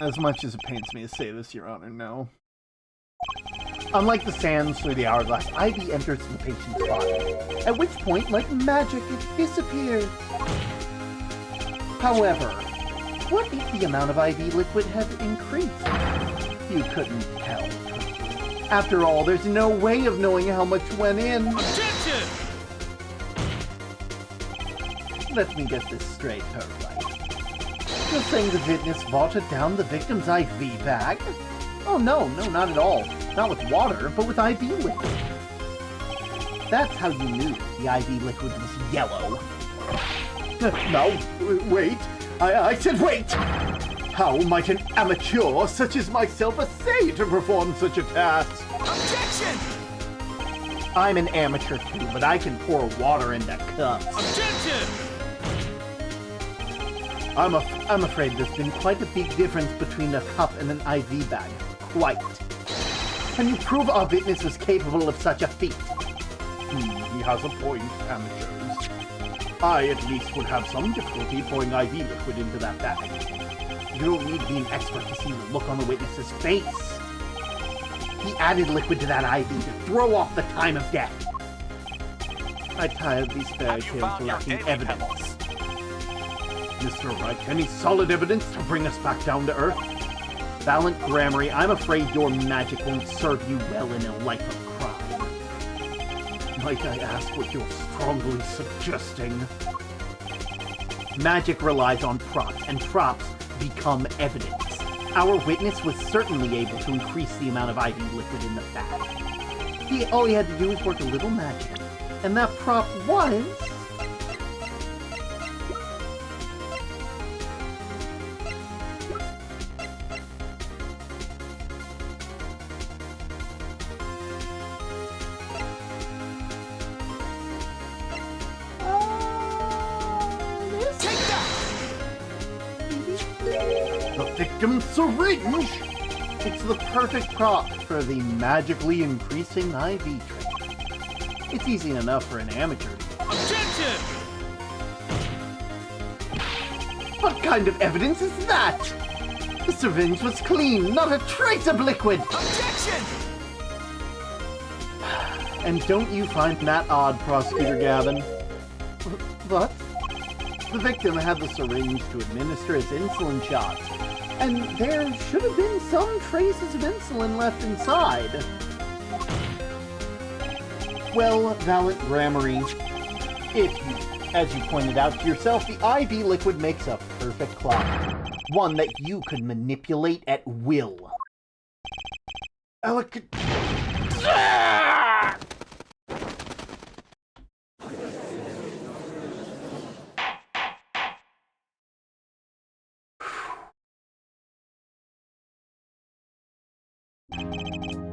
As much as it pains me to say this, Your Honor, no. Unlike the sands through the hourglass, IV enters the patient's body, at which point, like magic, it disappears. However, what if the amount of IV liquid had increased? You couldn't tell, could you? After all, there's no way of knowing how much went in. Objection! Let me get this straight, her right. You're saying the witness watered down the victim's IV bag? Oh, no, not at all. Not with water, but with IV liquid. That's how you knew the IV liquid was yellow. No, wait. I said wait! How might an amateur such as myself essay to perform such a task? Objection! I'm an amateur too, but I can pour water into cups. Objection! I'm afraid there's been quite a big difference between a cup and an IV bag. Quite. Can you prove our witness was capable of such a feat? He has a point, amateurs. I, at least, would have some difficulty pouring IV liquid into that bag. You don't need to be an expert to see the look on the witness's face. He added liquid to that IV to throw off the time of death. I tired these fairy tales lacking evidence. Mr. Wright, any solid evidence to bring us back down to earth? Valiant Grammary, I'm afraid your magic won't serve you well in a life of crime. Might I ask what you're strongly suggesting? Magic relies on props, and props become evidence. Our witness was certainly able to increase the amount of IV liquid in the bag. All he had to do was work a little magic, and that prop was... The victim's syringe! It's the perfect prop for the magically increasing IV trick. It's easy enough for an amateur. Objection! What kind of evidence is that? The syringe was clean, not a trace of liquid! Objection! And don't you find that odd, Prosecutor Gavin? What? The victim had the syringe to administer his insulin shots, and there should have been some traces of insulin left inside. Well, Valiant Grammary, if you, as you pointed out to yourself, the IV liquid makes a perfect clock. One that you could manipulate at will. Ah!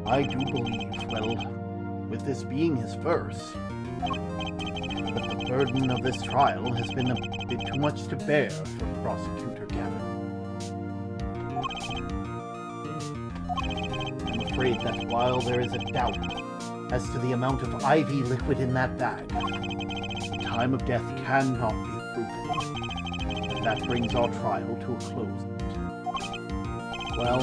I do believe, well, with this being his first, that the burden of this trial has been a bit too much to bear for Prosecutor Gavin. I'm afraid that while there is a doubt as to the amount of IV liquid in that bag, the time of death cannot be proven, and that brings our trial to a close. Well,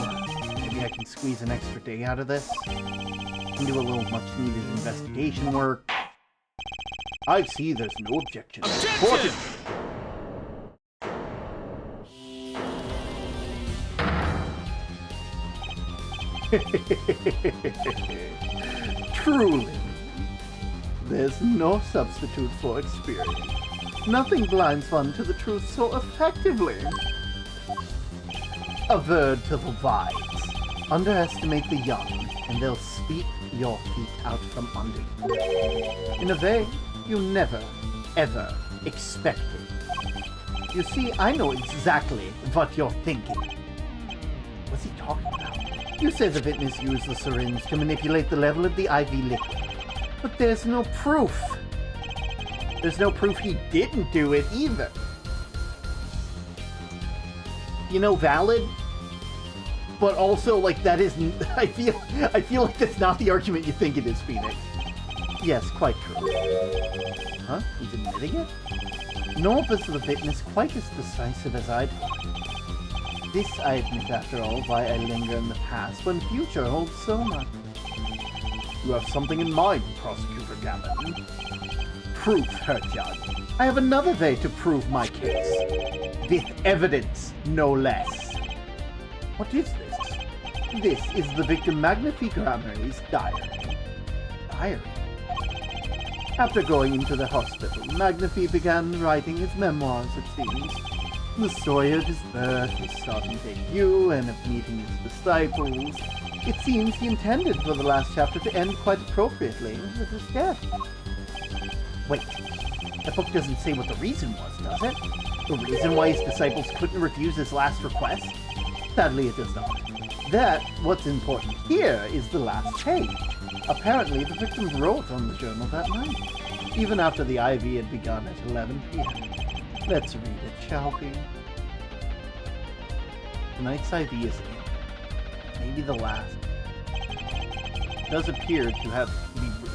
maybe I can squeeze an extra day out of this, and do a little much-needed investigation work. I see there's no objection. Objection! Truly, there's no substitute for experience. Nothing blinds one to the truth so effectively. Averred to the wise. Underestimate the young, and they'll sweep your feet out from under you. In a way you never, ever expected. You see, I know exactly what you're thinking. What's he talking about? You say the witness used the syringe to manipulate the level of the IV liquid. But there's no proof. There's no proof he didn't do it either. You know, valid, but also, like, that isn't... I feel like that's not the argument you think it is, Phoenix. Yes, quite true. Huh? He's admitting it? Nor was the witness quite as decisive as I'd hoped. This, I admit, after all, why I linger in the past when future holds so much. You have something in mind, Prosecutor Gavin. Proof, her judge. I have another way to prove my case. With evidence, no less. What is this? This is the victim Magnifique Grammari's diary. Diary? After going into the hospital, Magnifique began writing his memoirs, it seems. The story of his birth, his starting debut, and of meeting his disciples. It seems he intended for the last chapter to end quite appropriately with his death. Wait, the book doesn't say what the reason was, does it? The reason why his disciples couldn't refuse his last request? Sadly, it does not. What's important here is the last page. Apparently, the victim wrote on the journal that night, even after the IV had begun at 11 p.m. Let's read it, shall we? Tonight's IV is in. Maybe the last. It does appear to have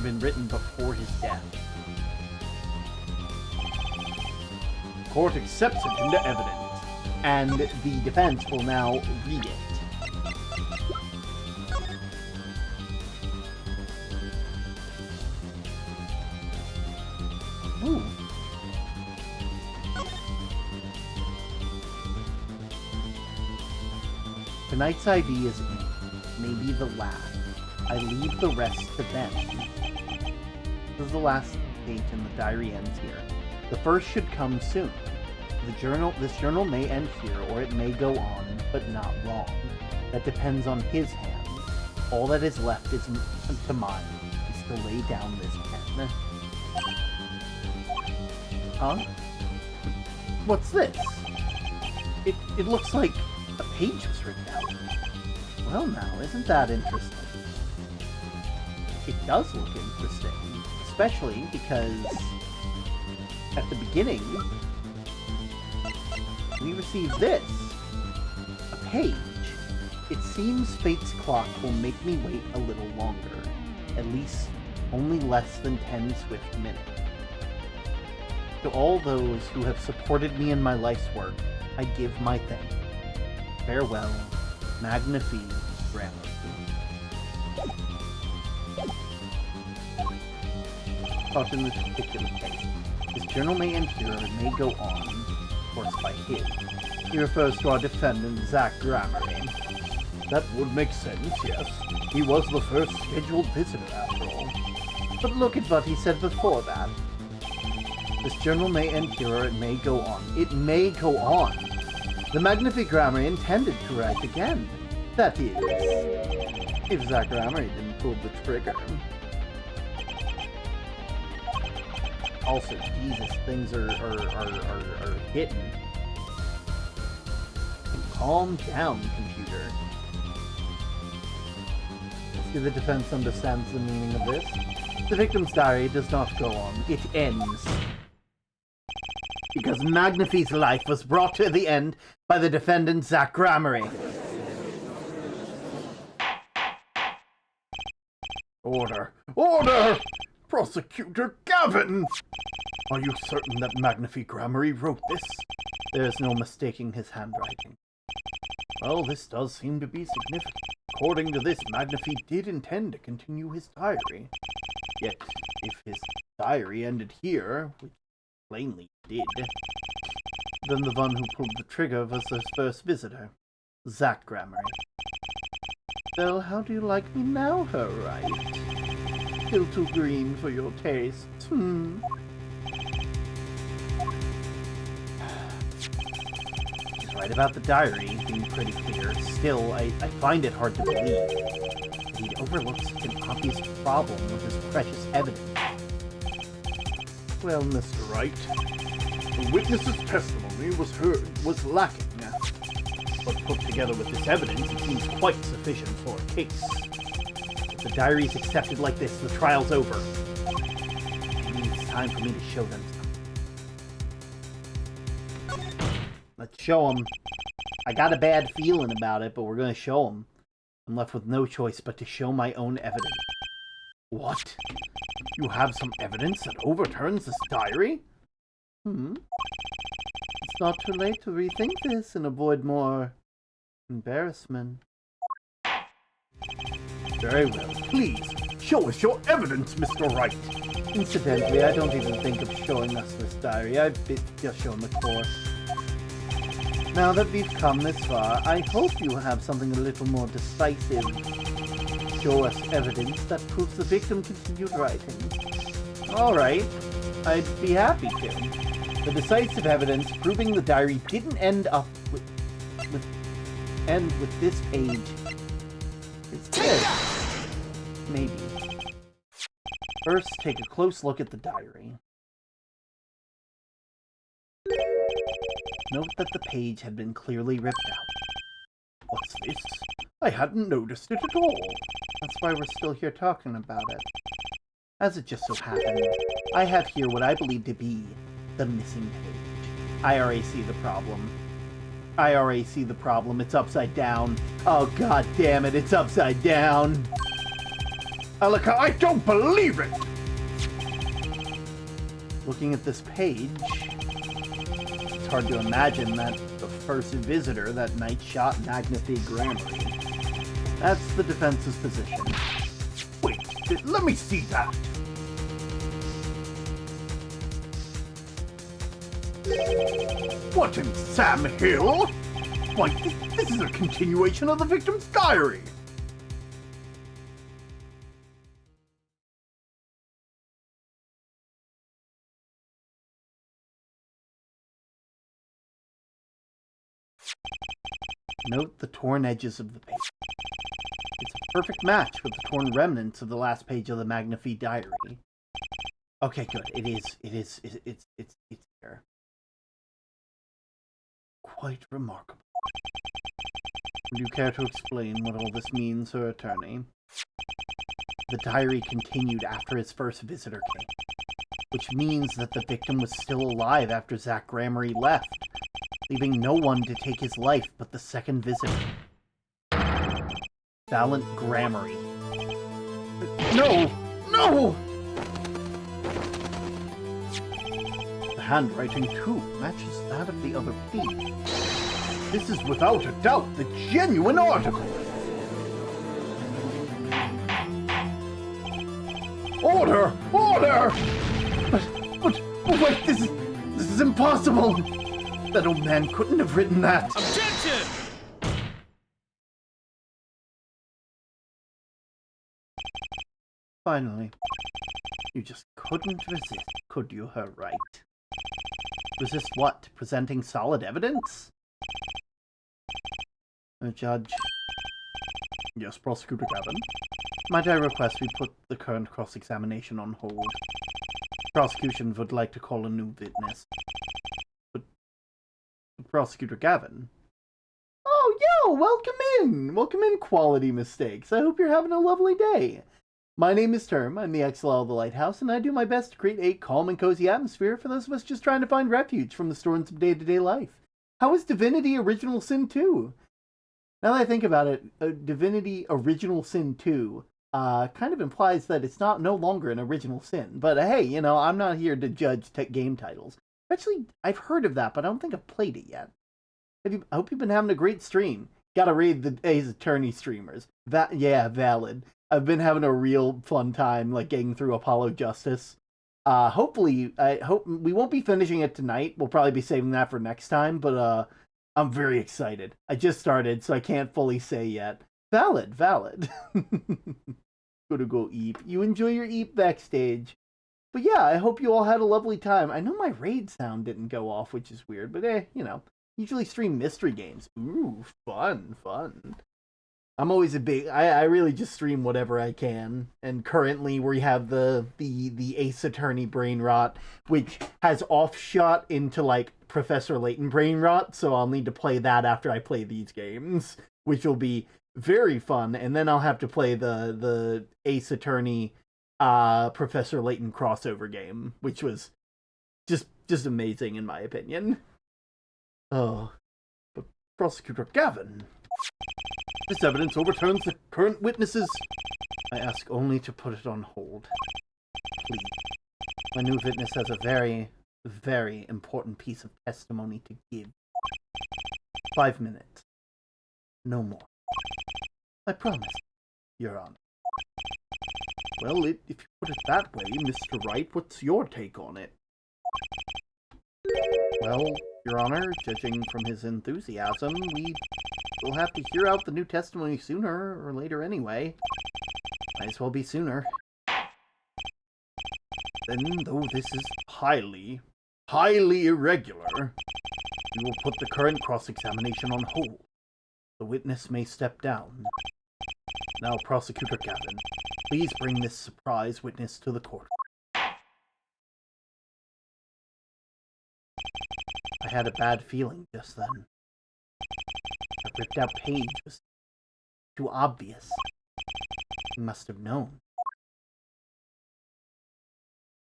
been written before his death. Court accepts it into evidence, and the defense will now read it. Ooh. Tonight's IV is in, maybe the last. I leave the rest to them. This is the last page and the diary ends here. The first should come soon. This journal may end here, or it may go on, but not long. That depends on his hands. All that is left is to mine, is to lay down this pen. Huh? What's this? It looks like a page was written out. Well now, isn't that interesting? It does look interesting, especially because at the beginning, we receive this. A page. It seems fate's clock will make me wait a little longer. At least only less than 10 swift minutes. To all those who have supported me in my life's work, I give my thanks. Farewell, Magnifique Grammar. Thought in this particular case, this journal may end here or it may go on, of course by his. He refers to our defendant, Zach Grammary. That would make sense, yes. He was the first scheduled visitor, after all. But look at what he said before that. This journal may end here or it may go on. It may go on. The Magnifique Grammar intended to write again. That is, if Zach Grammar didn't pull the trigger. Also, Jesus, things are hitting. Calm down, computer. Do the defense understands the meaning of this? The victim's diary does not go on. It ends. Because Magnifique's life was brought to the end by the defendant, Zach Grammary. Order! Order! Prosecutor Gavin! Are you certain that Magnifique Grammary wrote this? There is no mistaking his handwriting. Well, this does seem to be significant. According to this, Magnifique did intend to continue his diary. Yet, if his diary ended here, which plainly did, then the one who pulled the trigger was his first visitor, Zach Grammary. Well, how do you like me now, her right? Still too green for your taste. She's right about the diary being pretty clear. Still, I find it hard to believe. He'd overlook such an obvious problem with his precious evidence. Well, Mr. Wright, the witness's testimony was lacking, but put together with this evidence, it seems quite sufficient for a case. If the diary's accepted like this, the trial's over. I mean, it's time for me to show them something. Let's show them. I got a bad feeling about it, but we're going to show them. I'm left with no choice but to show my own evidence. What? You have some evidence that overturns this diary? It's not too late to rethink this and avoid more embarrassment. Very well. Please, show us your evidence, Mr. Wright. Incidentally, I don't even think of showing us this diary. I've just shown the course. Now that we've come this far, I hope you have something a little more decisive. Show us evidence that proves the victim continued writing. Alright, I'd be happy to. The decisive evidence proving the diary didn't end up with this page. It's this. Maybe. First, take a close look at the diary. Note that the page had been clearly ripped out. What's this? I hadn't noticed it at all. That's why we're still here talking about it. As it just so happens, I have here what I believe to be the missing page. I already see the problem. It's upside down. Oh, god damn it, it's upside down. Alika, I don't believe it! Looking at this page, it's hard to imagine that the first visitor that night shot Magnifique Grammary. That's the defense's position. Wait, let me see that! What in Sam Hill? Why, this is a continuation of the victim's diary! Note the torn edges of the page. It's a perfect match with the torn remnants of the last page of the Magnifique diary. Okay, good. It's there. Quite remarkable. Would you care to explain what all this means, Her Attorney? The diary continued after his first visitor came, which means that the victim was still alive after Zach Grammary left, leaving no one to take his life but the second visitor. Valiant Grammary. No! No! The handwriting, too, matches that of the other page. This is without a doubt the genuine article! Order! Order! But wait, this is impossible! That old man couldn't have written that! Objection! Finally, You just couldn't resist, could you, her right? Resist what? Presenting solid evidence? Judge. Yes, Prosecutor Gavin. Might I request we put the current cross-examination on hold? Prosecution would like to call a new witness. But Prosecutor Gavin? Oh, yo, welcome in! Welcome in, Quality Mistakes. I hope you're having a lovely day. My name is Term, I'm the XLL of the Lighthouse, and I do my best to create a calm and cozy atmosphere for those of us just trying to find refuge from the storms of day-to-day life. How is Divinity Original Sin 2? Now that I think about it, Divinity Original Sin 2 kind of implies that it's no longer an original sin. But hey, you know, I'm not here to judge game titles. Actually, I've heard of that, but I don't think I've played it yet. I hope you've been having a great stream. Gotta read the Ace Attorney streamers. Yeah, valid. I've been having a real fun time, like, getting through Apollo Justice. Hopefully, I hope we won't be finishing it tonight. We'll probably be saving that for next time, but, I'm very excited. I just started, so I can't fully say yet. Valid. Gotta go eep. You enjoy your eep backstage. But yeah, I hope you all had a lovely time. I know my raid sound didn't go off, which is weird, but you know. Usually stream mystery games. Ooh, fun. I'm always I really just stream whatever I can. And currently we have the Ace Attorney brain rot, which has offshot into, like, Professor Layton brain rot, so I'll need to play that after I play these games, which will be very fun. And then I'll have to play the Ace Attorney Professor Layton crossover game, which was just amazing in my opinion. Oh, but Prosecutor Gavin, this evidence overturns the current witnesses. I ask only to put it on hold. Please. My new witness has a very, very important piece of testimony to give. 5 minutes. No more. I promise, Your Honor. Well, if you put it that way, Mr. Wright, what's your take on it? Well, Your Honor, judging from his enthusiasm, we will have to hear out the new testimony sooner or later anyway. Might as well be sooner. Then, though this is highly irregular, we will put the current cross-examination on hold. The witness may step down. Now, Prosecutor Gavin, please bring this surprise witness to the court. I had a bad feeling just then. That ripped out page was too obvious. He must have known.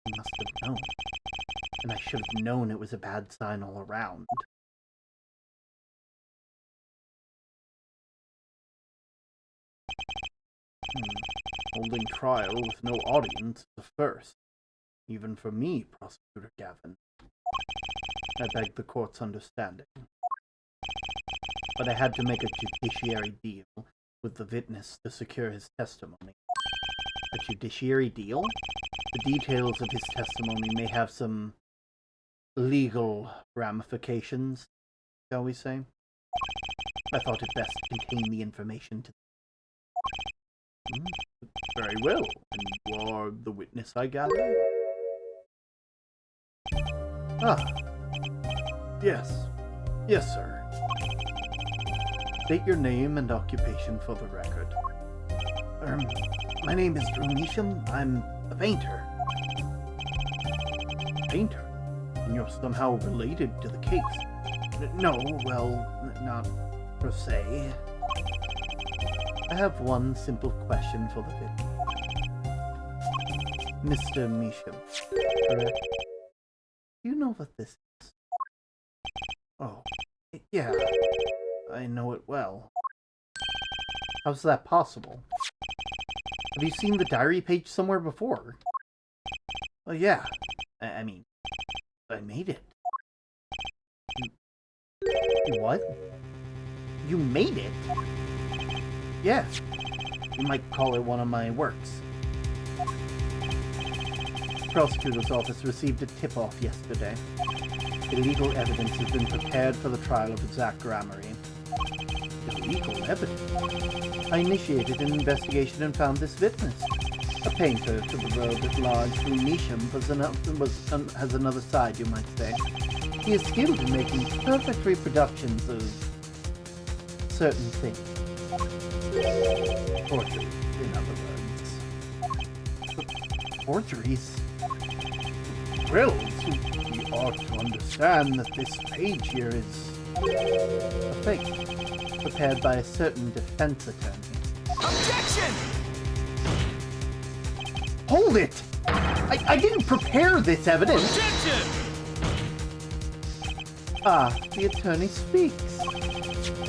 He must have known. And I should have known it was a bad sign all around. Holding trial with no audience is the first. Even for me, Prosecutor Gavin. I beg the court's understanding. But I had to make a judiciary deal with the witness to secure his testimony. A judiciary deal? The details of his testimony may have some legal ramifications, shall we say? I thought it best to contain the information to... Very well. And you are the witness, I gather? Ah. Yes. Yes, sir. State your name and occupation for the record. My name is Drew Measham. I'm a painter. Painter? And you're somehow related to the case? No, well, not per se. I have one simple question for the witness. Mr. Measham, correct? Do you know what this is? Oh, yeah. I know it well. How's that possible? Have you seen the diary page somewhere before? Oh, yeah. I mean, I made it. You what? You made it? Yeah. You might call it one of my works. The prosecutor's office received a tip-off yesterday. Illegal evidence has been prepared for the trial of Zach Gramery. Illegal evidence? I initiated an investigation and found this witness. A painter to the road at large who Nisham has another side, you might say. He is skilled in making perfect reproductions of certain things. Forgeries, in other words. Forgeries? Grills, we ought to understand that this page here is A fake, prepared by a certain defense attorney. Objection! Hold it! I didn't prepare this evidence! Objection! Ah, the attorney speaks.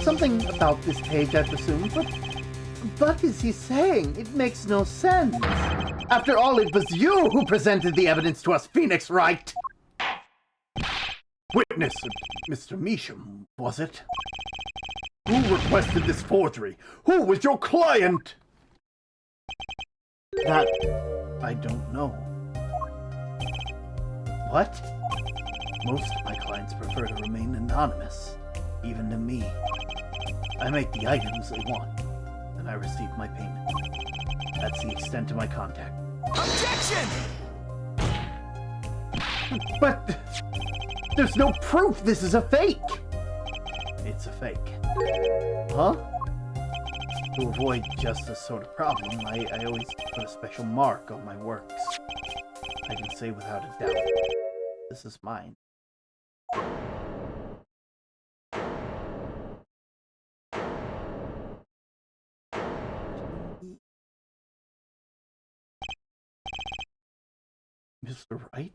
Something about this page, I presume, but what is he saying? It makes no sense. After all, it was you who presented the evidence to us, Phoenix Wright! witness, Mr. Measham, was it? Who requested this forgery? Who was your client? That I don't know. What? Most of my clients prefer to remain anonymous, even to me. I make the items they want, and I receive my payment. That's the extent of my contact. Objection! But there's no proof this is a fake! It's a fake. Huh? To avoid just this sort of problem, I always put a special mark on my works. I can say without a doubt, this is mine. Mr. Wright?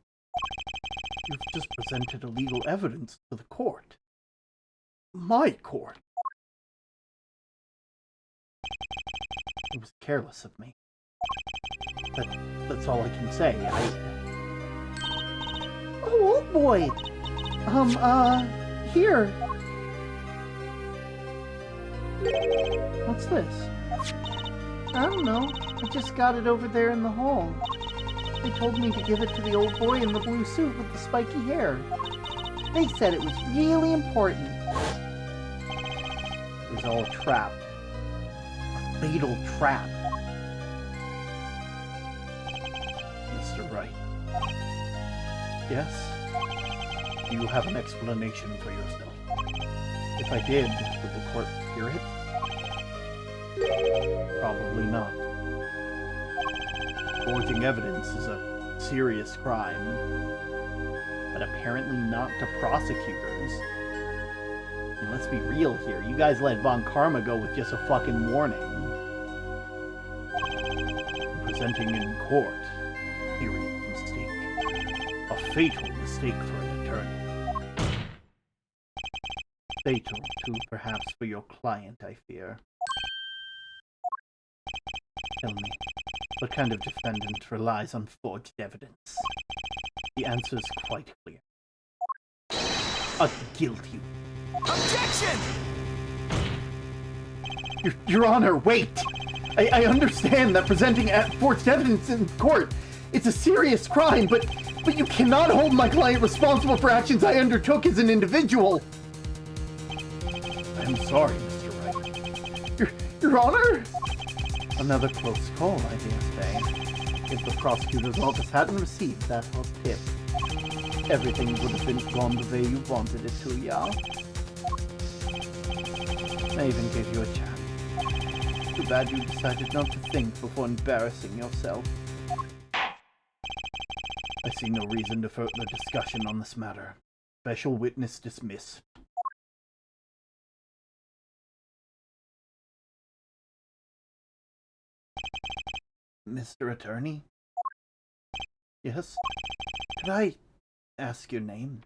You've just presented illegal evidence to the court. My court. It was careless of me. That's all I can say. Oh, old boy! Here. What's this? I don't know. I just got it over there in the hall. They told me to give it to the old boy in the blue suit with the spiky hair. They said it was really important. It was all a trap. A fatal trap. Mr. Wright. Yes? Do you have an explanation for yourself? If I did, would the court hear it? Probably not. Forging evidence is a serious crime, but apparently not to prosecutors. And let's be real here, you guys let Von Karma go with just a fucking warning. Presenting in court, hearing a mistake. A fatal mistake for an attorney. Fatal, too, perhaps, for your client, I fear. Tell me, what kind of defendant relies on forged evidence? The answer is quite clear. A guilty. Objection! Your Honor, wait! I understand that presenting forged evidence in court, it's a serious crime, but you cannot hold my client responsible for actions I undertook as an individual! I'm sorry, Mr. Wright. Your Honor? Another close call, I dare say. If the prosecutor's office hadn't received that hot tip, everything would have been gone the way you wanted it to, yeah? I even gave you a chance. Too bad you decided not to think before embarrassing yourself. I see no reason to further discussion on this matter. Special witness dismissed. Mr. Attorney? Yes? Could I ask your name?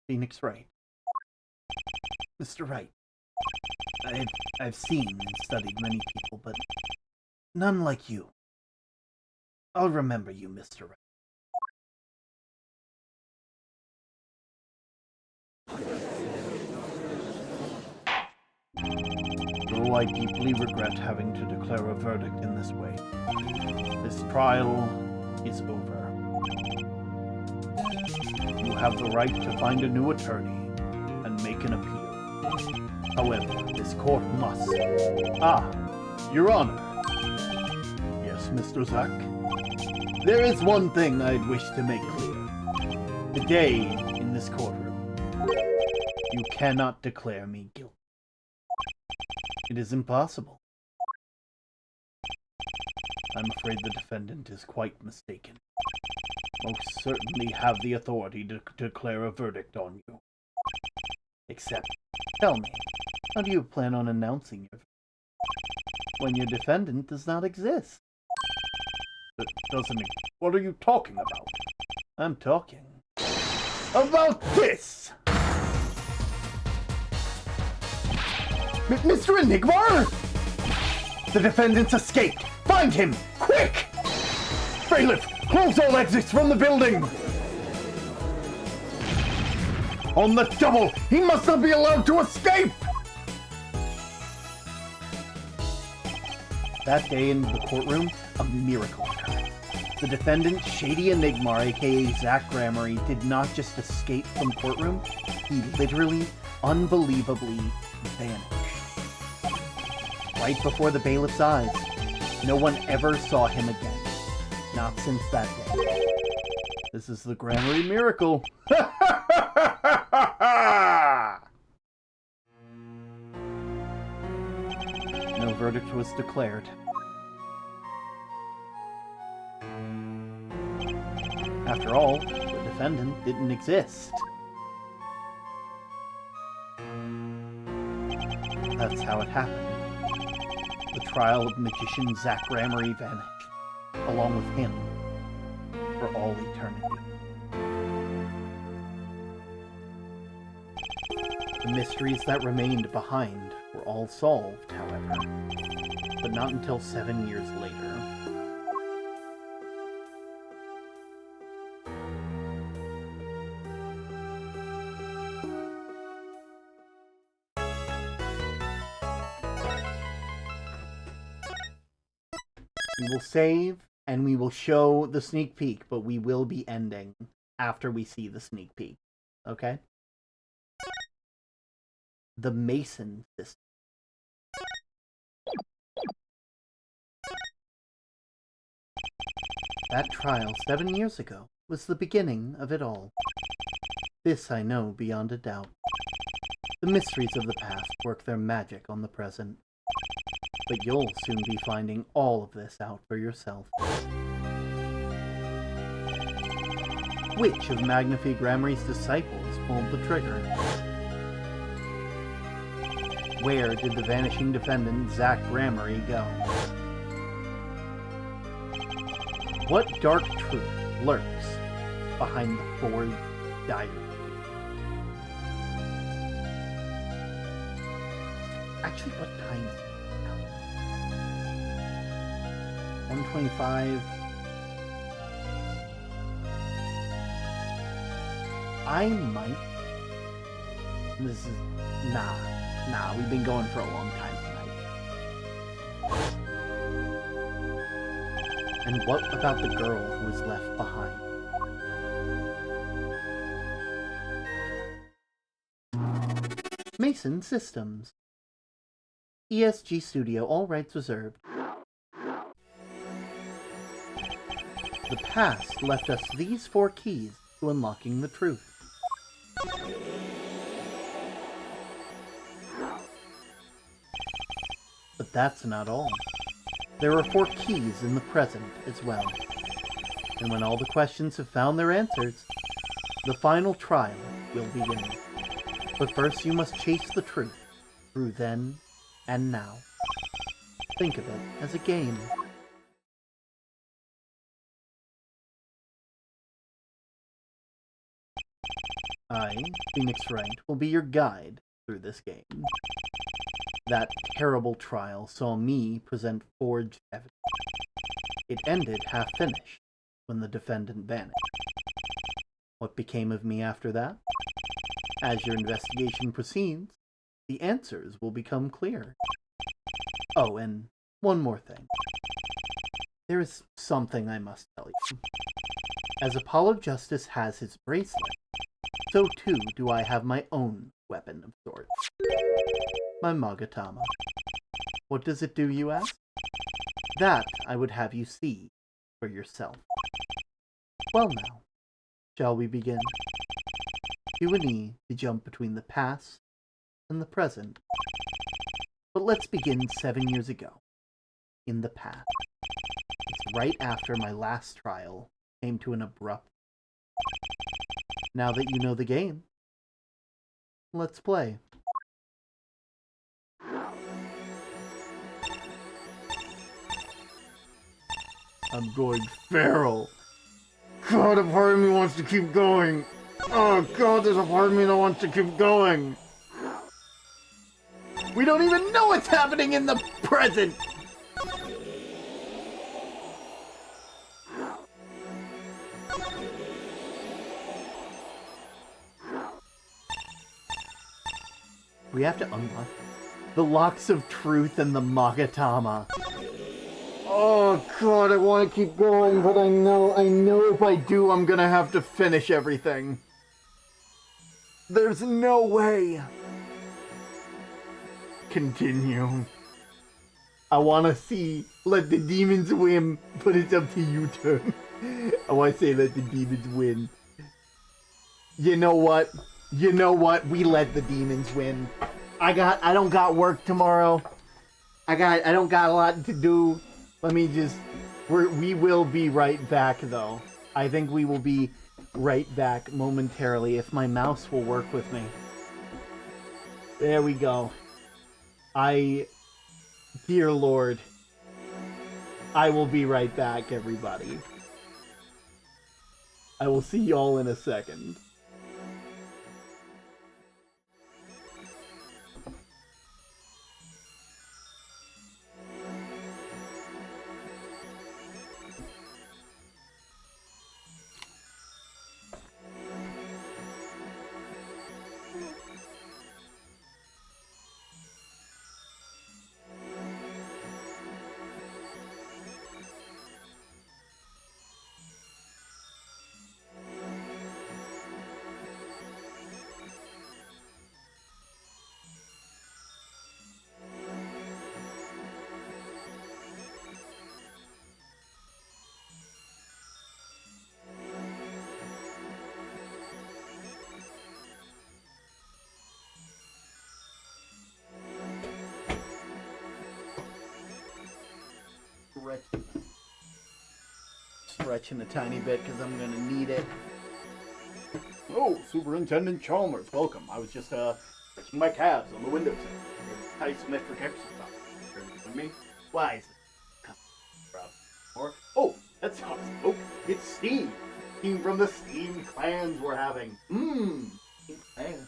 Phoenix Wright. Mr. Wright, I've seen and studied many people, but none like you. I'll remember you, Mr. Wright. Though I deeply regret having to declare a verdict in this way, this trial is over. You have the right to find a new attorney and make an appeal. However, this court must... Your Honor, Mr. Zack. There is one thing I'd wish to make clear. Today, in this courtroom, you cannot declare me guilty. It is impossible. I'm afraid the defendant is quite mistaken. Most certainly have the authority to declare a verdict on you. Except, tell me, how do you plan on announcing your verdict when your defendant does not exist? What are you talking about? I'm talking about this! Mr. Enigma! The defendant's escaped! Find him! Quick! Bailiff, close all exits from the building! On the double! He must not be allowed to escape! That day in the courtroom, a miracle occurred. The defendant, Shady Enigma, aka Zack Gramarye, did not just escape from courtroom, he literally, unbelievably vanished. Right before the bailiff's eyes. No one ever saw him again. Not since that day. This is the Gramarye miracle. No verdict was declared. After all, the defendant didn't exist. That's how it happened. The trial of magician Zack Gramarye vanished, along with him, for all eternity. The mysteries that remained behind were all solved, however, but not until 7 years later. We will save, and we will show the sneak peek, but we will be ending after we see the sneak peek. Okay? The Mason system. That trial 7 years ago was the beginning of it all. This I know beyond a doubt. The mysteries of the past work their magic on the present. But you'll soon be finding all of this out for yourself. Which of Magnifi Gramarye's disciples pulled the trigger? Where did the vanishing defendant Zack Gramarye go? What dark truth lurks behind the forged diary? Actually, what time is it? 125. I might. This is nah. We've been going for a long time tonight. And what about the girl who was left behind? Mason Systems. ESG Studio, all rights reserved. The past left us these 4 keys to unlocking the truth. But that's not all. There are 4 keys in the present as well. And when all the questions have found their answers, the final trial will begin. But first you must chase the truth through then and now. Think of it as a game. I, Phoenix Wright, will be your guide through this game. That terrible trial saw me present forged evidence. It ended half-finished when the defendant vanished. What became of me after that? As your investigation proceeds, the answers will become clear. Oh, and one more thing. There is something I must tell you. As Apollo Justice has his bracelet, so too do I have my own weapon of sorts. My Magatama. What does it do, you ask? That I would have you see for yourself. Well now, shall we begin? You would need to jump between the past and the present. But let's begin 7 years ago, in the past. It's right after my last trial came to an abrupt. Now that you know the game, let's play. I'm going feral. God, a part of me wants to keep going. Oh God, there's a part of me that wants to keep going. We don't even know what's happening in the present. We have to unlock the locks of truth and the Magatama. Oh God, I want to keep going, but I know if I do, I'm gonna have to finish everything. There's no way. Continue. I want to see let the demons win, but it's up to you, turn. I want to say let the demons win. You know what? You know what? We let the demons win. I don't got work tomorrow. I don't got a lot to do. Let me just we will be right back though. I think we will be right back momentarily if my mouse will work with me. There we go. Dear Lord, I will be right back, everybody. I will see y'all in a second. Stretching a tiny bit because I'm gonna need it. Oh, Superintendent Chalmers, welcome. I was just stretching my calves on the windowsill. Here's isometric exercise. With me? Why is it? Or that's hot smoke. It's steam. Steam from the steam clans we're having. Steam clans.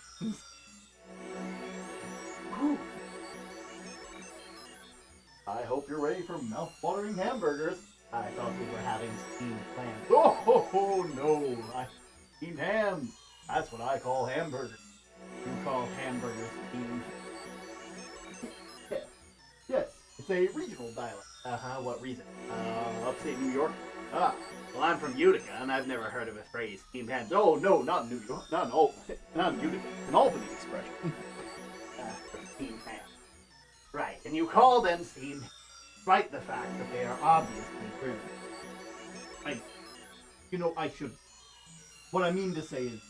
Whew. I hope you're ready for mouth-watering hamburgers. I thought we were having steamed clams. Oh, no. Steamed hams. That's what I call hamburgers. You call hamburgers steamed. Yes, it's a regional dialect. What reason? Upstate New York? Well, I'm from Utica, and I've never heard of a phrase, steamed hams. Oh, no, not in New York. Not in Utica. An Albany expression. Steamed hams. Right, and you call them steamed, despite the fact that they are obviously criminal. I should. What I mean to say is.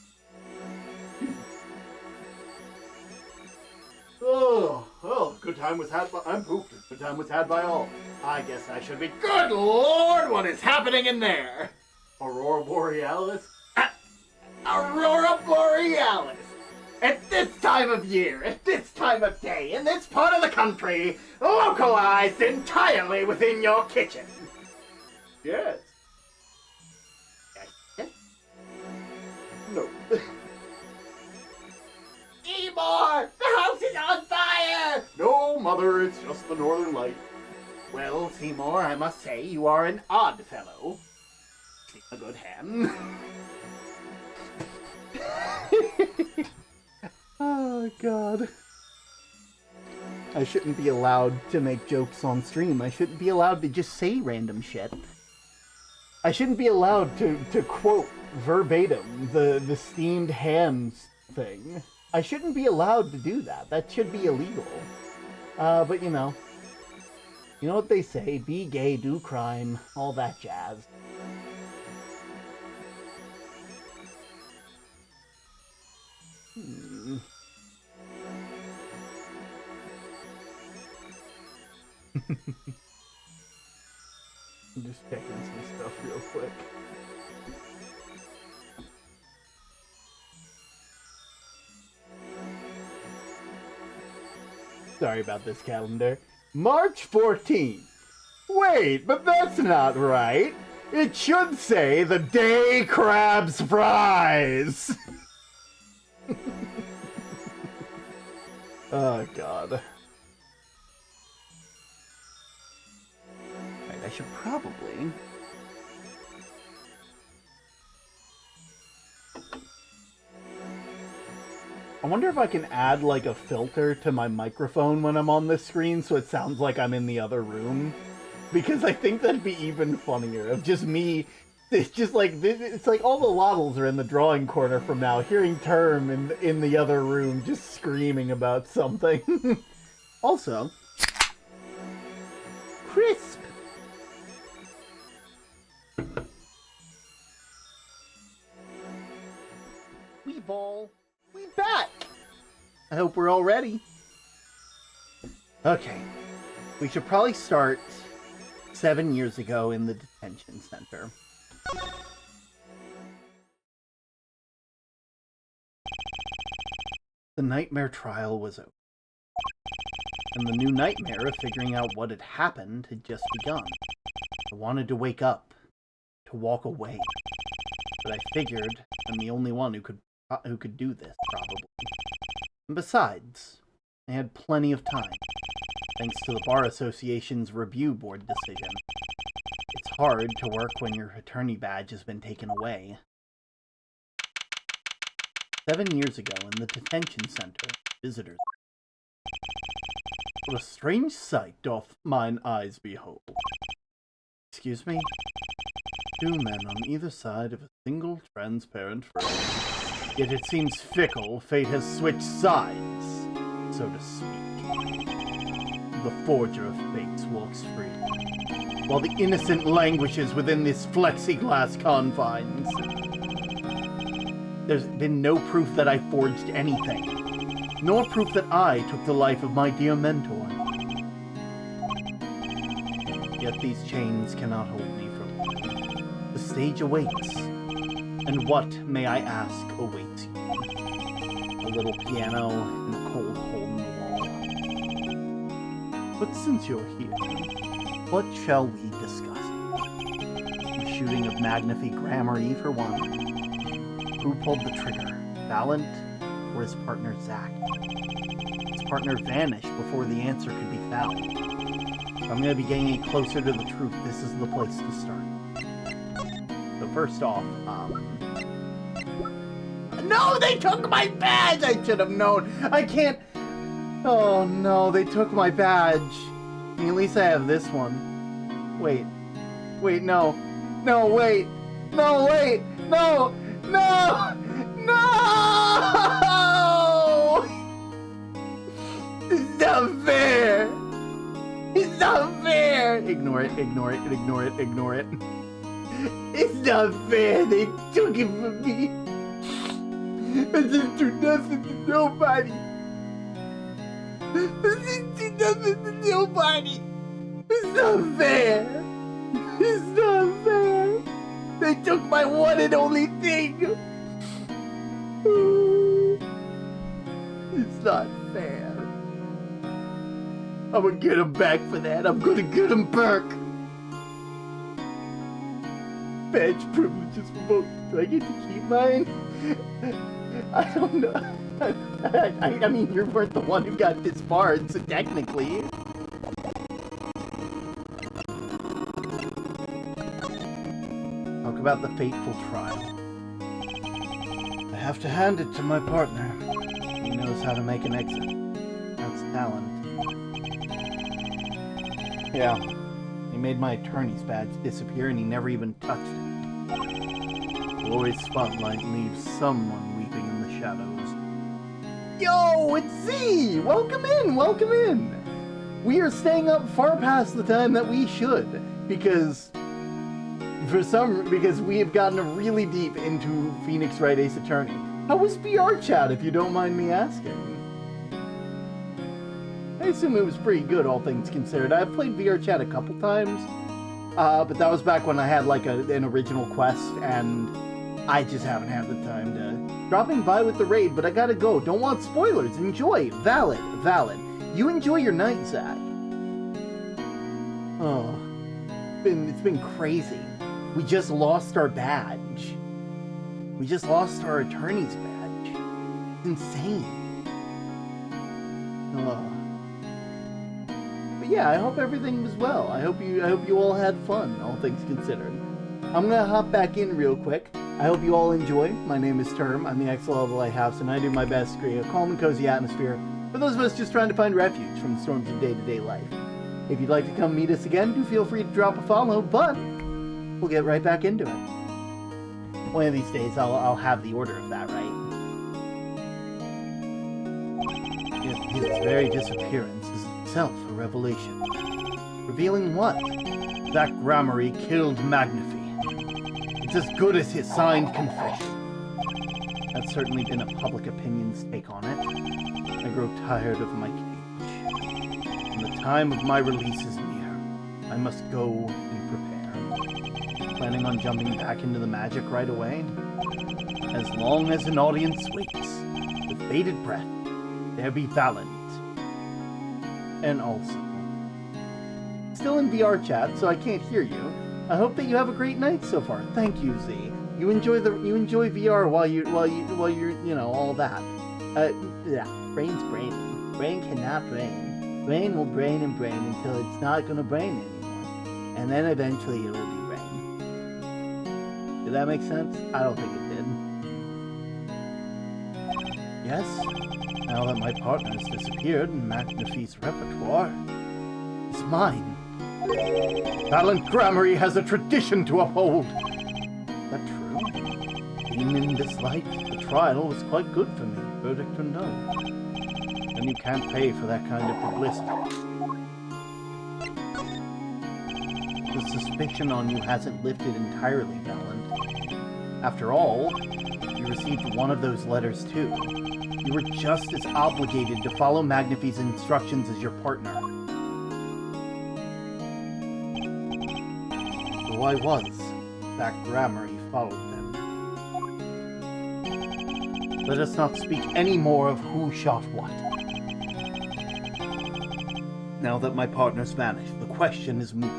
Oh, good time was had by. I'm pooped. Good time was had by all. I guess I should be. Good Lord, what is happening in there? Aurora Borealis? Aurora Borealis! At this time of year, at this time of day, in this part of the country, localized entirely within your kitchen. Yes. Yes. No. Seymour! The house is on fire! No, Mother, it's just the Northern Light. Well, Seymour, I must say you are an odd fellow. A good hand. Oh, God. I shouldn't be allowed to make jokes on stream. I shouldn't be allowed to just say random shit. I shouldn't be allowed to quote verbatim the steamed hams thing. I shouldn't be allowed to do that. That should be illegal. But you know. You know what they say, be gay, do crime, all that jazz. I'm just checking some stuff real quick. Sorry about this calendar. March 14th. Wait, but that's not right. It should say the day crabs fries. Oh, God. Right, I should probably... I wonder if I can add, like, a filter to my microphone when I'm on this screen so it sounds like I'm in the other room. Because I think that'd be even funnier, of just me... It's just like, it's like all the Waddles are in the drawing corner from now, hearing Term in the other room just screaming about something. Also, crisp! We back! I hope we're all ready. Okay, we should probably start 7 years ago in the detention center. The nightmare trial was over, and the new nightmare of figuring out what had happened had just begun. I wanted to wake up, to walk away, but I figured I'm the only one who could do this, probably. And besides, I had plenty of time, thanks to the Bar Association's review board decision. It's hard to work when your attorney badge has been taken away. 7 years ago in the detention center, visitors. What a strange sight doth mine eyes behold. Excuse me? Two men on either side of a single transparent frame. Yet it seems fickle, fate has switched sides, so to speak. The forger of fates walks free, while the innocent languishes within this plexiglass confines. There's been no proof that I forged anything, nor proof that I took the life of my dear mentor. Yet these chains cannot hold me for long. The stage awaits, and what, may I ask, awaits you? A little piano and a cold hole in the wall. But since you're here, what shall we discuss? The shooting of Magnifi Grammary, for one. Who pulled the trigger, Valent or his partner Zach? His partner vanished before the answer could be found. If I'm going to be getting closer to the truth, this is the place to start. So first off, no, they took my badge! I should have known. I can't... Oh no, they took my badge. I mean, at least I have this one. Wait, no. No, wait. No, wait. No! No! No! It's not fair! It's not fair! Ignore it. It's not fair! They took it from me! I didn't do nothing to nobody! It's not fair! It's not fair! They took my one and only thing! It's not fair. I'm gonna get him back for that. I'm gonna get him back. Badge privileges revoked. Do I get to keep mine? I don't know. I mean, you weren't the one who got disbarred, so technically. Talk about the fateful trial. I have to hand it to my partner. He knows how to make an exit. That's talent. Yeah, he made my attorney's badge disappear and he never even touched it. Glory's spotlight leaves someone weeping in the shadows. Yo, it's Z! Welcome in! we are staying up far past the time that we should, because we have gotten really deep into Phoenix Wright Ace Attorney. How was VR chat, if you don't mind me asking? I assume it was pretty good, all things considered. I've played VR chat a couple times, but that was back when I had like an original quest, and I just haven't had the time to... Dropping by with the raid, but I gotta go. Don't want spoilers. Enjoy. Valid. You enjoy your night, Zach. Oh, it's been crazy. We just lost our badge. We just lost our attorney's badge. It's insane. Oh. But yeah, I hope everything was well. I hope you all had fun, all things considered. I'm gonna hop back in real quick. I hope you all enjoy. My name is Term. I'm the X-Law of the Lighthouse, and I do my best to create a calm and cozy atmosphere for those of us just trying to find refuge from the storms of day-to-day life. If you'd like to come meet us again, do feel free to drop a follow, but we'll get right back into it. One of these days, I'll have the order of that right. His very disappearance is itself a revelation. Revealing what? That Gramarye killed Magnifi. It's as good as his signed confession. That's certainly been a public opinion's take on it. I grow tired of my cage. And the time of my release is near. I must go and prepare. Planning on jumping back into the magic right away? As long as an audience waits, with bated breath, there be Valiant. And also... Still in VR chat, so I can't hear you. I hope that you have a great night so far. Thank you, Z. You enjoy VR while you're all that. Yeah, brain's braining. Brain cannot brain. Brain will brain and brain until it's not gonna brain anymore. And then eventually it will be brain. Did that make sense? I don't think it did. Yes, now that my partner has disappeared, Magnifi's repertoire is mine. Valiant Gramarye has a tradition to uphold. Is that true? Being in this light, the trial was quite good for me, verdict unknown. And you can't pay for that kind of publicity. The suspicion on you hasn't lifted entirely, Valiant. After all, you received one of those letters too. You were just as obligated to follow Magnifi's instructions as your partner. I was, that Gramarye followed them. Let us not speak any more of who shot what. Now that my partner's vanished, the question is moot.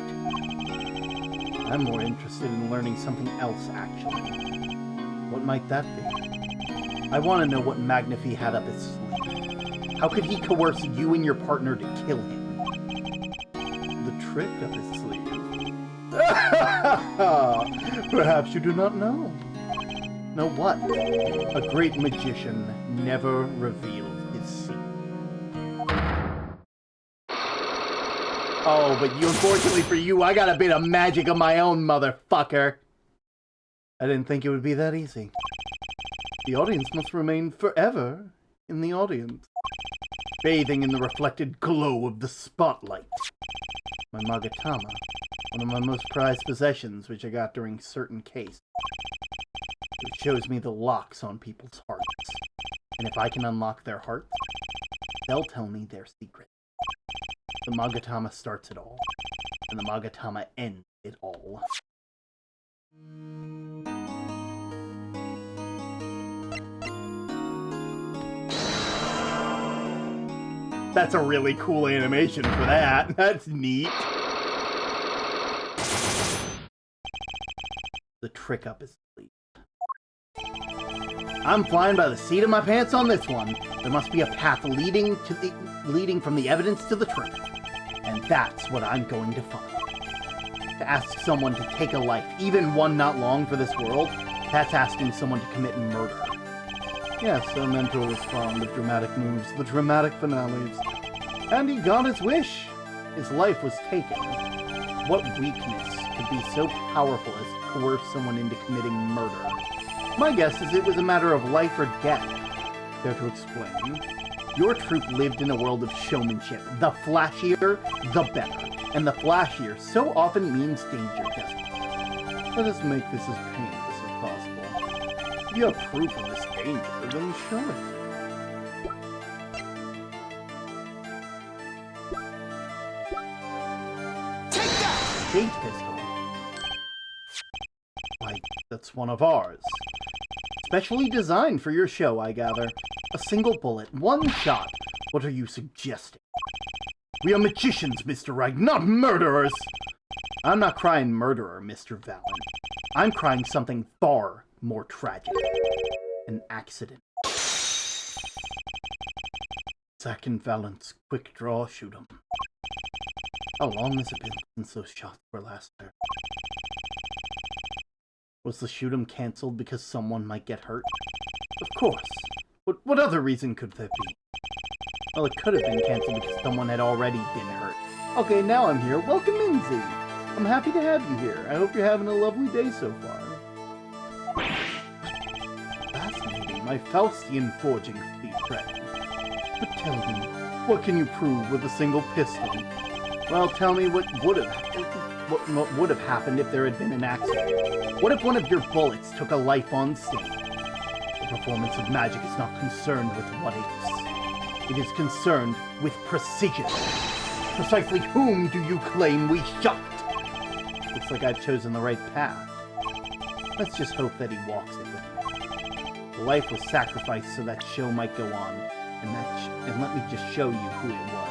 I'm more interested in learning something else, actually. What might that be? I want to know what Magnifi had up his sleeve. How could he coerce you and your partner to kill him? The trick up his sleeve. Perhaps you do not know. Know what? A great magician never revealed his secret. Oh, but unfortunately for you, I got a bit of magic of my own, motherfucker. I didn't think it would be that easy. The audience must remain forever in the audience, bathing in the reflected glow of the spotlight. My Magatama. One of my most prized possessions, which I got during certain case. It shows me the locks on people's hearts. And if I can unlock their hearts, they'll tell me their secret. The Magatama starts it all, and the Magatama ends it all. That's a really cool animation for that. That's neat. The trick up his sleeve. I'm flying by the seat of my pants on this one. There must be a path leading from the evidence to the truth. And that's what I'm going to find. To ask someone to take a life, even one not long for this world, that's asking someone to commit murder. Yes, our mentor was fond of dramatic moves, the dramatic finales. And he got his wish. His life was taken. What weakness could be so powerful as to coerce someone into committing murder? My guess is it was a matter of life or death. Care to explain? Your troupe lived in a world of showmanship. The flashier, the better. And the flashier so often means danger, doesn't it? Let us make this as painless as possible. If you have proof of this danger, then show it. Take that! Shade pistol. Why, that's one of ours. Specially designed for your show, I gather. A single bullet, one shot. What are you suggesting? We are magicians, Mr. Wright, not murderers! I'm not crying murderer, Mr. Valen. I'm crying something far more tragic. An accident. Zack and Valence, quick draw, shoot 'em. How long has it been since those shots were last heard? Was the shoot 'em cancelled because someone might get hurt? Of course. What other reason could there be? Well, it could have been cancelled because someone had already been hurt. Okay, now I'm here. Welcome in, Z. I'm happy to have you here. I hope you're having a lovely day so far. Fascinating. My Faustian forging feat, friend. But tell me, what can you prove with a single pistol? Well, tell me what would have happened if there had been an accident. What if one of your bullets took a life on stage? The performance of magic is not concerned with what ifs. It is concerned with precision. Precisely whom do you claim we shot? Looks like I've chosen the right path. Let's just hope that he walks it with me. The life was sacrificed so that show might go on, and let me just show you who it was.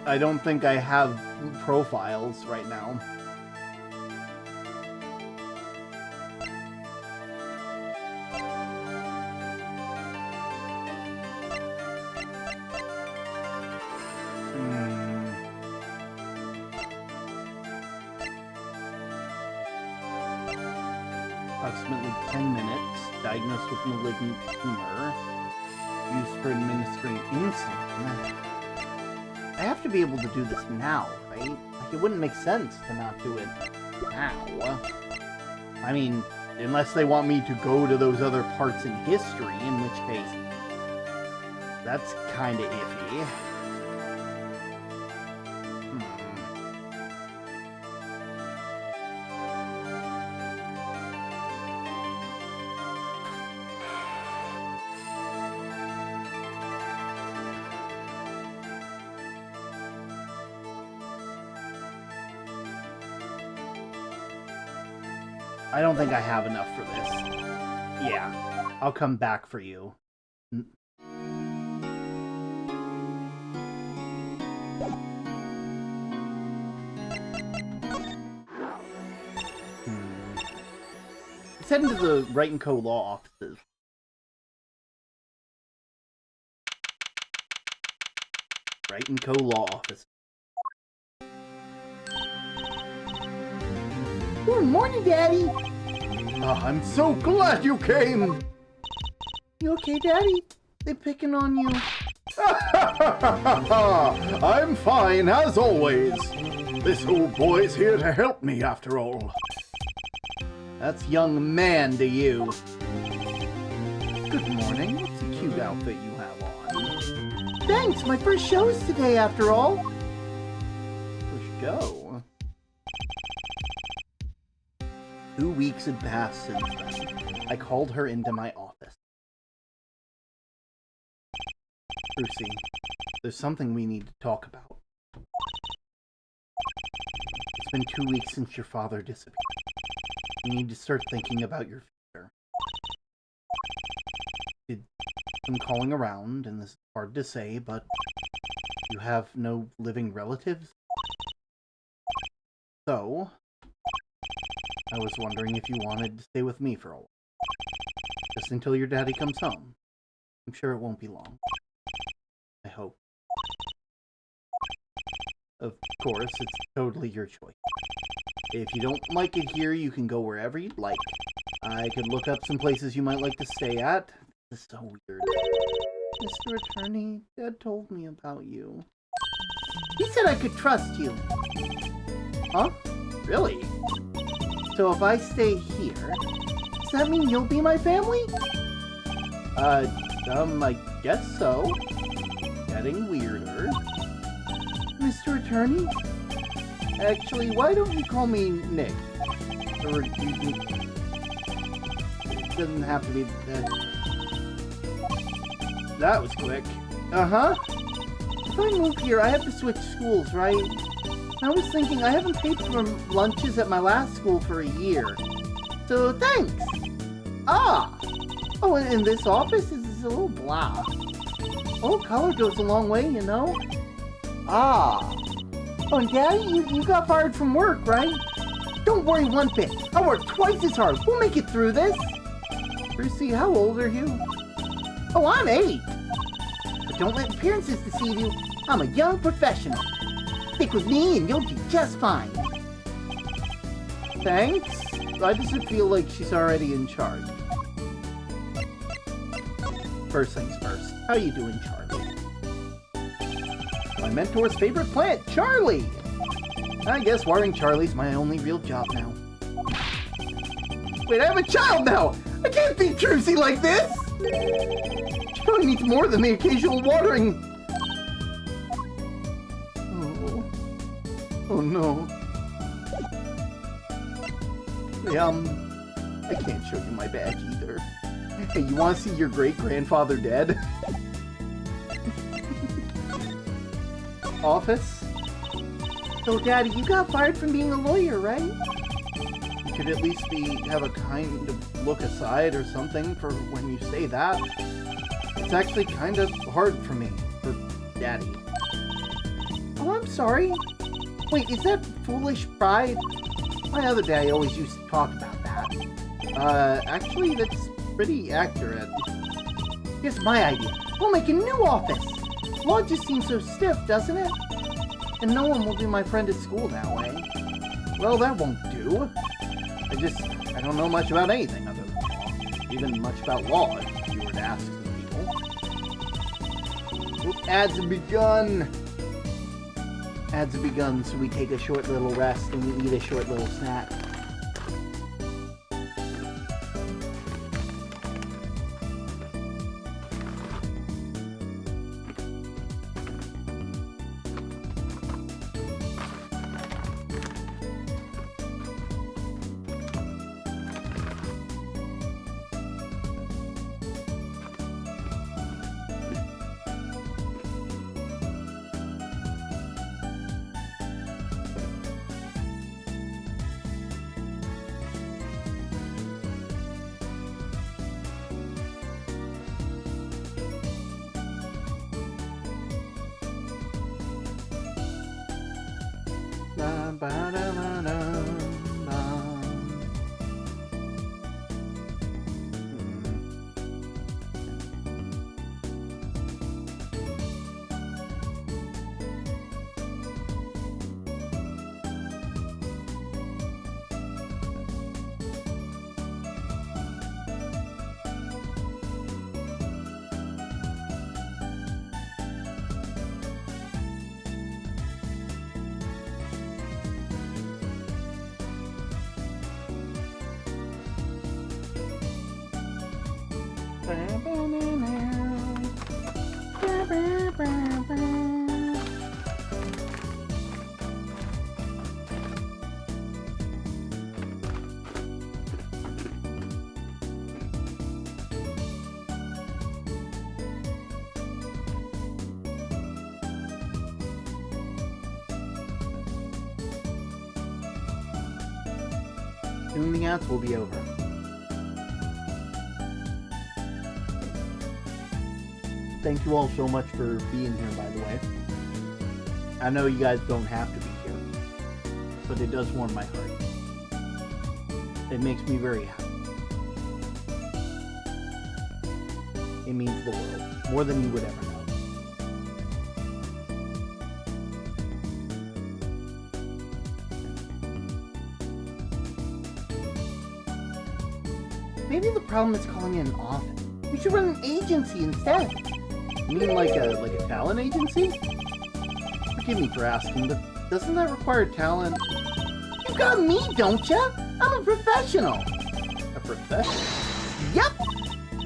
I don't think I have profiles right now. Approximately 10 minutes. Diagnosed with malignant tumor. Used for administering insulin. I have to be able to do this now, right? Like, it wouldn't make sense to not do it now. I mean, unless they want me to go to those other parts in history, in which case, that's kinda iffy. I don't think I have enough for this. Yeah, I'll come back for you. Let's head into the Wright & Co. law offices. Wright & Co. law office. Good morning, Daddy! I'm so glad you came! You okay, Daddy? They picking on you? I'm fine, as always. This old boy's here to help me, after all. That's young man to you. Good morning. What's a cute outfit you have on? Thanks, my first show's today, after all. First show? 2 weeks had passed since then. I called her into my office. Brucey, there's something we need to talk about. It's been 2 weeks since your father disappeared. You need to start thinking about your future. Did some calling around, and this is hard to say, but you have no living relatives? So, I was wondering if you wanted to stay with me for a while. Just until your daddy comes home. I'm sure it won't be long. I hope. Of course, it's totally your choice. If you don't like it here, you can go wherever you'd like. I could look up some places you might like to stay at. This is so weird. Mr. Attorney, Dad told me about you. He said I could trust you. Huh? Really? So if I stay here, does that mean you'll be my family? I guess so. Getting weirder. Mr. Attorney? Actually, why don't you call me Nick? Or it doesn't have to be that was quick. Uh-huh. If I move here, I have to switch schools, right? I was thinking I haven't paid for lunches at my last school for a year. So thanks! Ah! Oh, and this office is a little blah. Oh, color goes a long way, you know? Ah! Oh, and Daddy, you got fired from work, right? Don't worry one bit. I'll work twice as hard. We'll make it through this. Brucey, how old are you? Oh, I'm 8. But don't let appearances deceive you. I'm a young professional. Stick with me and you'll do just fine. Thanks. Why does it feel like she's already in charge? First things first. How you doing, Charlie? My mentor's favorite plant, Charlie! I guess worrying Charlie's my only real job now. Wait, I have a child now! I can't feed Trucy like this! She probably needs more than the occasional watering. Oh no. Hey, I can't show you my badge either. Hey, you want to see your great-grandfather dead? Office? So, Daddy, you got fired from being a lawyer, right? You could at least have a kind of look aside or something for when you say that. It's actually kind of hard for me, for Daddy. Oh, I'm sorry. Wait, is that foolish pride? My other daddy always used to talk about that. Actually, that's pretty accurate. Here's my idea. We'll make a new office. Law just seems so stiff, doesn't it? And no one will be my friend at school that way. Well, that won't do. I don't know much about anything other than law. Even much about law, if you were to ask some people. Oop, ads have begun! Ads have begun, so we take a short little rest and we eat a short little snack. Soon the ads will be over. Thank you all so much for being here, by the way. I know you guys don't have to be here, but it does warm my heart. It makes me very happy. It means the world, more than you would ever know. Maybe the problem is calling it an office. We should run an agency instead. You mean like a talent agency? Forgive me for asking, but doesn't that require talent? You got me, don't ya? I'm a professional. A professional? Yep.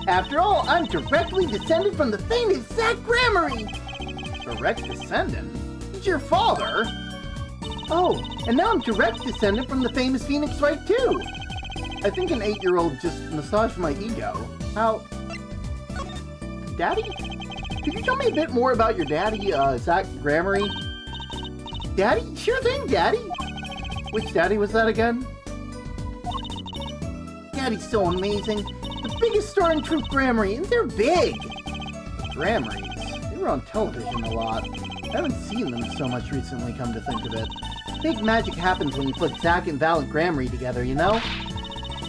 After all, I'm directly descended from the famous Zach Gramarye. Direct descendant? He's your father. Oh, and now I'm direct descendant from the famous Phoenix Wright too. I think an 8-year-old just massaged my ego. How... Daddy? Could you tell me a bit more about your daddy, Zach Gramarye? Daddy? Sure thing, Daddy. Which daddy was that again? Daddy's so amazing. The biggest star in Troop Gramarye, and they're big. Gramarys? They were on television a lot. I haven't seen them so much recently, come to think of it. Big magic happens when you put Zach and Val and Gramarye together, you know?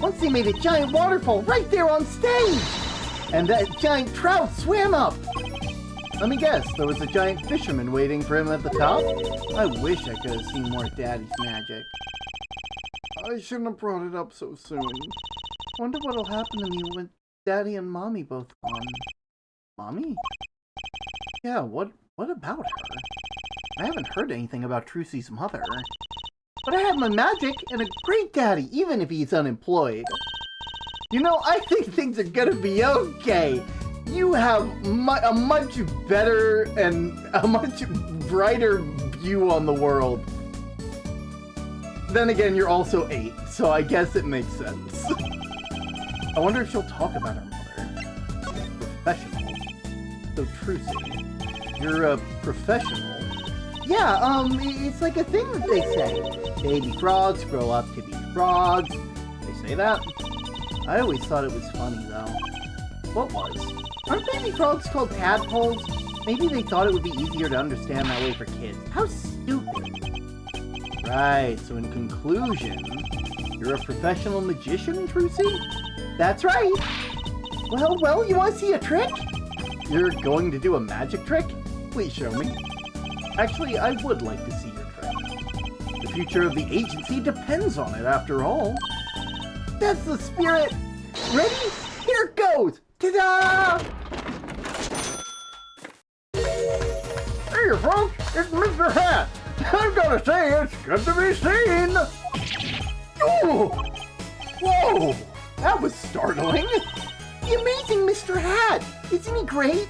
Once they made a giant waterfall right there on stage! And that giant trout swam up! Let me guess, there was a giant fisherman waiting for him at the top? I wish I could have seen more Daddy's magic. I shouldn't have brought it up so soon. Wonder what'll happen to me when Daddy and Mommy both gone. Mommy? Yeah, what about her? I haven't heard anything about Trucy's mother. But I have my magic and a great daddy, even if he's unemployed. You know, I think things are gonna be okay. You have a much better and a much brighter view on the world. Then again, you're also 8, so I guess it makes sense. I wonder if she'll talk about her mother. Professional. So Trucy, you're a professional. Yeah, it's like a thing that they say. Baby frogs grow up to be frogs. They say that? I always thought it was funny, though. What was? Aren't baby frogs called tadpoles? Maybe they thought it would be easier to understand that way for kids. How stupid. Right, so in conclusion, you're a professional magician, Trucy? That's right. Well, you want to see a trick? You're going to do a magic trick? Please show me. Actually, I would like to see your trick. The future of the agency depends on it, after all. That's the spirit. Ready? Here it goes. Ta-da! Hey, folks, it's Mr. Hat. I've got to say, it's good to be seen. Oh! Whoa! That was startling. The amazing Mr. Hat. Isn't he great?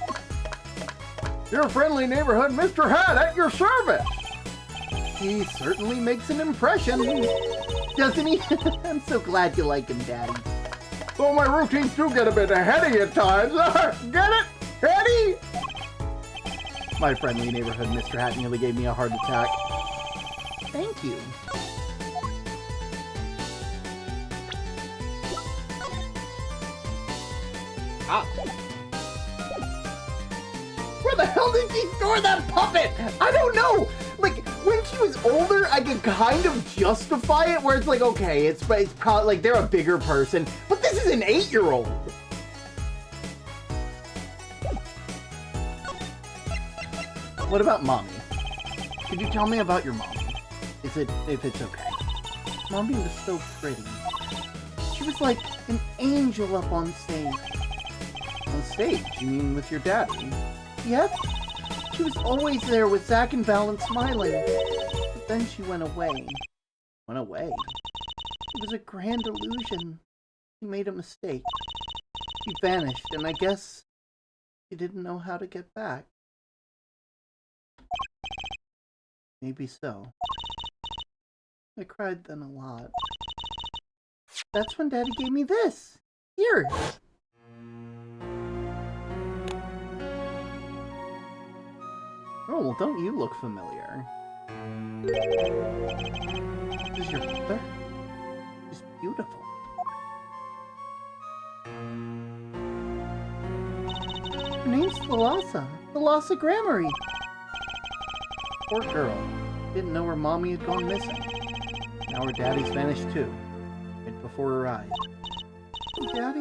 Your friendly neighborhood Mr. Hat at your service. He certainly makes an impression. Doesn't he? I'm so glad you like him, Daddy. Though my routines do get a bit heady at times. Get it? Heady? My friendly neighborhood Mr. Hat nearly gave me a heart attack. Thank you. Ah. Where the hell did she store that puppet? I don't know. Like, when she was older, I could kind of justify it, where it's like, okay, it's probably, like, they're a bigger person. But this is an 8-year-old. What about Mommy? Could you tell me about your mom? If it's okay. Mommy was so pretty. She was like an angel up on stage. On stage? You mean with your daddy? Yep. She was always there with Zach and Val and smiling. But then she went away. Went away? It was a grand illusion. She made a mistake. She vanished, and I guess she didn't know how to get back. Maybe so. I cried then a lot. That's when Daddy gave me this. Here. Oh, well, don't you look familiar? This is your mother? She's beautiful. Her name's Thalassa Gramarye. Poor girl. Didn't know her mommy had gone missing. Now her daddy's vanished too. Right before her eyes. Daddy,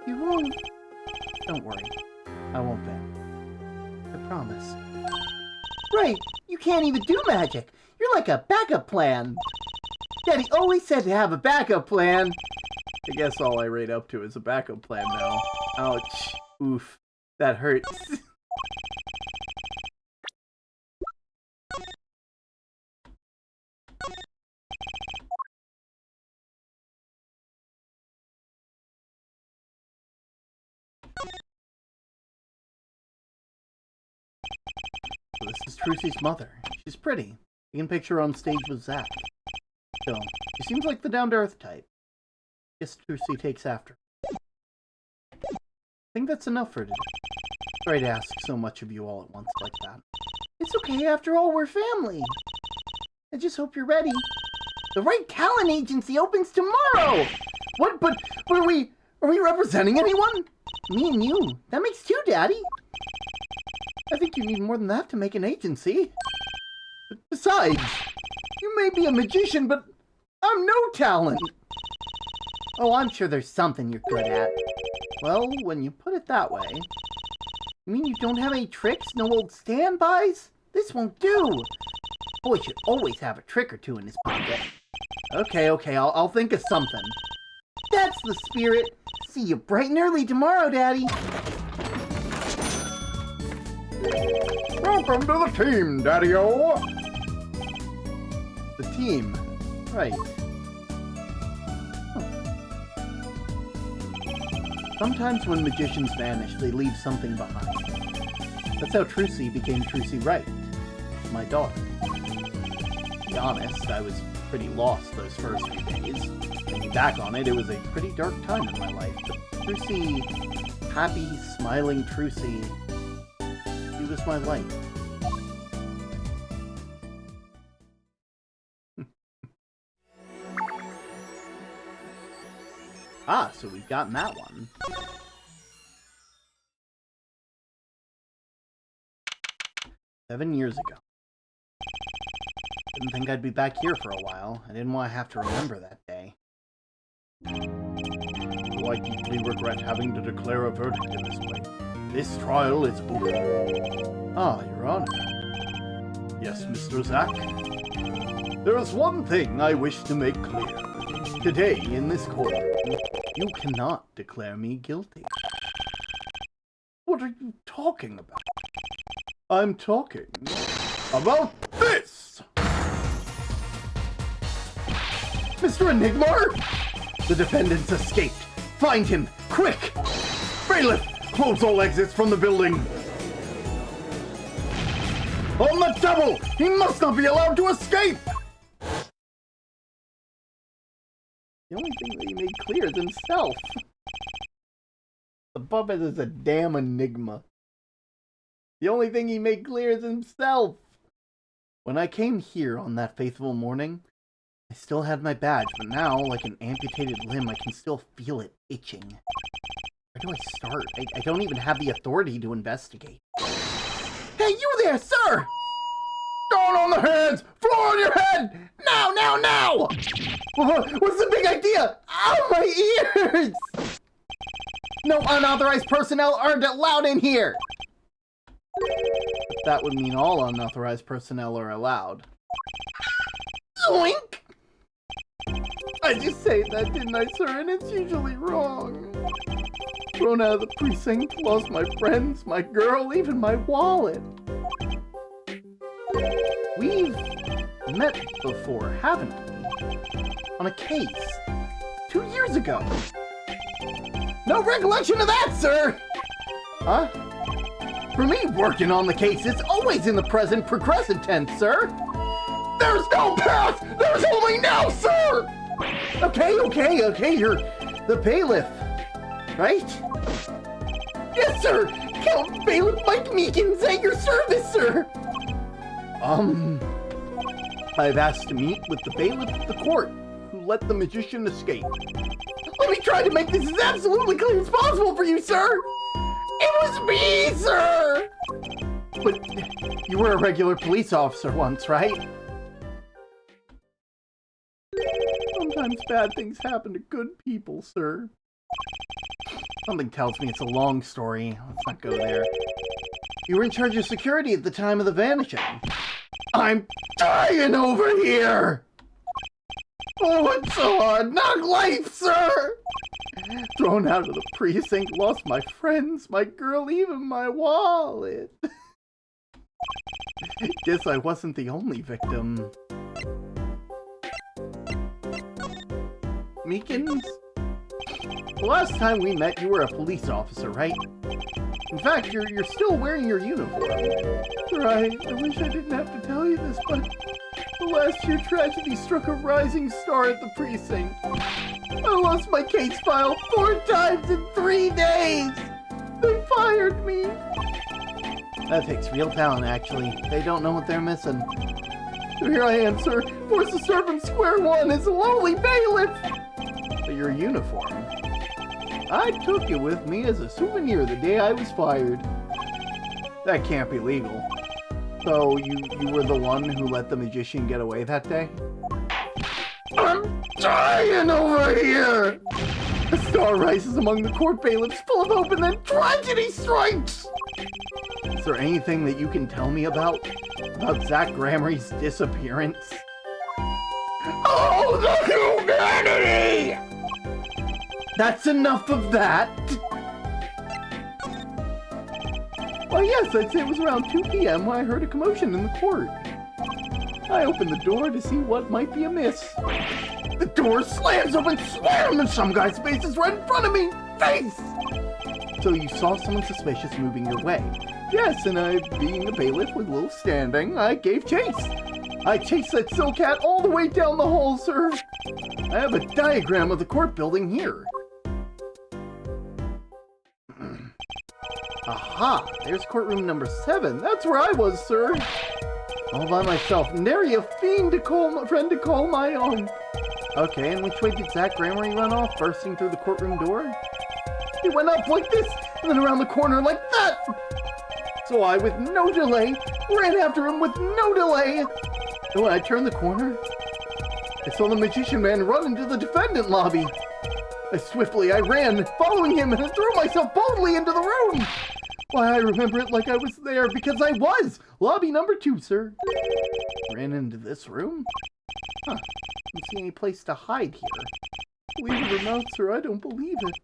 you won't. Don't worry. I won't bend. I promise. Right, you can't even do magic. You're like a backup plan. Daddy always said to have a backup plan. I guess all I rate up to is a backup plan now. Ouch. Oof. That hurts. So this is Trucy's mother. She's pretty. You can picture her on stage with Zach. Still, she seems like the down-to-earth type. Guess Trucy takes after. I think that's enough for today. Sorry to ask so much of you all at once like that. It's okay, after all, we're family. I just hope you're ready. The Right Talent Agency opens tomorrow! What? But are we representing anyone? Me and you. That makes two, Daddy. I think you need more than that to make an agency. Besides, you may be a magician, but I'm no talent. Oh, I'm sure there's something you're good at. Well, when you put it that way... You mean you don't have any tricks? No old standbys? This won't do. Boy should always have a trick or two in his pocket. Okay, I'll think of something. That's the spirit. See you bright and early tomorrow, Daddy. Welcome to the team, Daddy-O. The team. Right. Sometimes when magicians vanish, they leave something behind. That's how Trucy became Trucy Wright, my daughter. To be honest, I was pretty lost those first few days. Thinking back on it, it was a pretty dark time in my life. But Trucy, happy, smiling Trucy, she was my light. Ah, so we've gotten that one. "7 years ago. Didn't think I'd be back here for a while. I didn't want to have to remember that day. Oh, I deeply regret having to declare a verdict in this way. This trial is over. Ah, Your Honor. Yes, Mr. Zack? There is one thing I wish to make clear. Today, in this court, You cannot declare me guilty." what are you talking about? I'm talking about this! Mr. Enigma! The defendant's escaped. Find him, quick! Bailiff, close all exits from the building. On the double! He must not be allowed to escape! The only thing that he made clear is himself. The puppet is a damn enigma. The only thing he made clear is himself. When I came here on that faithful morning, I still had my badge, but now, like an amputated limb, I can still feel it itching. Where do I start? I don't even have the authority to investigate. Hey, you there, sir! Down on the hands! Floor on your head! Now! What's the big idea? Ow, my ears! No unauthorized personnel aren't allowed in here! That would mean all unauthorized personnel are allowed. Zoink! I just say that, didn't I, sir? And it's usually wrong. Thrown out of the precinct, lost my friends, my girl, even my wallet. We've met before, haven't we? On a case. 2 years ago. No recollection of that, sir! Huh? For me, working on the case, it's always in the present progressive tense, sir. There's no past! There's only now, sir! Okay, you're the bailiff, right? Yes, sir! Count Bailiff Mike Meekins at your service, sir! I've asked to meet with the bailiff of the court, who let the magician escape. Let me try to make this as absolutely clear as possible for you, sir! It was me, sir! But you were a regular police officer once, right? Sometimes bad things happen to good people, sir. Something tells me it's a long story. Let's not go there. You were in charge of security at the time of the vanishing. I'm dying over here! Oh, it's so hard. Knock life, sir! Thrown out of the precinct, lost my friends, my girl, even my wallet. Guess I wasn't the only victim. Meekins? The last time we met, you were a police officer, right? In fact, you're still wearing your uniform. Right, I wish I didn't have to tell you this, but the last year tragedy struck a rising star at the precinct. I lost my case file 4 times in 3 days! They fired me! That takes real talent, actually. They don't know what they're missing. So here I am, sir, forced to serve him square one as a lowly bailiff! But your uniform... I took it with me as a souvenir the day I was fired. That can't be legal. So, you were the one who let the magician get away that day? I'm dying over here! A star rises among the court bailiffs, full of hope, and then tragedy strikes! Is there anything that you can tell me about Zach Gramery's disappearance? Oh, the humanity! That's enough of that! Well, yes, I'd say it was around 2 p.m. when I heard a commotion in the court. I opened the door to see what might be amiss. The door slams open, slam, and some guy's face is right in front of me! Face! So you saw someone suspicious moving your way. Yes, and I, being a bailiff with little standing, I gave chase. I chased that silk cat all the way down the hall, sir. I have a diagram of the court building here. Aha! There's courtroom number 7. That's where I was, sir. All by myself. Nary a friend to call my own. Okay, and which way did Zach Gramery run off, bursting through the courtroom door? He went up like this, and then around the corner like that! So I, with no delay, ran after him with no delay! And when I turned the corner, I saw the magician man run into the defendant lobby. I ran, following him, and I threw myself boldly into the room! Why, I remember it like I was there, because I was! Lobby number 2, sir. Ran into this room? Huh. Don't see any place to hide here. Believe it or not, sir, I don't believe it.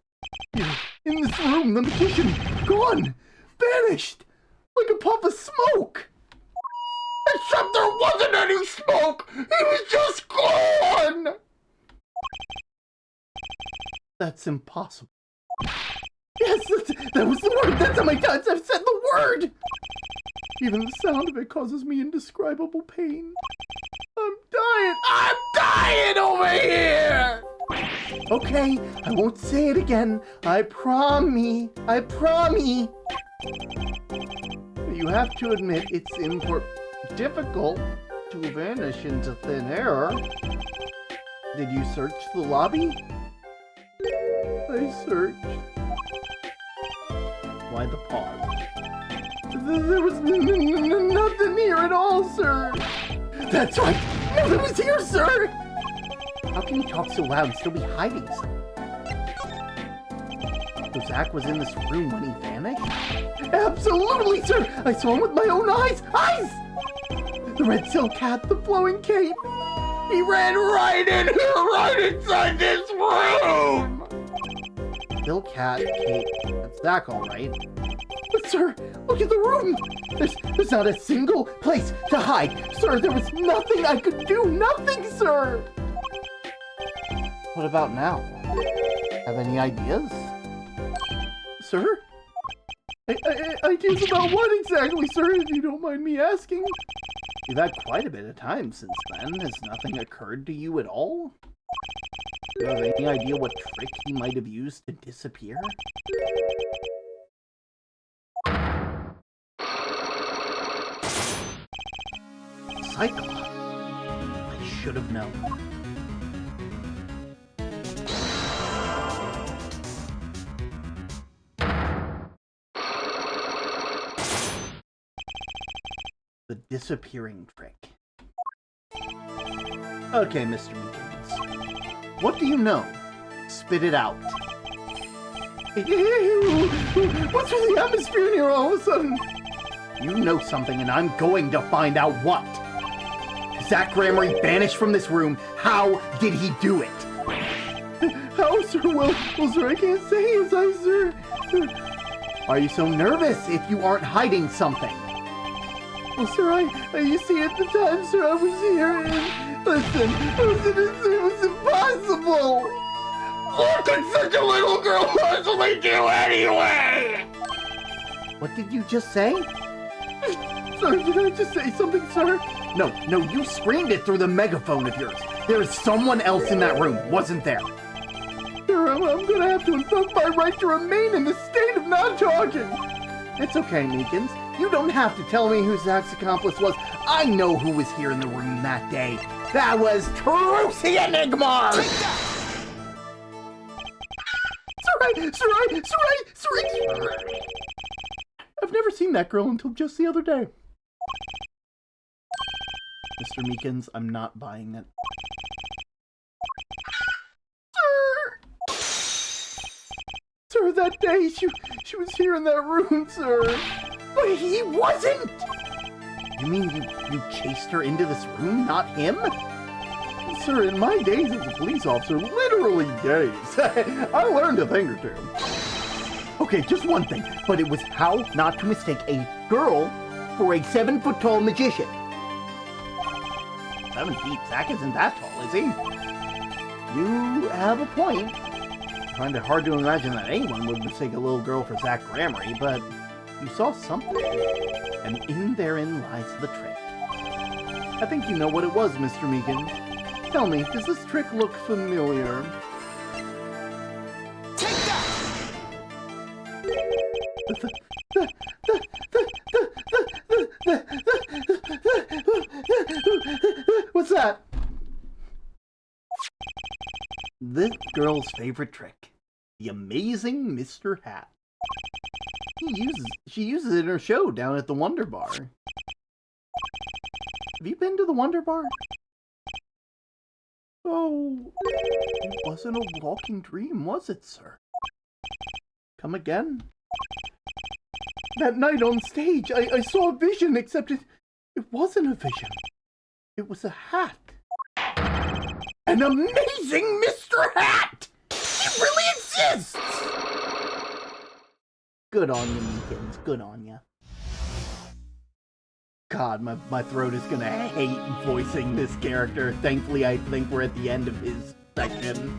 Here, in this room, the magician, gone! Vanished! Like a puff of smoke! Except there wasn't any smoke! He was just gone! That's impossible. Yes, that was the word! That's how many times I've said the word! Even the sound of it causes me indescribable pain. I'm dying over here! Okay, I won't say it again. I promise. But you have to admit it's difficult to vanish into thin air. Did you search the lobby? I searched. Why the pause? There was nothing here at all, sir! That's right! Nothing was here, sir! How can you talk so loud and still be hiding something? So Zach was in this room when he vanished? Absolutely, sir! I saw him with my own eyes! Eyes! The red silk hat, the flowing cape! He ran right in here, right inside this room! Silk hat, cape, that's Zach, all right. But sir, look at the room! There's not a single place to hide! Sir, there was nothing I could do! Nothing, sir! What about now? Have any ideas? Sir? Ideas about what exactly, sir, if you don't mind me asking? You've had quite a bit of time since then. Has nothing occurred to you at all? Do you have any idea what trick he might have used to disappear? Cyclops. I should have known. The disappearing trick. Okay, Mr. Meekins. What do you know? Spit it out. What's with the atmosphere in here all of a sudden? You know something and I'm going to find out what. Zach Gramery banished from this room. How did he do it? How, sir? Well, sir, I can't say as I, sir. Are you so nervous if you aren't hiding something? Well, sir, you see, at the time, sir, I was here, and listen, it was impossible. What could such a little girl possibly do anyway? What did you just say? Sir, did I just say something, sir? No, you screamed it through the megaphone of yours. There is someone else in that room, wasn't there? Sir, I'm gonna have to invoke my right to remain in the state of not talking. It's okay, Meekins. You don't have to tell me who Zach's accomplice was. I know who was here in the room that day. That was Trilogy Enigma! Sir, I've never seen that girl until just the other day. Mr. Meekins, I'm not buying it. Sir, that day she was here in that room, sir. But he wasn't! You mean you chased her into this room, not him? Sir, in my days as a police officer, literally days, I learned a thing or two. Okay, just one thing, but it was how not to mistake a girl for a 7-foot-tall magician. 7 feet, Zach isn't that tall, is he? You have a point. Kind of hard to imagine that anyone would mistake a little girl for Zach Gramery, but you saw something, and therein lies the trick. I think you know what it was, Mr. Meekins. Tell me, does this trick look familiar? Take that! What's that? This girl's favorite trick. The amazing Mr. Hat. She uses it in her show down at the Wonder Bar. Have you been to the Wonder Bar? Oh, it wasn't a walking dream, was it, sir? Come again? That night on stage, I saw a vision, except it wasn't a vision. It was a hat. An amazing Mr. Hat! It really exists! Good on you, Meekins. Good on you. God, my throat is gonna hate voicing this character. Thankfully, I think we're at the end of his section.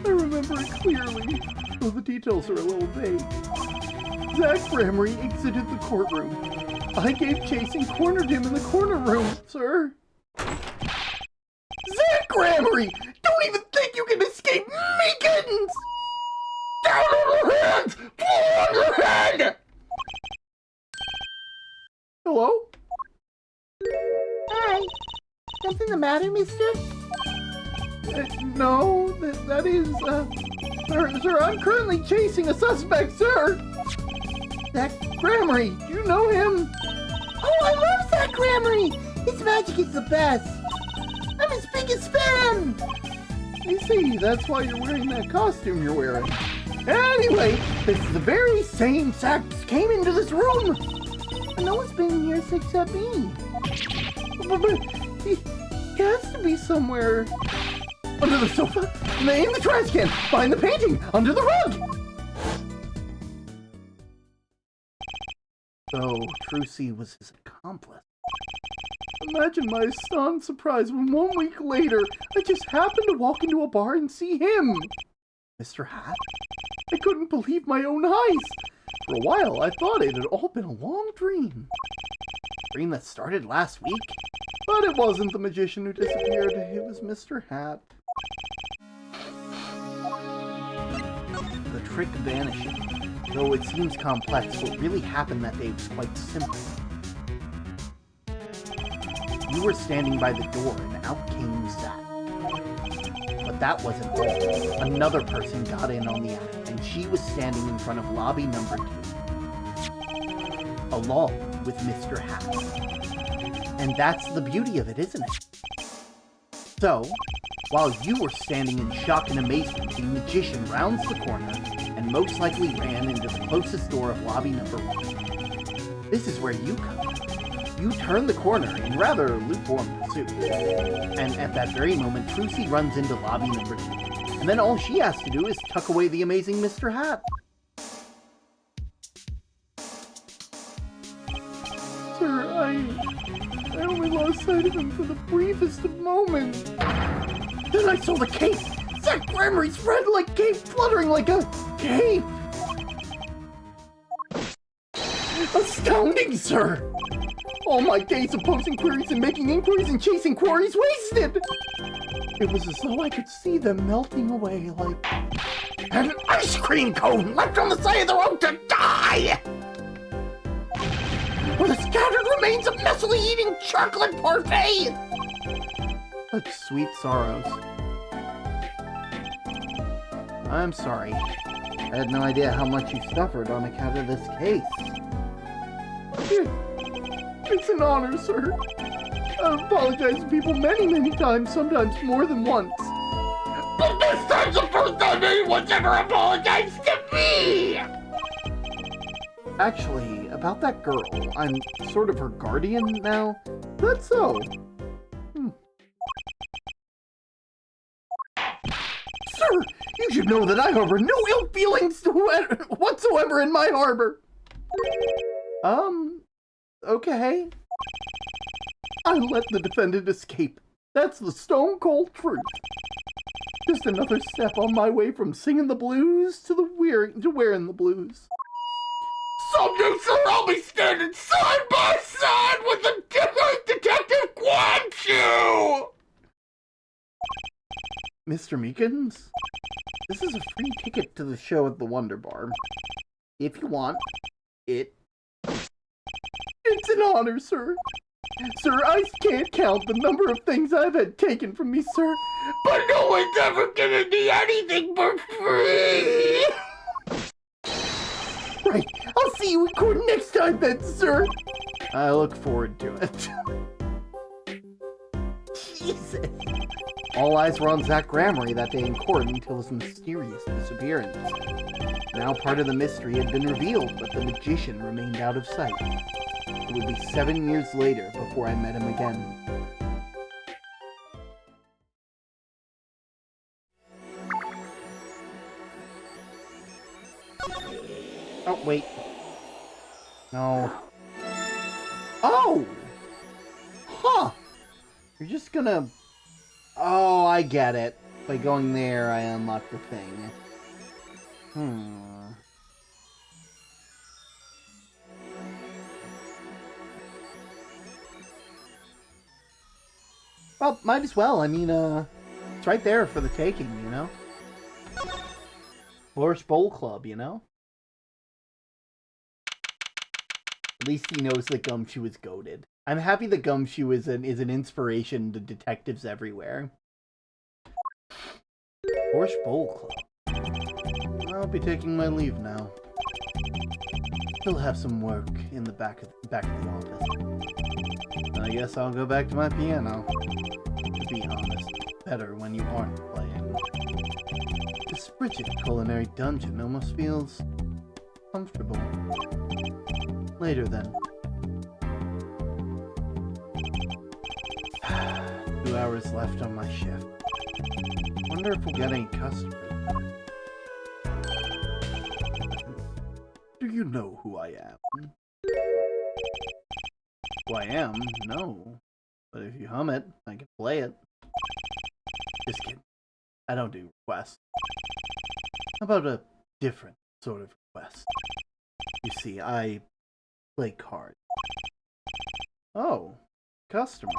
I remember it clearly, though the details are a little vague. Zach Gramery exited the courtroom. I gave chase and cornered him in the corner room, sir. Zach Gramery! Don't even think you can escape Meekins! Down on your hands! Fall on your head! Hello? Hi. Something the matter, mister? No, that is, sir, I'm currently chasing a suspect, sir! Zach Gramery, do you know him? Oh, I love Zach Gramery! His magic is the best! I'm his biggest fan! I see, that's why you're wearing that costume you're wearing. Anyway, this is the very same Zach came into this room! No one's been in here except me. But he has to be somewhere. Under the sofa, in the trash can, behind the painting, under the rug! So, Trucy was his accomplice. Imagine my stunned surprise when 1 week later, I just happened to walk into a bar and see him! Mr. Hat? I couldn't believe my own eyes! For a while, I thought it had all been a long dream. Dream that started last week? But it wasn't the magician who disappeared, it was Mr. Hat. The trick vanishing. Though it seems complex, what really happened that day was quite simple. You were standing by the door, and out came Zach. But that wasn't all. Another person got in on the act, and she was standing in front of lobby number 2. Along with Mr. Hat. And that's the beauty of it, isn't it? So, while you were standing in shock and amazement, the magician rounds the corner and most likely ran into the closest door of lobby number 1. This is where you come in. You turn the corner in rather lukewarm pursuit. And at that very moment, Trucy runs into lobby number 2. And then all she has to do is tuck away the amazing Mr. Hat. Sir, I only lost sight of him for the briefest of moments. Then I saw the cape! Zach Gramarie's red like cape fluttering like a cape! Astounding, sir! All my days of posing queries and making inquiries and chasing quarries wasted! It was as though I could see them melting away like an ice cream cone left on the side of the road to die! Or the scattered remains of messily eating chocolate parfait! Such sweet sorrows. I'm sorry. I had no idea how much you suffered on account of this case. It's an honor, sir. I've apologized to people many, many times, sometimes more than once. But this time's the first time anyone's ever apologized to me! Actually, about that girl, I'm sort of her guardian now. That's so. Sir, you should know that I harbor no ill feelings whatsoever in my harbor. Okay. I let the defendant escape. That's the stone cold truth. Just another step on my way from singing the blues to wearing the blues. Someday, sir, I'll be standing side by side with the Detective Guanchu! Mr. Meekins, this is a free ticket to the show at the Wonder Bar. If you want it. It's an honor, sir. Sir, I can't count the number of things I've had taken from me, sir. But no one's ever given me anything for free! Right, I'll see you in court next time then, sir. I look forward to it. Jesus. All eyes were on Zach Gramarye that day in court until his mysterious disappearance. Now part of the mystery had been revealed, but the magician remained out of sight. It would be 7 years later before I met him again. Oh, wait. No. Oh! Huh! You're just gonna... Oh, I get it. By going there, I unlock the thing. Well, might as well. I mean, it's right there for the taking, you know? Borscht Bowl Club, you know? At least he knows that Gumshoe is goated. I'm happy that Gumshoe is an inspiration to detectives everywhere. Borscht Bowl Club. I'll be taking my leave now. Still have some work in the back of the office. I guess I'll go back to my piano. To be honest, better when you aren't playing. This frigid culinary dungeon almost feels comfortable. Later then. 2 hours left on my shift. Wonder if we'll get any customers. Do you know who I am? Who I am? No. But if you hum it, I can play it. Just kidding. I don't do requests. How about a different sort of request? You see, I play cards. Oh, customer.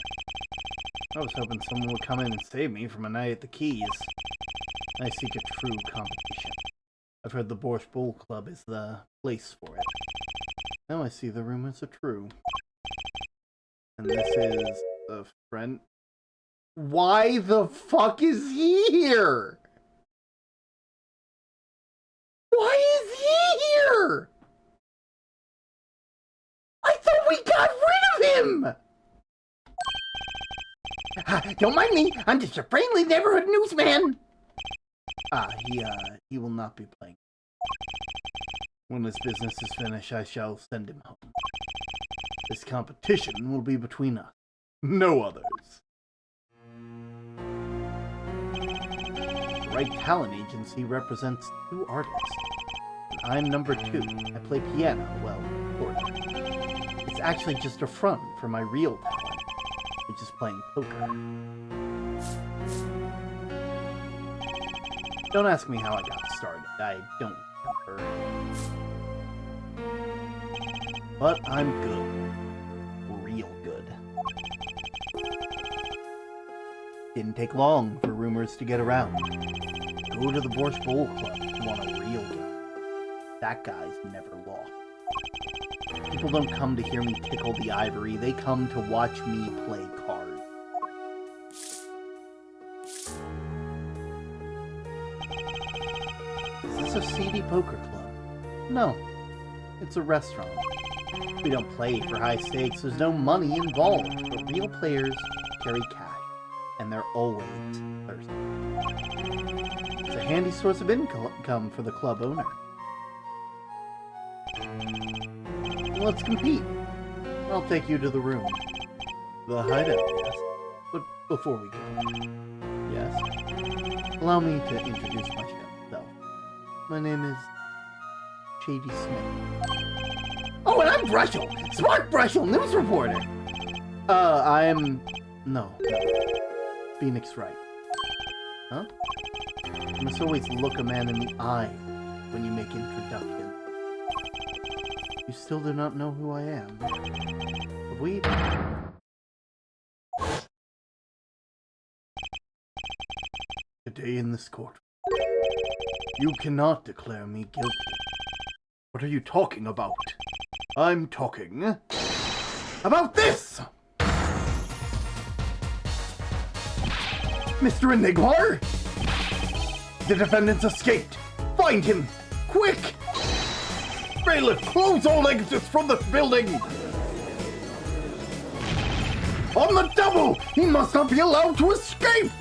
I was hoping someone would come in and save me from a night at the Keys. I seek a true competition. I've heard the Borscht Bowl Club is the place for it. Now I see the rumors are true. And this is a friend. Why the fuck is he here? Why is he here? I thought we got rid of him! Don't mind me, I'm just a friendly neighborhood newsman! He will not be playing. When his business is finished, I shall send him home. This competition will be between us. No others. The Right Talent Agency represents 2 artists. I'm number 2. I play piano, well, sort of. It's actually just a front for my real talent, which is playing poker. Don't ask me how I got started. I don't remember. But I'm good. Real good. Didn't take long for rumors to get around. Go to the Borscht Bowl Club if you want a real game. That guy's never lost. People don't come to hear me tickle the ivory, they come to watch me play cards. Is this a seedy poker club? No. It's a restaurant. We don't play for high stakes, there's no money involved, but real players carry cash, and they're always thirsty. It's a handy source of income for the club owner. Let's compete. I'll take you to the room. The hideout, yes. But before we go, yes, allow me to introduce myself. My name is Shady Smith. Oh, and I'm Brushel! Smart Brushel, news reporter! No. Phoenix Wright. Huh? You must always look a man in the eye when you make introductions. You still do not know who I am. Have we... Today in this court, you cannot declare me guilty. What are you talking about? I'm talking about this! Mr. Enigmar? The defendant's escaped! Find him! Quick! Bailiff, close all exits from the building! On the double! He must not be allowed to escape!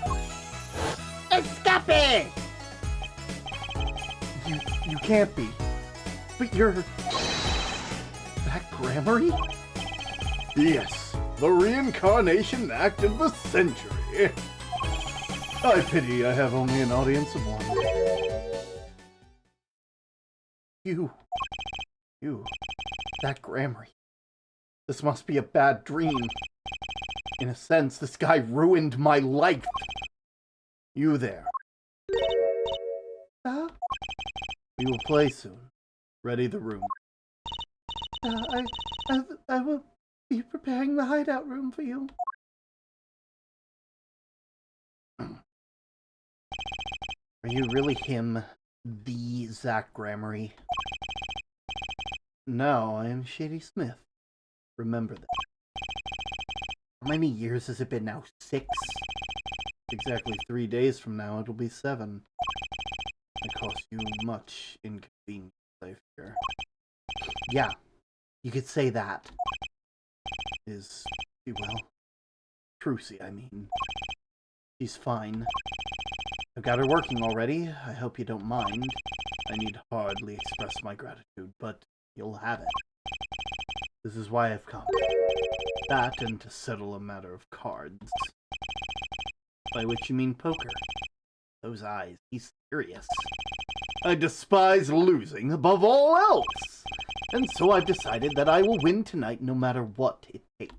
Escape! You can't be. But you're... that Grammary? Yes, the reincarnation act of the century. I pity I have only an audience of one. You, that Grammary. This must be a bad dream. In a sense, this guy ruined my life. You there. We will play soon. Ready the room. I will be preparing the hideout room for you. Are you really him, the Zach Grammary? No, I am Shady Smith. Remember that. How many years has it been now? 6? Exactly 3 days from now, it'll be 7. It cost you much inconvenience, I fear. Yeah, you could say that. Well, Trucy, I mean. She's fine. I've got her working already. I hope you don't mind. I need hardly express my gratitude, but you'll have it. This is why I've come. That and to settle a matter of cards. By which you mean poker. Those eyes, he's serious. I despise losing above all else. And so I've decided that I will win tonight no matter what it takes.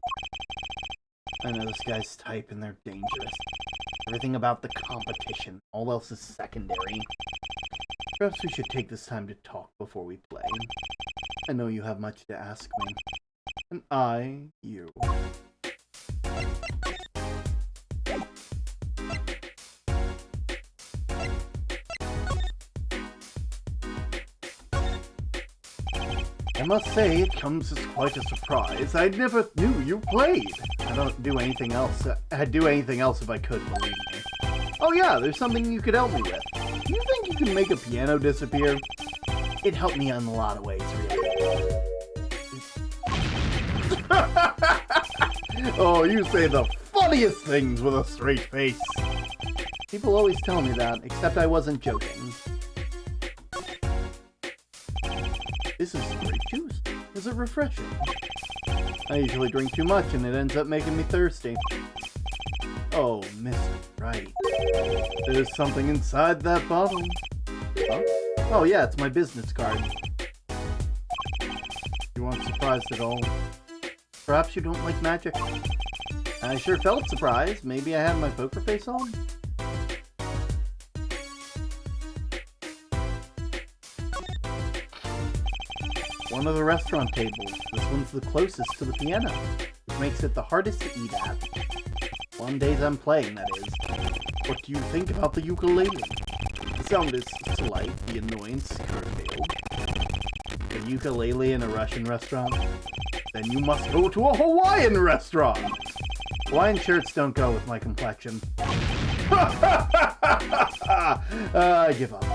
I know this guy's type and they're dangerous. Everything about the competition. All else is secondary. Perhaps we should take this time to talk before we play. I know you have much to ask me. And I, you. I must say, it comes as quite a surprise. I never knew you played. I don't do anything else. I'd do anything else if I could, believe me. Oh yeah, there's something you could help me with. Do you think you can make a piano disappear? It'd help me in a lot of ways, really. Oh, you say the funniest things with a straight face. People always tell me that, except I wasn't joking. This is great juice. Is it refreshing? I usually drink too much and it ends up making me thirsty. Oh, Mr. Right. There's something inside that bottle. Huh? Oh yeah, it's my business card. You aren't surprised at all. Perhaps you don't like magic. I sure felt surprised. Maybe I had my poker face on? One of the restaurant tables. This one's the closest to the piano, which makes it the hardest to eat at. On days I'm playing, that is. What do you think about the ukulele? The sound is slight, the annoyance curtailed. A ukulele in a Russian restaurant? Then you must go to a Hawaiian restaurant! Hawaiian shirts don't go with my complexion. I give up.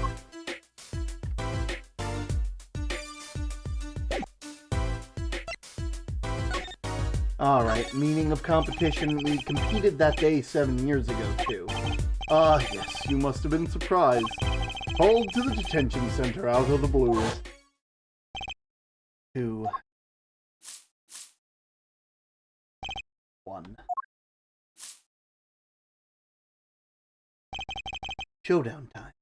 Alright, meaning of competition, we competed that day 7 years ago, too. Ah, yes, you must have been surprised. Hauled to the detention center out of the blue. 2, 1. Showdown time.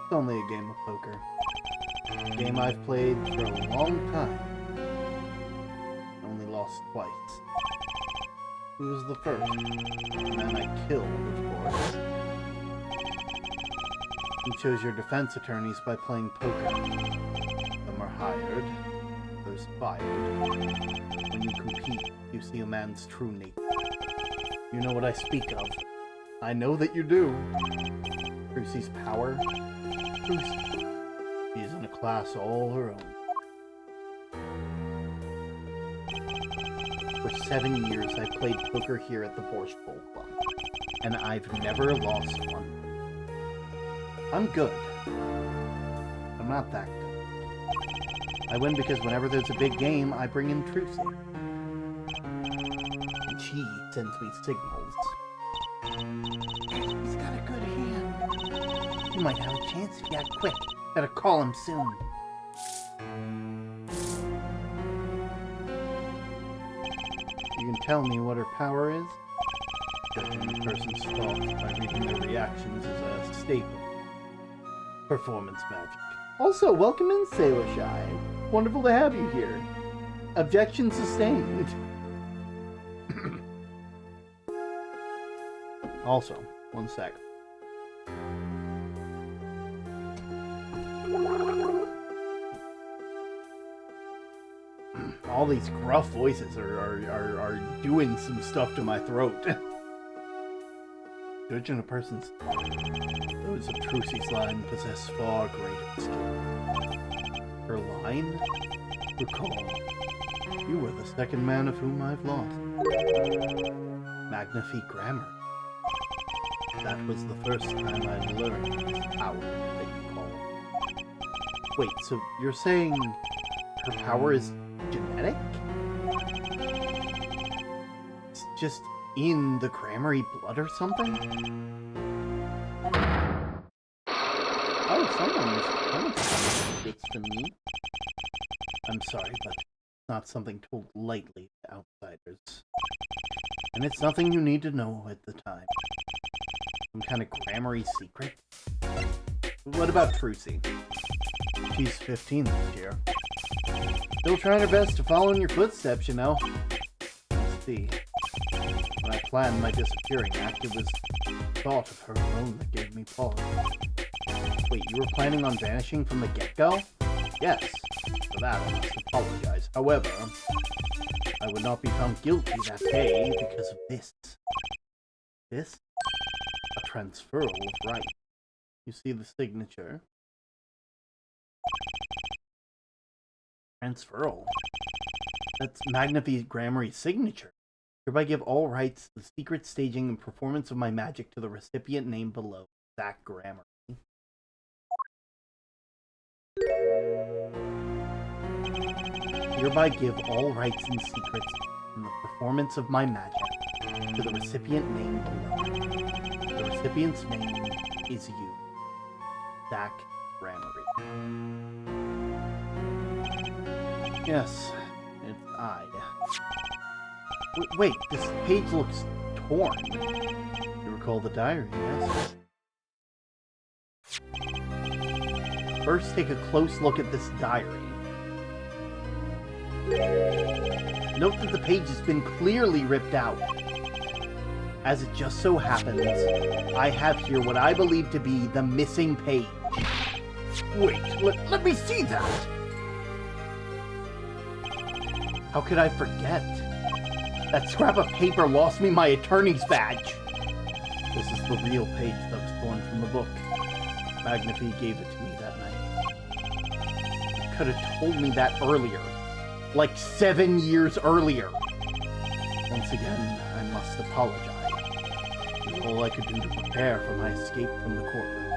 It's only a game of poker. A game I've played for a long time. Only lost twice. Who was the first? The man I killed, of course. You chose your defense attorneys by playing poker. Some are hired, others fired. When you compete, you see a man's true nature. You know what I speak of. I know that you do. Crucy's power. Crucy. She is in a class all her own. For 7 years, I played poker here at the Borscht Bowl Club, and I've never lost one. I'm good. I'm not that good. I win because whenever there's a big game, I bring in Trucy. And she sends me signals. He's got a good hand. You might have a chance if you act quick. Better call him soon. You can tell me what her power is? Judging a person's thoughts by reading their reactions is a staple. Performance magic. Also, welcome in, Sailor Shy. Wonderful to have you here. Objection sustained. Also, one sec. All these gruff voices are doing some stuff to my throat. Judging a person's thought, those of Trucy's line possess far greater skill. Her line? Recall, you were the second man of whom I've lost. Magnifique grammar. That was the first time I learned this power that you call. Wait, so you're saying her power is genetic? It's just in the Grammary blood or something? Oh, someone's bits to me. I'm sorry, but it's not something told lightly to outsiders. And it's nothing you need to know at the time. Some kind of Grammary secret? What about Trucy? She's 15 this year. Still trying her best to follow in your footsteps, you know. Let's see. When I planned my disappearing act, it was the thought of her alone that gave me pause. Wait, you were planning on vanishing from the get-go? Yes. For that, I must apologize. However, I would not be found guilty that day because of this. This? A transferal of right. You see the signature? Transferal? That's Magnifique Grammary's signature. Hereby give all rights to the secret staging and performance of my magic to the recipient named below, Zach Grammar. Hereby give all rights and secrets in the performance of my magic to the recipient name below. The recipient's name is you, Zach Gramarye. Yes, it's I. Wait, this page looks torn. You recall the diary, yes? First, take a close look at this diary. Note that the page has been clearly ripped out. As it just so happens, I have here what I believe to be the missing page. Wait, let me see that! How could I forget? That scrap of paper lost me my attorney's badge. This is the real page that was torn from the book. Magnifi gave it to me that night. You could have told me that earlier. Like 7 years earlier. Once again, I must apologize. It was all I could do to prepare for my escape from the courtroom.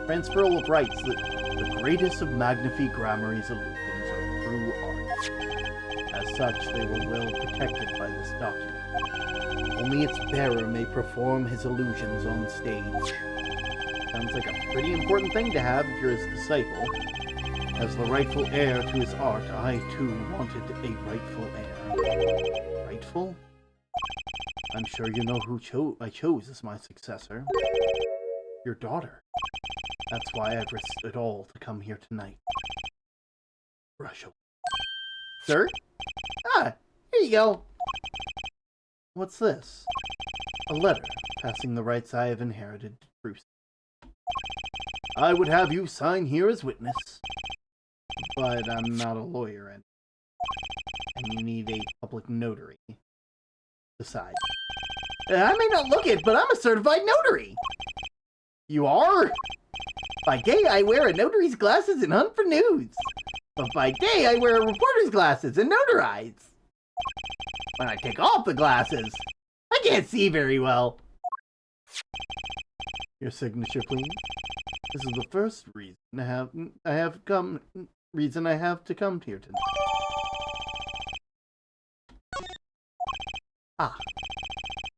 Transferal of rights. The greatest of Magnifi Gramarye's illusions are through art. As such, they were well protected by this document. Only its bearer may perform his illusions on stage. Sounds like a pretty important thing to have if you're his disciple. As the rightful heir to his art, I too wanted a rightful heir. Rightful? I'm sure you know who I chose as my successor. Your daughter. That's why I've risked it all to come here tonight. Brush away. Sir? Ah, here you go. What's this? A letter passing the rights I have inherited to Trucy. I would have you sign here as witness. But I'm not a lawyer, and you need a public notary. Besides, I may not look it, but I'm a certified notary! You are? By day, I wear a notary's glasses and hunt for news. But by day, I wear a reporter's glasses and notarize. When I take off the glasses, I can't see very well. Your signature, please. This is the first reason I have to come here tonight. Ah,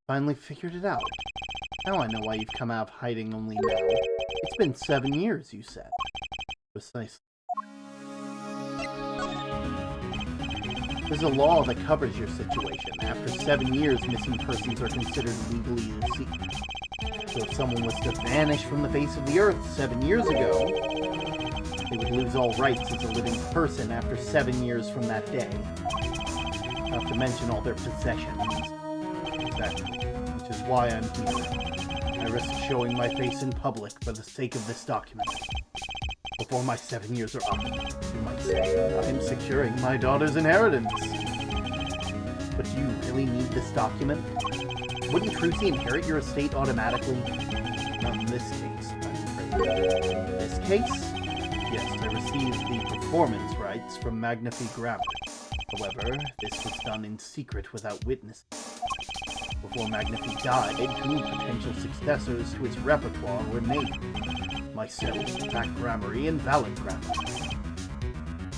finally figured it out. Now I know why you've come out of hiding only now. It's been 7 years, you said. Precisely. There's a law that covers your situation. After 7 years, missing persons are considered legally deceased. So if someone was to vanish from the face of the earth 7 years ago, they would lose all rights as a living person after 7 years from that day. Not to mention all their possessions. Exactly. Which is why I'm here. I risk showing my face in public for the sake of this document. Before my 7 years are up, you might say, I'm securing my daughter's inheritance. But do you really need this document? Wouldn't Trucy inherit your estate automatically? Not in this case, I'm afraid. In this case? Yes, I received the performance rights from Magnifi Gramarye. However, this was done in secret without witnesses. Before Magnifi died, 2 potential successors to his repertoire were named. Myself, Zach Gramarye, and Valid Gramarye.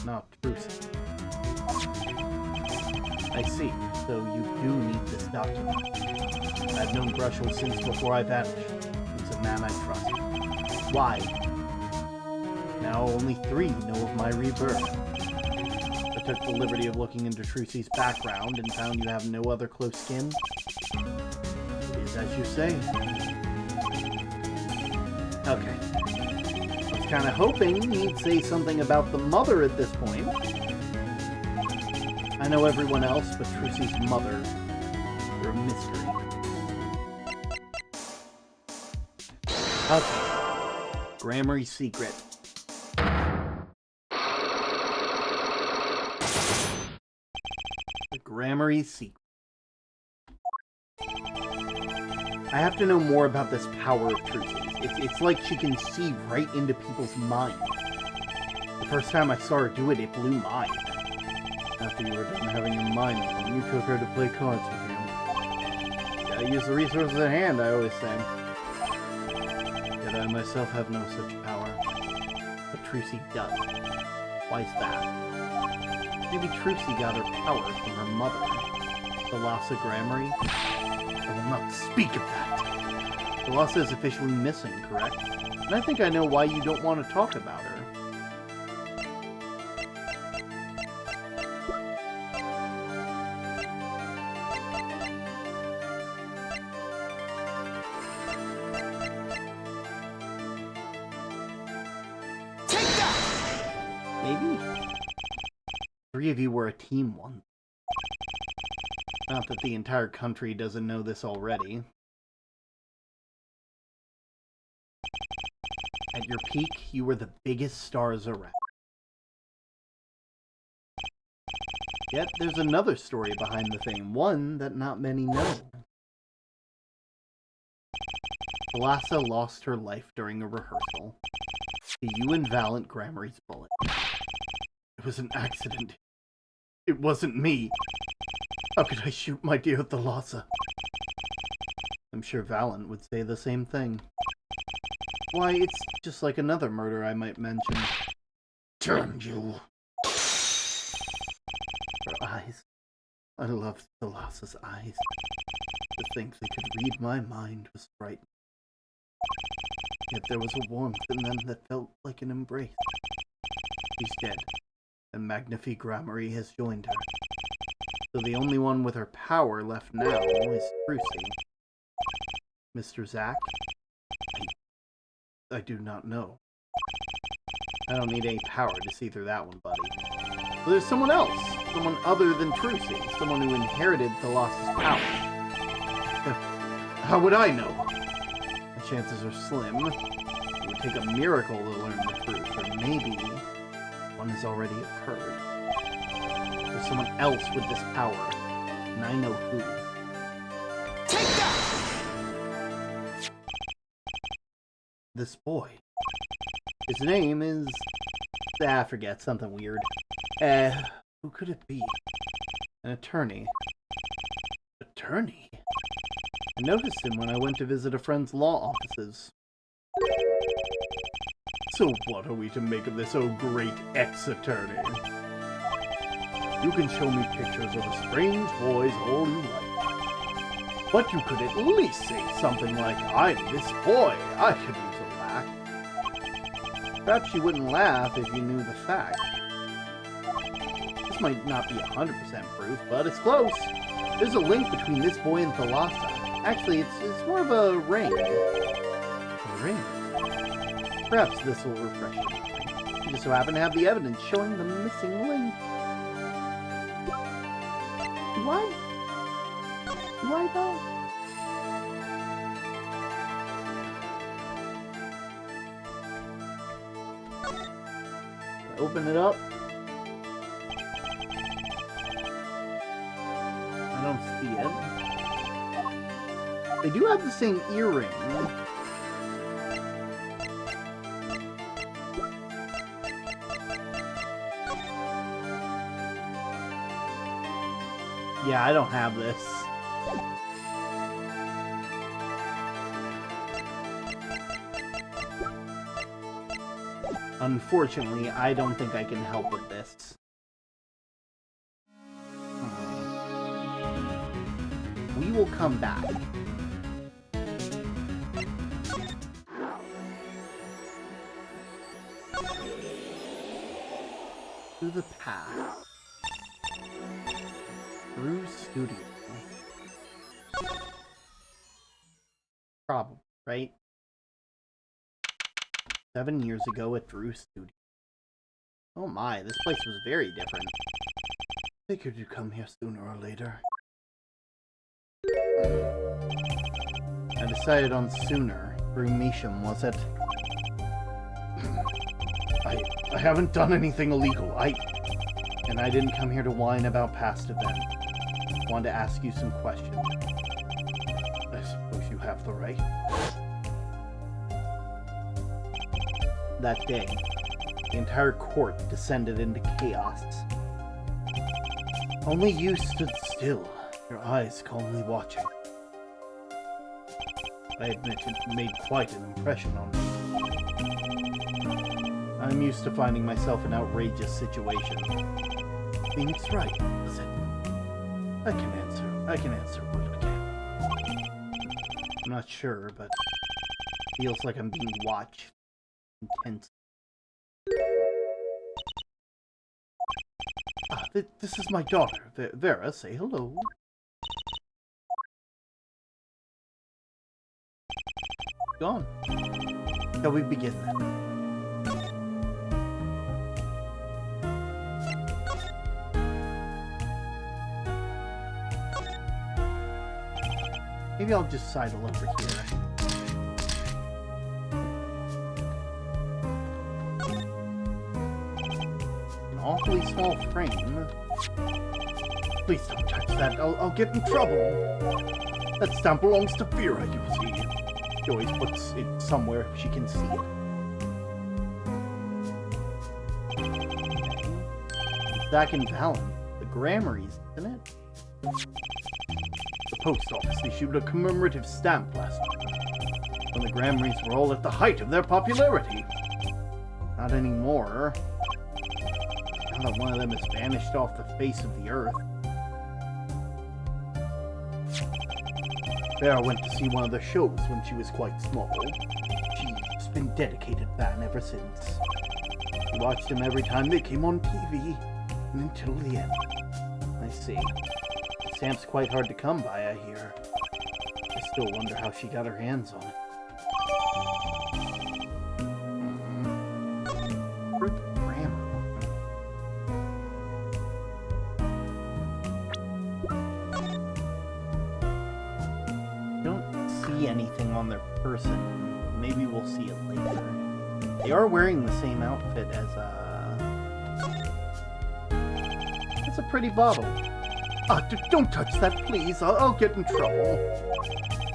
Not Trucy. I see, so you do need this document. I've known Brushel since before I vanished. He's a man I trust. Why? Now only 3 know of my rebirth. I took the liberty of looking into Trucy's background and found you have no other close kin. It is as you say. Okay. I was kind of hoping he'd say something about the mother at this point. I know everyone else, but Trucy's mother, they're a mystery. Okay. Gramarye's secret. The Gramarye's secret. I have to know more about this power of Trucy's. It's like she can see right into people's minds. The first time I saw her do it, it blew mine. After you were done having your mind blown, you took her to play cards with you. Gotta use the resources at hand, I always say. Yet I myself have no such power. But Trucy does. Why's that? Maybe Trucy got her power from her mother. Thalassa Grammary? I will not speak of that. Thalassa is officially missing, correct? And I think I know why you don't want to talk about her. Take that! Maybe? 3 of you were a team once. Not that the entire country doesn't know this already. At your peak, you were the biggest stars around. Yet, there's another story behind the fame, one that not many know. Thalassa lost her life during a rehearsal to you and Valiant Grammary's bullet. It was an accident. It wasn't me. How could I shoot my dear Thalassa? I'm sure Valiant would say the same thing. Why, it's just like another murder I might mention. Damn you! Her eyes. I loved Thalassa's eyes. To think they could read my mind was frightening. Yet there was a warmth in them that felt like an embrace. She's dead, and Magnifi Grammary has joined her. So the only one with her power left now is Trucy. Mr. Zack? I do not know. I don't need any power to see through that one, buddy. But there's someone else. Someone other than Trucy. Someone who inherited Thalassa's power. How would I know? The chances are slim. It would take a miracle to learn the truth, or maybe one has already occurred. There's someone else with this power, and I know who. Take that! This boy. His name is... I forget, something weird. Who could it be? An attorney. Attorney? I noticed him when I went to visit a friend's law offices. So what are we to make of this, oh great ex-attorney? You can show me pictures of the strange boys all you like. But you could at least say something like, I'm this boy, I could use a laugh. Perhaps you wouldn't laugh if you knew the fact. This might not be 100% proof, but it's close. There's a link between this boy and Thalassa. Actually, it's more of a ring. A ring? Perhaps this will refresh you. You just so happen to have the evidence showing the missing link. Do I though? Open it up. I don't see it. They do have the same earring. Yeah, I don't have this. Unfortunately, I don't think I can help with this. We will come back. To the past. Through studio. Probably, right? 7 years ago at Drew Studio. Oh my, this place was very different. Figured you'd come here sooner or later. I decided on sooner. Through Misham, was it? I haven't done anything illegal. And I didn't come here to whine about past events. I wanted to ask you some questions. I suppose you have the right. That day, the entire court descended into chaos. Only you stood still, your eyes calmly watching. I admit it made quite an impression on me. I'm used to finding myself in outrageous situations. Phoenix right, was it? I can answer what I can. I'm not sure, but feels like I'm being watched intensely. Ah, this is my daughter, Vera. Say hello. Gone. Shall we begin then? Maybe I'll just sidle over here. An awfully small frame. Please don't touch that. I'll get in trouble. That stamp belongs to Vera, you see. She always puts it somewhere she can see it. It's back in Valen. The Grammaries, isn't it? The post office issued a commemorative stamp last month, when the Grammaries were all at the height of their popularity. Not anymore. Now that one of them has vanished off the face of the earth. Vera went to see one of the shows when she was quite small. She's been dedicated fan ever since. She watched them every time they came on TV, and until the end. I see. The stamp's quite hard to come by, I hear. I still wonder how she got her hands on it. Where's the grammar? Don't see anything on their person. Maybe we'll see it later. They are wearing the same outfit as That's a pretty bottle. Ah, don't touch that, please. I'll get in trouble.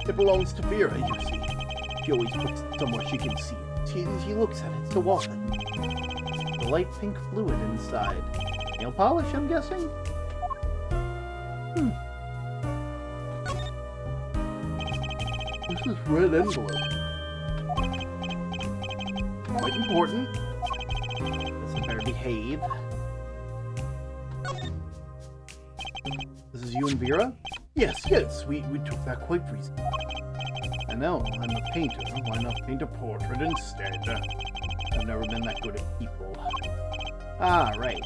It belongs to Vera, you see. She always puts it somewhere she can see it. She looks at it so often. The light pink fluid inside. Nail polish, I'm guessing? This is red envelope. Quite important. Guess I better behave. This is you and Vera? Yes, we took that quite recently. I know, I'm a painter. Why not paint a portrait instead? I've never been that good at people. Ah, right.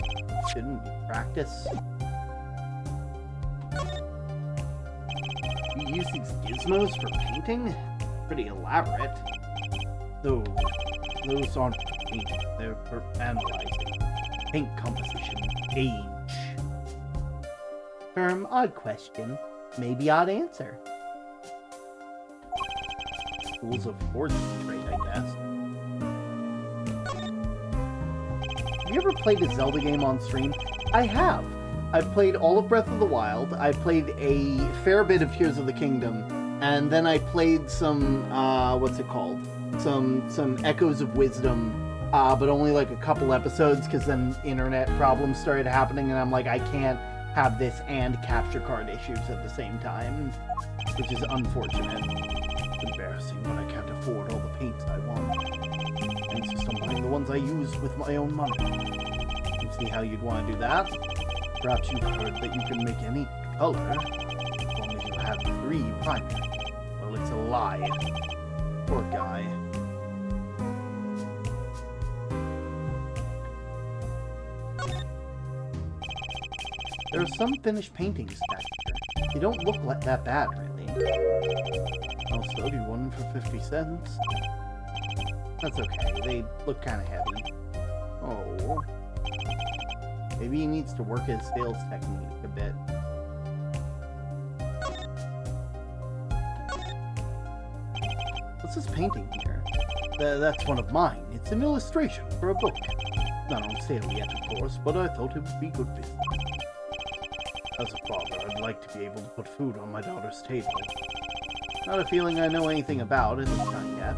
Shouldn't you practice? You use these gizmos for painting? Pretty elaborate. Though, those aren't for painting. They're for analyzing. Paint composition. Age. Odd question. Maybe odd answer. Tools of fortune trade, I guess. Have you ever played a Zelda game on stream? I have. I've played all of Breath of the Wild. I played a fair bit of Tears of the Kingdom, and then I played some what's it called? Some Echoes of Wisdom, but only like a couple episodes because then internet problems started happening, and I'm like, I can't have this and capture card issues at the same time, which is unfortunate. It's embarrassing, but I can't afford all the paints I want. I insist on buying the ones I use with my own money. You see how you'd want to do that? Perhaps you've heard that you can make any color, as long as you have 3 primary. Well, it's a lie. Poor guy. There are some finished paintings back here. They don't look like that bad, really. I'll sell you one for 50 cents. That's okay. They look kind of heavy. Oh. Maybe he needs to work his sales technique a bit. What's this painting here? That's one of mine. It's an illustration for a book. Not on sale yet, of course, but I thought it would be good business. As a father, I'd like to be able to put food on my daughter's table. Not a feeling I know anything about, at least not yet.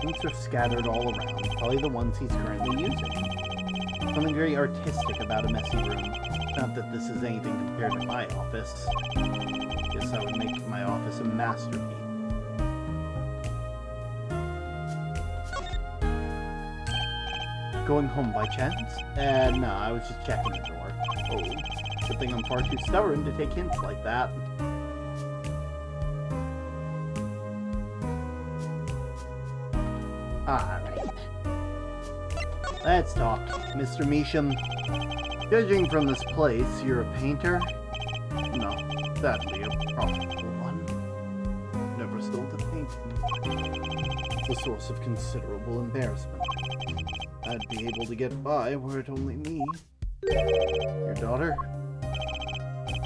Paints are scattered all around, probably the ones he's currently using. Something very artistic about a messy room. Not that this is anything compared to my office. Guess I would make my office a masterpiece. going home by chance? No, I was just checking the door. Oh, good thing I'm far too stubborn to take hints like that. Alright. Let's talk, Mr. Measham. Judging from this place, you're a painter? No, sadly a profitable one. Never sold a painting. It's a source of considerable embarrassment. I'd be able to get by were it only me. Your daughter?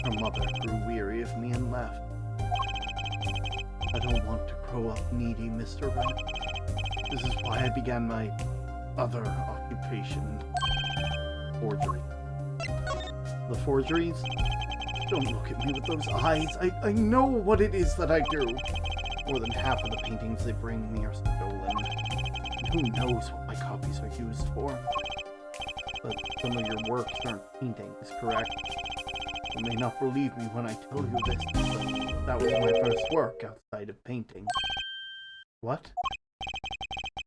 Her mother grew weary of me and left. I don't want to grow up needy, Mr. Wright. This is why I began my other occupation, forgery. The forgeries? Don't look at me with those eyes. I know what it is that I do. More than half of the paintings they bring me are stolen. And who knows what my copies are used for. But some of your works aren't paintings, correct? You may not believe me when I tell you this, but that was my first work outside of painting. What?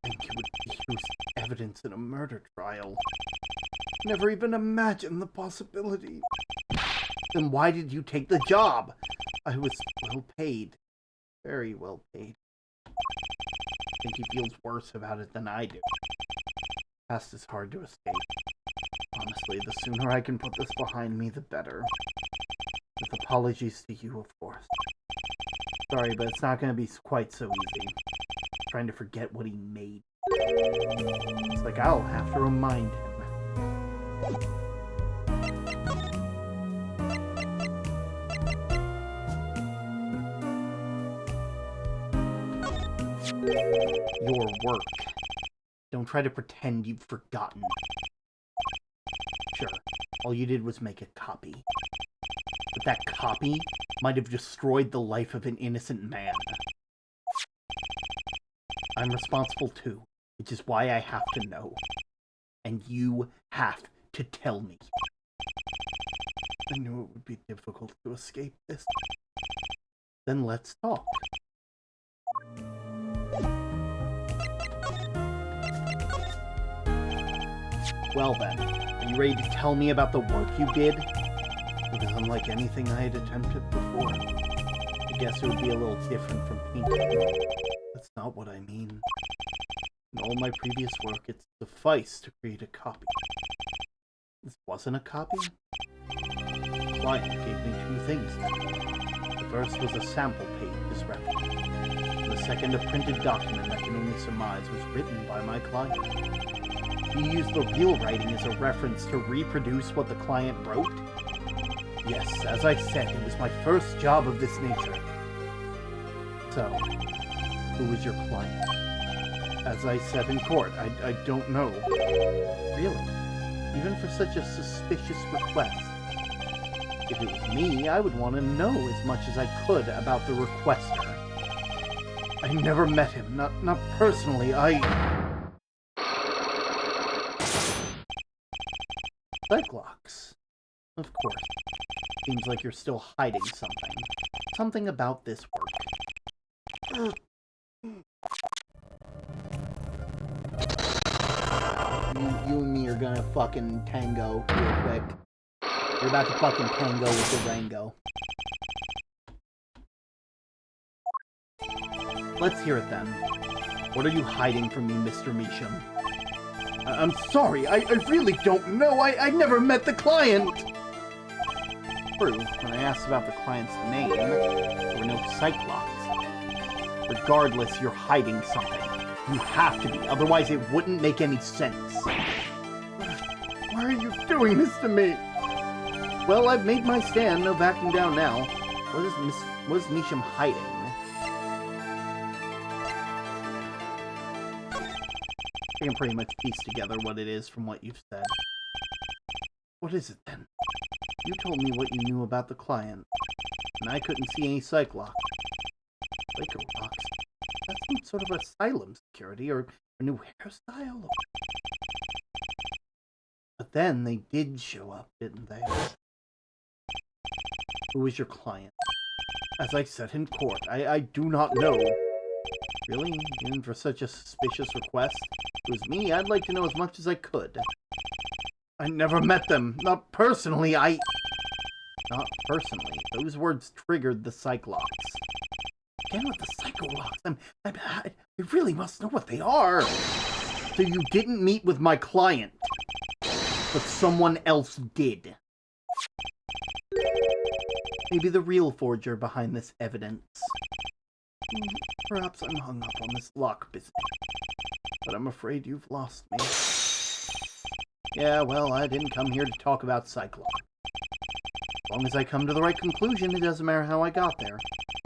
Think it would be used as evidence in a murder trial. Never even imagined the possibility. Then why did you take the job? I was well paid. Very well paid. I think he feels worse about it than I do. Past is hard to escape. Honestly, the sooner I can put this behind me, the better. With apologies to you, of course. Sorry, but it's not going to be quite so easy. Trying to forget what he made. It's like I'll have to remind him. Your work. Don't try to pretend you've forgotten. Sure, all you did was make a copy. But that copy might have destroyed the life of an innocent man. I'm responsible too, which is why I have to know. And you have to tell me. I knew it would be difficult to escape this. Then let's talk. Well then, are you ready to tell me about the work you did? It was unlike anything I had attempted before. I guess it would be a little different from painting. That's not what I mean. In all my previous work, it sufficed to create a copy. This wasn't a copy? The client gave me two things then. The first was a sample page as reference. And the second, a printed document I can only surmise was written by my client. You used the real writing as a reference to reproduce what the client wrote? Yes, as I said, it was my first job of this nature. So, who was your client? As I said in court, I don't know. Really? Even for such a suspicious request? If it was me, I would want to know as much as I could about the requester. I never met him, not personally, Cyclops. Of course. Seems like you're still hiding something. Something about this work. You and me are gonna fucking tango real quick. You're about to fucking tango with the Rango. Let's hear it then. What are you hiding from me, Mr. Measham? I'm sorry, I really don't know. I never met the client. True, when I asked about the client's name, there were no Cyclops. Regardless, you're hiding something. You have to be, otherwise it wouldn't make any sense. Why are you doing this to me? Well, I've made my stand, no backing down now. What is Measham hiding? I can pretty much piece together what it is from what you've said. What is it then? You told me what you knew about the client, and I couldn't see any Cyclops. Cyclops? That's some sort of asylum security or a new hairstyle? But then they did show up, didn't they? Who is your client? As I said in court, I do not know. Really? Even for such a suspicious request? If it was me, I'd like to know as much as I could. I never met them. Not personally, Not personally. Those words triggered the Cyclops. Again with the Psycholocks. I really must know what they are. So you didn't meet with my client, but someone else did. Maybe the real forger behind this evidence. Perhaps I'm hung up on this lock business, but I'm afraid you've lost me. Yeah, well, I didn't come here to talk about Cyclops. As long as I come to the right conclusion, it doesn't matter how I got there.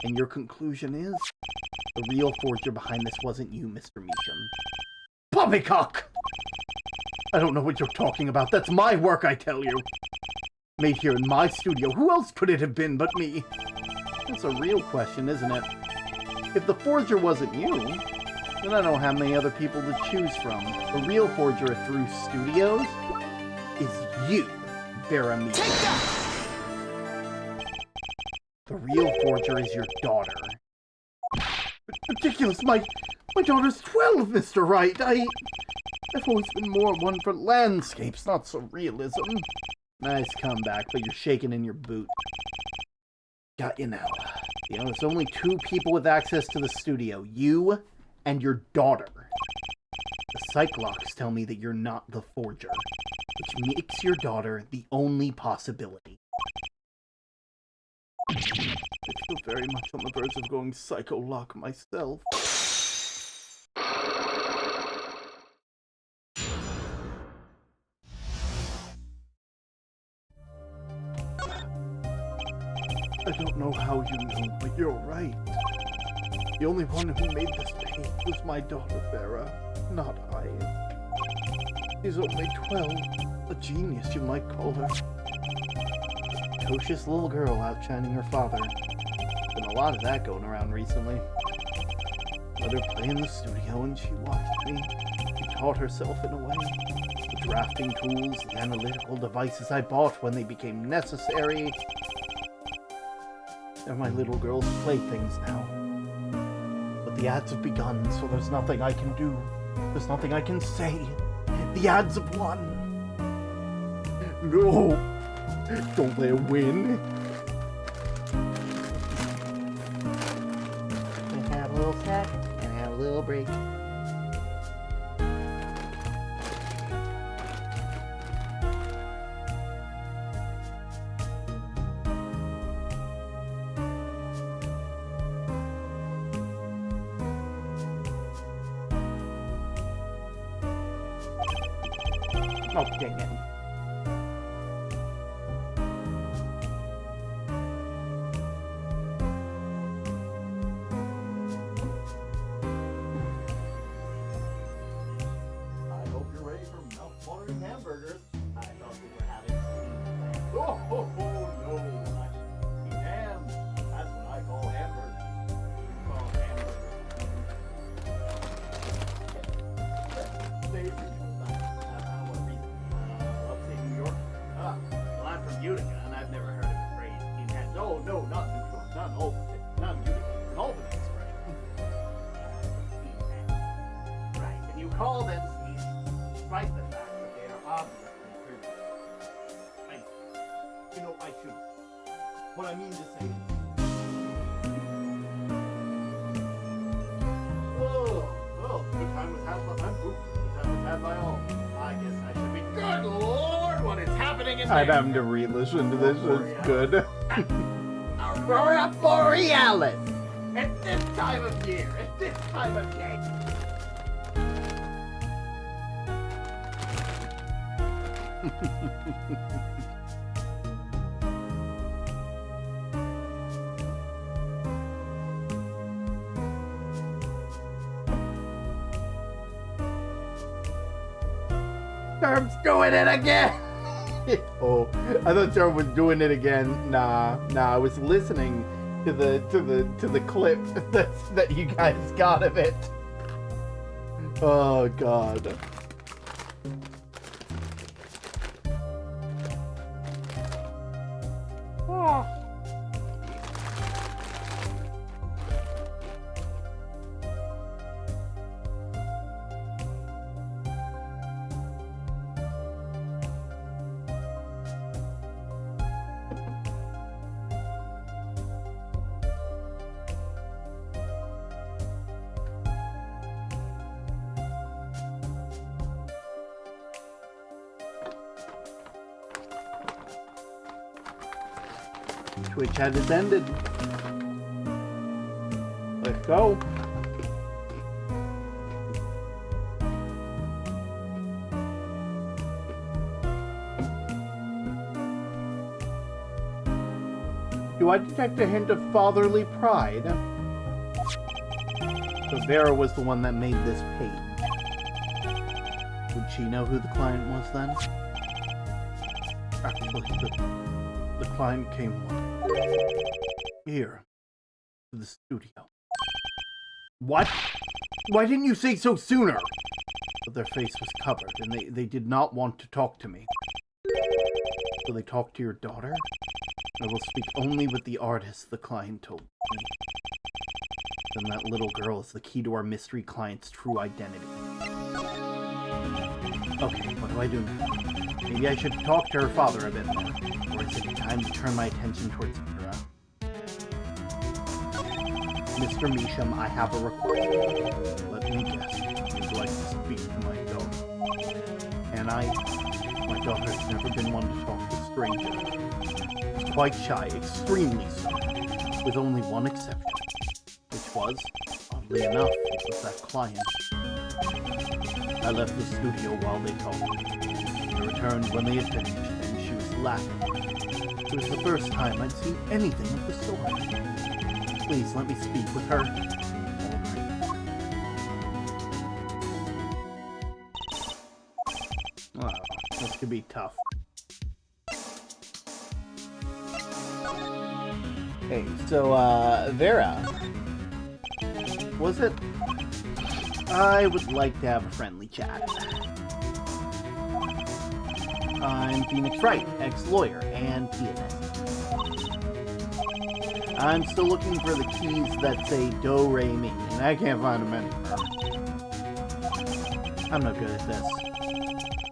And your conclusion is? The real forger behind this wasn't you, Mr. Meacham. Poppycock! I don't know what you're talking about. That's my work, I tell you. Made here in my studio. Who else could it have been but me? That's a real question, isn't it? If the forger wasn't you, then I don't have many other people to choose from. The real forger at Through Studios is you, Vera Meacham. Take that! The real forger is your daughter. Ridiculous! My daughter's 12, Mr. Wright. I've always been more one for landscapes, not surrealism. Nice comeback, but you're shaking in your boot. Got you now. You know, there's only two people with access to the studio. You and your daughter. The Cyclocks tell me that you're not the forger, which makes your daughter the only possibility. I feel very much on the verge of going psycho-lock myself. I don't know how you know, but you're right. The only one who made this paint was my daughter, Vera, not I. She's only 12. A genius, you might call her. Precocious little girl outshining her father. Been a lot of that going around recently. Let her play in the studio and she watched me. She taught herself in a way. The drafting tools, the analytical devices I bought when they became necessary. They're my little girl's playthings now. But the ads have begun, so there's nothing I can do. There's nothing I can say. The ads have won. No! Don't they win? We have a little snack and have a little break. Oh, dang it. I hope you're ready for mouth-watering hamburgers. I thought we were having steam. Oh, no. Steamed ham. That's what I call hamburgers. Oh, hamburgers. Upstate New York. Well, I'm from Utica, and I've never heard of the phrase steamed ham. No, not New York, not Albany, not Utica, an Albany expression. Steamed ham. Right, and you call them steamed, despite the fact that they are obviously frigid. I should. What I mean to say is. Oh, good time was had by good time was had by all. I guess I should be. Good Lord, what is happening in there? I'm having to re-listen to this. It's good. Aurora Borealis! At this time of year, at this time of day. Charm's doing it again! Oh, I thought Charm was doing it again. Nah, I was listening to the clip that you guys got of it. Oh God. Twitch had it ended. Let's go. Do I detect a hint of fatherly pride? So Vera was the one that made this page. Would she know who the client was then? Actually, the client came here to the studio. What? Why didn't you say so sooner? But their face was covered, and they did not want to talk to me. So they talked to your daughter? I will speak only with the artist, the client told me. Then that little girl is the key to our mystery client's true identity. Okay, what do I do now? Maybe I should talk to her father a bit more. Or is it time to turn my attention towards Vera? Mr. Measham, I have a request. Let me guess. You'd like to speak to my daughter. And my daughter's never been one to talk to strangers. She's quite shy, extremely so. With only one exception. Which was, oddly enough, it was that client. I left the studio while they talked. I returned when they had finished, and she was laughing. It was the first time I'd seen anything of the sort. Please let me speak with her. All right. Wow, this could be tough. Hey, so, Vera. Was it? I would like to have a friendly chat. I'm Phoenix Wright, ex-lawyer and pianist. I'm still looking for the keys that say do, re, mi, and I can't find them anywhere. I'm no good at this.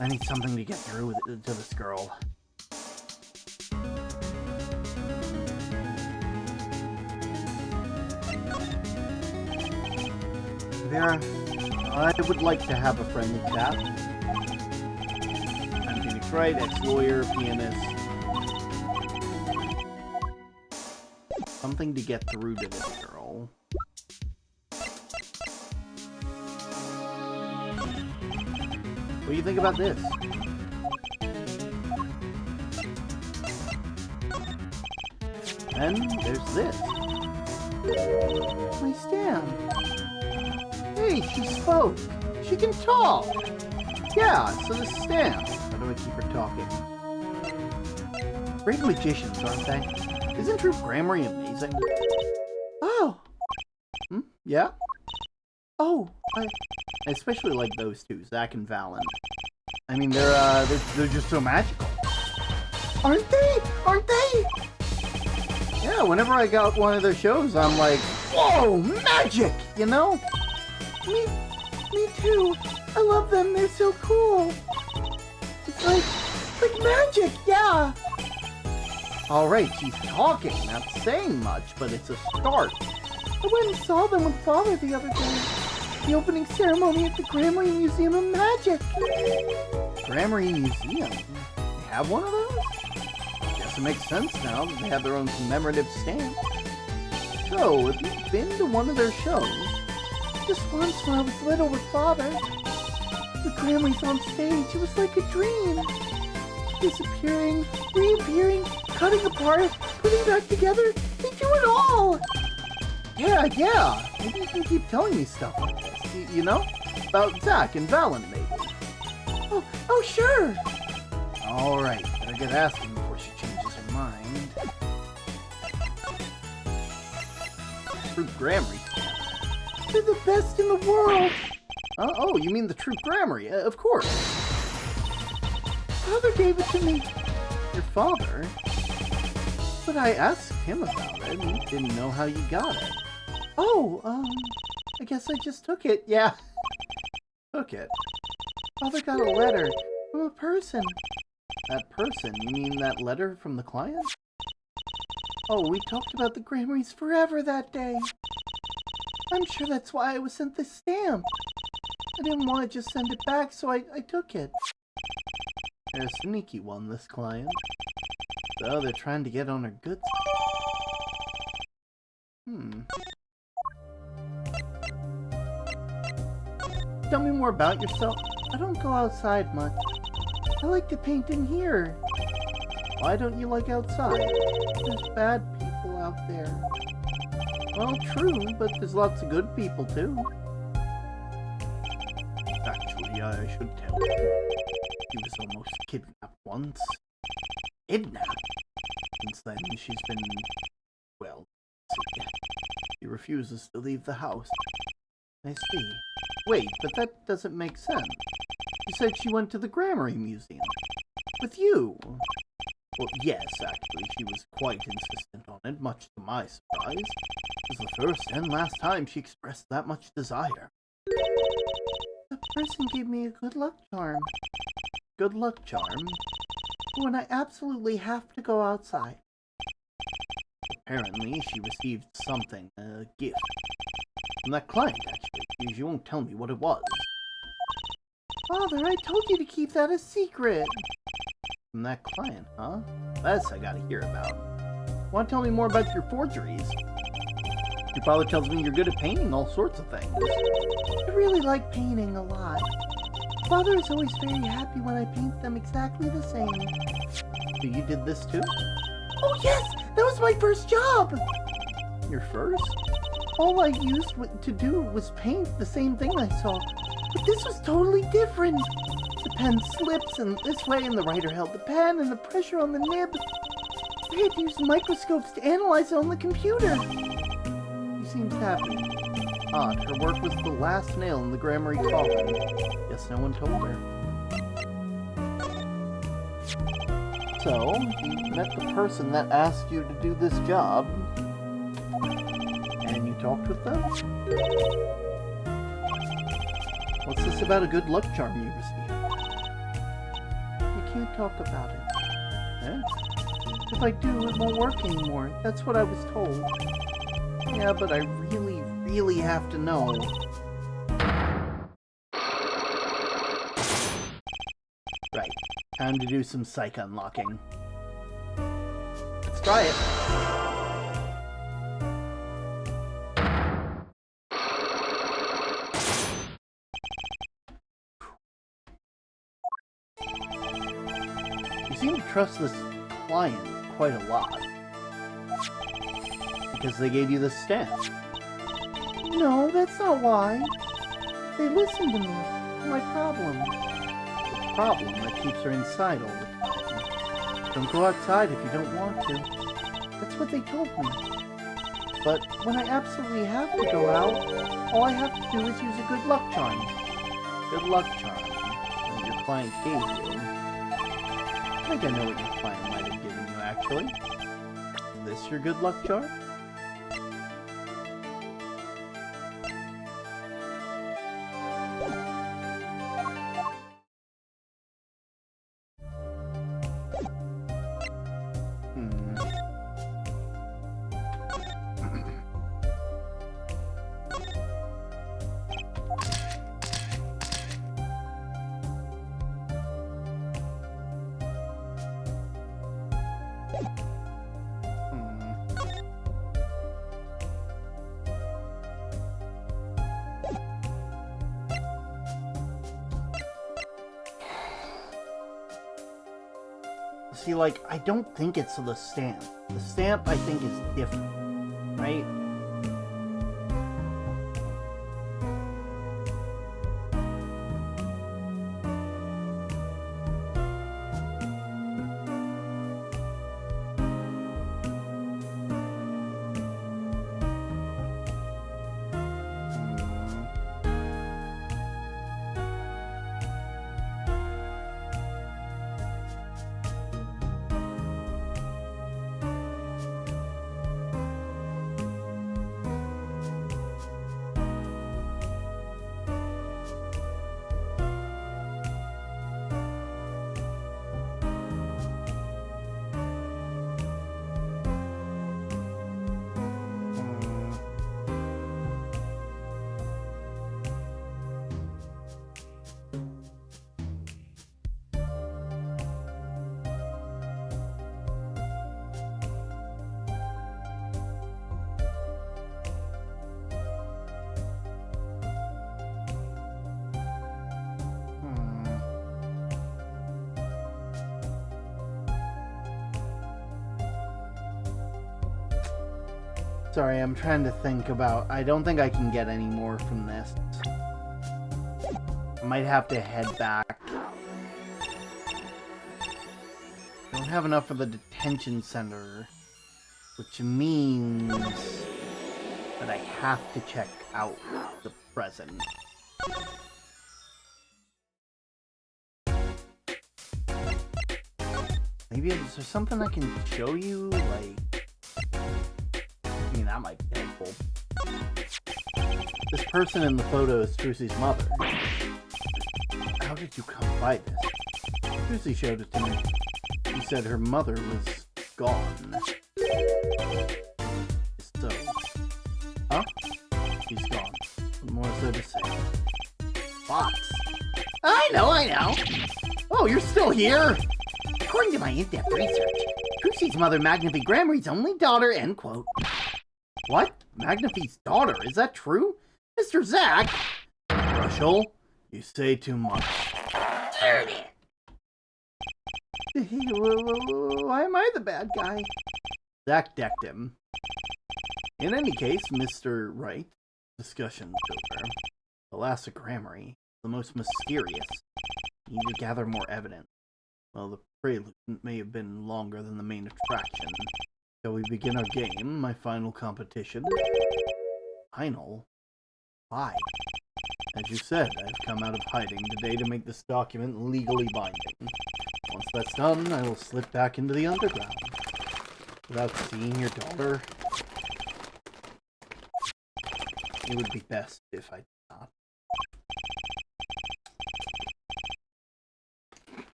I need something to get through to this girl. Vera, I would like to have a friendly chat. I'm Phoenix Wright, ex-lawyer, pianist. Something to get through to this girl. What do you think about this? And there's this. My stamp. Hey, she spoke. She can talk. Yeah, so the stamp. How do I keep her talking? Great magicians, aren't they? Isn't True Grammary amazing? Oh. Yeah? Oh, I especially like those two, Zach and Valen. I mean, they're just so magical. Aren't they? Aren't they? Yeah, whenever I got one of their shows, I'm like, whoa, magic, you know? Me too. I love them. They're so cool. It's like magic, yeah. All right, she's talking, not saying much, but it's a start. I went and saw them with Father the other day. The opening ceremony at the Grammary Museum of Magic. Grammary Museum? They have one of those? I guess it makes sense now that they have their own commemorative stamp. So, have you been to one of their shows? Just once when I was little with Father. The Grammys on stage, it was like a dream. Disappearing, reappearing, cutting apart, putting back together. They do it all! Yeah. Maybe you can keep telling me stuff like this. You know? About Zach and Valen, maybe. Oh, sure! Alright, better get asking before she changes her mind. True Grammary. They're the best in the world! Oh, you mean the True Grammary? Of course. Father gave it to me. Your father? But I asked him about it, and he didn't know how you got it. Oh, I guess I just took it. Yeah. Took it. Father got a letter from a person. That person? You mean that letter from the client? Oh, we talked about the Grammarys forever that day. I'm sure that's why I was sent this stamp. I didn't want to just send it back, so I took it. They're a sneaky one, this client. So they're trying to get on her good side. Tell me more about yourself. I don't go outside much. I like to paint in here. Why don't you like outside? There's bad people out there. Well, true, but there's lots of good people, too. Actually, I should tell you. He was almost kidnapped once. Kidnapped? Since then, she's been... well, she refuses to leave the house. I see. Wait, but that doesn't make sense. You said she went to the Grammar Museum. With you. Well, yes, actually, she was quite insistent on it, much to my surprise. It was the first and last time she expressed that much desire. That person gave me a good luck charm. Good luck charm? When I absolutely have to go outside. Apparently, she received something, a gift. From that client, actually. She won't tell me what it was. Father, I told you to keep that a secret. From that client, huh? That's I gotta hear about. Want to tell me more about your forgeries? Your father tells me you're good at painting all sorts of things. I really like painting a lot. Father is always very happy when I paint them exactly the same. So you did this too? Oh yes! That was my first job! Your first? All I used to do was paint the same thing I saw. But this was totally different. The pen slips and this way, and the writer held the pen and the pressure on the nib. I had to use microscopes to analyze it on the computer. She seems happy. Odd, her work was the last nail in the Grammar coffin. Guess no one told her. So, you met the person that asked you to do this job, and you talked with them? What's this about a good luck charm you received? I can't talk about it. Eh? If I do, it won't work anymore. That's what I was told. Yeah, but I really have to know. Right. Time to do some psych unlocking. Let's try it. You seem to trust this client quite a lot. Because they gave you the stamp. No, that's not why. They listened to me. My problem. The problem that keeps her inside all the time. Don't go outside if you don't want to. That's what they told me. But when I absolutely have to go out, all I have to do is use a good luck charm. Good luck charm. That your client gave you. I think I know what your client might have given you, actually. Is this your good luck charm? See, like, I don't think it's the stamp. The stamp, I think, is different, right? Sorry, I'm trying to think about... I don't think I can get any more from this. I might have to head back. Don't have enough for the detention center, which means that I have to check out the present. Maybe is there something I can show you? Like, I mean, that might be helpful. This person in the photo is Trucy's mother. How did you come by this? Trucy showed it to me. She said her mother was gone. So, huh? She's gone. What more is there to say? Fox. I know. Oh, you're still here? According to my in-depth research, Trucy's mother, Magnafee Grammary's only daughter, end quote. What? Magnafee's daughter? Is that true? Mr. Zack? Rushel, you say too much. Turn it! Why am I the bad guy? Zack decked him. In any case, Mr. Wright, discussion's over. The last of Grammary, the most mysterious. You need to gather more evidence. Well, the prelude may have been longer than the main attraction. Shall we begin our game, my final competition? Final? Why? As you said, I've come out of hiding today to make this document legally binding. Once that's done, I will slip back into the underground. Without seeing your daughter, it would be best if I did not.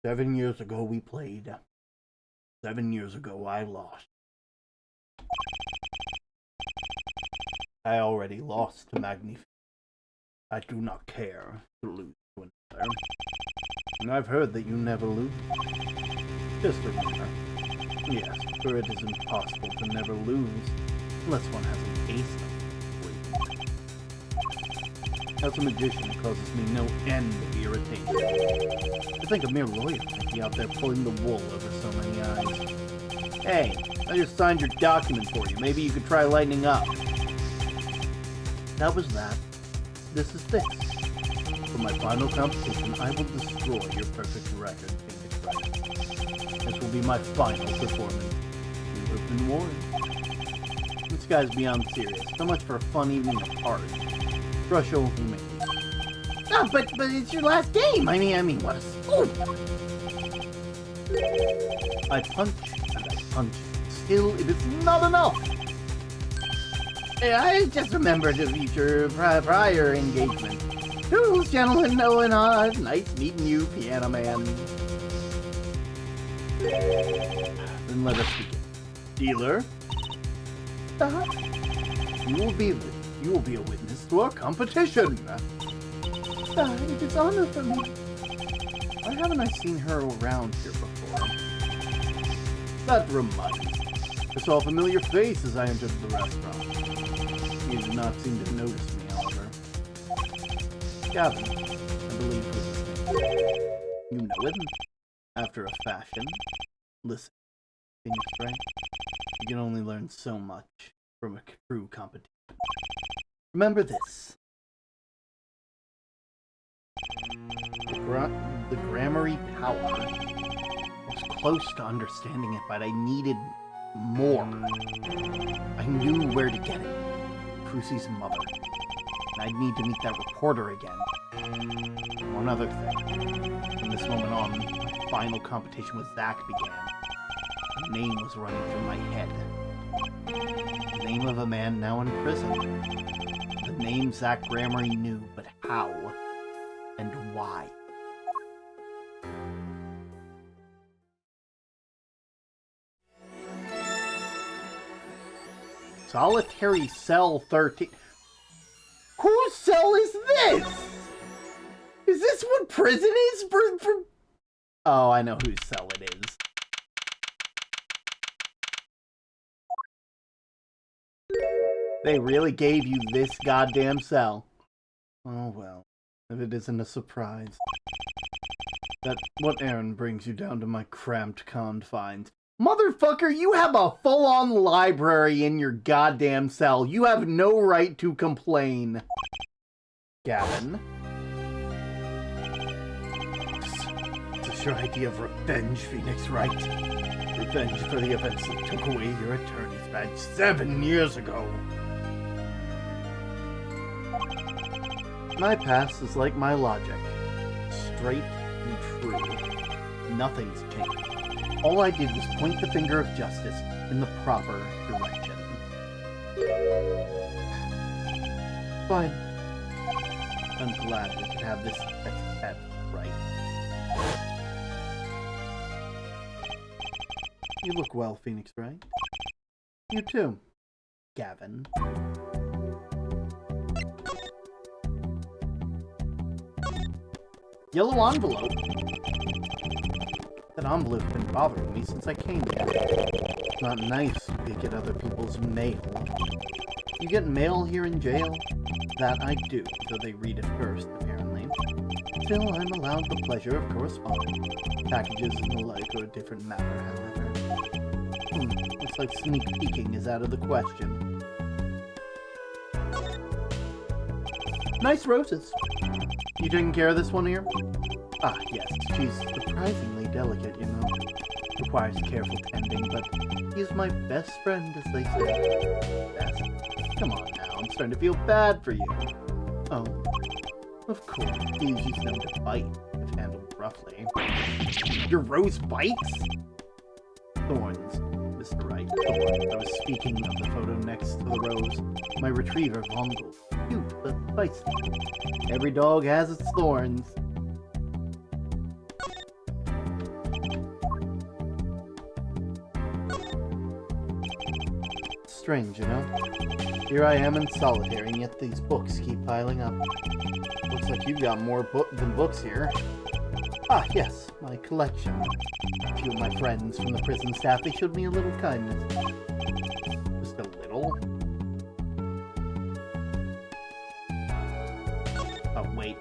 7 years ago we played. 7 years ago I lost. I already lost to Magnifie. I do not care to lose to another. And I've heard that you never lose. Just a rumor. Yes, for it is impossible to never lose, unless one has an ace of. As a magician, it causes me no end of irritation. I think a mere lawyer might be out there pulling the wool over so many eyes. Hey, I just signed your document for you. Maybe you could try lightening up. That was that. This is this. For my final competition, I will destroy your perfect record, Phoenix Wright. This will be my final performance. You have been warned. This guy's beyond serious. So much for a fun evening of art. Rushel, who made it? Oh, but it's your last game. I mean, what a scoop! I punch and I punch. Still, it is not enough. I just remembered a future prior engagement. Toodles, gentlemen, no and odd. Nice meeting you, Piano Man. Then let us begin. Dealer, you will be a witness to our competition. It is honor for me. Why haven't I seen her around here before? That reminds me. I saw a familiar face as I entered the restaurant. He did not seem to notice me, however. Gavin, I believe was his name. You know him? After a fashion. Listen, Phoenix Wright, you can only learn so much from a true competition. Remember this. The Grammary power. I was close to understanding it, but I needed more. I knew where to get it. Trucy's mother. And I'd need to meet that reporter again. One other thing. From this moment on, my final competition with Zack began. A name was running through my head. The name of a man now in prison. The name Zack Grammary knew, but how and why? Solitary Cell 13. Whose cell is this? Is this what prison is for... Oh, I know whose cell it is. They really gave you this goddamn cell. Oh well, if it isn't a surprise. What errand brings you down to my cramped confines? Motherfucker, you have a full-on library in your goddamn cell. You have no right to complain. Gavin. It's your idea of revenge, Phoenix, right? Revenge for the events that took away your attorney's badge 7 years ago. My past is like my logic. Straight and true. Nothing's changed. All I did was point the finger of justice in the proper direction. Fine. I'm glad we could have this tete-a-tete, right? You look well, Phoenix, right? You too, Gavin. Yellow envelope? That envelope's been bothering me since I came here. It's not nice to get other people's mail. You get mail here in jail? That I do, though they read it first, apparently. Still, I'm allowed the pleasure of corresponding. Packages and the like are a different matter, however. Looks like sneak peeking is out of the question. Nice roses. You taking care of this one here? Ah, yes. She's surprisingly delicate, you know. Requires careful tending, but he's my best friend, as they say. Best? Come on now, I'm starting to feel bad for you. Oh. Of course, thieves use them to bite, if handled roughly. Your rose bites? Thorns, Mr. Wright. Thorns. I was speaking of the photo next to the rose. My retriever, Vongle. Cute, but feisty. Every dog has its thorns. Strange, you know? Here I am in solitary, and yet these books keep piling up. Looks like you've got more than books here. Ah, yes, my collection. A few of my friends from the prison staff, they showed me a little kindness. Just a little? Oh, wait.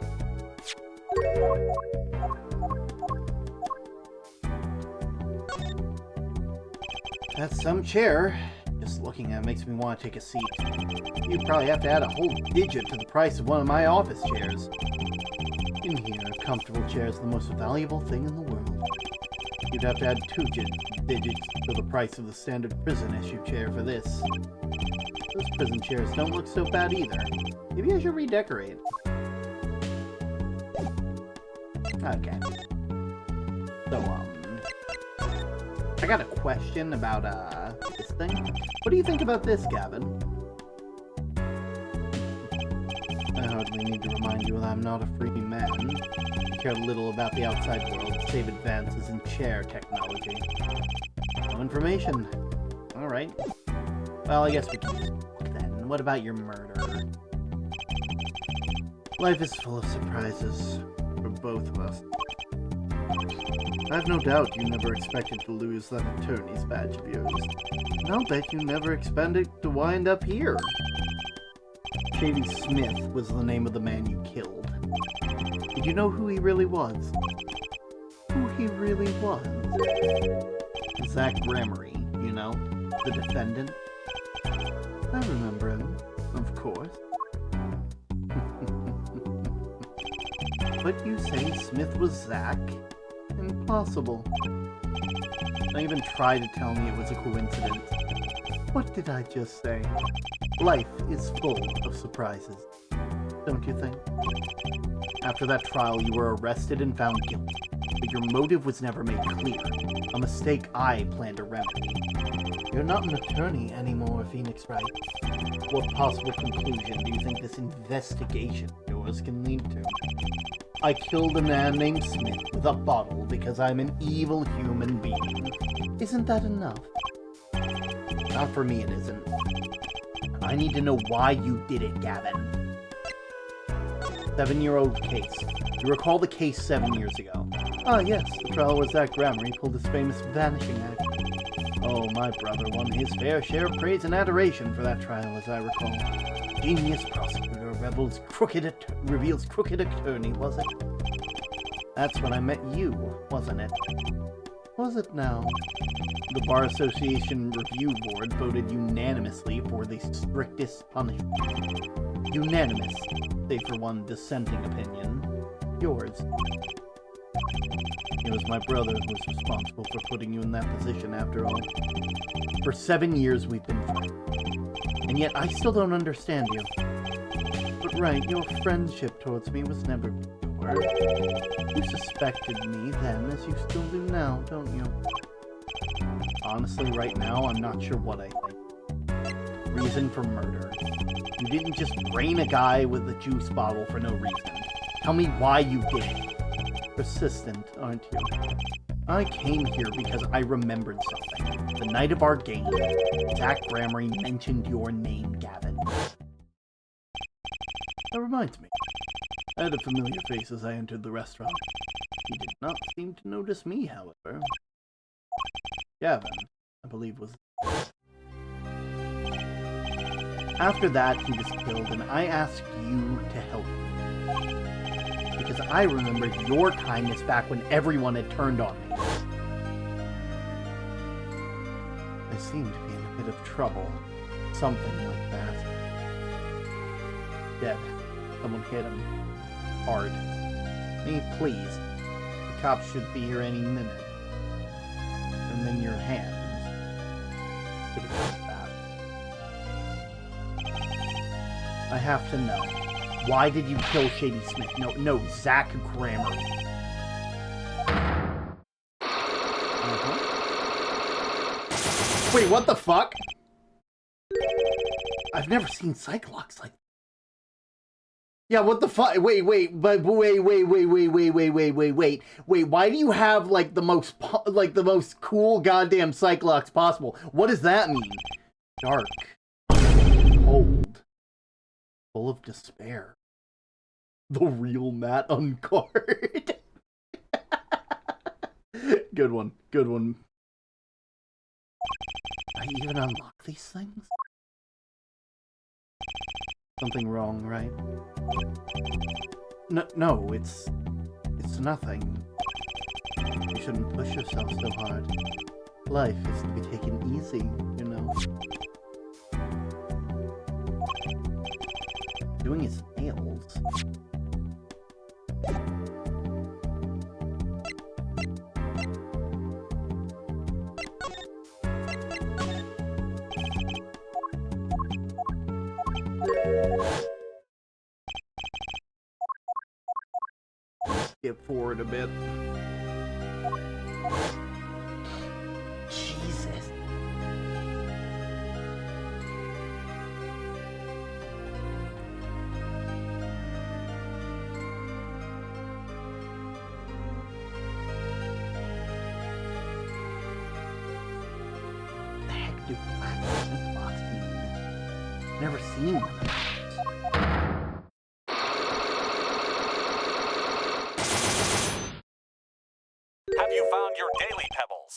That's some chair. Just looking at it makes me want to take a seat. You'd probably have to add a whole digit to the price of one of my office chairs. In here, a comfortable chair is the most valuable thing in the world. You'd have to add 2 digits to the price of the standard prison issue chair for this. Those prison chairs don't look so bad either. Maybe I should redecorate. Okay. So, I got a question about, this thing. What do you think about this, Gavin? I hardly need to remind you that I'm not a free man. I care little about the outside world, save advances in chair technology. No information. Alright. Well, I guess we can just look then. What about your murder? Life is full of surprises for both of us. I have no doubt you never expected to lose that attorney's badge of yours. And I'll bet you never expected to wind up here. Shady Smith was the name of the man you killed. Did you know who he really was? Who he really was? Zach Gramery, you know, the defendant. I remember him, of course. But you say Smith was Zach? Impossible. Don't even try to tell me it was a coincidence. What did I just say? Life is full of surprises. Don't you think? After that trial, you were arrested and found guilty, but your motive was never made clear. A mistake I plan to remedy. You're not an attorney anymore, Phoenix Wright. What possible conclusion do you think this investigation of yours can lead to? I killed a man named Smith with a bottle because I'm an evil human being. Isn't that enough? Not for me, it isn't. I need to know why you did it, Gavin. 7-year-old case. You recall the case 7 years ago? Ah, yes, the trial where Zach Gramery pulled his famous vanishing act. Oh, my brother won his fair share of praise and adoration for that trial, as I recall. Genius prosecutor reveals crooked attorney, was it? That's when I met you, wasn't it? Was it now? The Bar Association Review Board voted unanimously for the strictest punishment. Unanimous, save for one dissenting opinion. Yours. It was my brother who was responsible for putting you in that position after all. For 7 years we've been friends. And yet I still don't understand you. But right, your friendship towards me was never pure. You suspected me then, as you still do now, don't you? Honestly, right now, I'm not sure what I think. Reason for murder. You didn't just brain a guy with a juice bottle for no reason. Tell me why you did it. Persistent, aren't you? I came here because I remembered something. The night of our game, Zach Gramery mentioned your name, Gavin. That reminds me. I had a familiar face as I entered the restaurant. He did not seem to notice me, however. Gavin, I believe, was... After that, he was killed, and I asked you to help me. Because I remembered your kindness back when everyone had turned on me. I seem to be in a bit of trouble. Something like that. Dead. Someone hit him. Hard. Me, please. The cops should be here any minute. And then your hands. Could have done that. I have to know. Why did you kill Shady Smith? No, Zach Gramery. Wait, what the fuck? I've never seen Cyclops like that. Yeah, what the fuck? Wait, wait, why do you have, like, the most cool goddamn Cyclops possible? What does that mean? Dark. Cold. Full of despair. The real Matt Uncard. Good one. Good one. I even unlock these things? Something wrong, right? No, it's nothing. You shouldn't push yourself so hard. Life is to be taken easy, you know. Doing his nails. Skip forward a bit. Jesus. What the heck do black box mean? Never seen one. Have you found your daily pebbles?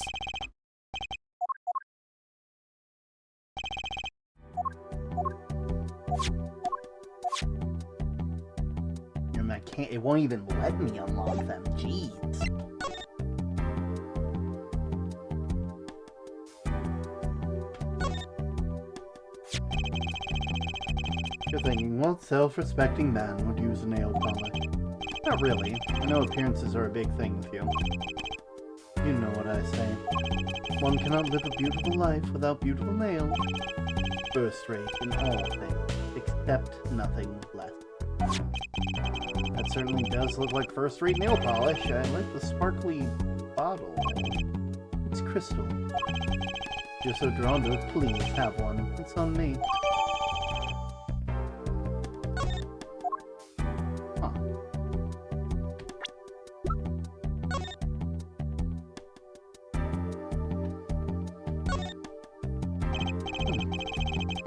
And I can't, it won't even let me unlock them. Jeez. You're thinking, what self-respecting man would use a nail polish? Not really. I know appearances are a big thing with you. You know what I say. One cannot live a beautiful life without beautiful nails. First rate in all things, except nothing less. That certainly does look like first-rate nail polish. I like the sparkly bottle. It's crystal. If you're so drawn to it, please have one. It's on me.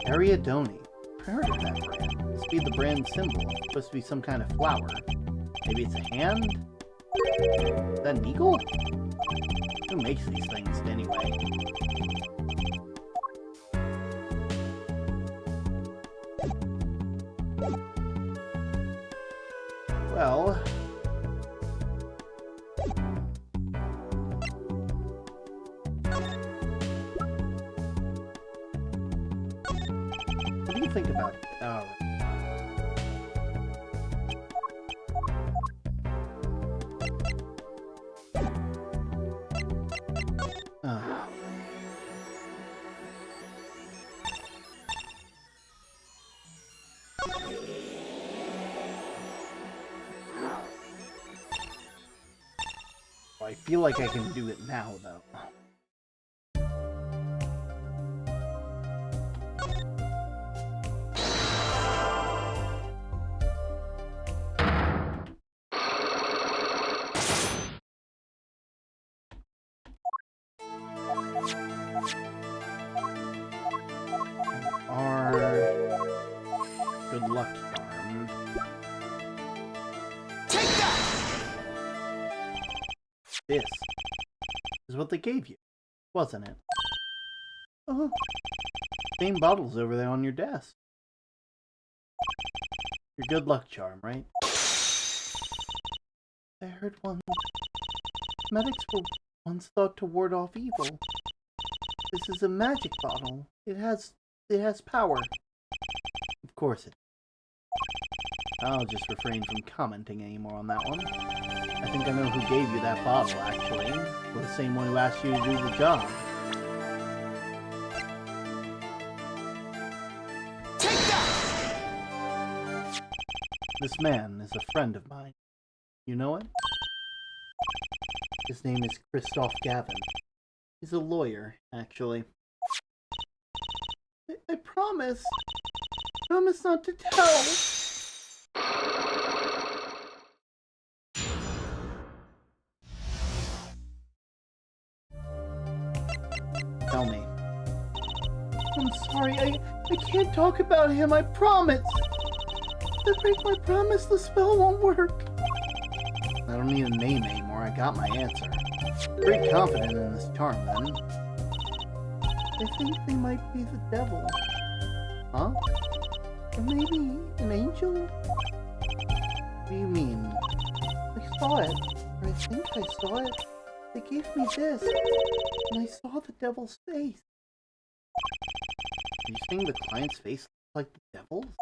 Ariadone. Heard of that brand. Must be the brand symbol. It's supposed to be some kind of flower. Maybe it's a hand? Is that an eagle? Who makes these things anyway? Well... think about it. Alright. I feel like I can do it now, though. Good luck charm. Take that! This is what they gave you, wasn't it? Oh, same bottles over there on your desk. Your good luck charm, right? I heard one. Medics were once thought to ward off evil. This is a magic bottle. It has power. Of course it. I'll just refrain from commenting anymore on that one. I think I know who gave you that bottle, actually. The same one who asked you to do the job. Take that! This man is a friend of mine. You know him? His name is Christoph Gavin. He's a lawyer, actually. I promise. Promise not to tell. Tell me. I'm sorry, I can't talk about him, I promise! If I break my promise, the spell won't work. I don't need a name anymore, I got my answer. Pretty confident in this charm, then. I think they might be the devil. Huh? Or maybe an angel? What do you mean? I saw it. Or I think I saw it. They gave me this, and I saw the devil's face. Are you saying the client's face looked like the devil's?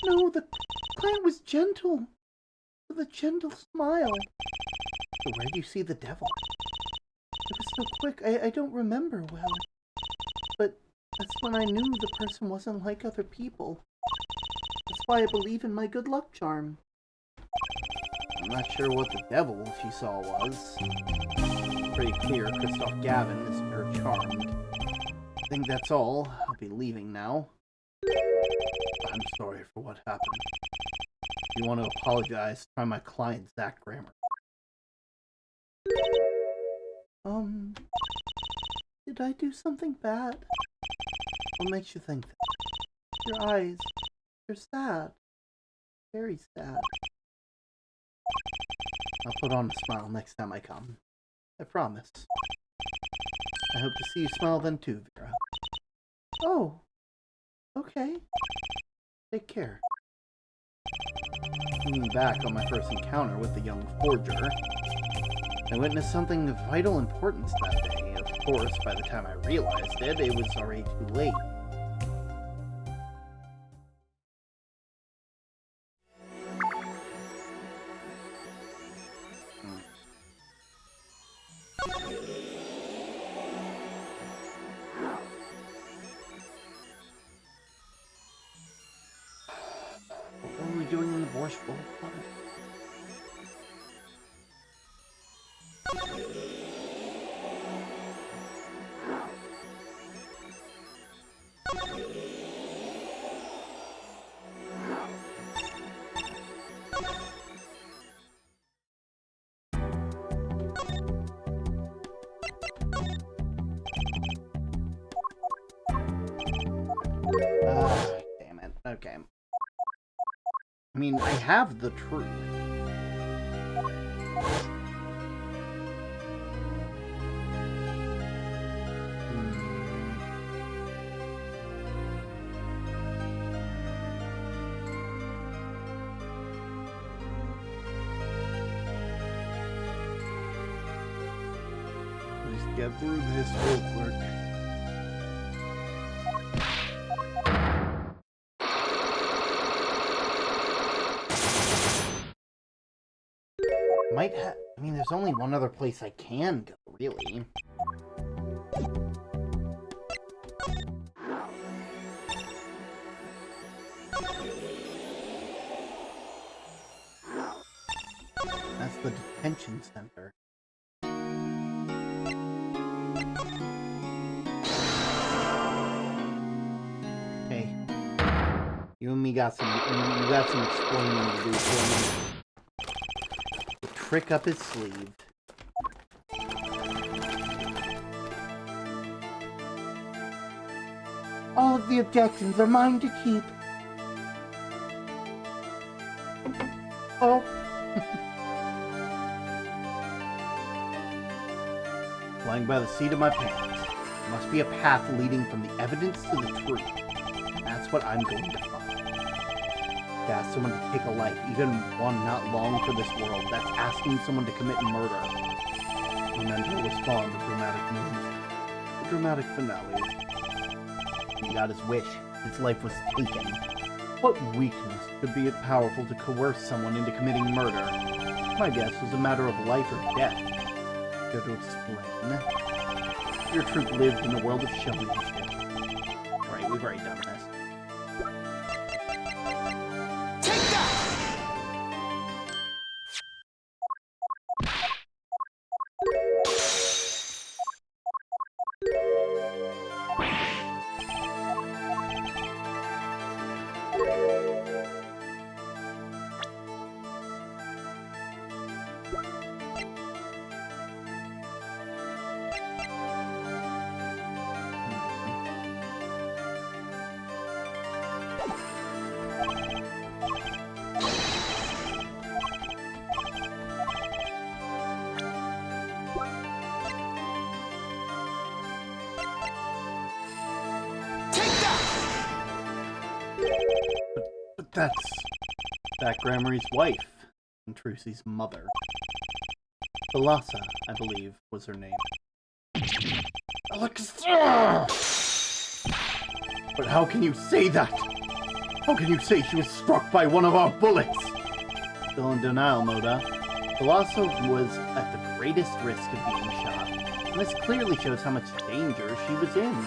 No, the client was gentle, with a gentle smile. So where do you see the devil? It was so quick, I don't remember well. But that's when I knew the person wasn't like other people. That's why I believe in my good luck charm. I'm not sure what the devil she saw was. Pretty clear Christoph Gavin is her charmed. I think that's all. I'll be leaving now. I'm sorry for what happened. If you want to apologize, try my client Zach Grammer. Did I do something bad? What makes you think that? Your eyes. They're sad. Very sad. I'll put on a smile next time I come. I promise. I hope to see you smile then too, Vera. Oh. Okay. Take care. Looking back on my first encounter with the young forger, I witnessed something of vital importance that day. Of course, by the time I realized it, it was already too late. What were we doing in the Borscht Bowl Club? Damn it. Okay. I mean, I have the truth. Let's get through this real quick. there's only one other place I can go, really. That's the detention center. Okay. You and me got some explaining to do for me. The trick up his sleeve. All of the objections are mine to keep. Oh. Flying by the seat of my pants. There must be a path leading from the evidence to the truth. And that's what I'm going to find. To ask someone to take a life, even one not long for this world, that's asking someone to commit murder. Memento was fond of dramatic moves. The dramatic finales. He got his wish. His life was taken. What weakness could be it powerful to coerce someone into committing murder? My guess was a matter of life or death. Go to explain. Your troop lived in a world of showmanship. Alright, we've already done this. Take that! But that's Gramarye's wife, and Trucy's mother. Thalassa, I believe, was her name. Alexa! But how can you say that? How can you say she was struck by one of our bullets? Still in denial, Moda. Thalassa was at the greatest risk of being shot, and this clearly shows how much danger she was in.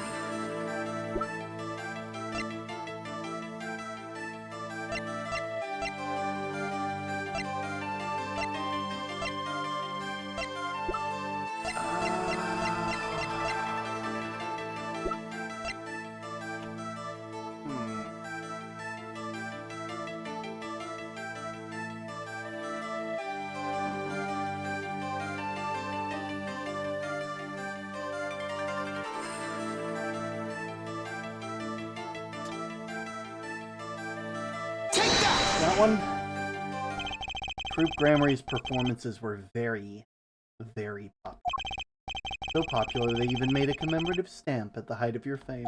That one? Troop Gramarye's performances were very, very popular. So popular they even made a commemorative stamp at the height of your fame.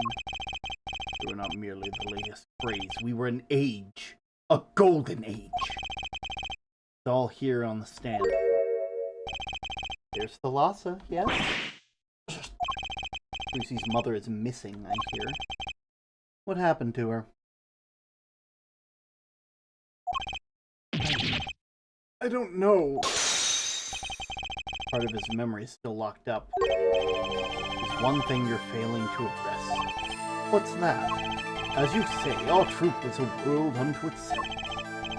We were not merely the latest craze, we were an age. A golden age. It's all here on the stamp. There's Thalassa, yes? Lucy's mother is missing, I hear. What happened to her? I don't know. Part of his memory is still locked up. There's one thing you're failing to address. What's that? As you say, our troop was a world unto itself.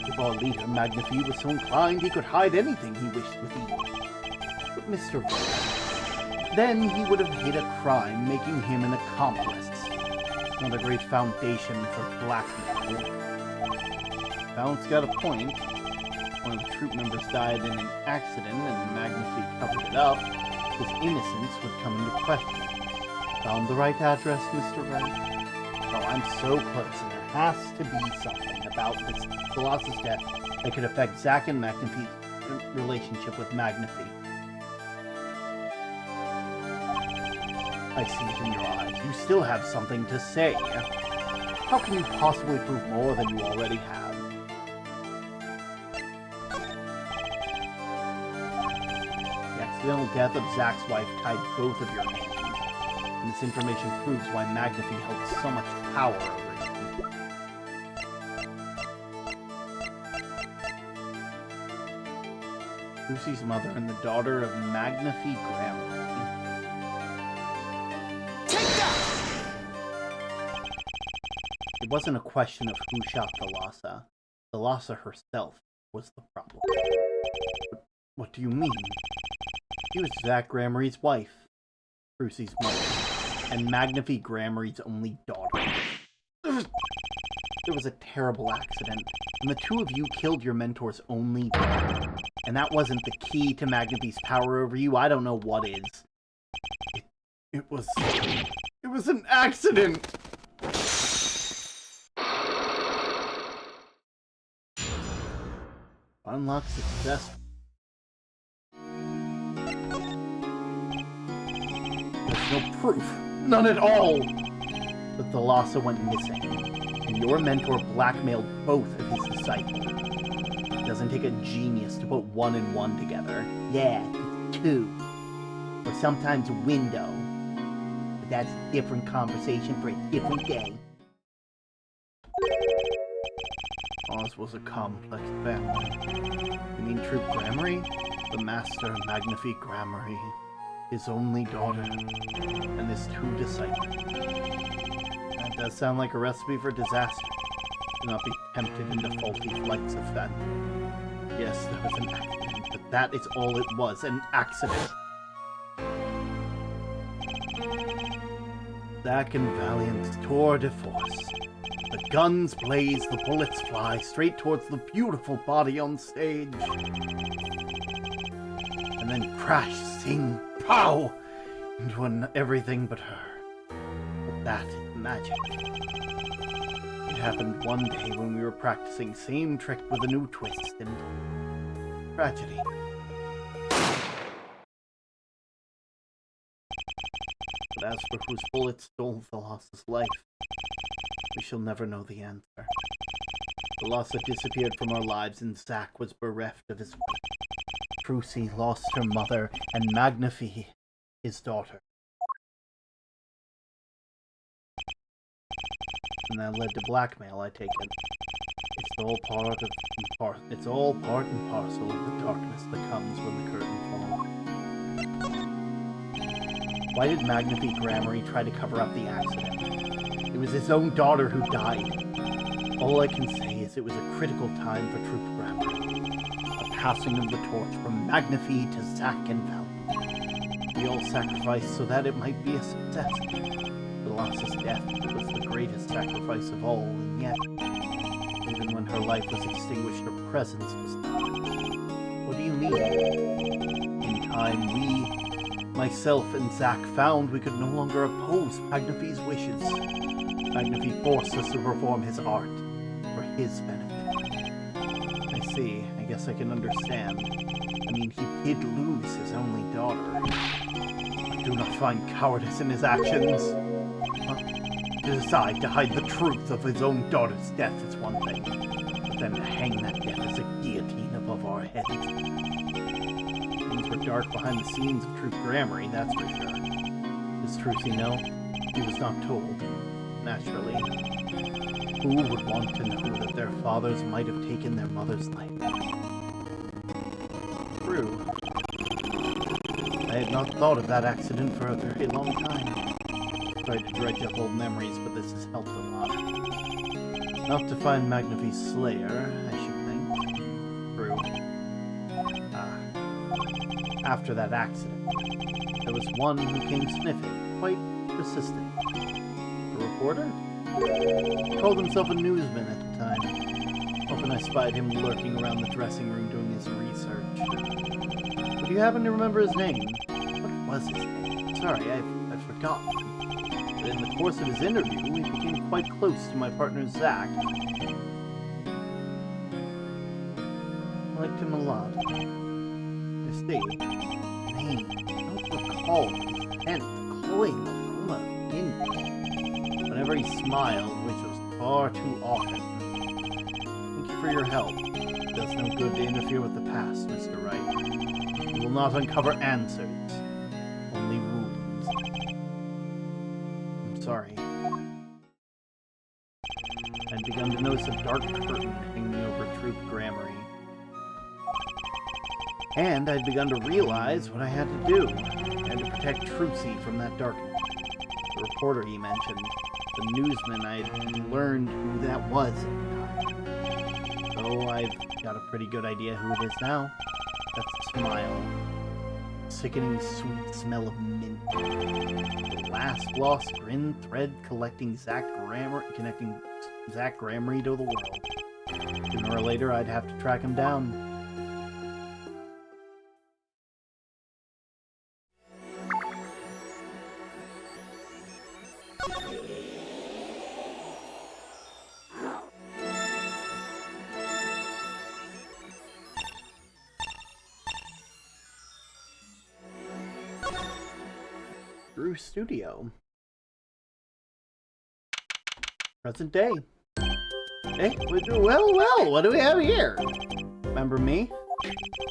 If our leader, Magnifi, was so inclined, he could hide anything he wished with ease. But Mr. Wright, then he would have hid a crime, making him an accomplice. Not a great foundation for blackmail. Balance got a point. One of the troop members died in an accident and Magnifi covered it up. His innocence would come into question. Found the right address, Mr. Wright? Oh, I'm so close, and there has to be something about this Thalassa's death that could affect Zack and Magnifi's relationship with Magnifi. I see it in your eyes. You still have something to say. How can you possibly prove more than you already have? The accidental death of Zack's wife tied both of your hands, and this information proves why Magnifi held so much power over you. Lucy's mother and the daughter of Magnifi Grammar. Take that! It wasn't a question of who shot Thalassa. Thalassa herself was the problem. What do you mean? She was Zach Gramarie's wife, Lucy's mother, and Magnifi Gramarie's only daughter. There was a terrible accident, and the two of you killed your mentor's only daughter. And that wasn't the key to Magnifi's power over you. I don't know what is. It was an accident! Unlock success. There's no proof. None at all! But Thalassa went missing, and your mentor blackmailed both of his disciples. It doesn't take a genius to put 1 and 1 together. Yeah, it's 2. Or sometimes a window. But that's a different conversation for a different day. Oz was a complex family. You mean Troop Gramarye? The Master Magnifi Gramarye, his only daughter, and his 2 disciples. That does sound like a recipe for disaster. Do not be tempted into faulty flights of that. Yes, there was an accident, but that is all it was, an accident. Zach and Valiant's tour de force. The guns blaze, the bullets fly straight towards the beautiful body on stage. And then crash, sing, pow! Into everything but her. But that is magic. It happened one day when we were practicing same trick with a new twist, and tragedy. But as for whose bullet stole Thalassa's life, we shall never know the answer. Thalassa disappeared from our lives, and Zach was bereft of his wife. Trucy lost her mother, and Magnifi, his daughter. And that led to blackmail, I take it. It's all part and parcel of the darkness that comes when the curtain falls. Why did Magnifi Gramarye try to cover up the accident? It was his own daughter who died. All I can say is it was a critical time for Troop Gramarye. A passing of the torch from Magnifi to Zach and Valiant. We all sacrificed so that it might be a success. Thalassa's death was the greatest sacrifice of all, and yet, even when her life was extinguished, her presence was not. What do you mean? In time, we, myself and Zach, found we could no longer oppose Magnifi's wishes. Magnifi forced us to perform his art, for his benefit. I see, I guess I can understand. I mean, he did lose his only daughter. I do not find cowardice in his actions. To decide to hide the truth of his own daughter's death is one thing, but then to hang that death as a guillotine above our heads. Things were dark behind the scenes of Troop Gramarye, that's for sure. Does Trucy know? He was not told. Naturally. Who would want to know that their fathers might have taken their mother's life? True. I had not thought of that accident for a very long time. Tried to dredge up old memories, but this has helped a lot. Not to find Magnifi's slayer, I should think. True. After that accident, there was one who came sniffing, quite persistent. A reporter? He called himself a newsman at the time. Often I spied him lurking around the dressing room doing his research. But do you happen to remember his name? What was his name? Sorry, I've forgotten. But in the course of his interview, we became quite close to my partner Zach. I liked him a lot. You see, name, I don't recall his tent, cloying aroma of Indian. Whenever he smiled, which was far too often. Thank you for your help. It does no good to interfere with the past, Mr. Wright. You will not uncover answers, only wounds. I'm sorry. I'd begun to notice a dark curtain hanging over Troop Gramarye. And I'd begun to realize what I had to do, and to protect Trucy from that darkness. The reporter he mentioned, the newsman, I'd learned who that was at the time. So I've got a pretty good idea who it is now. That smile. Sickening sweet smell of mint. The last lost grin thread connecting Zach Gramery to the world. Sooner or later, I'd have to track him down. Studio. Present day. Hey, well, what do we have here? Remember me?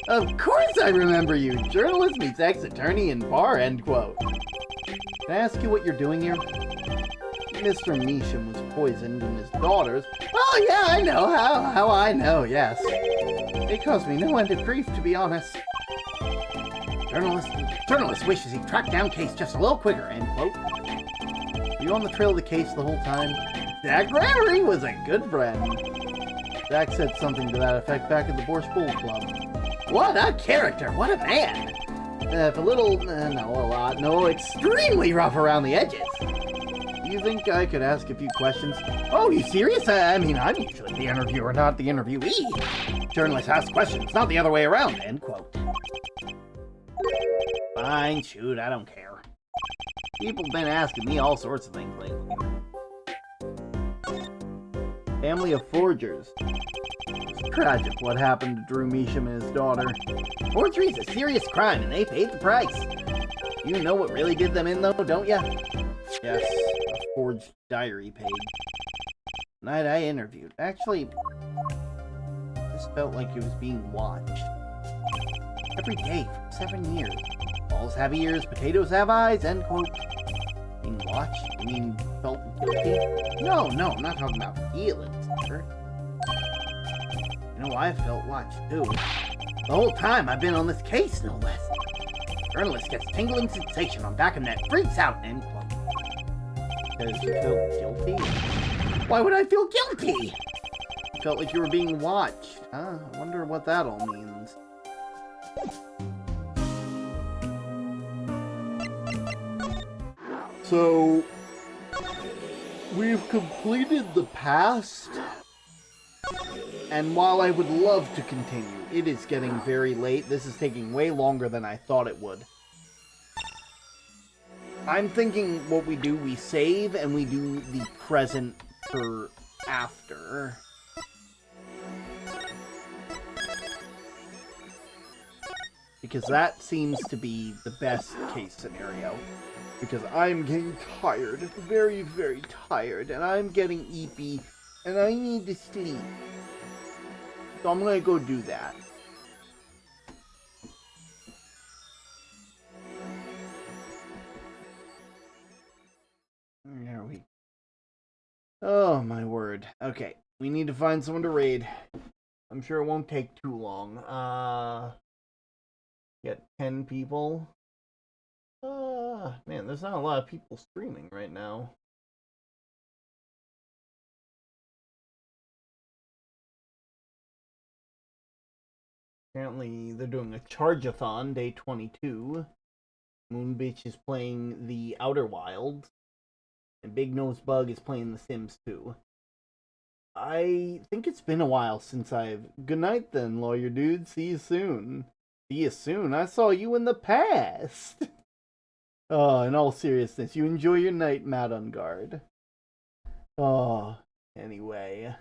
Of course I remember you! Journalist meets ex-attorney in bar, end quote. Can I ask you what you're doing here? Mr. Measham was poisoned and his daughters... Oh yeah, I know, how I know, yes. It caused me no end of grief, to be honest. Journalist wishes he tracked down case just a little quicker, end quote. Were you on the trail of the case the whole time? Zach Gramery was a good friend. Zach said something to that effect back at the Borscht Bull Club. What a character! What a man! If a little, no, a lot, no, extremely rough around the edges. Do you think I could ask a few questions? Oh, you serious? I mean, I'm usually the interviewer, not the interviewee. Journalists ask questions, not the other way around, end quote. Fine, shoot, I don't care. People have been asking me all sorts of things lately. Family of forgers. It's tragic what happened to Drew Measham and his daughter. Forgery is a serious crime and they paid the price. You know what really did them in though, don't ya? Yes, a forged diary page. Night I interviewed. Actually, this felt like it was being watched. Every day for 7 years. Balls have ears, potatoes have eyes, end quote. Being watched? You mean felt guilty? No, I'm not talking about feelings, sir. You know, I felt watched too. The whole time I've been on this case, no less. Journalist gets tingling sensation on back of neck, freaks out, end quote. Because you felt guilty? Why would I feel guilty? You felt like you were being watched. Huh? I wonder what that all means. So, we've completed the past, and while I would love to continue, it is getting very late. This is taking way longer than I thought it would. I'm thinking what we do, we save and we do the present for after. Because that seems to be the best case scenario. Because I'm getting tired, very, very tired, and I'm getting eepy, and I need to sleep. So I'm gonna go do that. There we go. Oh, my word. Okay, we need to find someone to raid. I'm sure it won't take too long. Get 10 people. Man, there's not a lot of people streaming right now. Apparently, they're doing a charge-a-thon, day 22. Moon Bitch is playing the Outer Wilds. And Big Nose Bug is playing The Sims 2. I think it's been a while since I've... Good night then, lawyer dude. See you soon. See you soon? I saw you in the past. Oh, in all seriousness, you enjoy your night, Matt on guard. Oh, anyway.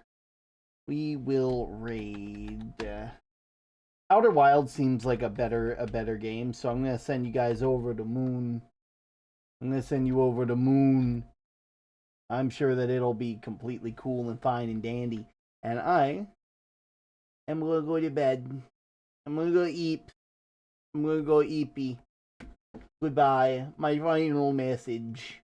We will raid... Outer Wild seems like a better game, so I'm gonna send you guys over to Moon. I'm gonna send you over to Moon. I'm sure that it'll be completely cool and fine and dandy. And I am gonna go to bed. I'm gonna go eat. I'm gonna go eepy. Goodbye. My final message.